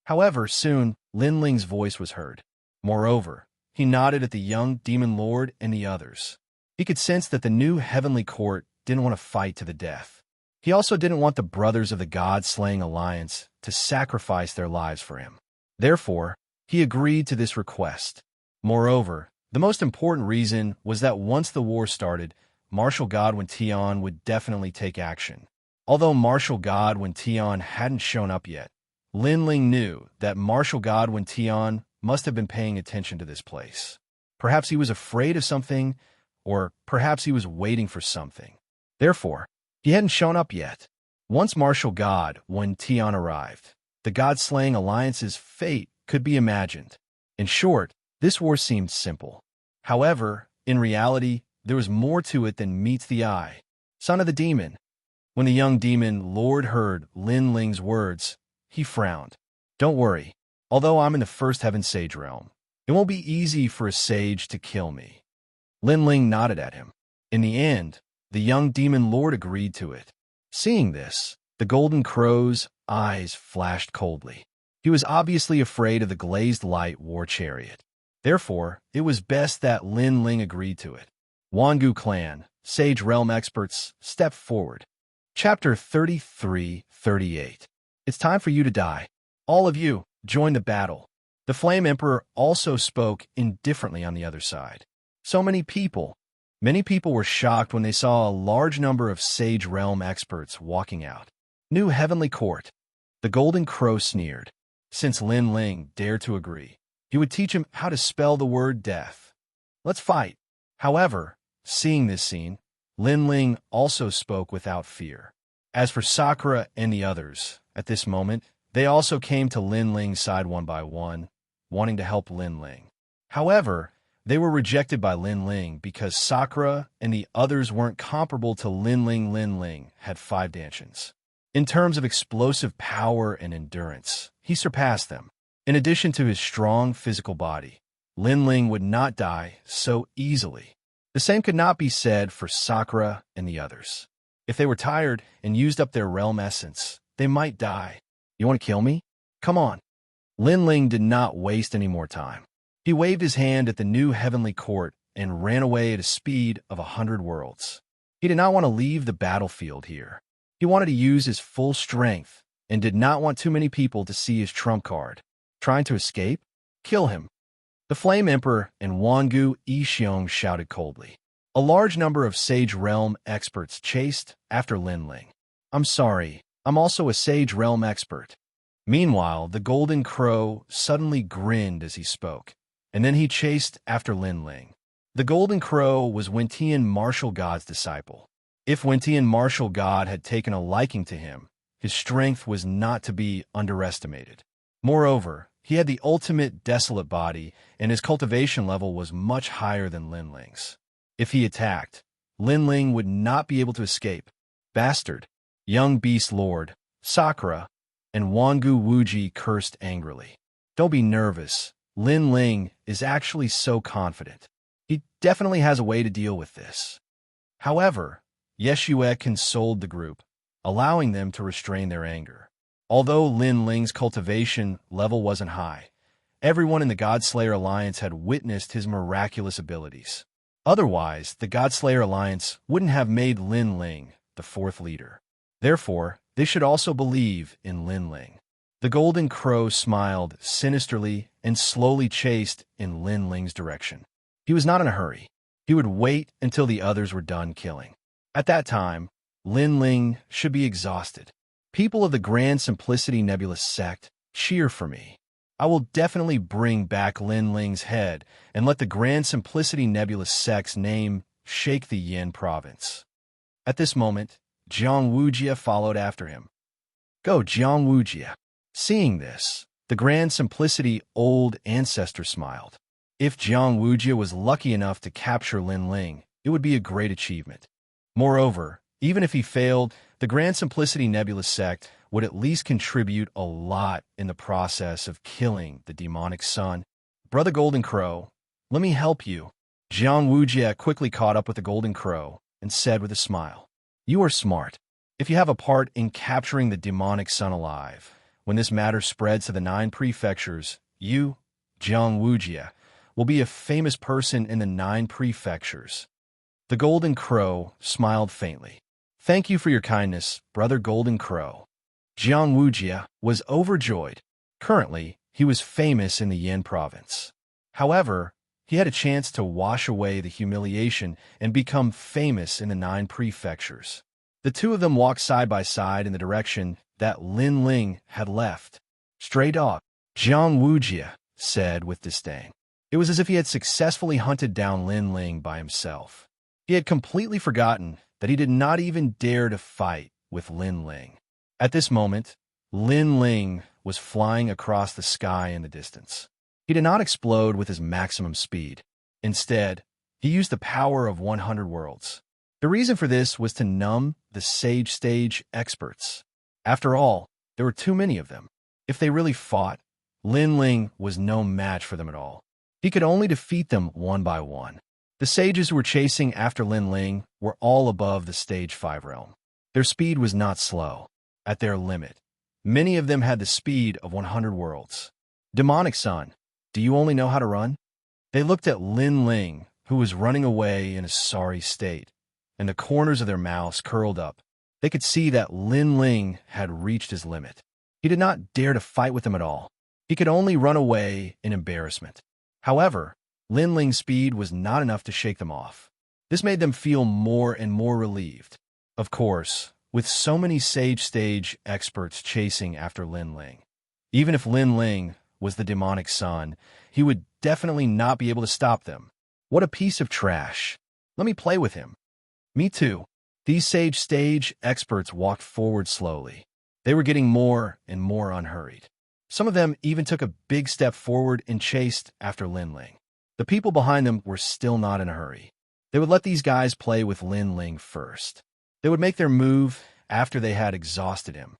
However, soon, Linling's voice was heard. Moreover, he nodded at the young demon lord and the others. He could sense that the new heavenly court didn't want to fight to the death. He also didn't want the brothers of the God-slaying alliance to sacrifice their lives for him. Therefore, he agreed to this request. Moreover, the most important reason was that once the war started, Martial Godwin Tian would definitely take action. Although Martial Godwin Tian hadn't shown up yet, Linling knew that Martial Godwin Tian must have been paying attention to this place. Perhaps he was afraid of something, or perhaps he was waiting for something. Therefore, he hadn't shown up yet. Once martial god, when Tian arrived, the god-slaying alliance's fate could be imagined. In short, this war seemed simple. However, in reality, there was more to it than meets the eye. Son of the demon. When the young demon lord heard Lin Ling's words, he frowned. Don't worry. Although I'm in the first heaven sage realm, it won't be easy for a sage to kill me. Lin Ling nodded at him. In the end, the young demon lord agreed to it. Seeing this, the golden crow's eyes flashed coldly. He was obviously afraid of the glazed light war chariot. Therefore, it was best that Lin Ling agreed to it. Wangu clan, sage realm experts, stepped forward. Chapter 33-38. It's time for you to die. All of you, join the battle. The Flame Emperor also spoke indifferently on the other side. So many people were shocked when they saw a large number of Sage Realm experts walking out. New Heavenly Court. The Golden Crow sneered. Since Lin Ling dared to agree, he would teach him how to spell the word death. Let's fight. However, seeing this scene, Lin Ling also spoke without fear. As for Sakura and the others, at this moment, they also came to Lin Ling's side one by one, wanting to help Lin Ling. However, they were rejected by Lin Ling because Sakura and the others weren't comparable to Lin Ling. Lin Ling had 5 dantians. In terms of explosive power and endurance, he surpassed them. In addition to his strong physical body, Lin Ling would not die so easily. The same could not be said for Sakura and the others. If they were tired and used up their realm essence, they might die. You want to kill me? Come on. Lin Ling did not waste any more time. He waved his hand at the new heavenly court and ran away at a speed of 100 worlds. He did not want to leave the battlefield here. He wanted to use his full strength and did not want too many people to see his trump card. Trying to escape? Kill him. The Flame Emperor and Wangu Yixiong shouted coldly. A large number of Sage Realm experts chased after Lin Ling. I'm sorry, I'm also a Sage Realm expert. Meanwhile, the Golden Crow suddenly grinned as he spoke, and then he chased after Lin Ling. The Golden Crow was Wentian Martial God's disciple. If Wentian Martial God had taken a liking to him, his strength was not to be underestimated. Moreover, he had the ultimate desolate body, and his cultivation level was much higher than Lin Ling's. If he attacked, Lin Ling would not be able to escape. Bastard! Young Beast Lord, Sakura, and Wangu Wuji cursed angrily. Don't be nervous. Lin Ling is actually so confident. He definitely has a way to deal with this. However, Yeshue consoled the group, allowing them to restrain their anger. Although Lin Ling's cultivation level wasn't high, everyone in the Godslayer Alliance had witnessed his miraculous abilities. Otherwise, the Godslayer Alliance wouldn't have made Lin Ling the 4th leader. Therefore, they should also believe in Lin Ling. The Golden Crow smiled sinisterly and slowly chased in Lin Ling's direction. He was not in a hurry. He would wait until the others were done killing. At that time, Lin Ling should be exhausted. People of the Grand Simplicity Nebulous sect, cheer for me. I will definitely bring back Lin Ling's head and let the Grand Simplicity Nebulous sect's name shake the Yin province. At this moment, Jiang Wuxia followed after him. Go, Jiang Wuxia. Seeing this, the Grand Simplicity Old Ancestor smiled. If Jiang Wuxia was lucky enough to capture Lin Ling, it would be a great achievement. Moreover, even if he failed, the Grand Simplicity Nebulous sect would at least contribute a lot in the process of killing the demonic son. Brother Golden Crow, let me help you. Jiang Wuxia quickly caught up with the Golden Crow and said with a smile, You are smart. If you have a part in capturing the demonic son alive, when this matter spreads to the 9 prefectures, you, Jiang Wuxia, will be a famous person in the 9 prefectures. The Golden Crow smiled faintly. Thank you for your kindness, Brother Golden Crow. Jiang Wuxia was overjoyed. Currently, he was famous in the Yin province. However, he had a chance to wash away the humiliation and become famous in the 9 prefectures. The two of them walked side by side in the direction that Lin Ling had left. Stray dog, Jiang Wuxia said with disdain. It was as if he had successfully hunted down Lin Ling by himself. He had completely forgotten that he did not even dare to fight with Lin Ling. At this moment, Lin Ling was flying across the sky in the distance. He did not explode with his maximum speed. Instead, he used the power of 100 worlds. The reason for this was to numb the Sage Stage experts. After all, there were too many of them. If they really fought, Lin Ling was no match for them at all. He could only defeat them one by one. The sages who were chasing after Lin Ling were all above the Stage 5 realm. Their speed was not slow. At their limit, many of them had the speed of 100 worlds. Demonic son, do you only know how to run? They looked at Lin Ling, who was running away in a sorry state, and the corners of their mouths curled up. They could see that Lin Ling had reached his limit. He did not dare to fight with them at all. He could only run away in embarrassment. However, Lin Ling's speed was not enough to shake them off. This made them feel more and more relieved. Of course, with so many Sage Stage experts chasing after Lin Ling, even if Lin Ling was the demonic son, he would definitely not be able to stop them. What a piece of trash. Let me play with him. Me too. These Sage Stage experts walked forward slowly. They were getting more and more unhurried. Some of them even took a big step forward and chased after Lin Ling. The people behind them were still not in a hurry. They would let these guys play with Lin Ling first. They would make their move after they had exhausted him.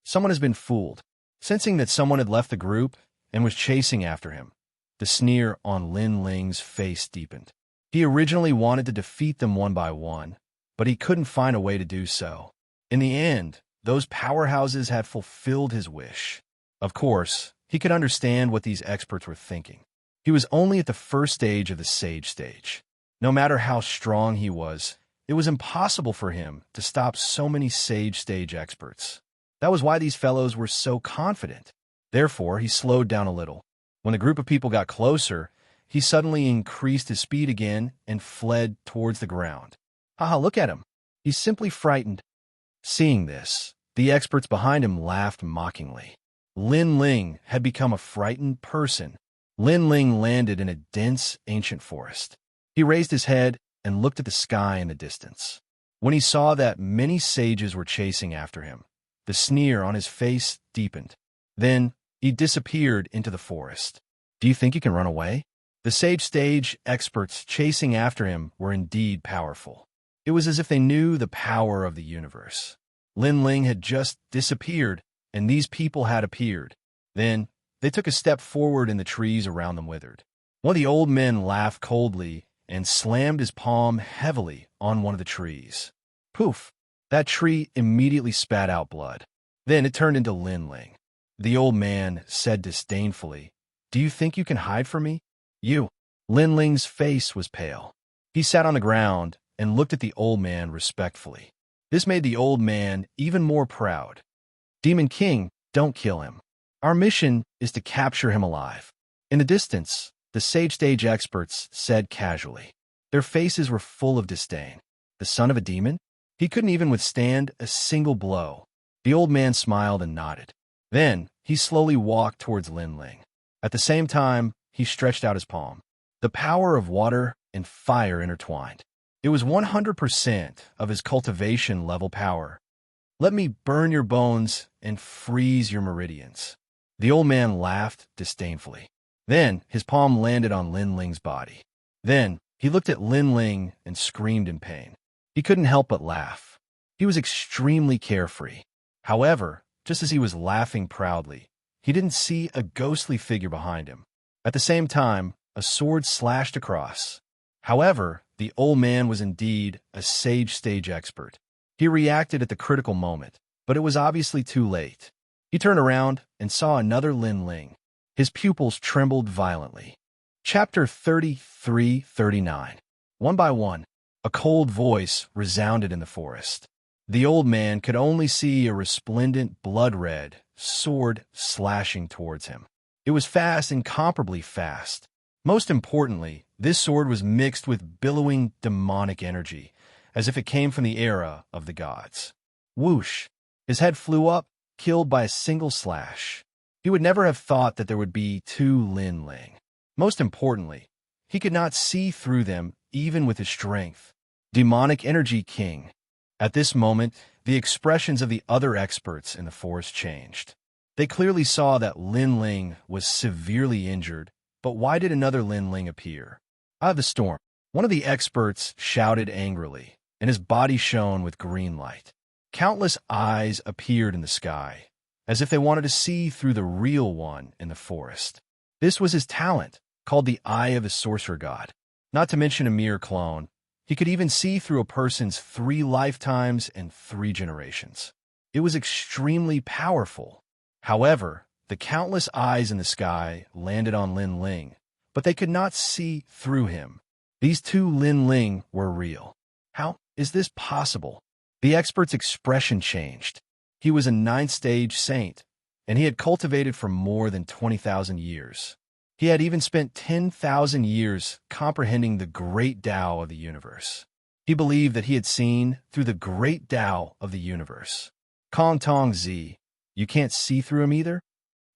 Someone has been fooled. Sensing that someone had left the group and was chasing after him, the sneer on Lin Ling's face deepened. He originally wanted to defeat them one by one, but he couldn't find a way to do so. In the end, those powerhouses had fulfilled his wish. Of course, he could understand what these experts were thinking. He was only at the first stage of the Sage Stage. No matter how strong he was, it was impossible for him to stop so many Sage Stage experts. That was why these fellows were so confident. Therefore, he slowed down a little. When the group of people got closer, he suddenly increased his speed again and fled towards the ground. Haha, look at him. He's simply frightened. Seeing this, the experts behind him laughed mockingly. Lin Ling had become a frightened person. Lin Ling landed in a dense, ancient forest. He raised his head and looked at the sky in the distance. When he saw that many sages were chasing after him, the sneer on his face deepened. Then he disappeared into the forest. Do you think you can run away? The Sage Stage experts chasing after him were indeed powerful. It was as if they knew the power of the universe. Lin Ling had just disappeared, and these people had appeared. Then they took a step forward and the trees around them withered. One of the old men laughed coldly and slammed his palm heavily on one of the trees. Poof! That tree immediately spat out blood. Then it turned into Lin Ling. The old man said disdainfully, "Do you think you can hide from me? You." Lin Ling's face was pale. He sat on the ground and looked at the old man respectfully. This made the old man even more proud. "Demon King, don't kill him. Our mission is to capture him alive." In the distance, the Sage Stage experts said casually. Their faces were full of disdain. The son of a demon? He couldn't even withstand a single blow. The old man smiled and nodded. Then he slowly walked towards Lin Ling. At the same time, he stretched out his palm. The power of water and fire intertwined. It was 100% of his cultivation level power. "Let me burn your bones and freeze your meridians." The old man laughed disdainfully. Then his palm landed on Lin Ling's body. Then he looked at Lin Ling and screamed in pain. He couldn't help but laugh. He was extremely carefree. However, just as he was laughing proudly, he didn't see a ghostly figure behind him. At the same time, a sword slashed across. However, the old man was indeed a Sage Stage expert. He reacted at the critical moment, but it was obviously too late. He turned around and saw another Lin Ling. His pupils trembled violently. Chapter 33-39. One by one, a cold voice resounded in the forest. The old man could only see a resplendent blood-red sword slashing towards him. It was fast, incomparably fast. Most importantly, this sword was mixed with billowing demonic energy, as if it came from the era of the gods. Whoosh! His head flew up, killed by a single slash. He would never have thought that there would be two Lin Ling. Most importantly, he could not see through them even with his strength. Demonic Energy King. At this moment, the expressions of the other experts in the forest changed. They clearly saw that Lin Ling was severely injured, but why did another Lin Ling appear? Out of the storm, one of the experts shouted angrily, and his body shone with green light. Countless eyes appeared in the sky, as if they wanted to see through the real one in the forest. This was his talent, called the Eye of the Sorcerer God. Not to mention a mere clone, he could even see through a person's 3 lifetimes and 3 generations. It was extremely powerful. However, the countless eyes in the sky landed on Lin Ling, but they could not see through him. These 2 Lin Ling were real. How is this possible? The expert's expression changed. He was a 9th stage saint, and he had cultivated for more than 20,000 years. He had even spent 10,000 years comprehending the great Tao of the universe. He believed that he had seen through the great Tao of the universe. Kong Tong Zi, you can't see through him either?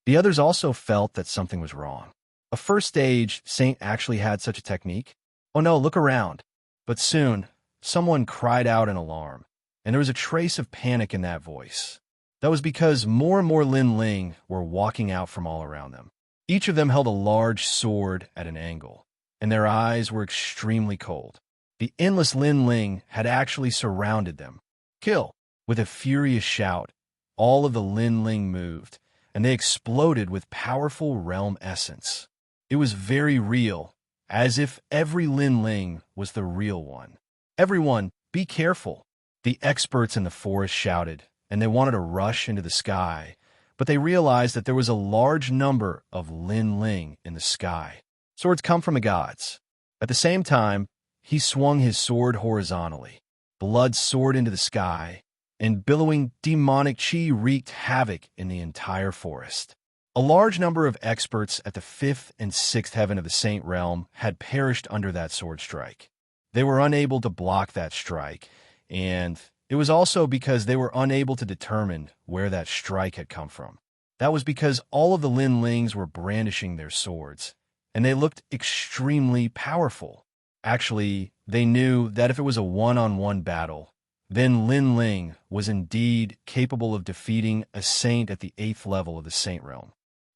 The others also felt that something was wrong. A 1st stage saint actually had such a technique? Oh no, look around. But soon, someone cried out in alarm, and there was a trace of panic in that voice. That was because more and more Lin Ling were walking out from all around them. Each of them held a large sword at an angle, and their eyes were extremely cold. The endless Lin Ling had actually surrounded them. Kill! With a furious shout, all of the Lin Ling moved, and they exploded with powerful realm essence. It was very real, as if every Lin Ling was the real one. Everyone, be careful! The experts in the forest shouted, and they wanted to rush into the sky, but they realized that there was a large number of Lin Ling in the sky. Swords come from the gods. At the same time, he swung his sword horizontally. Blood soared into the sky, and billowing demonic chi wreaked havoc in the entire forest. A large number of experts at the 5th and 6th heaven of the Saint Realm had perished under that sword strike. They were unable to block that strike, and it was also because they were unable to determine where that strike had come from. That was because all of the Lin Lings were brandishing their swords, and they looked extremely powerful. Actually, they knew that if it was a one-on-one battle, then Lin Ling was indeed capable of defeating a saint at the 8th level of the Saint Realm.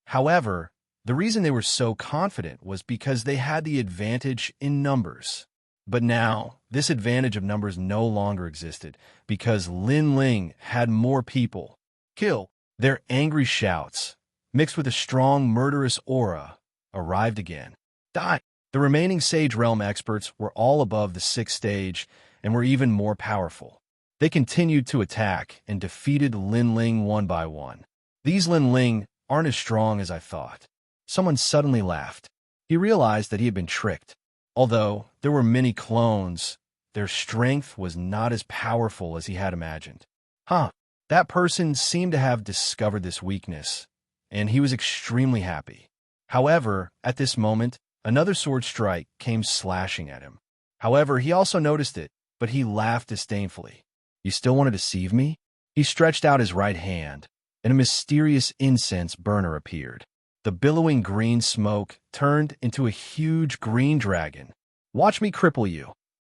However, the reason they were so confident was because they had the advantage in numbers. But now, this advantage of numbers no longer existed because Lin Ling had more people. Kill! Their angry shouts, mixed with a strong murderous aura, arrived again. Die! The remaining Sage Realm experts were all above the 6th stage and were even more powerful. They continued to attack and defeated Lin Ling one by one. These Lin Ling aren't as strong as I thought. Someone suddenly laughed. He realized that he had been tricked. Although there were many clones, their strength was not as powerful as he had imagined. That person seemed to have discovered this weakness, and he was extremely happy. However, at this moment, another sword strike came slashing at him. However, he also noticed it, but he laughed disdainfully. You still want to deceive me? He stretched out his right hand, and a mysterious incense burner appeared. The billowing green smoke turned into a huge green dragon. Watch me cripple you.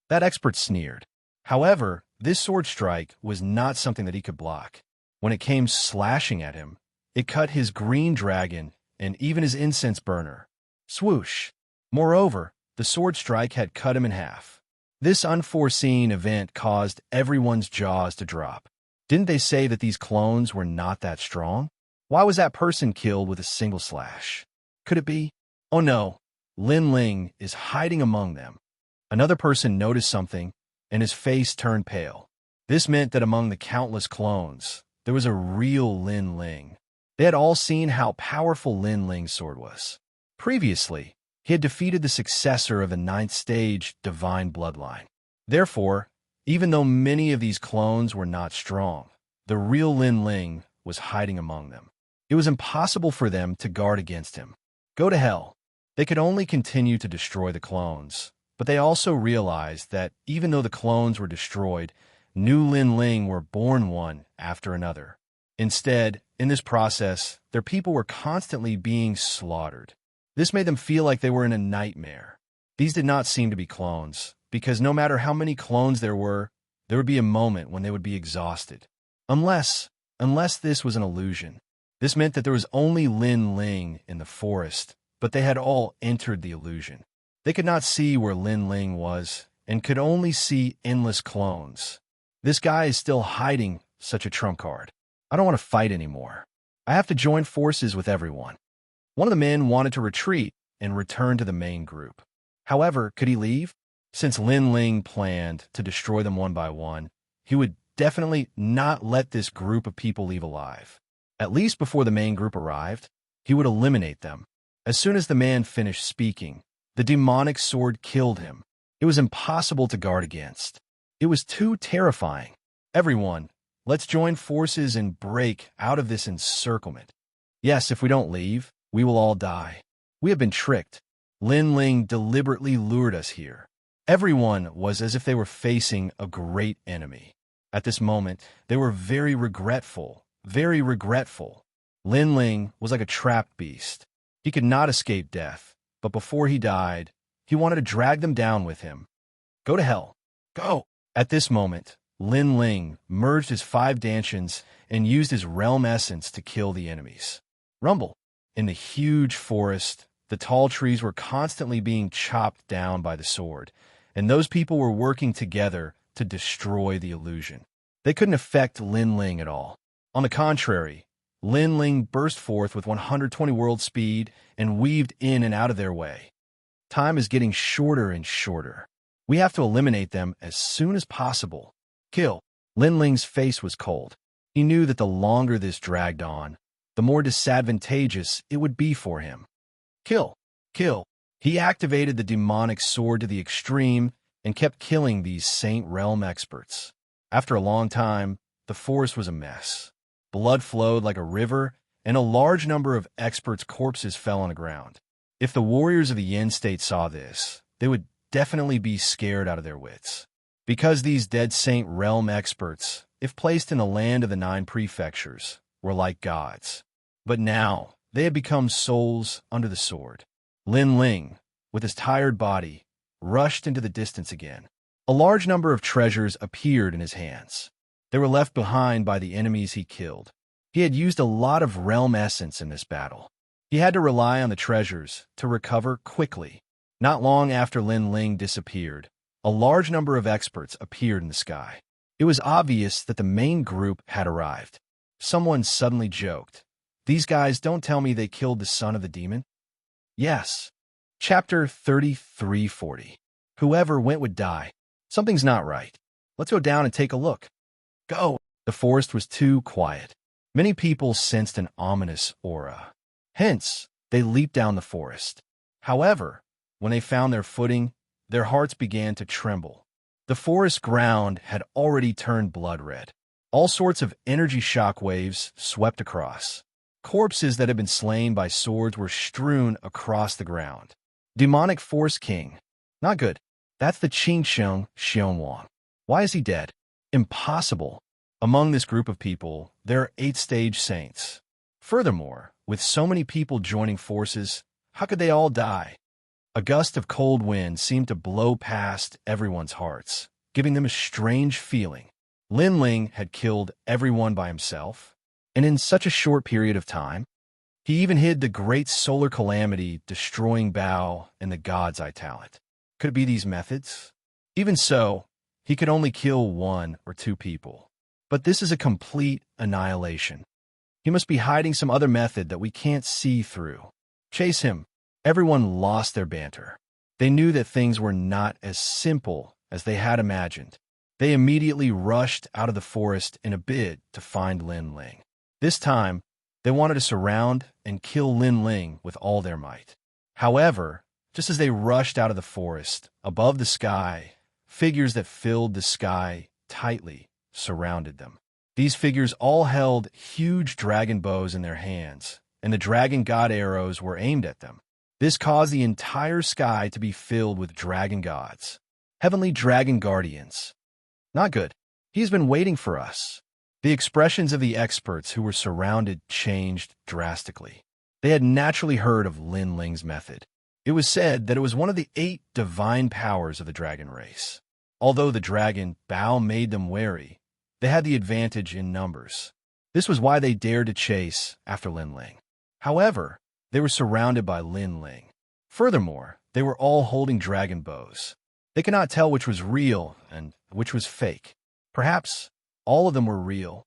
That expert sneered. However, this sword strike was not something that he could block. When it came slashing at him, it cut his green dragon and even his incense burner. Swoosh! Moreover, the sword strike had cut him in half. This unforeseen event caused everyone's jaws to drop. Didn't they say that these clones were not that strong? Why was that person killed with a single slash? Could it be? Oh no, Lin Ling is hiding among them. Another person noticed something, and his face turned pale. This meant that among the countless clones, there was a real Lin Ling. They had all seen how powerful Lin Ling's sword was. Previously, he had defeated the successor of the 9th stage divine bloodline. Therefore, even though many of these clones were not strong, the real Lin Ling was hiding among them. It was impossible for them to guard against him. Go to hell. They could only continue to destroy the clones, but they also realized that even though the clones were destroyed, new Lin Ling were born one after another. Instead, in this process, their people were constantly being slaughtered. This made them feel like they were in a nightmare. These did not seem to be clones, because no matter how many clones there would be a moment when they would be exhausted. Unless this was an illusion. This meant that there was only Lin Ling in the forest, but they had all entered the illusion. They could not see where Lin Ling was, and could only see endless clones. This guy is still hiding such a trump card. I don't want to fight anymore. I have to join forces with everyone. One of the men wanted to retreat and return to the main group. However, could he leave? Since Lin Ling planned to destroy them one by one, he would definitely not let this group of people leave alive. At least before the main group arrived, he would eliminate them. As soon as the man finished speaking, the demonic sword killed him. It was impossible to guard against. It was too terrifying. Everyone, let's join forces and break out of this encirclement. Yes, if we don't leave, we will all die. We have been tricked. Lin Ling deliberately lured us here. Everyone was as if they were facing a great enemy. At this moment, they were very regretful, very regretful. Lin Ling was like a trapped beast. He could not escape death, but before he died, he wanted to drag them down with him. Go to hell. Go! At this moment, Lin Ling merged his 5 Dantians and used his realm essence to kill the enemies. Rumble. In the huge forest, the tall trees were constantly being chopped down by the sword, and those people were working together to destroy the illusion. They couldn't affect Lin Ling at all. On the contrary, Lin Ling burst forth with 120 world speed and weaved in and out of their way. Time is getting shorter and shorter. We have to eliminate them as soon as possible. Kill. Lin Ling's face was cold. He knew that the longer this dragged on, the more disadvantageous it would be for him. Kill. Kill. He activated the demonic sword to the extreme and kept killing these Saint Realm experts. After a long time, the forest was a mess. Blood flowed like a river, and a large number of experts' corpses fell on the ground. If the warriors of the Yin state saw this, they would definitely be scared out of their wits. Because these dead Saint Realm experts, if placed in the land of the 9 prefectures, were like gods. But now, they had become souls under the sword. Lin Ling, with his tired body, rushed into the distance again. A large number of treasures appeared in his hands. They were left behind by the enemies he killed. He had used a lot of realm essence in this battle. He had to rely on the treasures to recover quickly. Not long after Lin Ling disappeared, a large number of experts appeared in the sky. It was obvious that the main group had arrived. Someone suddenly joked, "These guys don't tell me they killed the son of the demon?" Yes. Chapter 3340. Whoever went would die. Something's not right. Let's go down and take a look. Go. The forest was too quiet. Many people sensed an ominous aura. Hence, they leaped down the forest. However, when they found their footing, their hearts began to tremble. The forest ground had already turned blood red. All sorts of energy shock waves swept across. Corpses that had been slain by swords were strewn across the ground. Demonic Force King. Not good. That's the Xianxia Xianwang. Why is he dead? Impossible. Among this group of people, there are 8-stage saints. Furthermore, with so many people joining forces, how could they all die? A gust of cold wind seemed to blow past everyone's hearts, giving them a strange feeling. Lin Ling had killed everyone by himself, and in such a short period of time. He even hid the great solar calamity destroying Bao and the God's Eye talent. Could it be these methods? Even so, he could only kill 1 or 2 people. But this is a complete annihilation. He must be hiding some other method that we can't see through. Chase him. Everyone lost their banter. They knew that things were not as simple as they had imagined. They immediately rushed out of the forest in a bid to find Lin Ling. This time, they wanted to surround and kill Lin Ling with all their might. However, just as they rushed out of the forest, above the sky, figures that filled the sky tightly surrounded them. These figures all held huge dragon bows in their hands, and the dragon god arrows were aimed at them. This caused the entire sky to be filled with dragon gods, heavenly dragon guardians. Not good. He's been waiting for us. The expressions of the experts who were surrounded changed drastically. They had naturally heard of Lin Ling's method. It was said that it was one of the 8 divine powers of the dragon race. Although the dragon Bao made them wary, they had the advantage in numbers. This was why they dared to chase after Lin Ling. However, they were surrounded by Lin Ling. Furthermore, they were all holding dragon bows. They could not tell which was real and which was fake. Perhaps all of them were real.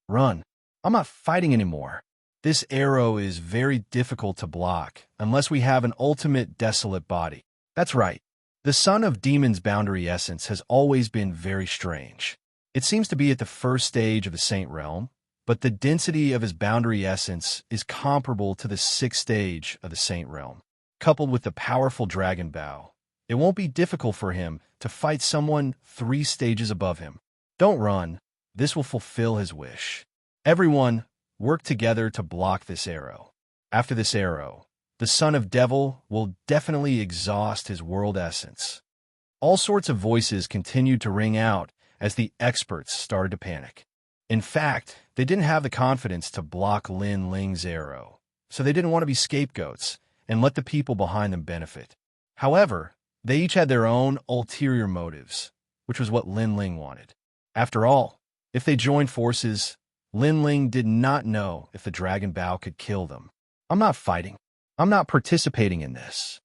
Run. I'm not fighting anymore. This arrow is very difficult to block unless we have an ultimate desolate body. That's right. The son of demon's boundary essence has always been very strange. It seems to be at the first stage of the saint realm, but the density of his boundary essence is comparable to the 6th stage of the saint realm. Coupled with the powerful dragon bow, it won't be difficult for him to fight someone 3 stages above him. Don't run. This will fulfill his wish. Everyone, work together to block this arrow. After this arrow, the son of devil will definitely exhaust his world essence. All sorts of voices continued to ring out as the experts started to panic. In fact, they didn't have the confidence to block Lin Ling's arrow, so they didn't want to be scapegoats and let the people behind them benefit. However, they each had their own ulterior motives, which was what Lin Ling wanted. After all, if they joined forces, Lin Ling did not know if the dragon bow could kill them. I'm not fighting. I'm not participating in this.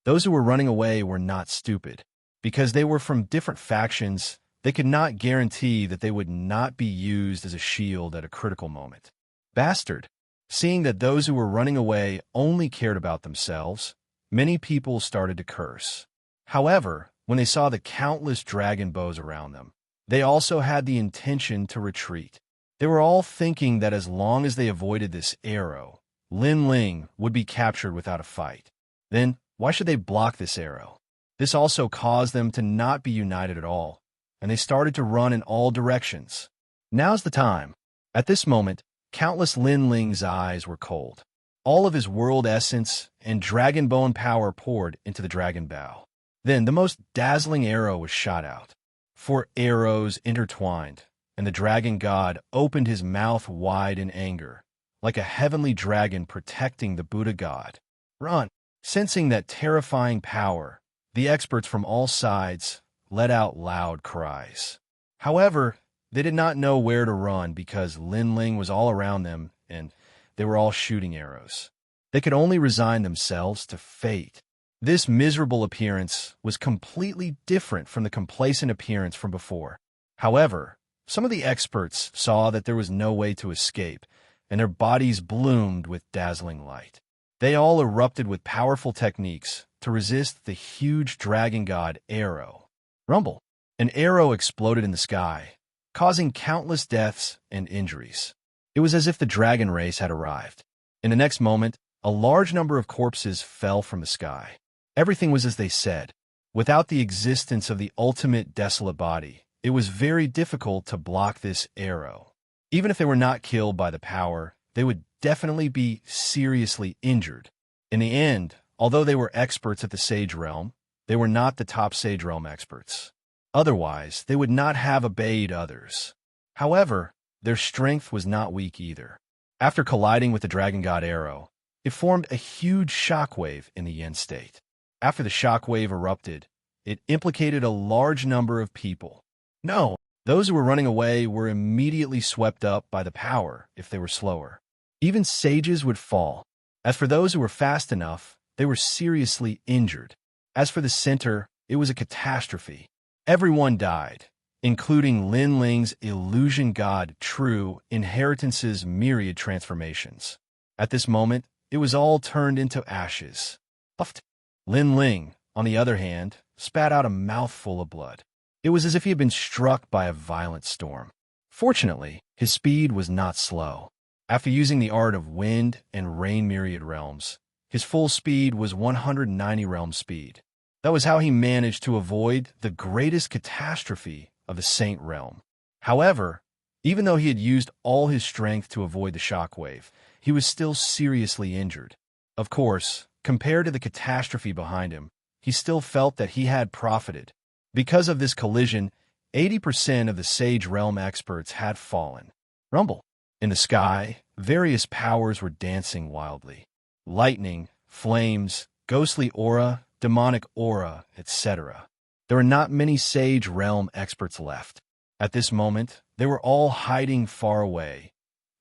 Those who were running away were not stupid. Because they were from different factions, they could not guarantee that they would not be used as a shield at a critical moment. Bastard! Seeing that those who were running away only cared about themselves, many people started to curse. However, when they saw the countless dragon bows around them, they also had the intention to retreat. They were all thinking that as long as they avoided this arrow, Lin Ling would be captured without a fight. Then, why should they block this arrow? This also caused them to not be united at all, and they started to run in all directions. Now's the time. At this moment, countless Lin Ling's eyes were cold. All of his world essence and dragon bone power poured into the dragon bow. Then the most dazzling arrow was shot out. 4 arrows intertwined, and the dragon god opened his mouth wide in anger, like a heavenly dragon protecting the Buddha god. Run! Sensing that terrifying power, the experts from all sides let out loud cries. However, they did not know where to run because Lin Ling was all around them and they were all shooting arrows. They could only resign themselves to fate. This miserable appearance was completely different from the complacent appearance from before. However, some of the experts saw that there was no way to escape, and their bodies bloomed with dazzling light. They all erupted with powerful techniques to resist the huge dragon god arrow. Rumble! An arrow exploded in the sky, causing countless deaths and injuries. It was as if the dragon race had arrived. In the next moment, a large number of corpses fell from the sky. Everything was as they said. Without the existence of the ultimate desolate body, it was very difficult to block this arrow. Even if they were not killed by the power, they would definitely be seriously injured. In the end, although they were experts at the Sage Realm, they were not the top Sage Realm experts. Otherwise, they would not have obeyed others. However, their strength was not weak either. After colliding with the Dragon God arrow, it formed a huge shockwave in the Yen state. After the shockwave erupted, it implicated a large number of people. No, those who were running away were immediately swept up by the power if they were slower. Even sages would fall. As for those who were fast enough, they were seriously injured. As for the center, it was a catastrophe. Everyone died, including Lin Ling's illusion god True Inheritance's myriad transformations. At this moment, it was all turned into ashes. Puffed. Lin Ling, on the other hand, spat out a mouthful of blood. It was as if he had been struck by a violent storm. Fortunately, his speed was not slow. After using the art of wind and rain myriad realms, his full speed was 190 realm speed. That was how he managed to avoid the greatest catastrophe of the Saint Realm. However, even though he had used all his strength to avoid the shockwave, he was still seriously injured. Of course, compared to the catastrophe behind him, he still felt that he had profited. Because of this collision, 80% of the Sage Realm experts had fallen. Rumble. In the sky, various powers were dancing wildly. lightning, flames, ghostly aura, demonic aura, etc. There were not many Sage Realm experts left. At this moment, they were all hiding far away,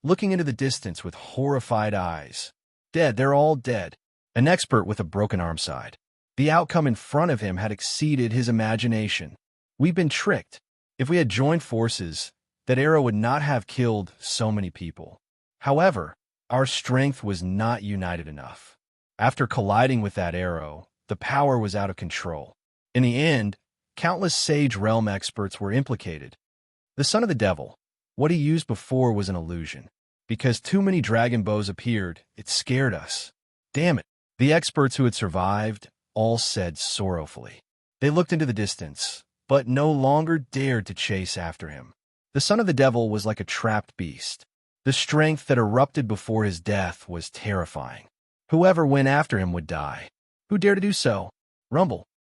looking into the distance with horrified eyes. Dead, they're all dead. An expert with a broken arm sighed. The outcome in front of him had exceeded his imagination. We've been tricked. If we had joined forces, that arrow would not have killed so many people. However, our strength was not united enough. After colliding with that arrow, the power was out of control. In the end, countless Sage Realm experts were implicated. The son of the devil, what he used before was an illusion. Because too many dragon bows appeared, it scared us. Damn it. The experts who had survived all said sorrowfully. They looked into the distance, but no longer dared to chase after him. The son of the devil was like a trapped beast. The strength that erupted before his death was terrifying. Whoever went after him would die. Who dared to do so? Rumble.